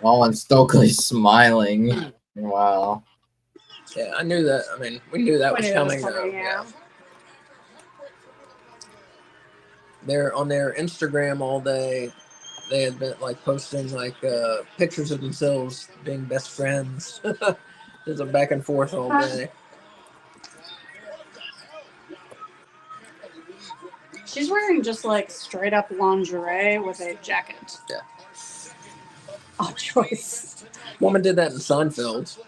oh, and Stokely's smiling. Wow. Yeah, I knew that. I mean, we knew that was coming. Though. Yeah. They're on their Instagram all day. They had been like posting like pictures of themselves being best friends. There's a back and forth all day. She's wearing just like straight up lingerie with a jacket. Yeah. Odd choice. Woman did that in Seinfeld.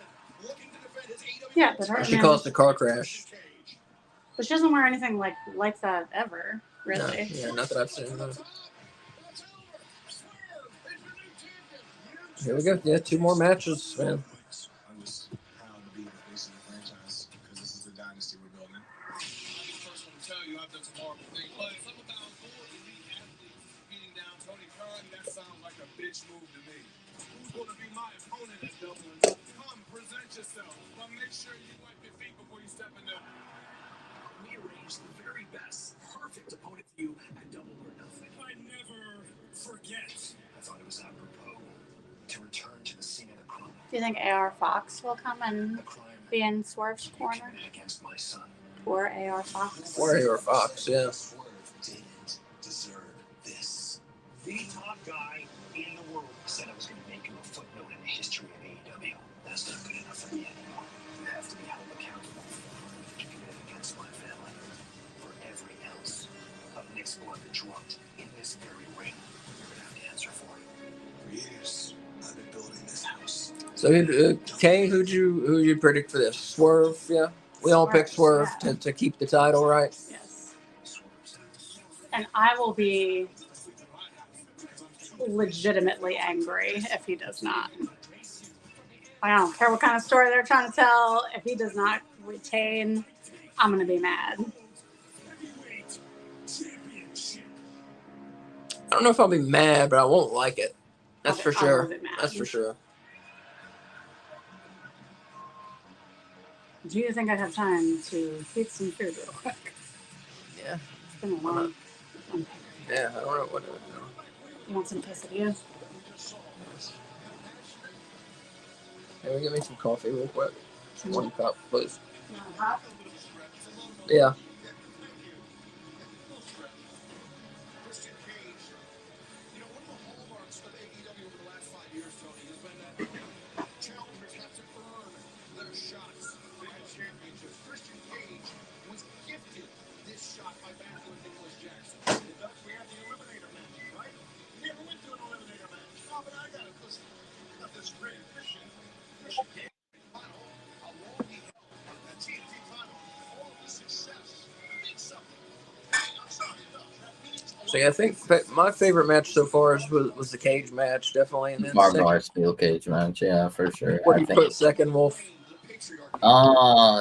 Yeah, but her, She caused a car crash. but she doesn't wear anything like that ever, No, really. yeah, not that I've seen. No. Here we go. Yeah, 2 more matches, man. I'm just proud to be the face of the franchise because this is the dynasty we're building. First one to tell you I've done some horrible things, but something about 4 elite athletes beating down Tony Khan, that sounds like a bitch move to me. Who's going to be my opponent at Double or Nothing? Come, present yourself, but make sure you wipe your feet before you step in there. We arranged the very best, perfect opponent for you at Double or Nothing. I never forget. I thought it was apropos to return to the scene of the crime. Do you think AR Fox will come and The crime be in Swerve's corner? committed against my son. Or AR Fox? Or AR Fox, yeah. Swerve didn't deserve this. The top guy in the world said I was going to make him a footnote in the history of AEW. That's not good enough for me anymore. You have to be held accountable for the crime that you committed against my family. For every ounce of Nick's blood that dropped in this very ring, you're going to have to answer for it. For years, I've been building this house. So, Kay, who you predict for this? Swerve, yeah. We all picked Swerve yeah. to keep the title, right? Yes. And I will be legitimately angry if he does not. I don't care what kind of story they're trying to tell. If he does not retain, I'm going to be mad. I don't know if I'll be mad, but I won't like it. That's for I sure. will be mad. That's for sure. Do you think I'd have time to eat some food real quick? Yeah. It's been a long one. Yeah, I don't know what. You want some quesadilla? Can we get me some coffee real quick? 1 cup, please. You want hot? Yeah. Christian Cage. You know, one of the hallmarks of AEW over the last 5 years, Tony, has been that challengers have to earn their shots at championships. Christian Cage was gifted this shot by battling Nicholas Jackson. We had the Eliminator match, right? We never went to an Eliminator match. Oh, but I got it. Listen, I got this great Christian Cage title. How long he held that TNT title, all of the success means something. I'm sorry, it does. That means a lot. So yeah, I think my favorite match so far was the cage match, definitely. And then Barbed second, wire steel cage match, yeah, for sure. what do I you think. put second, Wolf?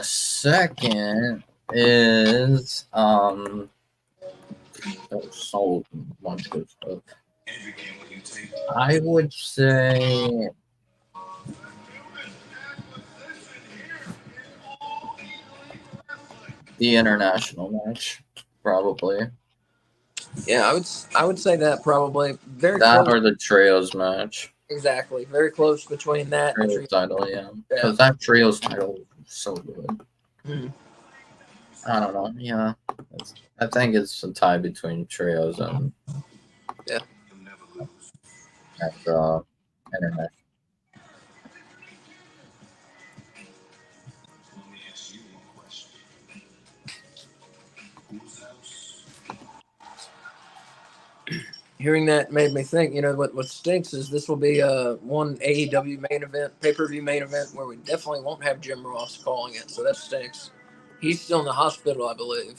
Second is there's so much good stuff. I would say the international match, probably. Yeah, I would say that probably very That close. or the trios match. Exactly, very close between that. And Trios title, yeah. Yeah. Because that trios title is so good. Mhm. I don't know, yeah. I think it's a tie between trios and Yeah. internet. Let me ask you one question. Whose house? hearing that made me think. What stinks is this will be one AEW main event, pay-per-view main event where we definitely won't have Jim Ross calling it. So that stinks. He's still in the hospital, I believe.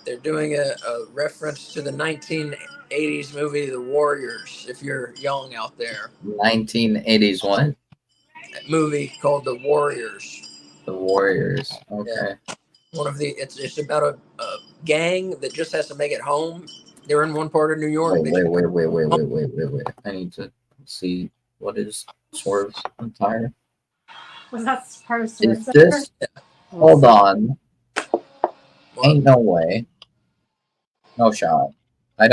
They're doing a reference to the 1980s movie The Warriors, if you're young out there. 1980s one. That movie called The Warriors. The Warriors. Okay. Yeah. It's about a gang that just has to make it home. They're in one part of New York. Wait. I need to see what is Swerve's attire. Was that part of Is Swerve's this? Hold on. What? Ain't no way. No shot. I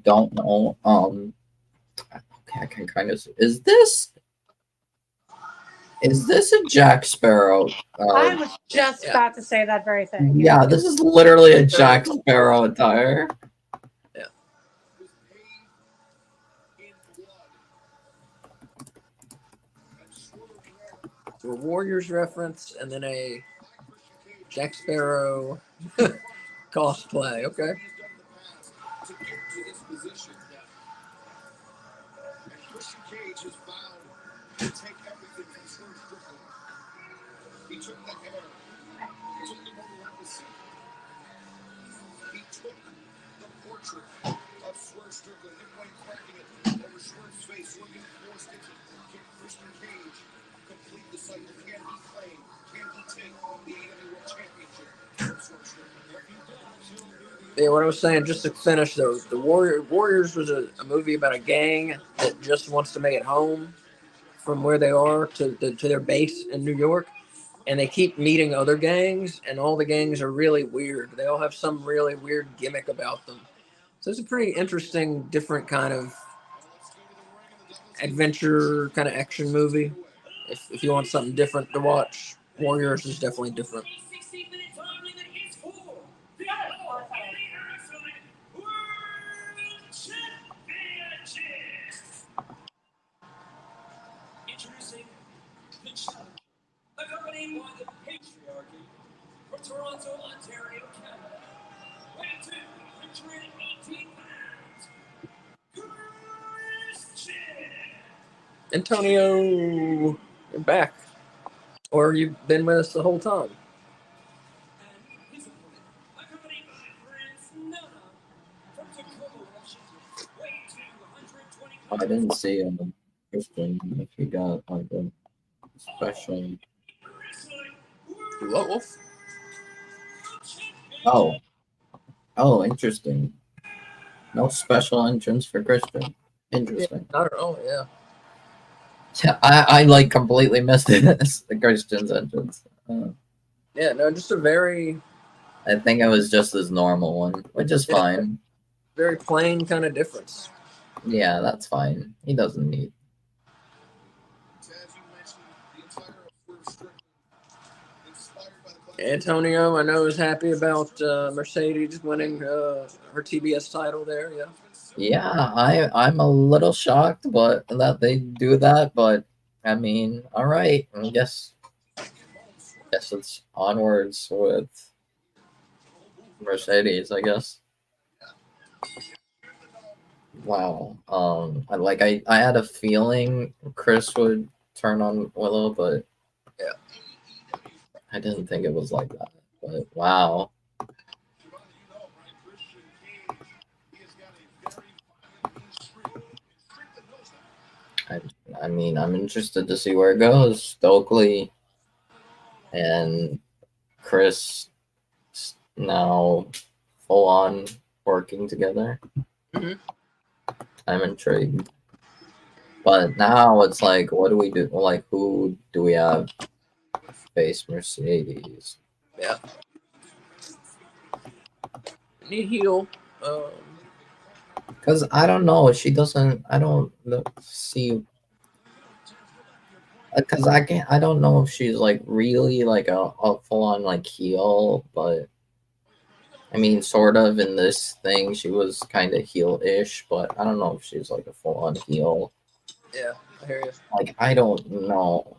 don't know. Okay, I can kind of see. Is this a Jack Sparrow? I was just about to say that very thing. Yeah, this is literally a Jack Sparrow attire. Yeah. So a Warriors reference and then a Jack Sparrow cosplay. Okay. To get to this position. And Christian Cage has vowed to take everything from Swerve Strickland. He took the hair. He took the mortal legacy. He took the portrait of Swerve Strickland and went cracking it over Swerve's face, looking forced into. Can Christian Cage complete the cycle? Can he claim? Can he take the AEW World Championship from Swerve Strickland? Yeah, what I was saying, just to finish though, the Warriors was a movie about a gang that just wants to make it home from where they are to their base in New York, and they keep meeting other gangs, and all the gangs are really weird. They all have some really weird gimmick about them. So it's a pretty interesting, different kind of adventure, kind of action movie. If you want something different to watch, Warriors is definitely different. Introducing the Challenge, accompanied by the Patriarchy from Toronto, Ontario, Canada, weighing 218 pounds, Christian. Antonio, you're back. Or you've been with us the whole time. And his opponent, accompanied by Prince Nana from Tacoma, Washington, weighing 220 I pounds. didn't see Christian if he got like a special. What, Wolf? Oh, interesting. No special entrance for Christian. Interesting. Not at all, yeah. Yeah, I like completely missed it. The Christian's entrance. Yeah, no, just a very, I think it was just his normal one, which is fine. very plain kind of difference. Yeah, that's fine. He doesn't need. Antonio, I know, is happy about Mercedes winning her TBS title there, yeah. Yeah, I'm a little shocked, but that they do that. But I mean, all right. I guess it's onwards with Mercedes. I guess. Wow. I had a feeling Chris would turn on Willow, but yeah, I didn't think it was like that. But wow. I mean, I'm interested to see where it goes. Stokely and Chris now full on working together. Mhm. I'm intrigued. But now it's like, what do we do? Like, who do we have face Mercedes? Yeah. Need heel. Because I don't know. She doesn't. I don't see. Because I don't know if she's like really like a full on like heel, but I mean, sort of in this thing, she was kind of heel-ish, but I don't know if she's like a full on heel. Yeah, I hear you. Like, I don't know.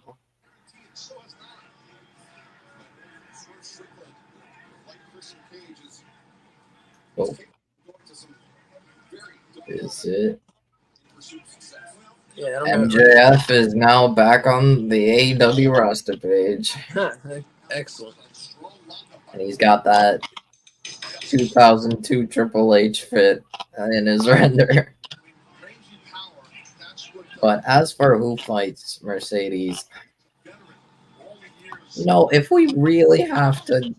Oh, is it? Yeah, I don't know. MJF is now back on the AEW roster page, Excellent. and he's got that 2002 Triple H fit in his render. But as for who fights Mercedes, if we really have to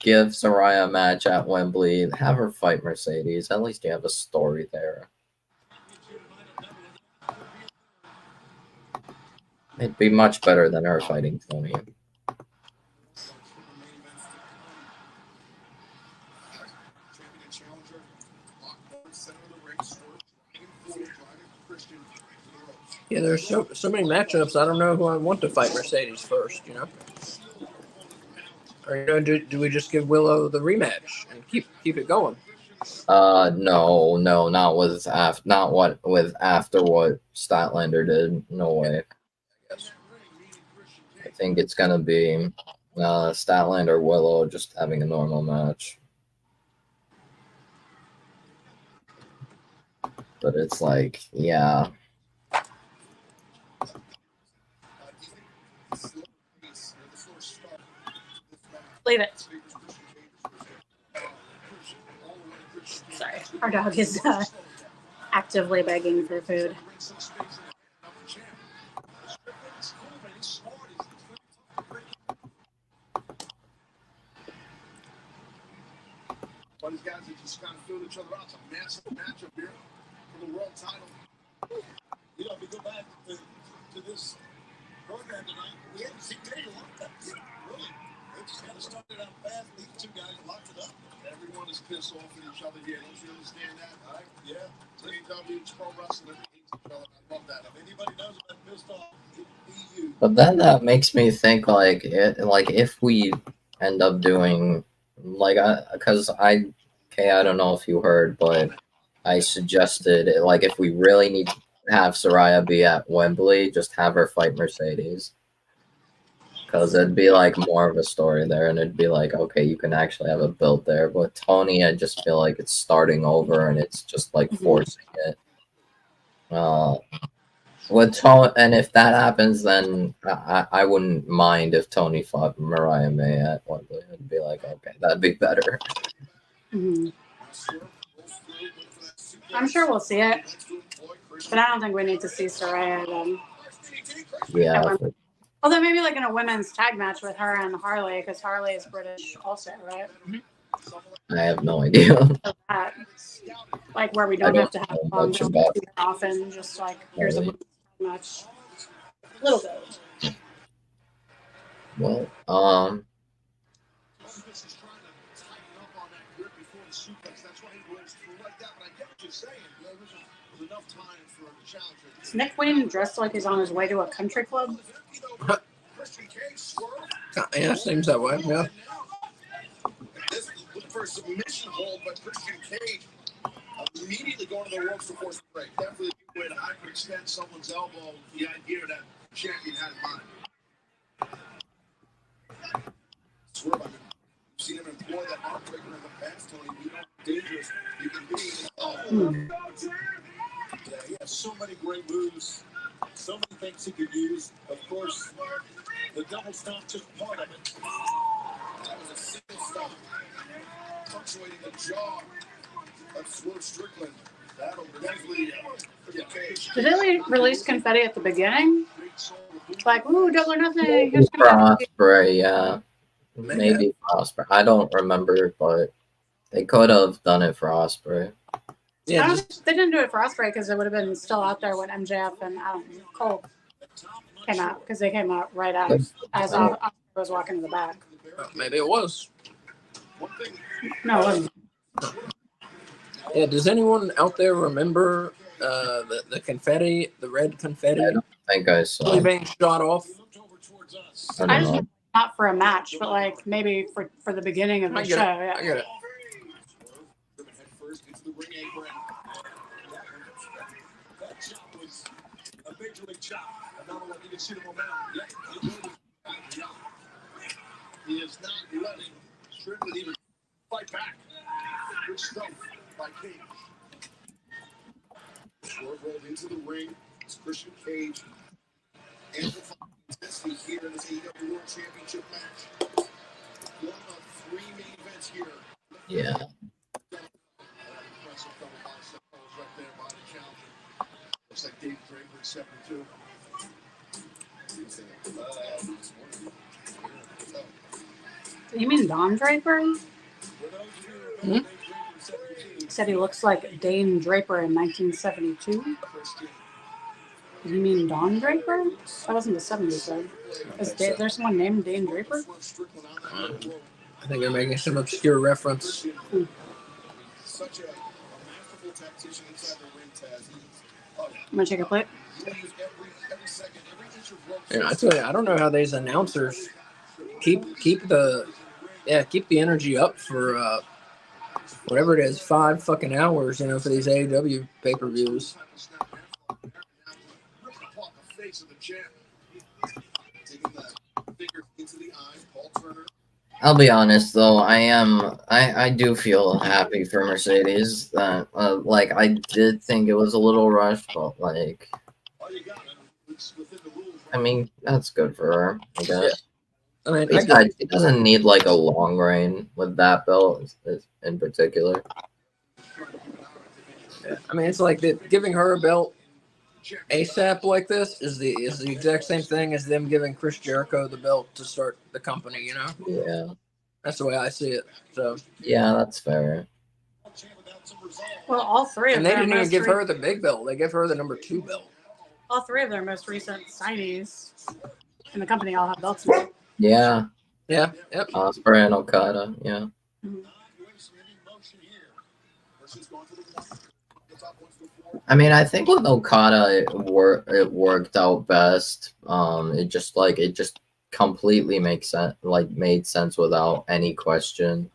give Saraya a match at Wembley, have her fight Mercedes. At least you have a story there. It'd be much better than her fighting Tony. Yeah, there's so many matchups. I don't know who I want to fight Mercedes first. Or do we just give Willow the rematch and keep it going? No, not with after what Statlander did. No way. I think it's gonna be Statlander Willow just having a normal match. But it's like, yeah. Leave it. Sorry, our dog is actively begging for food. But these guys are just kind of filled each other out. It's a massive matchup here for the world title. You know, if we go back to this program tonight, we haven't seen any lockouts. Really. It just kind of started out fast. These two guys locked it up. Everyone is pissed off at each other here. Don't you understand that? All right? Yeah. AEW, it's pro wrestling. They hate each other. I love that. If anybody knows about pissed off, it be you. But then that makes me think like if we end up doing because I don't know if you heard, but I suggested if we really need to have Saraya be at Wembley, just have her fight Mercedes. Because it'd be more of a story there, and it'd be okay, you can actually have a build there. But Tony, I just feel like it's starting over, and it's just forcing it. With Tony, and if that happens, then I wouldn't mind if Tony fought Mariah May at Wembley. I'd be okay, that'd be better. Mm-hmm. I'm sure we'll see it, but I don't think we need to see Saraya again. Yeah. Although maybe in a women's tag match with her and Harley, because Harley is British also, right? I have no idea. That, where we don't have to have long often, just here's a women's tag match. A little bit. Well, Is Nick Wayne dressed like he's on his way to a country club? Yeah, seems that way. Yeah. This is for a submission hold, but Christian Cage immediately going to the ropes before the break. Definitely a good way to hyperextend someone's elbow. The idea that champion had in mind. Swerve, I've seen him employ that arm breaker in the past, Tony. You know how dangerous you can be. Yeah, he has so many great moves, so many things he could use. Of course, the double stomp just part of it. That was a single stomp, punctuating the jaw of Swerve Strickland. That'll definitely get Cage. Did they release confetti at the beginning? Ooh, double or nothing. for Ospreay, yeah. Maybe for Ospreay. I don't remember, but they could have done it for Ospreay. Yeah, they didn't do it for Ospreay because it would have been still out there when MJF and Cole came out, because they came out right as Ospreay was walking to the back. Maybe it was. No, it wasn't. Yeah, does anyone out there remember the confetti, the red confetti? I don't think I saw Really being shot off. I just not for a match, but maybe for the beginning of the show. Yeah. I get it. That chop was a major league chop. Another one, you can see the momentum. He is not letting Strickland even fight back. Good stuff by Cage. Swerve rolled into the ring. It's Christian Cage. Amplifying intensity here in this AEW World Championship match. One of 3 main events here. Yeah. Impressive couple bicep pulls right there by the challenger. Looks like Dave Draper is 7-2. You mean Don Draper? Hmm? Said he looks like Dane Draper in 1972. Did you mean Don Draper? That wasn't the 70s, though. There's someone named Dane Draper? I think they're making some obscure reference. Such a masterful tactician inside the ring, Taz. I'm gonna take a plate. Every second, every inch of rope. Yeah, I tell you, I don't know how these announcers keep the energy up for whatever it is, 5 fucking hours, you know, for these AEW pay-per-views. I'll be honest though, I do feel happy for Mercedes. That like I did think it was a little rushed, but like, I mean, that's good for her, I guess. I mean, Besides, he doesn't need like a long reign with that belt in particular. I mean, it's like giving her a belt ASAP like this is the exact same thing as them giving Chris Jericho the belt to start the company. You know? Yeah. That's the way I see it. So yeah, that's fair. Well, all 3 of and they their didn't even most give her the big belt; they gave her the number 2 belt. all 3 of their most recent signees in the company all have belts now. Yeah. Yeah. Yep. Ospreay and Okada. Yeah. Mm-hmm. I mean, I think with Okada it worked out best. It just completely makes sense, like made sense without any question.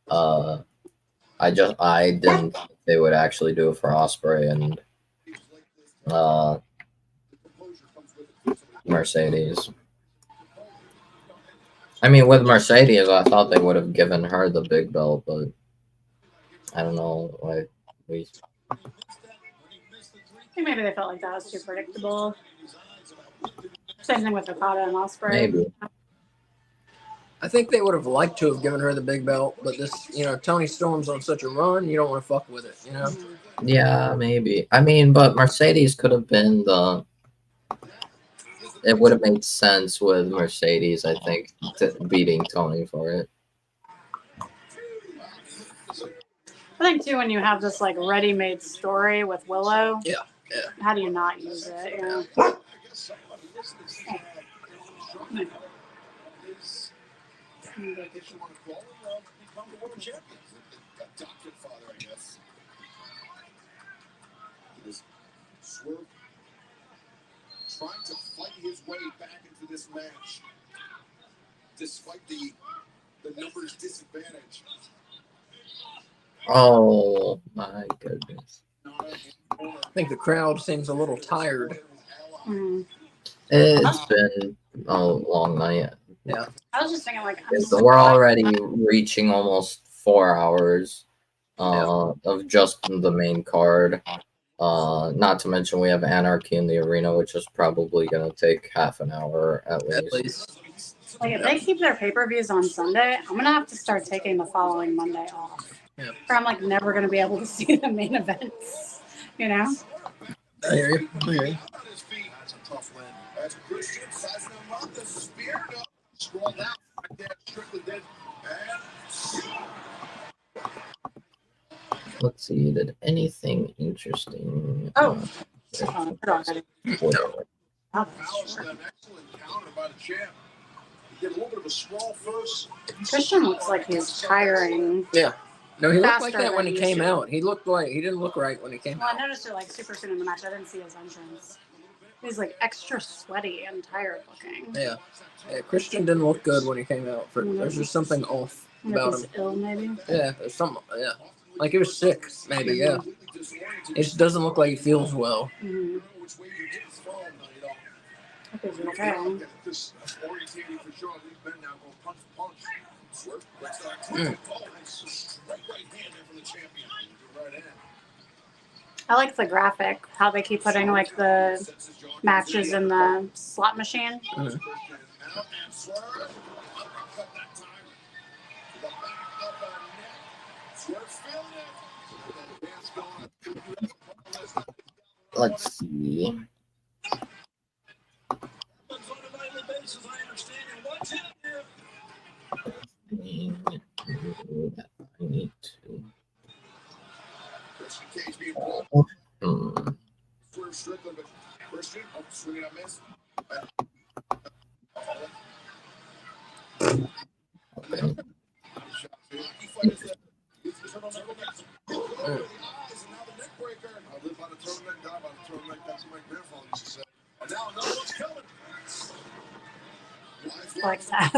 I didn't think they would actually do it for Ospreay and Mercedes. I mean, with Mercedes, I thought they would have given her the big belt, but I don't know. Like we. I think maybe they felt like that was too predictable. Same thing with Okada and Ospreay. Maybe. I think they would have liked to have given her the big belt, but this, you know, Tony Storm's on such a run, you don't want to fuck with it, you know? Yeah, maybe. I mean, but Mercedes could have been the. It would have made sense with Mercedes, I think, beating Tony for it. I think too when you have this like ready-made story with Willow. Yeah. How do you not use it? You know? Adopted father, I guess. Swerve trying to fight his way back into this match, despite the numbers disadvantage. Oh my goodness! I think the crowd seems a little tired. Mm. It's been a long night. Yeah. I was just thinking like We're already reaching almost 4 hours of just the main card. Not to mention we have Anarchy in the Arena, which is probably going to take half an hour at least. Like if they keep their pay-per-views on Sunday, I'm gonna have to start taking the following Monday off. Yeah. Or I'm like never gonna be able to see the main events. You know? I hear you. That's a tough win. As Christian sizing him up, the spear scrolled out. Right there, strictly did. Let's see, did anything interesting? Oh. An excellent counter by the champ. He did a little bit of a scroll first. Christian looks like he's tiring. Yeah. No, he looked like Faster that when than he he came should. out. He didn't look right when he came Well, I out. noticed it like super soon in the match. I didn't see his entrance. He's like extra sweaty and tired looking. Yeah. Christian didn't look good when he came out. There's just something off about He's him. ill, maybe. Yeah, there's something. Yeah. Like he was sick, maybe. Yeah. It just doesn't look like he feels well. Mm-hmm. Okay, okay. I like the graphic, how they keep putting like the matches in the slot machine. Mhm. Let's see. I need to. Hmm. Okay. Like that.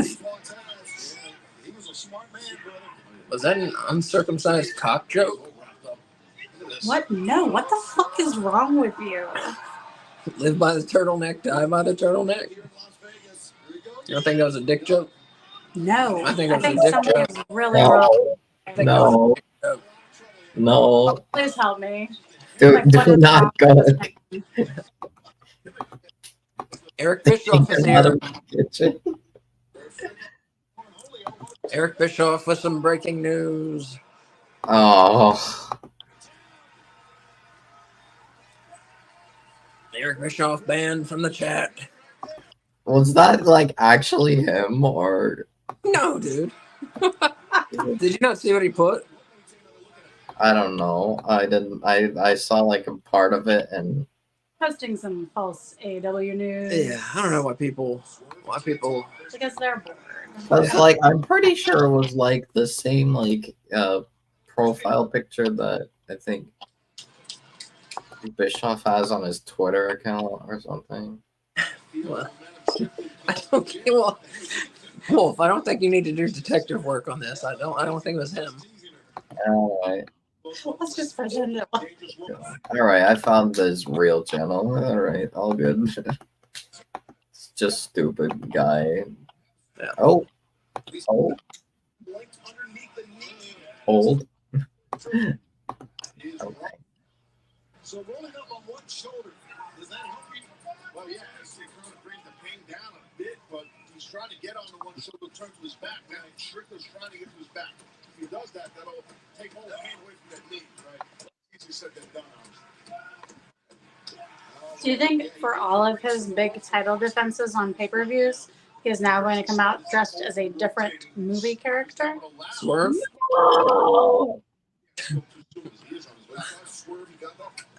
He was a smart man, brother. Was that an uncircumcised cock joke? What? No. What the fuck is wrong with you? Live by the turtleneck, die by the turtleneck. You don't think that was a dick joke? No. I think it was a dick something joke. is really wrong. I think that was a No, dick joke. no, Please help me. do Like, what do is wrong not go. with this thing? Eric Bischoff is Get out here. of the kitchen. Eric Bischoff with some breaking news. Oh, Eric Bischoff banned from the chat. was that like actually him or No, dude. Did you not see what he put? I don't know. I didn't. I saw like a part of it and Posting some false AEW news. Yeah, I don't know why people. Because they're bored. I was like, I'm pretty sure it was like the same like profile picture that I think Bischoff has on his Twitter account or something. Well, I don't. Well, Wolf, I don't think you need to do detective work on this. I don't think it was him. All right, Let's just pretend it was. all right. I found this real channel. All right, all good. It's just stupid guy. Yeah. Oh, old. Okay. So rolling up on one shoulder, does that help you? Well, yeah, it's going to bring the pain down a bit, but he's trying to get on the one shoulder, turn to his back. Now, Strickler's trying to get to his back. If he does that, that'll take all the pain away from that knee, right? Easier said than done, Do you think for all of his big title defenses on pay-per-views, he is now going to come out dressed as a different movie character? Swerve?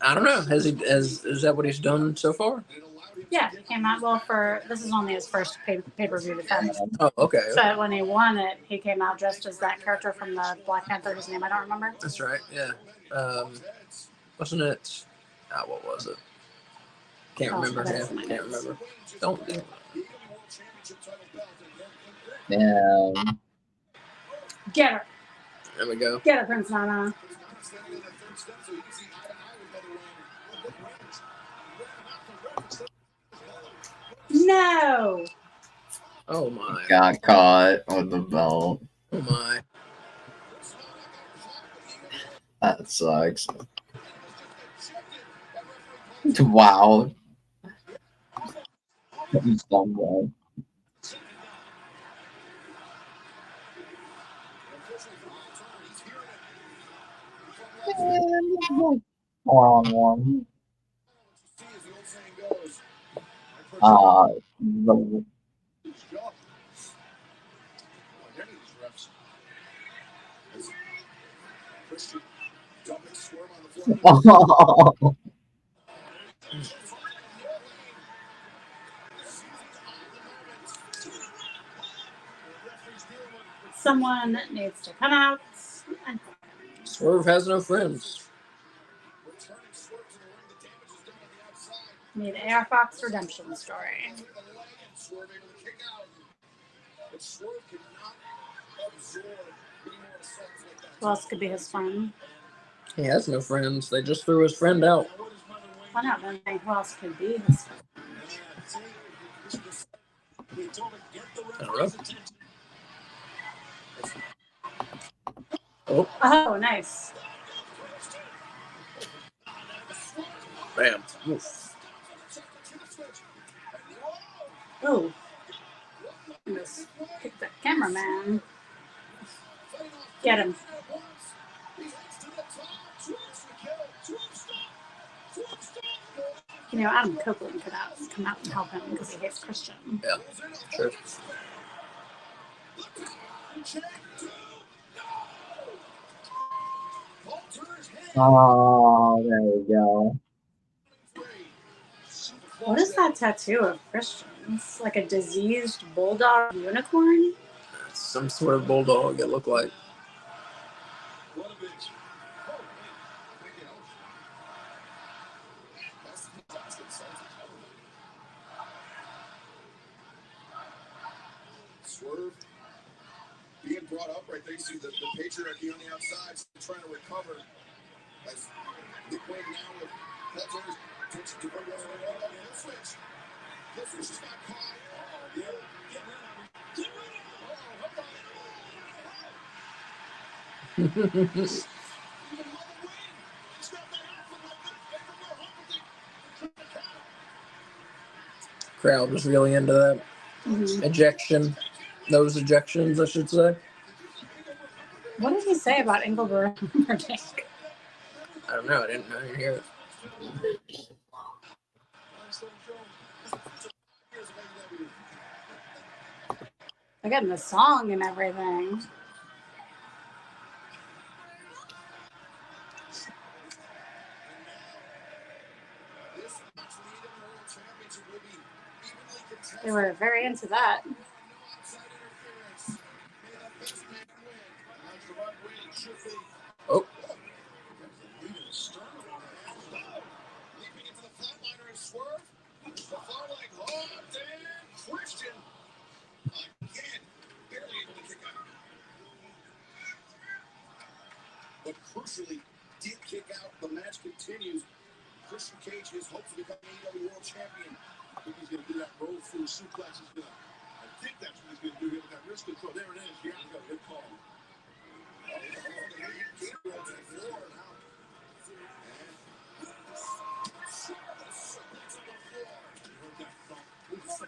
I don't know. Is that what he's done so far? Yeah, he came out this is only his first pay-per-view defense. Oh, okay. But when he won it, he came out dressed as that character from the Black Panther, whose name I don't remember. That's right. Yeah. Wasn't it? What was it? Can't remember. that's Yeah, my can't notes. remember. Don't do. Damn. Get her. There we go. Get her, Prince Nana. No. Oh my. Got caught with the belt. Oh my. That sucks. Wow. He's done well. One. The Someone needs to come out. Swerve has no friends. Need AR Fox redemption story. Who else could be his friend? He has no friends. They just threw his friend out. Why not? Then who else could be his friend? I don't know. Oh, Oh, nice. Bam. Oof. Oh. Just kick the cameraman. Get him. You know, Adam Copeland could come out and help him because he hates Christian. Yeah, true. Oh, there we go. What is that tattoo of Christian's? Like a diseased bulldog unicorn? It's some sort of bulldog, it looked like. Swerve being brought up right there. You see the patriarchy on the outside trying to recover. As the point now with Paul Turner's attention to the switch. The switch is not caught. Oh, yeah. Get rid of him. Get rid of him. Crowd was really into that. Ejection. Those ejections, I should say. What did he say about Engelbert? I don't know. I didn't hear it. They're getting the song and everything. They were very into that. Oh. But crucially, did kick out. The match continues. Christian Cage has hopes to become AEW World Champion. I think he's going to do that roll through suplex. I think that's what he's going to do here with that wrist control. There it is. Yeah, good call.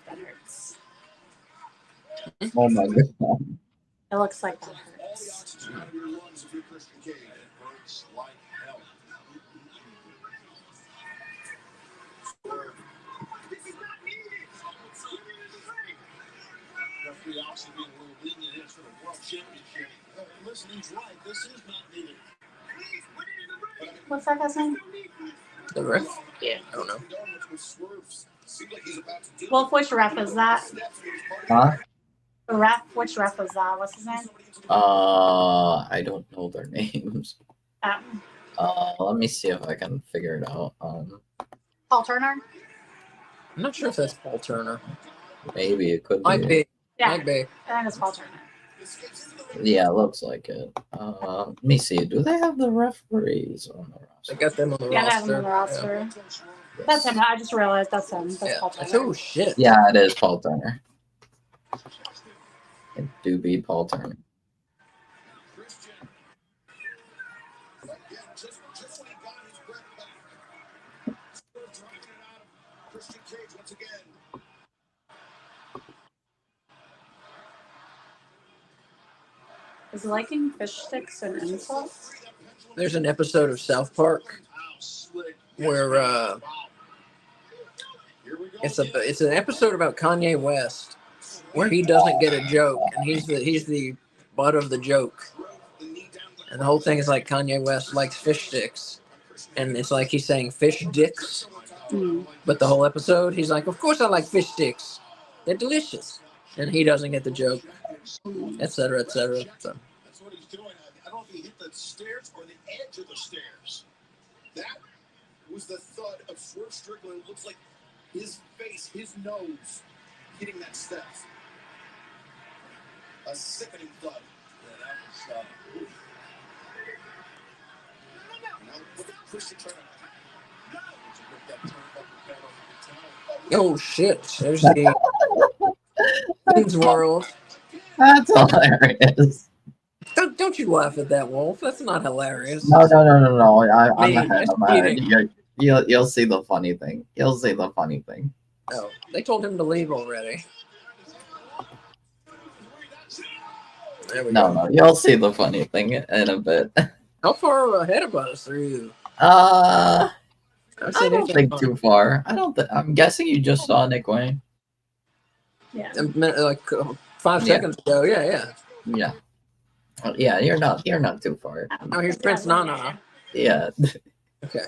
That hurts. Oh my god. It looks like that hurts. Listen, he's right. This is not needed. What's that guy's name? The ref? Yeah. I don't know. Wolf, which ref is that? Huh? The ref, which ref is that? What's his name? I don't know their names. Let me see if I can figure it out. Paul Turner? I'm not sure if that's Paul Turner. Maybe it could Might be. Yeah, Might be. I think it's Paul Turner. Yeah, looks like it. Let me see. Do they have the referees on the roster? I got them on the Yeah, they have roster. him on the roster. That's him. I just realized that's him. That's Yeah. Paul Turner. Oh, shit. Yeah, it is Paul Turner. It do be Paul Turner. Is liking fish sticks an insult? There's an episode of South Park where it's an episode about Kanye West where he doesn't get a joke and he's the butt of the joke, and the whole thing is like Kanye West likes fish sticks, and it's like he's saying fish dicks, but the whole episode he's like, of course I like fish sticks, they're delicious, and he doesn't get the joke, etc., etc. So. That's what he's doing. I don't know if he hit the stairs or the edge of the stairs. That was the thud of Swerve Strickland. It looks like his face, his nose, hitting that steps. A sickening thud. Yeah, that was. Now, look at Christian trying to. Oh shit! There's the Queen's World. That's hilarious. Don't you laugh at that, Wolf. That's not hilarious. No. I'm Me, ahead. just I'm ahead. kidding. You'll see the funny thing. You'll see the funny thing. Oh, they told him to leave already. There we No, go. no, you'll see the funny thing in a bit. How far ahead of us are you? I I've don't anything think fun. too far. I don't. I'm guessing you just saw Nick Wayne. Yeah. A minute, like 5 Yeah. seconds ago. Yeah. Yeah. Yeah, you're not too far. Oh, here's Prince Nana. Yeah. Okay.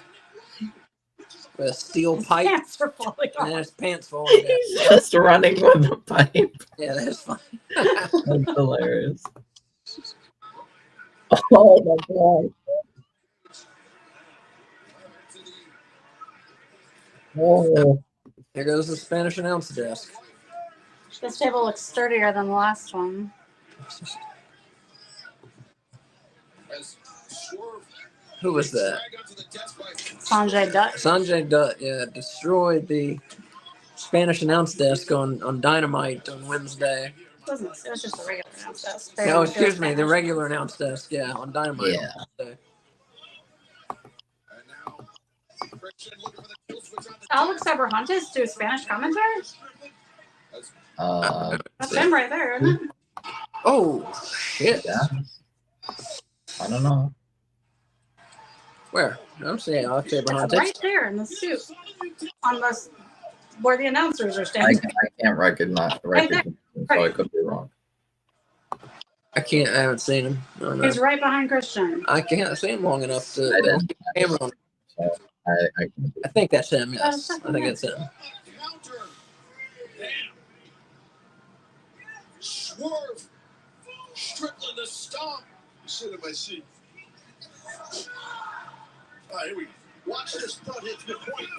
With a steel His pipe pants are falling and off. his pants falling down. He's just running with a pipe. Yeah, that's fine. That's hilarious. Oh my god. Oh. Here goes the Spanish announce desk. This table looks sturdier than the last one. Who was that? Sanjay Dutt. Sanjay Dutt, yeah, destroyed the Spanish announce desk on Dynamite on Wednesday. It was just a regular announce desk. No, excuse me, the regular announce desk, yeah, on Dynamite. Yeah. On Wednesday. Alex Abrahantes do Spanish commentary? That's him right there, isn't it? Oh, shit. Yeah. I don't know. Where? I don't see Alex It's Abrahantes. right there in the suit. On the where the announcers are I standing. can't recognize, so I could be wrong. I haven't seen him. I don't know. He's right behind Christian. I can't see him long enough to I didn't. camera on. So I think that's him, yes. I think that's him. Swerve. Strickland the stomp. Sit in my seat. All right, here we go. Watch this front hit to the point.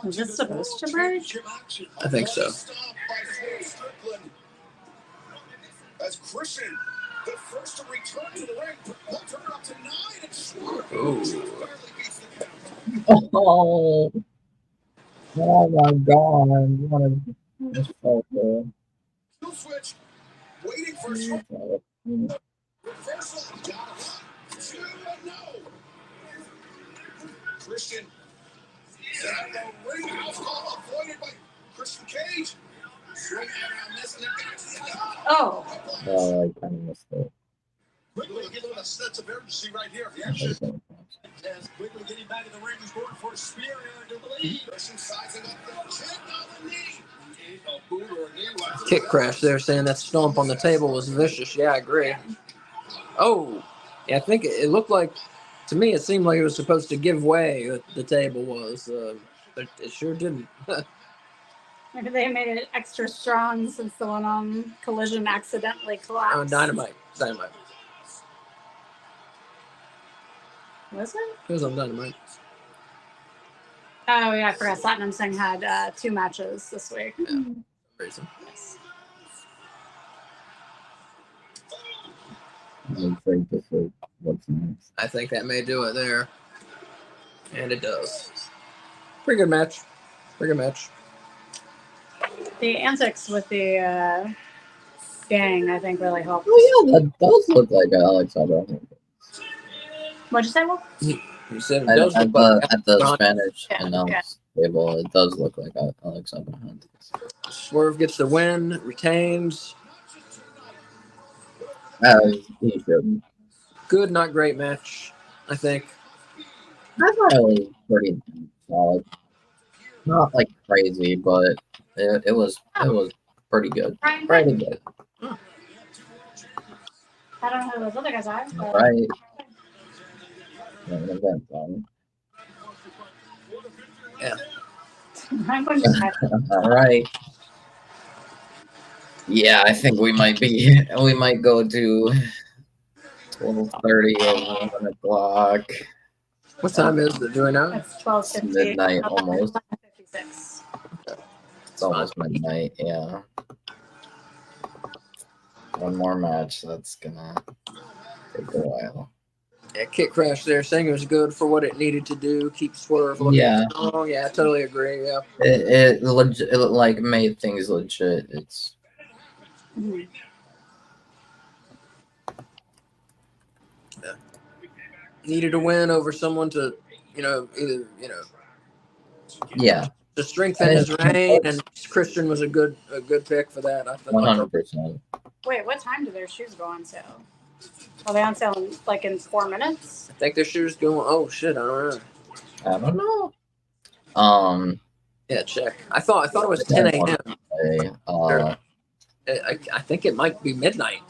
Is this supposed to break? I think so. As Christian, the first to return to the ring, he'll turn it up to 9 and Swerve. Ooh. Oh my god! What a Two switch, waiting for Swerve. Reversal, got it. 2 and no. Christian, at the ring house call avoided by Christian Cage. Swing around this and then Oh. Oh, I kind of missed it. Quickly get on a sense of urgency right here. The action. As quickly getting back in the ring, he's going for a spear here to the lead. Christian sizing up the chin on the knee. A boot or a knee. Kick crash there, saying that stomp on the table was vicious. Yeah, I agree. Oh, yeah, I think it looked like, to me, it seemed like it was supposed to give way, the table was, but it sure didn't. Maybe they made it extra strong since the one on Collision accidentally collapsed. On Dynamite. Was it? It was on Dynamite. Oh, yeah, I forgot. Satnam Singh had 2 matches this week. Yeah. Reason. Yes. I'm afraid to see what's next. I think that may do it there. And it does. Pretty good match. The antics with the gang, I think, really helped. Oh yeah, that does look like Alex Abrahantes. What'd you say, Wolf? You said it At does look like the Abrahantes. Spanish Yeah, announce table, it does look like Alex Abrahantes. Swerve gets the win, retains. He should. Good, not great match, I think. I thought it was pretty solid. Not like crazy, but it was pretty good. Pretty good. I don't know who those other guys are. But... Right. Event on. Yeah. I'm going to type. All right. Yeah, I think we might go to 12:30 or 1 o'clock. What time is it? Do I know? It's 12:50. Midnight almost. 11:56. It's almost midnight, yeah. One more match, that's gonna take a while. Yeah, kick crash there, saying it was good for what it needed to do. Keep Swerve looking strong. Yeah, I totally agree. Yeah. It like made things legit. It's Mhm. needed a win over someone to, either Yeah, to strengthen his reign, and Christian was a good pick for that. I thought. 100%. Wait, what time do their shoes go on sale? Are they on sale in, like in 4 minutes? I think their shoes going. Oh shit! I don't know. I don't know. Yeah, check. I thought it was 10 a.m. I think it might be midnight.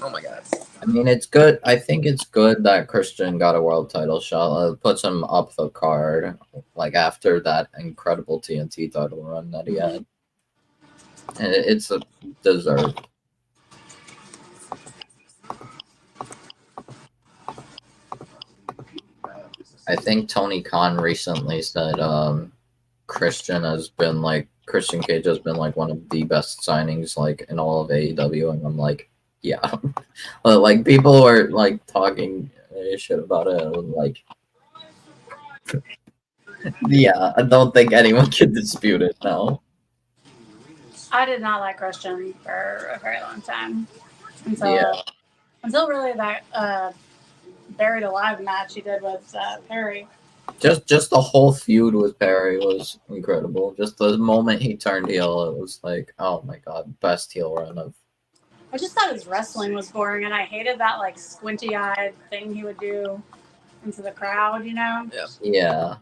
Oh my god. I mean, it's good. I think it's good that Christian got a world title shot. It puts him up the card, like after that incredible TNT title run that he had. And it's a deserved. I think Tony Khan recently said Christian Cage has been like one of the best signings like in all of AEW, and I'm like, yeah. Like people were like talking shit about it. I was like, yeah, I don't think anyone can dispute it now. I did not like Christian for a very long time until really that Buried Alive match he did with Perry. Just the whole feud with Perry was incredible. Just the moment he turned heel, it was like, oh my god, best heel run of. I just thought his wrestling was boring, and I hated that like squinty-eyed thing he would do into the crowd. Yeah.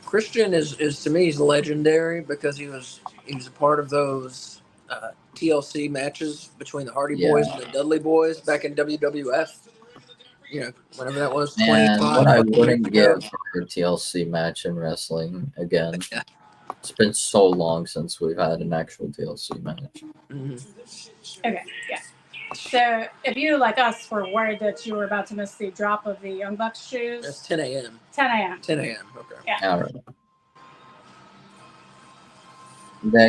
Christian is to me, he's legendary because he was a part of those TLC matches between the Hardy Boys and the Dudley Boys back in WWF. Whenever that was. And 25. what I wouldn't give for a TLC match in wrestling again. Yeah. It's been so long since we've had an actual TLC match. Mm-hmm. Okay, yeah. So if you, like us, were worried that you were about to miss the drop of the Young Bucks shoes, That's 10 a.m. 10 a.m. 10 a.m. Okay. Yeah. All right.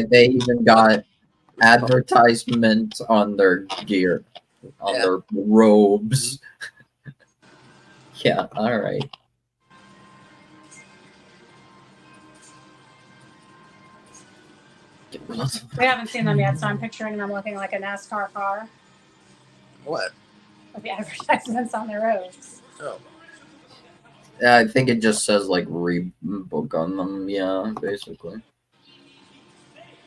They even got advertisements on their gear, on their robes. Yeah, all right. We haven't seen them yet, so I'm picturing them looking like a NASCAR car What? with the advertisements on their robes. Oh. Yeah, I think it just says like rebook on them. Yeah, basically.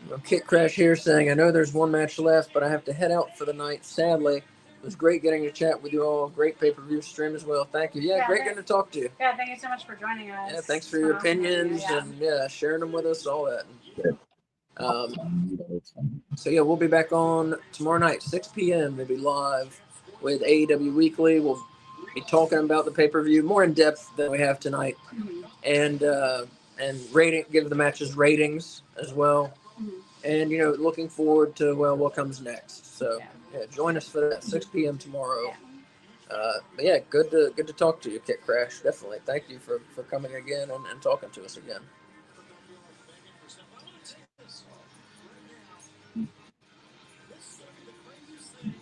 Well, Kit Crash here saying, I know there's one match left, but I have to head out for the night, sadly. It was great getting to chat with you all. Great pay-per-view stream as well. Thank you. Yeah, great getting to talk to you. Yeah, thank you so much for joining us. Yeah, thanks for your opinions and sharing them with us, all that. So yeah, we'll be back on tomorrow night, 6 p.m. We'll be live with AEW Weekly. We'll be talking about the pay-per-view more in depth than we have tonight, and give the matches ratings as well, and looking forward to what comes next. So yeah, join us for that 6 p.m. tomorrow. But yeah, good to talk to you, Kit Crash. Definitely, thank you for coming again and talking to us again.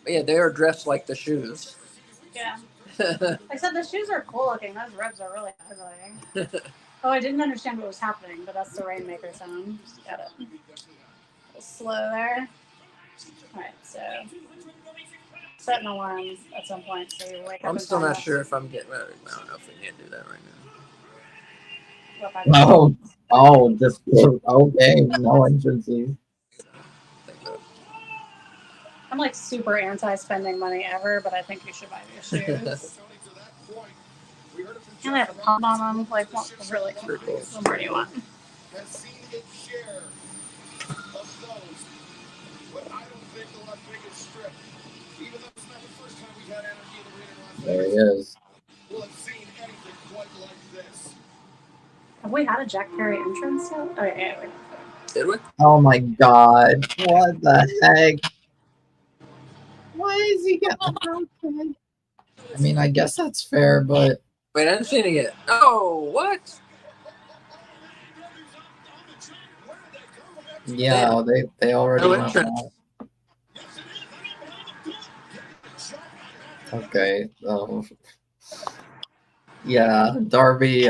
But yeah, they are dressed like the shoes. Yeah. Except the shoes are cool looking. Those ribs are really ugly. Oh, I didn't understand what was happening, but that's the Rainmaker sound. Got it. A little slow there. All right, so set an alarm at some point so you wake up. I'm still not sure if I'm getting. I don't know if we can do that right now. Just okay. No entrances. I'm like super anti-spending money ever, but I think you should buy new shoes. And they have a pump on them. Like, what really cool. What more do you want? There he is. Have we had a Jack Perry entrance yet? Oh, yeah, we did we? Oh my god. What the heck? Why is he getting broken? I mean, I guess that's fair, but... Wait, I haven't seen it yet. Oh, what? Yeah, they already went out. Okay, yeah, Darby,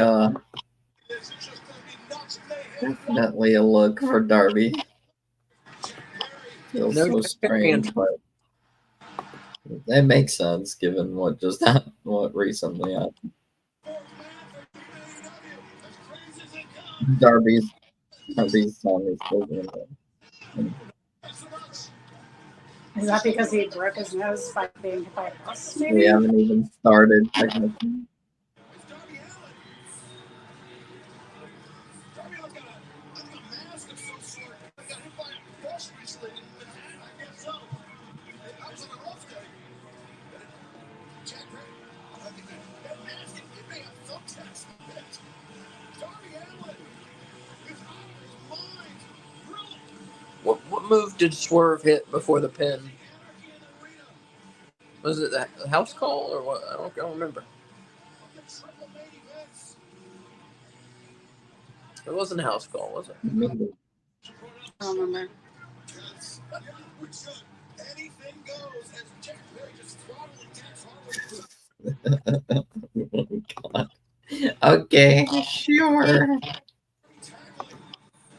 definitely a look for Darby. Feels No so strange, but it makes sense given what just happened, what recently happened. Darby's song is still going on. Is that because he broke his nose by being hit by a bus? We Maybe. haven't even started technically. What move did Swerve hit before the pin? Was it the house call or what? I don't remember. It wasn't a house call, was it? I don't remember. Oh, God. Okay, sure.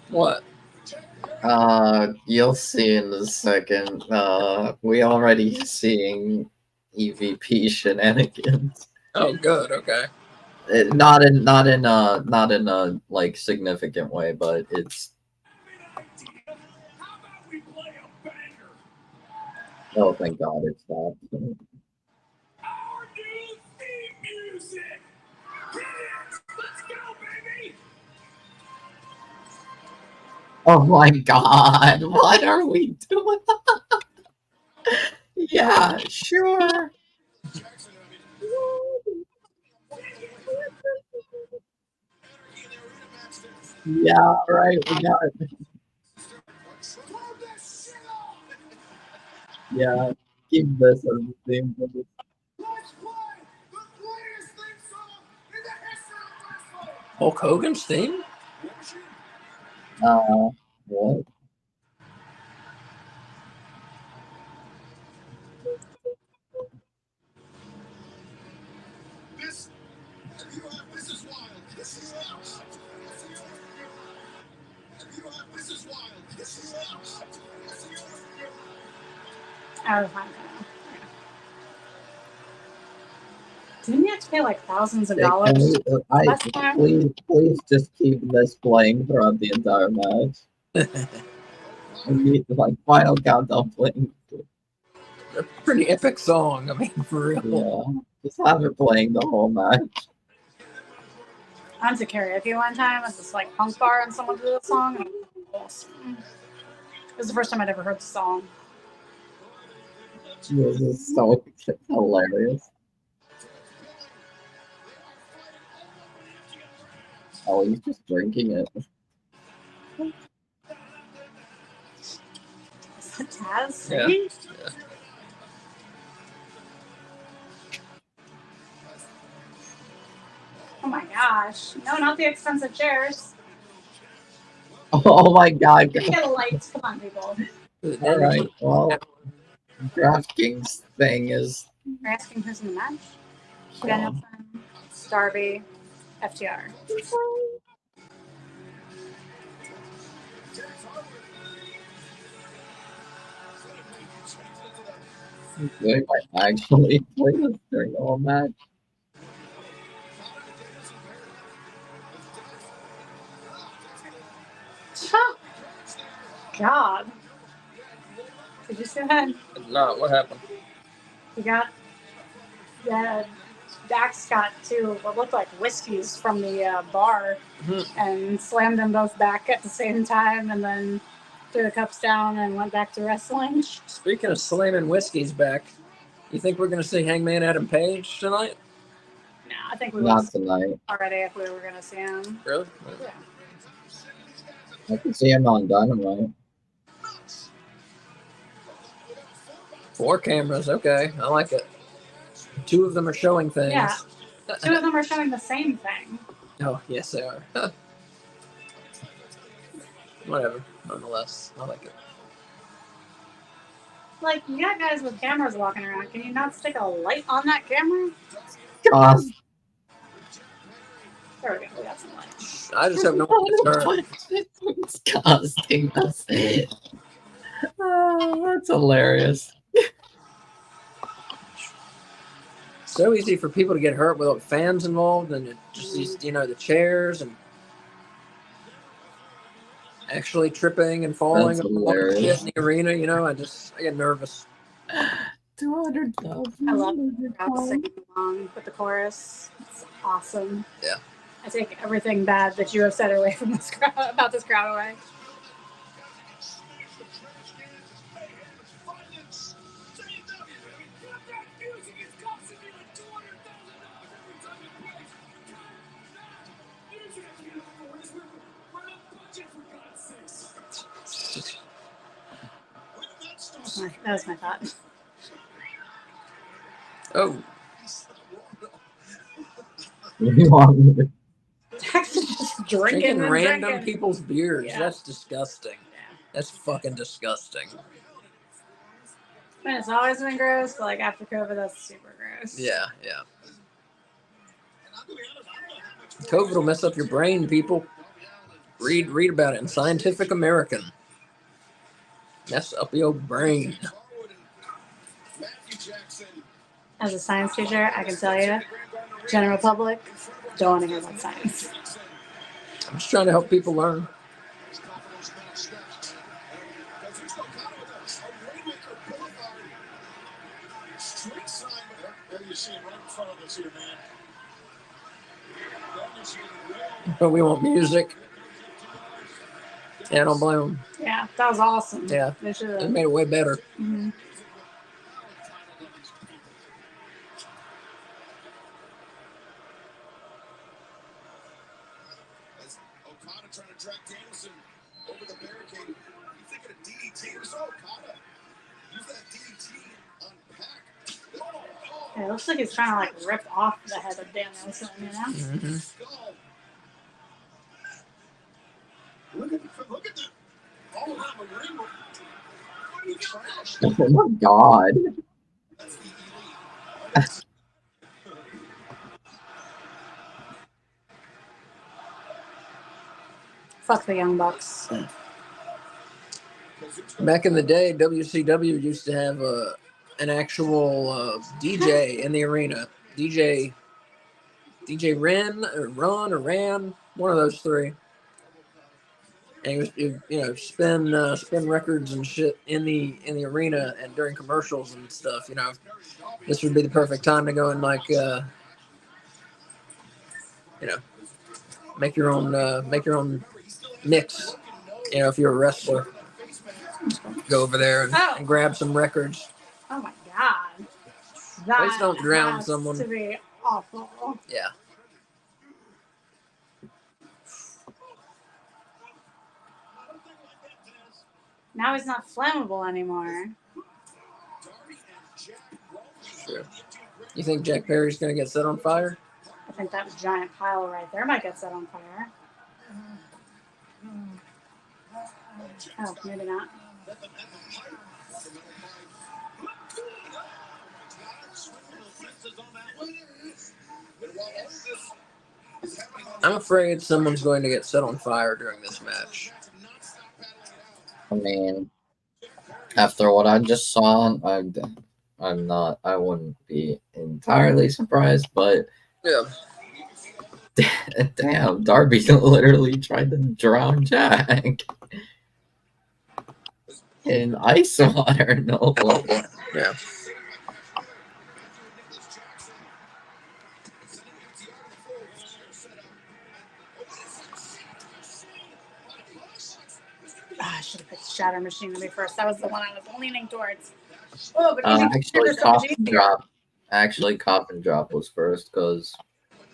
What? You'll see in a second. We already seeing EVP shenanigans. Oh, good. Okay. Not in a like significant way, but it's. Oh, thank God, it's not. Our new theme music. Let's go, baby. Oh my God, what are we doing? Yeah, sure. Yeah, right. We got it. Yeah, keep this as the theme for this. Hulk Hogan's theme? What? This is wild. This is wild. This is wild. This is wild. I was fine. Didn't you have to pay like thousands of dollars? last time? Please just keep this playing throughout the entire match. I need like Final Countdown playing. A pretty epic song. I mean, for real. Yeah, just have it playing the whole match. I went to karaoke one time at this like punk bar and someone did a song. And it was awesome. It was the first time I'd ever heard the song. This is so hilarious. Oh, he's just drinking it. Is that Taz? Yeah. Singing? Yeah. Oh my gosh. No, not the expensive chairs. Oh my God. You get lights. Come on, people. All right. Well, DraftKings thing is. You're asking who's in the match? Danielson, Darby, FTR. They might actually play this during the whole match. God. Did you see that? No, what happened? He got Dax got two what looked like whiskeys from the bar and slammed them both back at the same time and then threw the cups down and went back to wrestling. Speaking of slamming whiskeys back, you think we're going to see Hangman Adam Page tonight? No, I think we Not lost tonight. already if we were going to see him. Really? Yeah. I can see him on Dynamite. 4 cameras. Okay, I like it. 2 of them are showing things. Yeah. 2 of them are showing the same thing. Oh, yes, they are. Whatever. Nonetheless, I like it. Like, you got guys with cameras walking around. Can you not stick a light on that camera? God. There we go. We got some lights. I just have no one to turn. It's disgusting. Oh, that's hilarious. So easy for people to get hurt without fans involved, and it just these, the chairs and actually tripping and falling That's and all that shit hilarious. in the arena. I get nervous. 200,000. I love the crowd singing along with the chorus. It's awesome. Yeah. I take everything bad that you have said away from this crowd about this crowd away. That was my thought. Oh, Jackson's just drinking drinking and random drinking. people's beers. Yeah. That's disgusting. Yeah. That's fucking disgusting. And it's always been gross, but like after COVID, that's super gross. Yeah. COVID will mess up your brain, people. Read about it in Scientific American. Mess up your brain. As a science teacher, I can tell you, general public, don't want to hear about science. I'm just trying to help people learn. But we want music. Yeah, I don't blame them. Yeah, that was awesome. Yeah, They should it have. made it way better. Mm-hmm. Okada trying to drag Danielson over the barricade. You thinking of DDT or so? Okada, use that DDT on Pac. Yeah, it looks like he's trying to like rip off the head of Danielson, Mm-hmm. Look at that. All around the ring. The trash. Oh my god. That's the elite. Fuck the Young Bucks. Back in the day, WCW used to have an actual DJ in the arena. DJ Ren or Ron or Ran, one of those three. And he was spin records and shit in the arena and during commercials and stuff. This would be the perfect time to go and make your own mix. If you're a wrestler, go over there and grab some records. Oh my god. That Please don't drown has someone. to be awful. Yeah. Now he's not flammable anymore. Sure. You think Jack Perry's gonna get set on fire? I think that giant pile right there might get set on fire. Oh, maybe not. I'm afraid someone's going to get set on fire during this match. I mean, after what I just saw, I wouldn't be entirely surprised, but Yeah. damn, Darby literally tried to drown Jack in ice water. No. Yeah. I should have picked Shatter Machine to be first. That was the one I was leaning towards. Oh, but you Actually, Coffin Drop was first because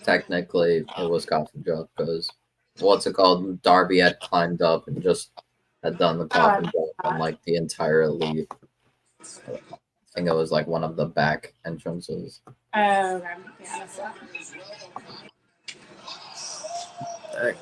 technically it was Coffin Drop because what's it called? Darby had climbed up and just had done the Coffin Drop on like the entire elite. I think it was like one of the back entrances. Oh, okay. Yeah, that's that. Hey.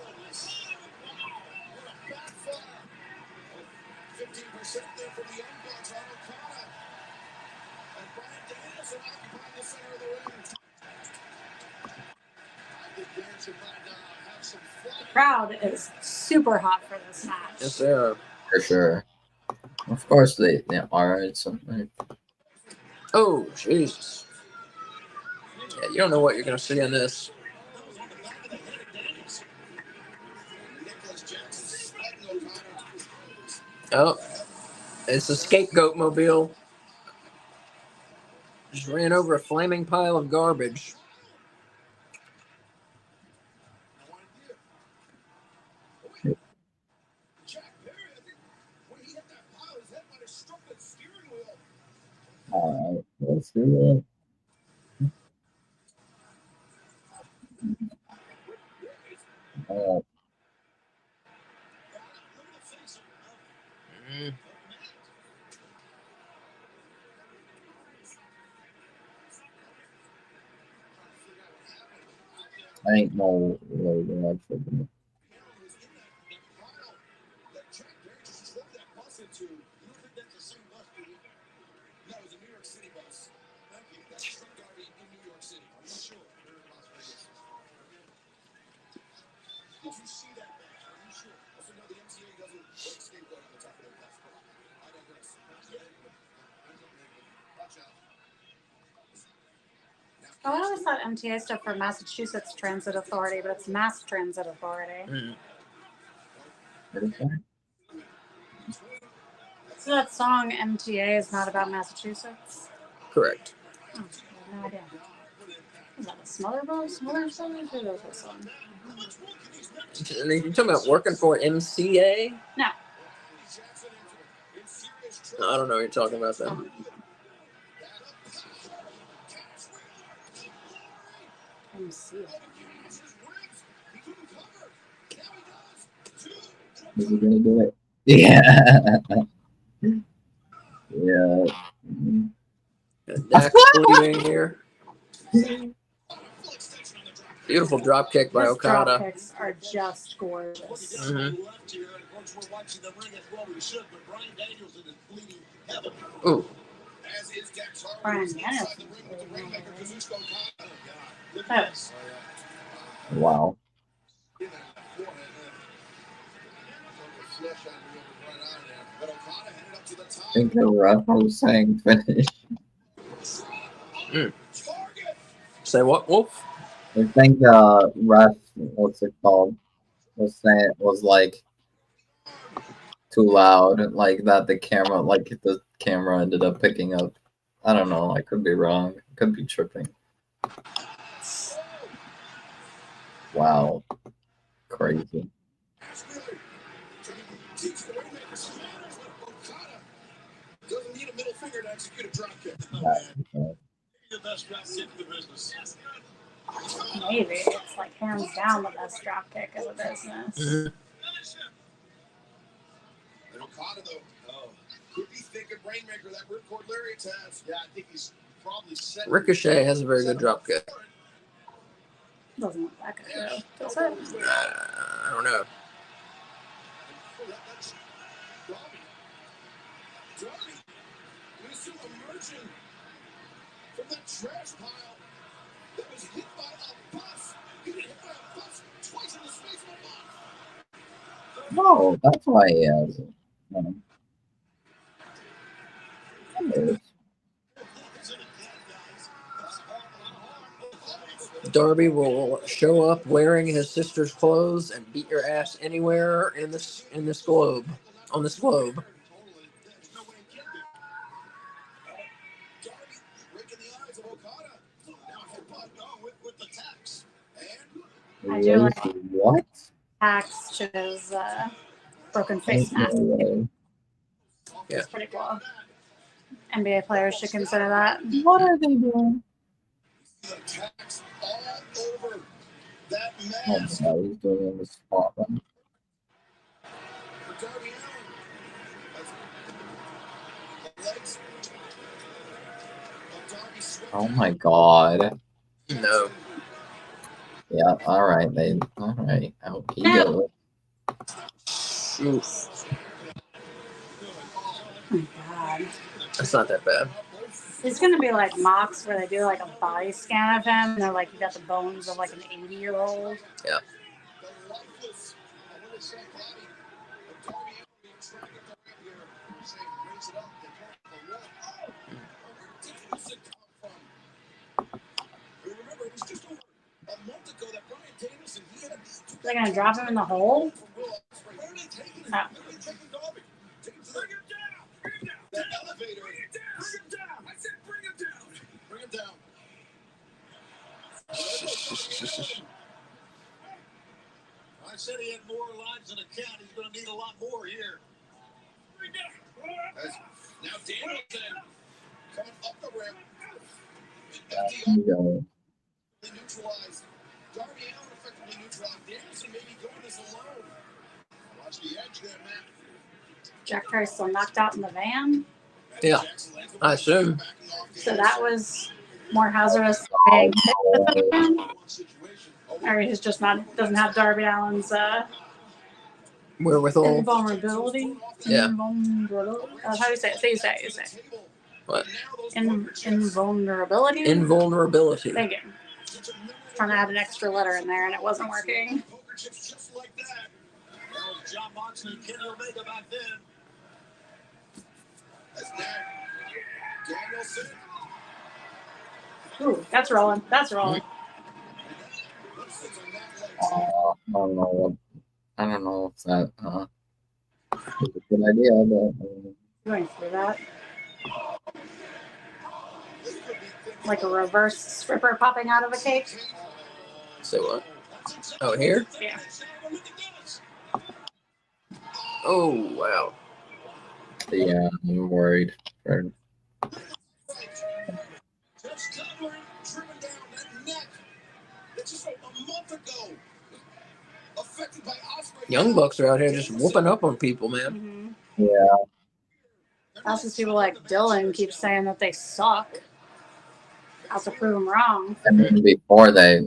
The crowd is super hot for this match. Yes, sir. For sure. Of course they are. It's Oh, Jesus. Yeah, you don't know what you're going to see in this. Oh, it's a scapegoat mobile. Just ran over a flaming pile of garbage. alright. Let's do it. Mm. I ain't no way to actually. Did you see that? Are you sure? Also, no, the MTA doesn't put scapegoat on the top of their bus, but I digress. Watch out. Oh, I always thought MTA stood for Massachusetts Transit Authority, but it's Mass Transit Authority. Mm. So that song MTA is not about Massachusetts? Correct. Oh, I have no idea. Is that a Smothers Brothers? Smothers Brothers? Who knows that song? You're talking about working for MCA? No. I don't know what you're talking about, though. MCA. Is he gonna do it? Yeah. Yeah. Dax bleeding here. Beautiful drop kick by His drop Okada. kicks are just gorgeous. Mhm. Ooh. Brian Daniels. Wow. I think the ref was saying finish. Mm. Say what, Wolf? I think ref, what's it called, was like too loud, like that the camera ended up picking up. I don't know. I could be wrong. I could be tripping. Wow. Crazy. Doesn't need a middle finger to execute a drop kick. The best drop kick in the business. Maybe. It's like hands down the best drop kick in the business. Mm-hmm. And Okada, though, could be thinking Rainmaker, that ripcord lariat has. Yeah, I think he's probably set. Ricochet has a very good drop kick. Doesn't look that good, though. Does it? I don't know. That's Darby. We see emerging from that trash pile that was hit by a bus. He got hit by a bus twice in the space of a month. No, that's why he has it. No. Darby will show up wearing his sister's clothes and beat your ass anywhere in this globe. On this globe. I do like What? Axe to his broken face mask. Yeah. It's pretty cool. NBA players should consider that. What are they doing? Oh my god, he's doing it in the spot. Oh my god. No. Yeah, alright, alright. I'll keep it. Oof. Oh my god. That's not that bad. It's gonna be like Mox, where they do like a body scan of him, and they're like, you got the bones of like an 80-year-old. Yeah. They're gonna drop him in the hole. Oh. That elevator. Bring him down. I said he had more lines than a cat. He's going to need a lot more here. Now Danielson coming up the ramp. Neutralized. Darby Allin effectively neutralized. Danielson maybe going this alone. Watch the edge there, Matt. Jack Perry's still knocked out in the van. Yeah, I assume. So that was more hazardous than being hit with the van. Or he's just not doesn't have Darby Allin's Wherewithal. invulnerability. Yeah. Invulnerability. How do you say it? You say it. What? Invulnerability. Invulnerability. Thank you. Trying to add an extra letter in there and it wasn't working. John Moxley and Kenny Omega back then. That's Danielson. Ooh, that's rolling. That's rolling. I don't know if that is a good idea, but Going through that. Like a reverse stripper popping out of a cake. Say what? Oh, here? Yeah. Oh, wow. yeah, I'm worried. For, Just covering, trimming down that neck. That's just a month ago. Affected by Osprey. Young Bucks are out here just whooping up on people, man. Mm-hmm. yeah, That's just people like Dylan keep saying that they suck. Have to prove them wrong. I mean, before they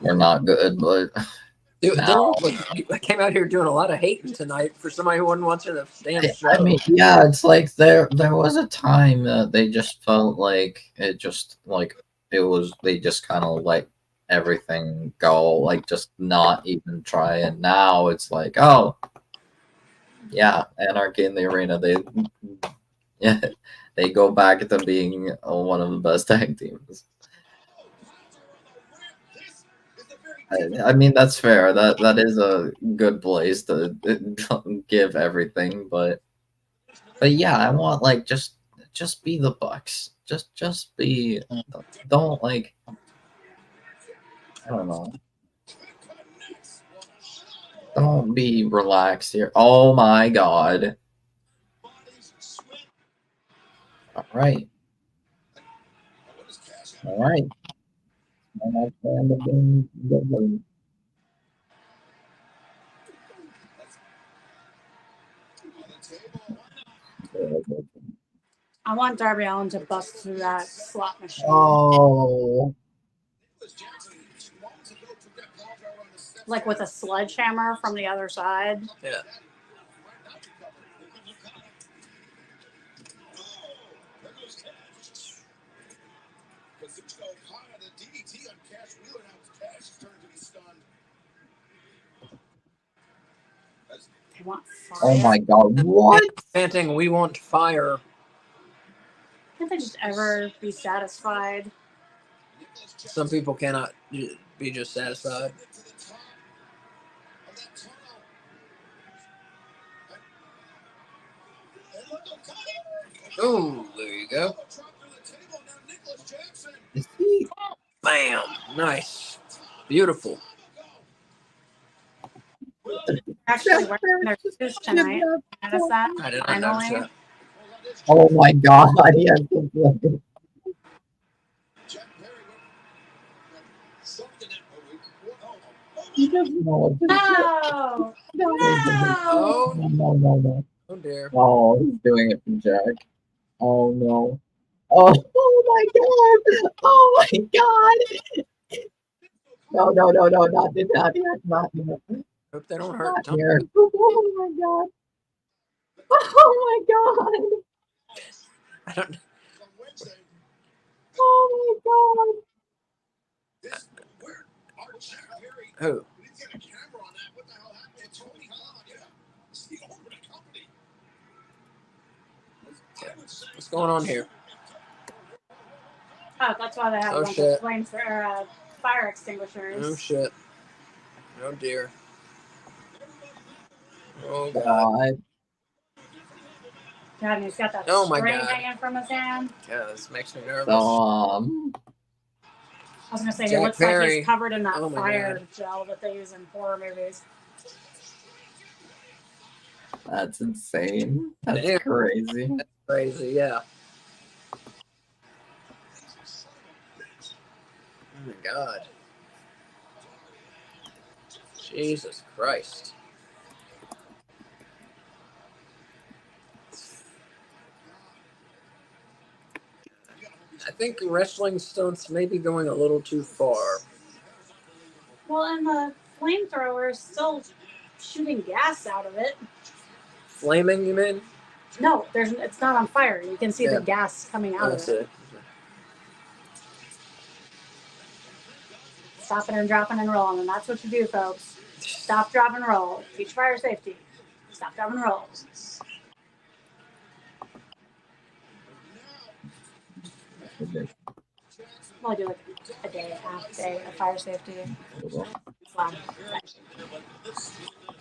were not good, but Dude, now, Dylan came out here doing a lot of hating tonight for somebody who wasn't watching the damn show. I mean, yeah, it's like there was a time that they just felt like it just like it was they just kind of let everything go, like just not even try. And now it's like, oh, yeah, Anarchy in the Arena. They go back to being one of the best tag teams. I mean, that's fair. That is a good place to give everything, but yeah, I want like just be the Bucks. Just be. Don't like. I don't know. Don't be relaxed here. Oh my god. All right. All right. I'm not fan of being good. I want Darby Allin to bust through that slot machine. Oh. Like with a sledgehammer from the other side. Yeah. They want fire. Oh my god. What? Chanting, we want fire. Can't they just ever be satisfied? Some people cannot be just satisfied. Oh, there you go. Is he? Bam. Nice. Beautiful. Actually, wearing their shoes tonight. Notice that? I did not notice Finally. that. Oh my god. Yeah. He doesn't know what to do. No! No! No. Oh, dear. Oh, he's doing it for Jack. Oh no. Oh my god. Oh my god. No, not yet. Hope they don't hurt. Not here. Oh my god. Oh my god. I don't. Oh my god. Who? What's going on here? Oh, that's why they have Oh, a bunch shit. of flames for fire extinguishers. Oh shit. Oh dear. Oh god. God. God, and he's got that Oh my string God. hanging from his hand. Yeah, this makes me nervous. So, I was gonna say, he Jack looks like Perry. he's covered in that Oh my fire God. gel that they use in horror movies. that's insane. That's Damn. crazy. Crazy, yeah. Oh my god. Jesus Christ. I think wrestling stunts may be going a little too far. Well, and the flamethrower is still shooting gas out of it. Flaming, you mean? No, it's not on fire. You can see Yeah. the gas coming out of That's it. it. Stopping and dropping and rolling, and that's what you do, folks. Stop, drop, and roll. Teach fire safety. Stop, drop, and roll. Well, I do like a day, half day of fire safety. Flag.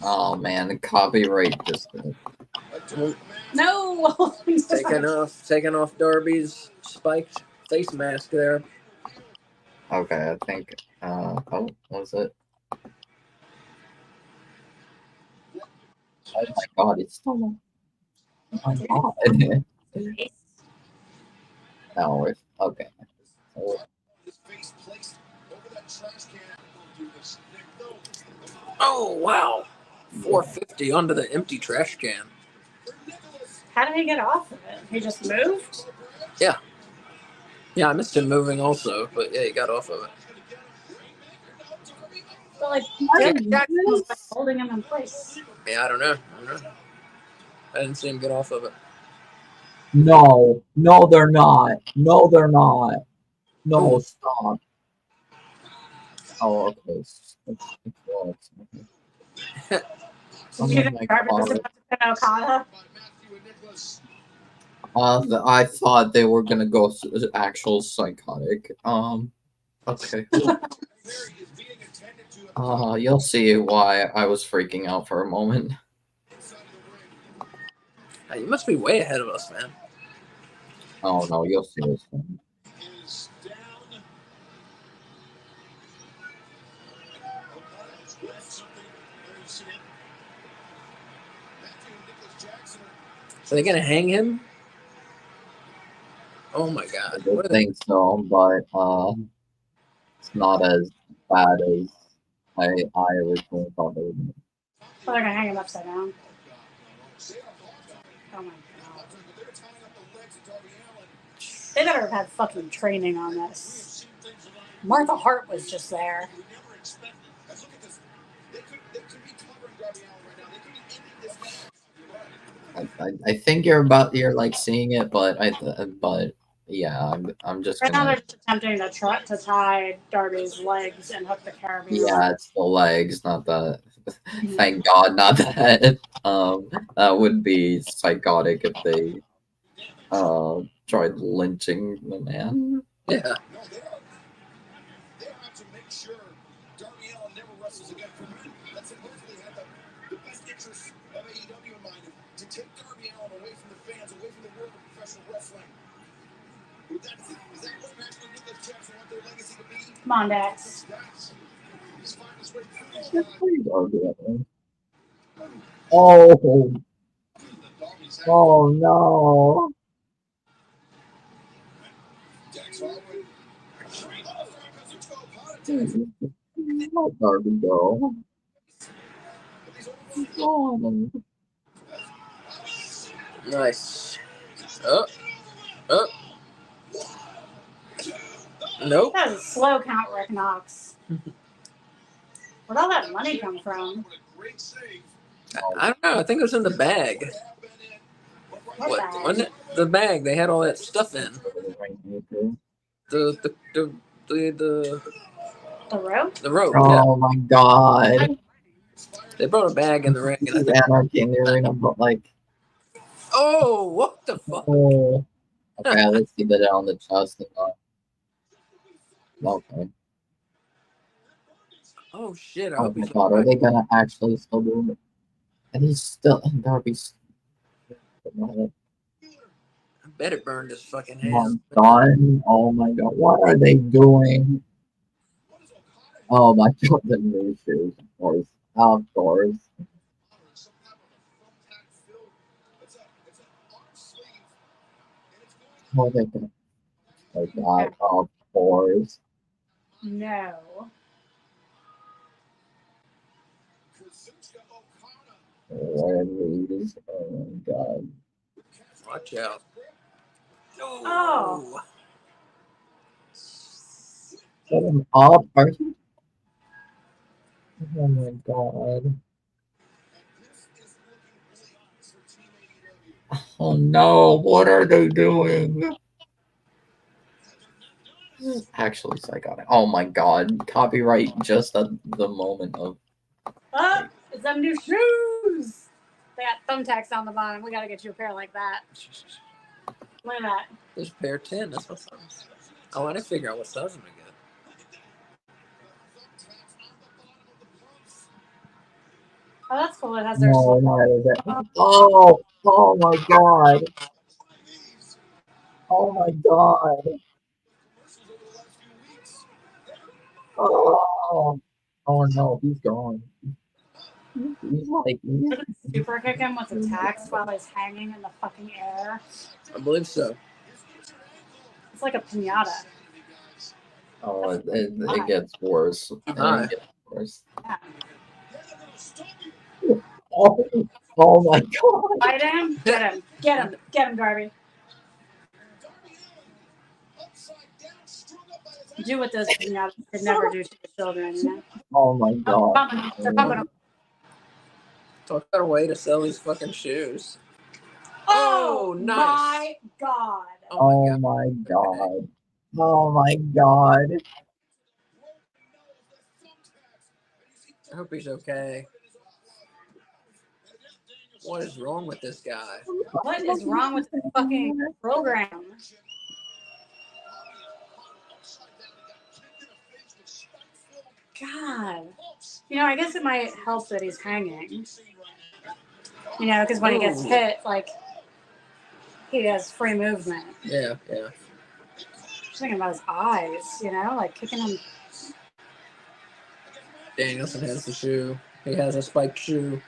Oh man, the copyright just No! Taking off Darby's spiked face mask there. okay. I think. Oh, was it? Oh my god, it's still. Oh my god. No, it's okay. So, Oh wow. 450 onto the empty trash can. How did he get off of it? He just moved? Yeah, I missed him moving also, but yeah, he got off of it. But like, Jackson was like holding him in place. Yeah, I don't know. I didn't see him get off of it. no, they're not. No, they're not. No, stop. Oh, okay. It's oh You my think was god. about to pin Okada? I thought they were gonna go actual psychotic. Okay. You'll see why I was freaking out for a moment. You must be way ahead of us, man. Oh no, you'll see this. Are they gonna hang him? Oh my I god. don't think so, but it's not as bad as I originally thought it would be. Oh, they're gonna hang him upside down. Oh my god. They better have had fucking training on this. Martha Hart was just there. I think you're like seeing it, but yeah, I'm just Right now gonna. they're just attempting to tie Darby's legs and hook the carabiner. Yeah, it's the legs, not the. Thank God, not that. That would be psychotic if they tried lynching the man. Yeah. They have to make sure Darby Allin never wrestles again for men. That supposedly had the best interests of AEW in mind to take Darby Allin away from the fans, away from the world of professional wrestling. Is that what Maxwell Nicholas Jackson want their legacy to be? Come on, Dax. He's finding his way through these That's guys. pretty Darby Allin. Oh, oh no. Dax Harwood. Let Darby go. Oh, Nice. Oh. Nope. That was a slow count, Rick Knox. Where'd all that money come from? I don't know. I think it was in the bag. What bag? Wasn't it? The bag. They had all that stuff in. The The rope? the rope. Yeah. oh my god. They brought a bag in the ring. This is anarchy in the arena, but like, Oh, what the fuck? oh. Okay, let's see that on the chest. Okay. Oh shit! I Oh hope my he's god, are alright. they gonna actually still do it? And he's still, and Darby's. Come I bet it burned his fucking on, hand. Don. Oh my god, what are they doing? Oh my god, the new shoes, of course. Of course. Oh, they can. Oh god, of course. No. Where are these? Oh my god. Watch out! Oh. Set him up, are you? Oh my god. Oh no, what are they doing? This is actually psychotic. Oh my god. Copyright just at the moment of. Oh, it's them new shoes. They got thumbtacks on the bottom. We got to get you a pair like that. Look at that. There's pair 10. That's what's up. Oh, I didn't figure out what size I'm gonna get. Oh, that's cool. It has their No, not that. Oh my god. Oh my god. Oh no, he's gone. He's like, super kick him with attacks while he's hanging in the fucking air. I believe so. It's like a pinata. oh, it gets worse. Hi. It gets worse. Yeah. Oh my god. Fight him. Get him. Get him. Get him, Darby. Do what those pinatas could never do to the children, you know? Oh my Oh, god. pumping. They're pumping him. Talk about a way to sell these fucking shoes. Oh, nice. my God. Oh my god. Oh my god. I hope he's okay. What is wrong with this guy? What is wrong with this fucking program? God. You know, I guess it might help that he's hanging. You know, because when he gets hit, like, he has free movement. Yeah, yeah. Just thinking about his eyes, you know, like kicking him. Danielson has the shoe. He has a spiked shoe.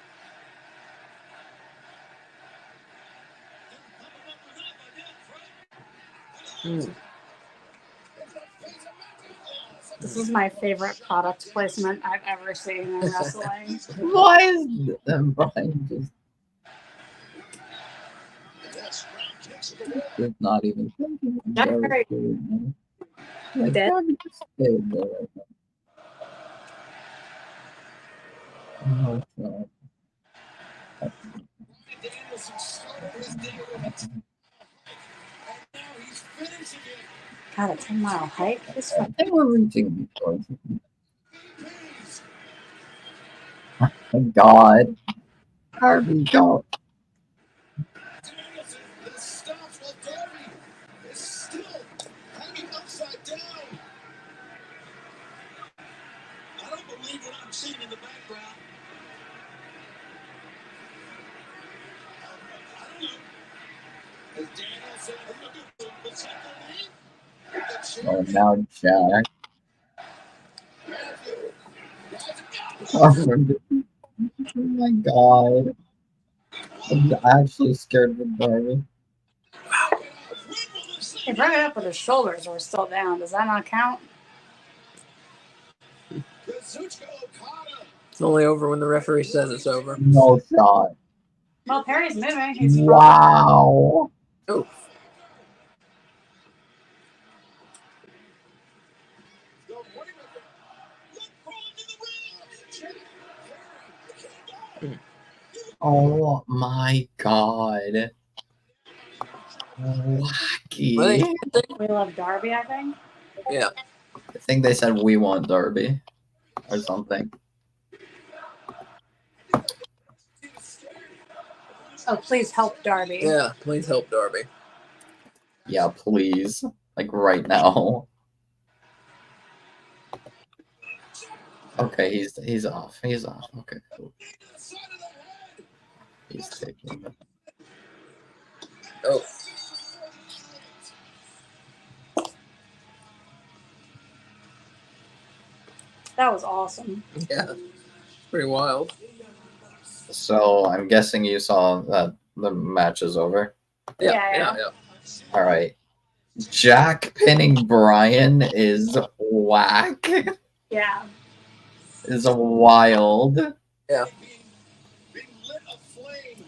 This is my favorite product placement I've ever seen in wrestling. Why is Brian just not even thinking That's about very it? Like, dead. Darby just stayed there right now. Oh, God. God, a 10-mile hike? I think we're reaching before. Oh my god. Darby, go. I don't believe what I'm seeing in the background. I don't know. As Daniel said, what's that Oh, now Jack. Oh my god. I'm actually scared of Darby. He brought it up with his shoulders or still down. Does that not count? It's only over when the referee says it's over. No shot. Well, Perry's moving. He's Wow. Oh. Oh my god. Wacky. We love Darby, I think. Yeah. I think they said we want Darby or something. Oh, please help Darby. Yeah, please help Darby. Yeah, please. Like right now. Okay, he's off. He's off. Okay, cool. He's taking it. Oh, That was awesome. yeah. Pretty wild. So I'm guessing you saw that the match is over. Yeah. All right. Jack pinning Brian is whack. Yeah. Is wild. Yeah. Being lit aflame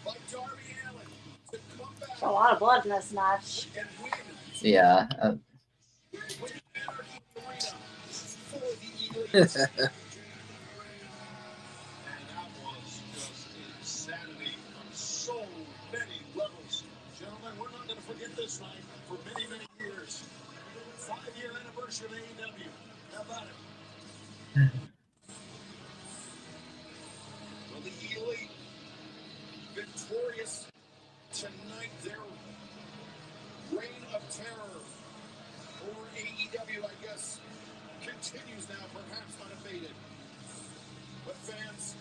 by Darby Allin to come back A lot of blood in this match. and win Yeah. with Anarchy Arena for the Elite. And that was just insanity on so many levels. Gentlemen, we're not going to forget this night for many, many years. 5-year anniversary of AEW. How about it? Well, the Elite victorious tonight. Their reign of terror over AEW, I guess, continues now, perhaps unabated. But fans,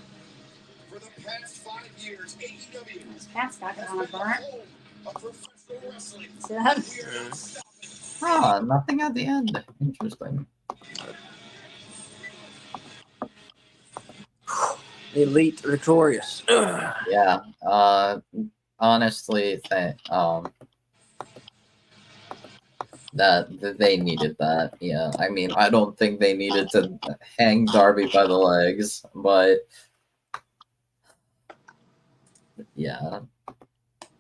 for the past 5 years, AEW His pants got has kind been of the burnt. home of professional wrestling. See that? We are not stopping. Ah, nothing at the end. Interesting. Elite victorious. Yeah. Honestly, that they needed that. Yeah. I mean, I don't think they needed to hang Darby by the legs, but yeah.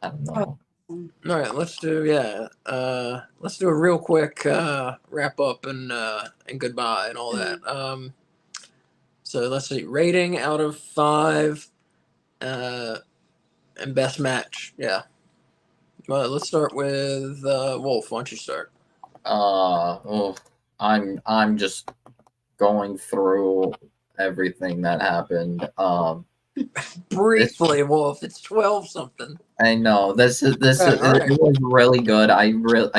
I don't know. All right, let's do a real quick wrap up and goodbye and all that. So let's see, rating out of 5, and best match. Yeah. Well, let's start with Wolf. Why don't you start? I'm just going through everything that happened. Briefly, Wolf. It's 12 something. I know this is Alright. it was really good. I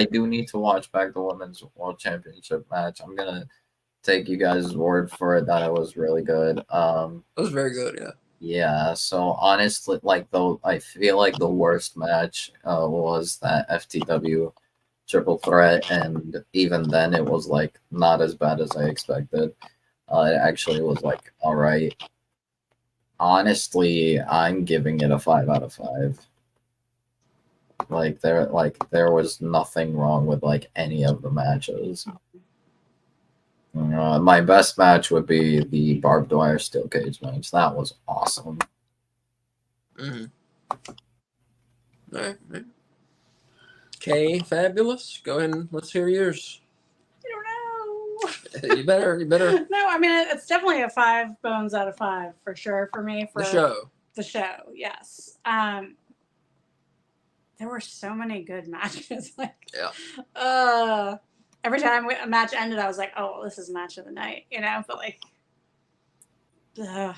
do need to watch back the women's world championship match. I'm gonna take you guys' word for it that it was really good. It was very good. Yeah. Yeah. So honestly, like though, I feel like the worst match was that FTW triple threat, and even then, it was like not as bad as I expected. It actually was like all right. Honestly, I'm giving it a 5 out of 5. Like there was nothing wrong with like any of the matches. My best match would be the barbed wire steel cage match. That was awesome. Mm-hmm. All right. Kay Fabulous. Go ahead and let's hear yours. I don't know. You better. No, I mean it's definitely a 5 bones out of 5 for sure for me for The show. The show, yes. There were so many good matches. Every time a match ended, I was like, "Oh, well, this is match of the night," you know. But like, going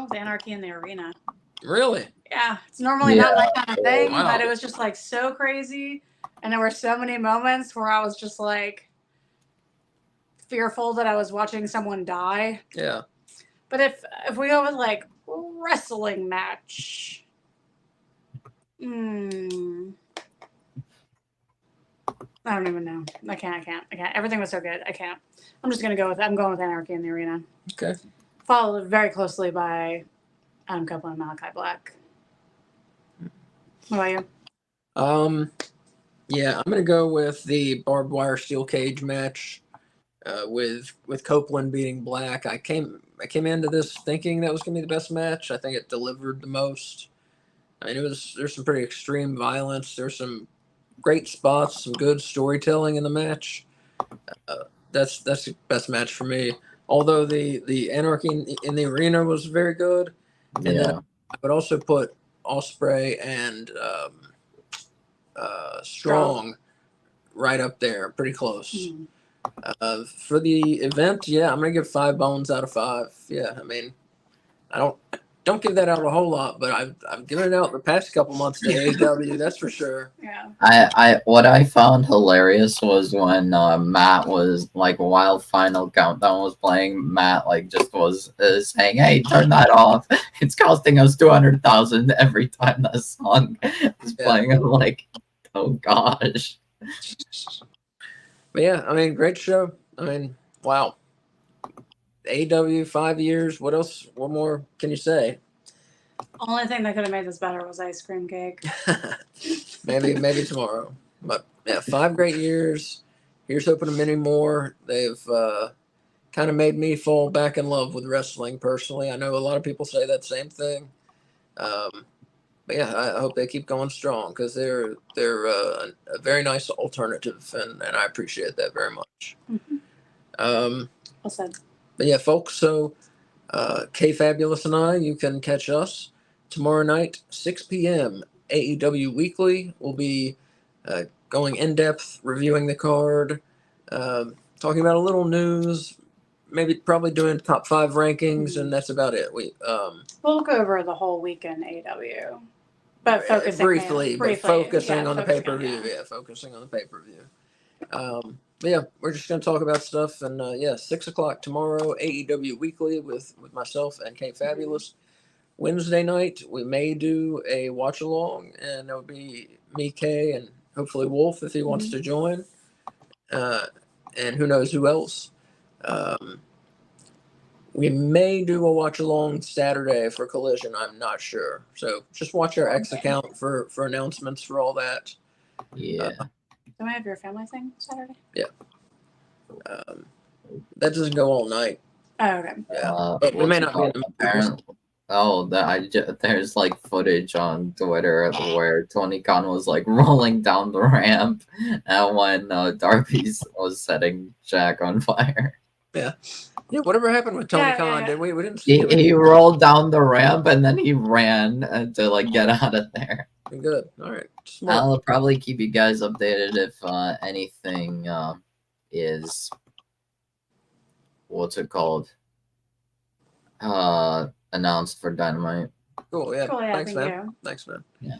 with Anarchy in the Arena. Really? Yeah, it's normally not my kind of thing, Wow. but it was just like so crazy, and there were so many moments where I was just like fearful that I was watching someone die. Yeah. But if we go with like wrestling match, I don't even know. I can't. Everything was so good. I can't. I'm going with Anarchy in the Arena. Okay. Followed very closely by Adam Copeland and Malachi Black. What about you? Yeah, I'm gonna go with the barbed wire steel cage match, with Copeland beating Black. I came into this thinking that was gonna be the best match. I think it delivered the most. I mean, there's some pretty extreme violence. There's some great spots, some good storytelling in the match. That's the best match for me. Although the Anarchy in the Arena was very good, and then I would also put Ospreay and Strong right up there, pretty close. For the event, yeah, I'm gonna give 5 bones out of 5. Yeah, I mean, I don't give that out a whole lot, but I've given it out the past couple months to AEW. That's for sure. Yeah. What I found hilarious was when Matt was like, while Final Countdown was playing, Matt like just was saying, "Hey, turn that off. It's costing us 200,000 every time that song is playing." I'm like, oh gosh. But yeah, I mean, great show. I mean, wow. AEW 5 years. What else? What more can you say? Only thing that could have made this better was ice cream cake. maybe tomorrow. But yeah, 5 great years. Here's hoping to many more. They've kind of made me fall back in love with wrestling personally. I know a lot of people say that same thing. But yeah, I hope they keep going strong because they're a very nice alternative, and I appreciate that very much. Mm-hmm. Well said. But yeah, folks. So Kay Fabulous and I, you can catch us tomorrow night, 6 p.m. AEW Weekly. We'll be going in depth, reviewing the card, talking about a little news, probably doing top 5 rankings, and that's about it. We'll go over the whole weekend AEW, but focusing briefly, but focusing on the pay per view. Yeah. Yeah, focusing on the pay per view. But yeah, we're just going to talk about stuff, and 6 o'clock tomorrow, AEW Weekly with myself and Kay Fabulous. Wednesday night, we may do a watch along, and it'll be me, Kay, and hopefully Wolf if he wants to join, and who knows who else. We may do a watch along Saturday for Collision. I'm not sure, so just watch our X account for announcements for all that. Yeah. Don't we have your family thing Saturday? That doesn't go all night. Oh, okay. Yeah, but we may not be in the apparently. Oh, there's like footage on Twitter where Tony Khan was like rolling down the ramp, and when Darby was setting Jack on fire. Yeah, whatever happened with Tony Khan? Yeah. Did we didn't see him? He rolled down the ramp and then he ran to like get out of there. Good. All right. Smart. I'll probably keep you guys updated if anything is what's it called announced for Dynamite. Cool. Yeah. Cool, yeah, Thanks, thank man. you. Thanks, man. Yeah.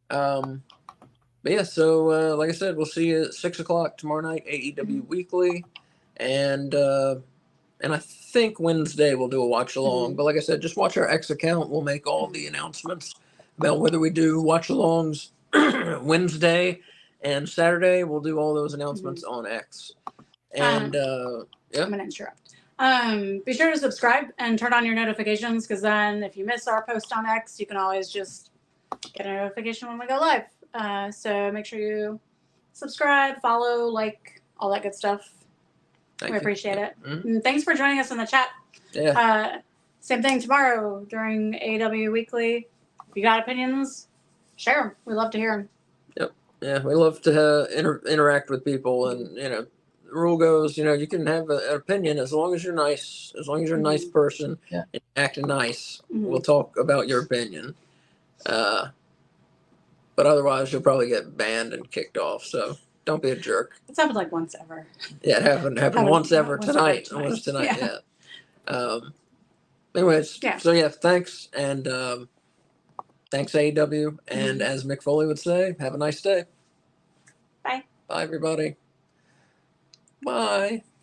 But yeah, so like I said, we'll see you at 6 o'clock tomorrow night, AEW Weekly, and I think Wednesday we'll do a watch along. But like I said, just watch our X account. We'll make all the announcements about whether we do watch alongs Wednesday and Saturday. We'll do all those announcements on X. And I'm gonna interrupt. Be sure to subscribe and turn on your notifications, because then if you miss our post on X, you can always just get a notification when we go live. So make sure you subscribe, follow, like, all that good stuff. We appreciate it. Mm-hmm. And thanks for joining us in the chat. Yeah. Same thing tomorrow during AEW Weekly. If you got opinions, share them. We love to hear them. Yep. Yeah, we love to interact with people, and the rule goes, you can have an opinion as long as you're nice, as long as you're a nice person, Yeah. and acting nice. We'll talk about your opinion. But otherwise, you'll probably get banned and kicked off. So don't be a jerk. It's happened like once ever. Yeah, it happened once ever tonight. Tonight. It was tonight. Yeah. Anyways, Yeah. so yeah, thanks, and thanks AEW, and as Mick Foley would say, have a nice day. Bye. Bye, everybody. Bye.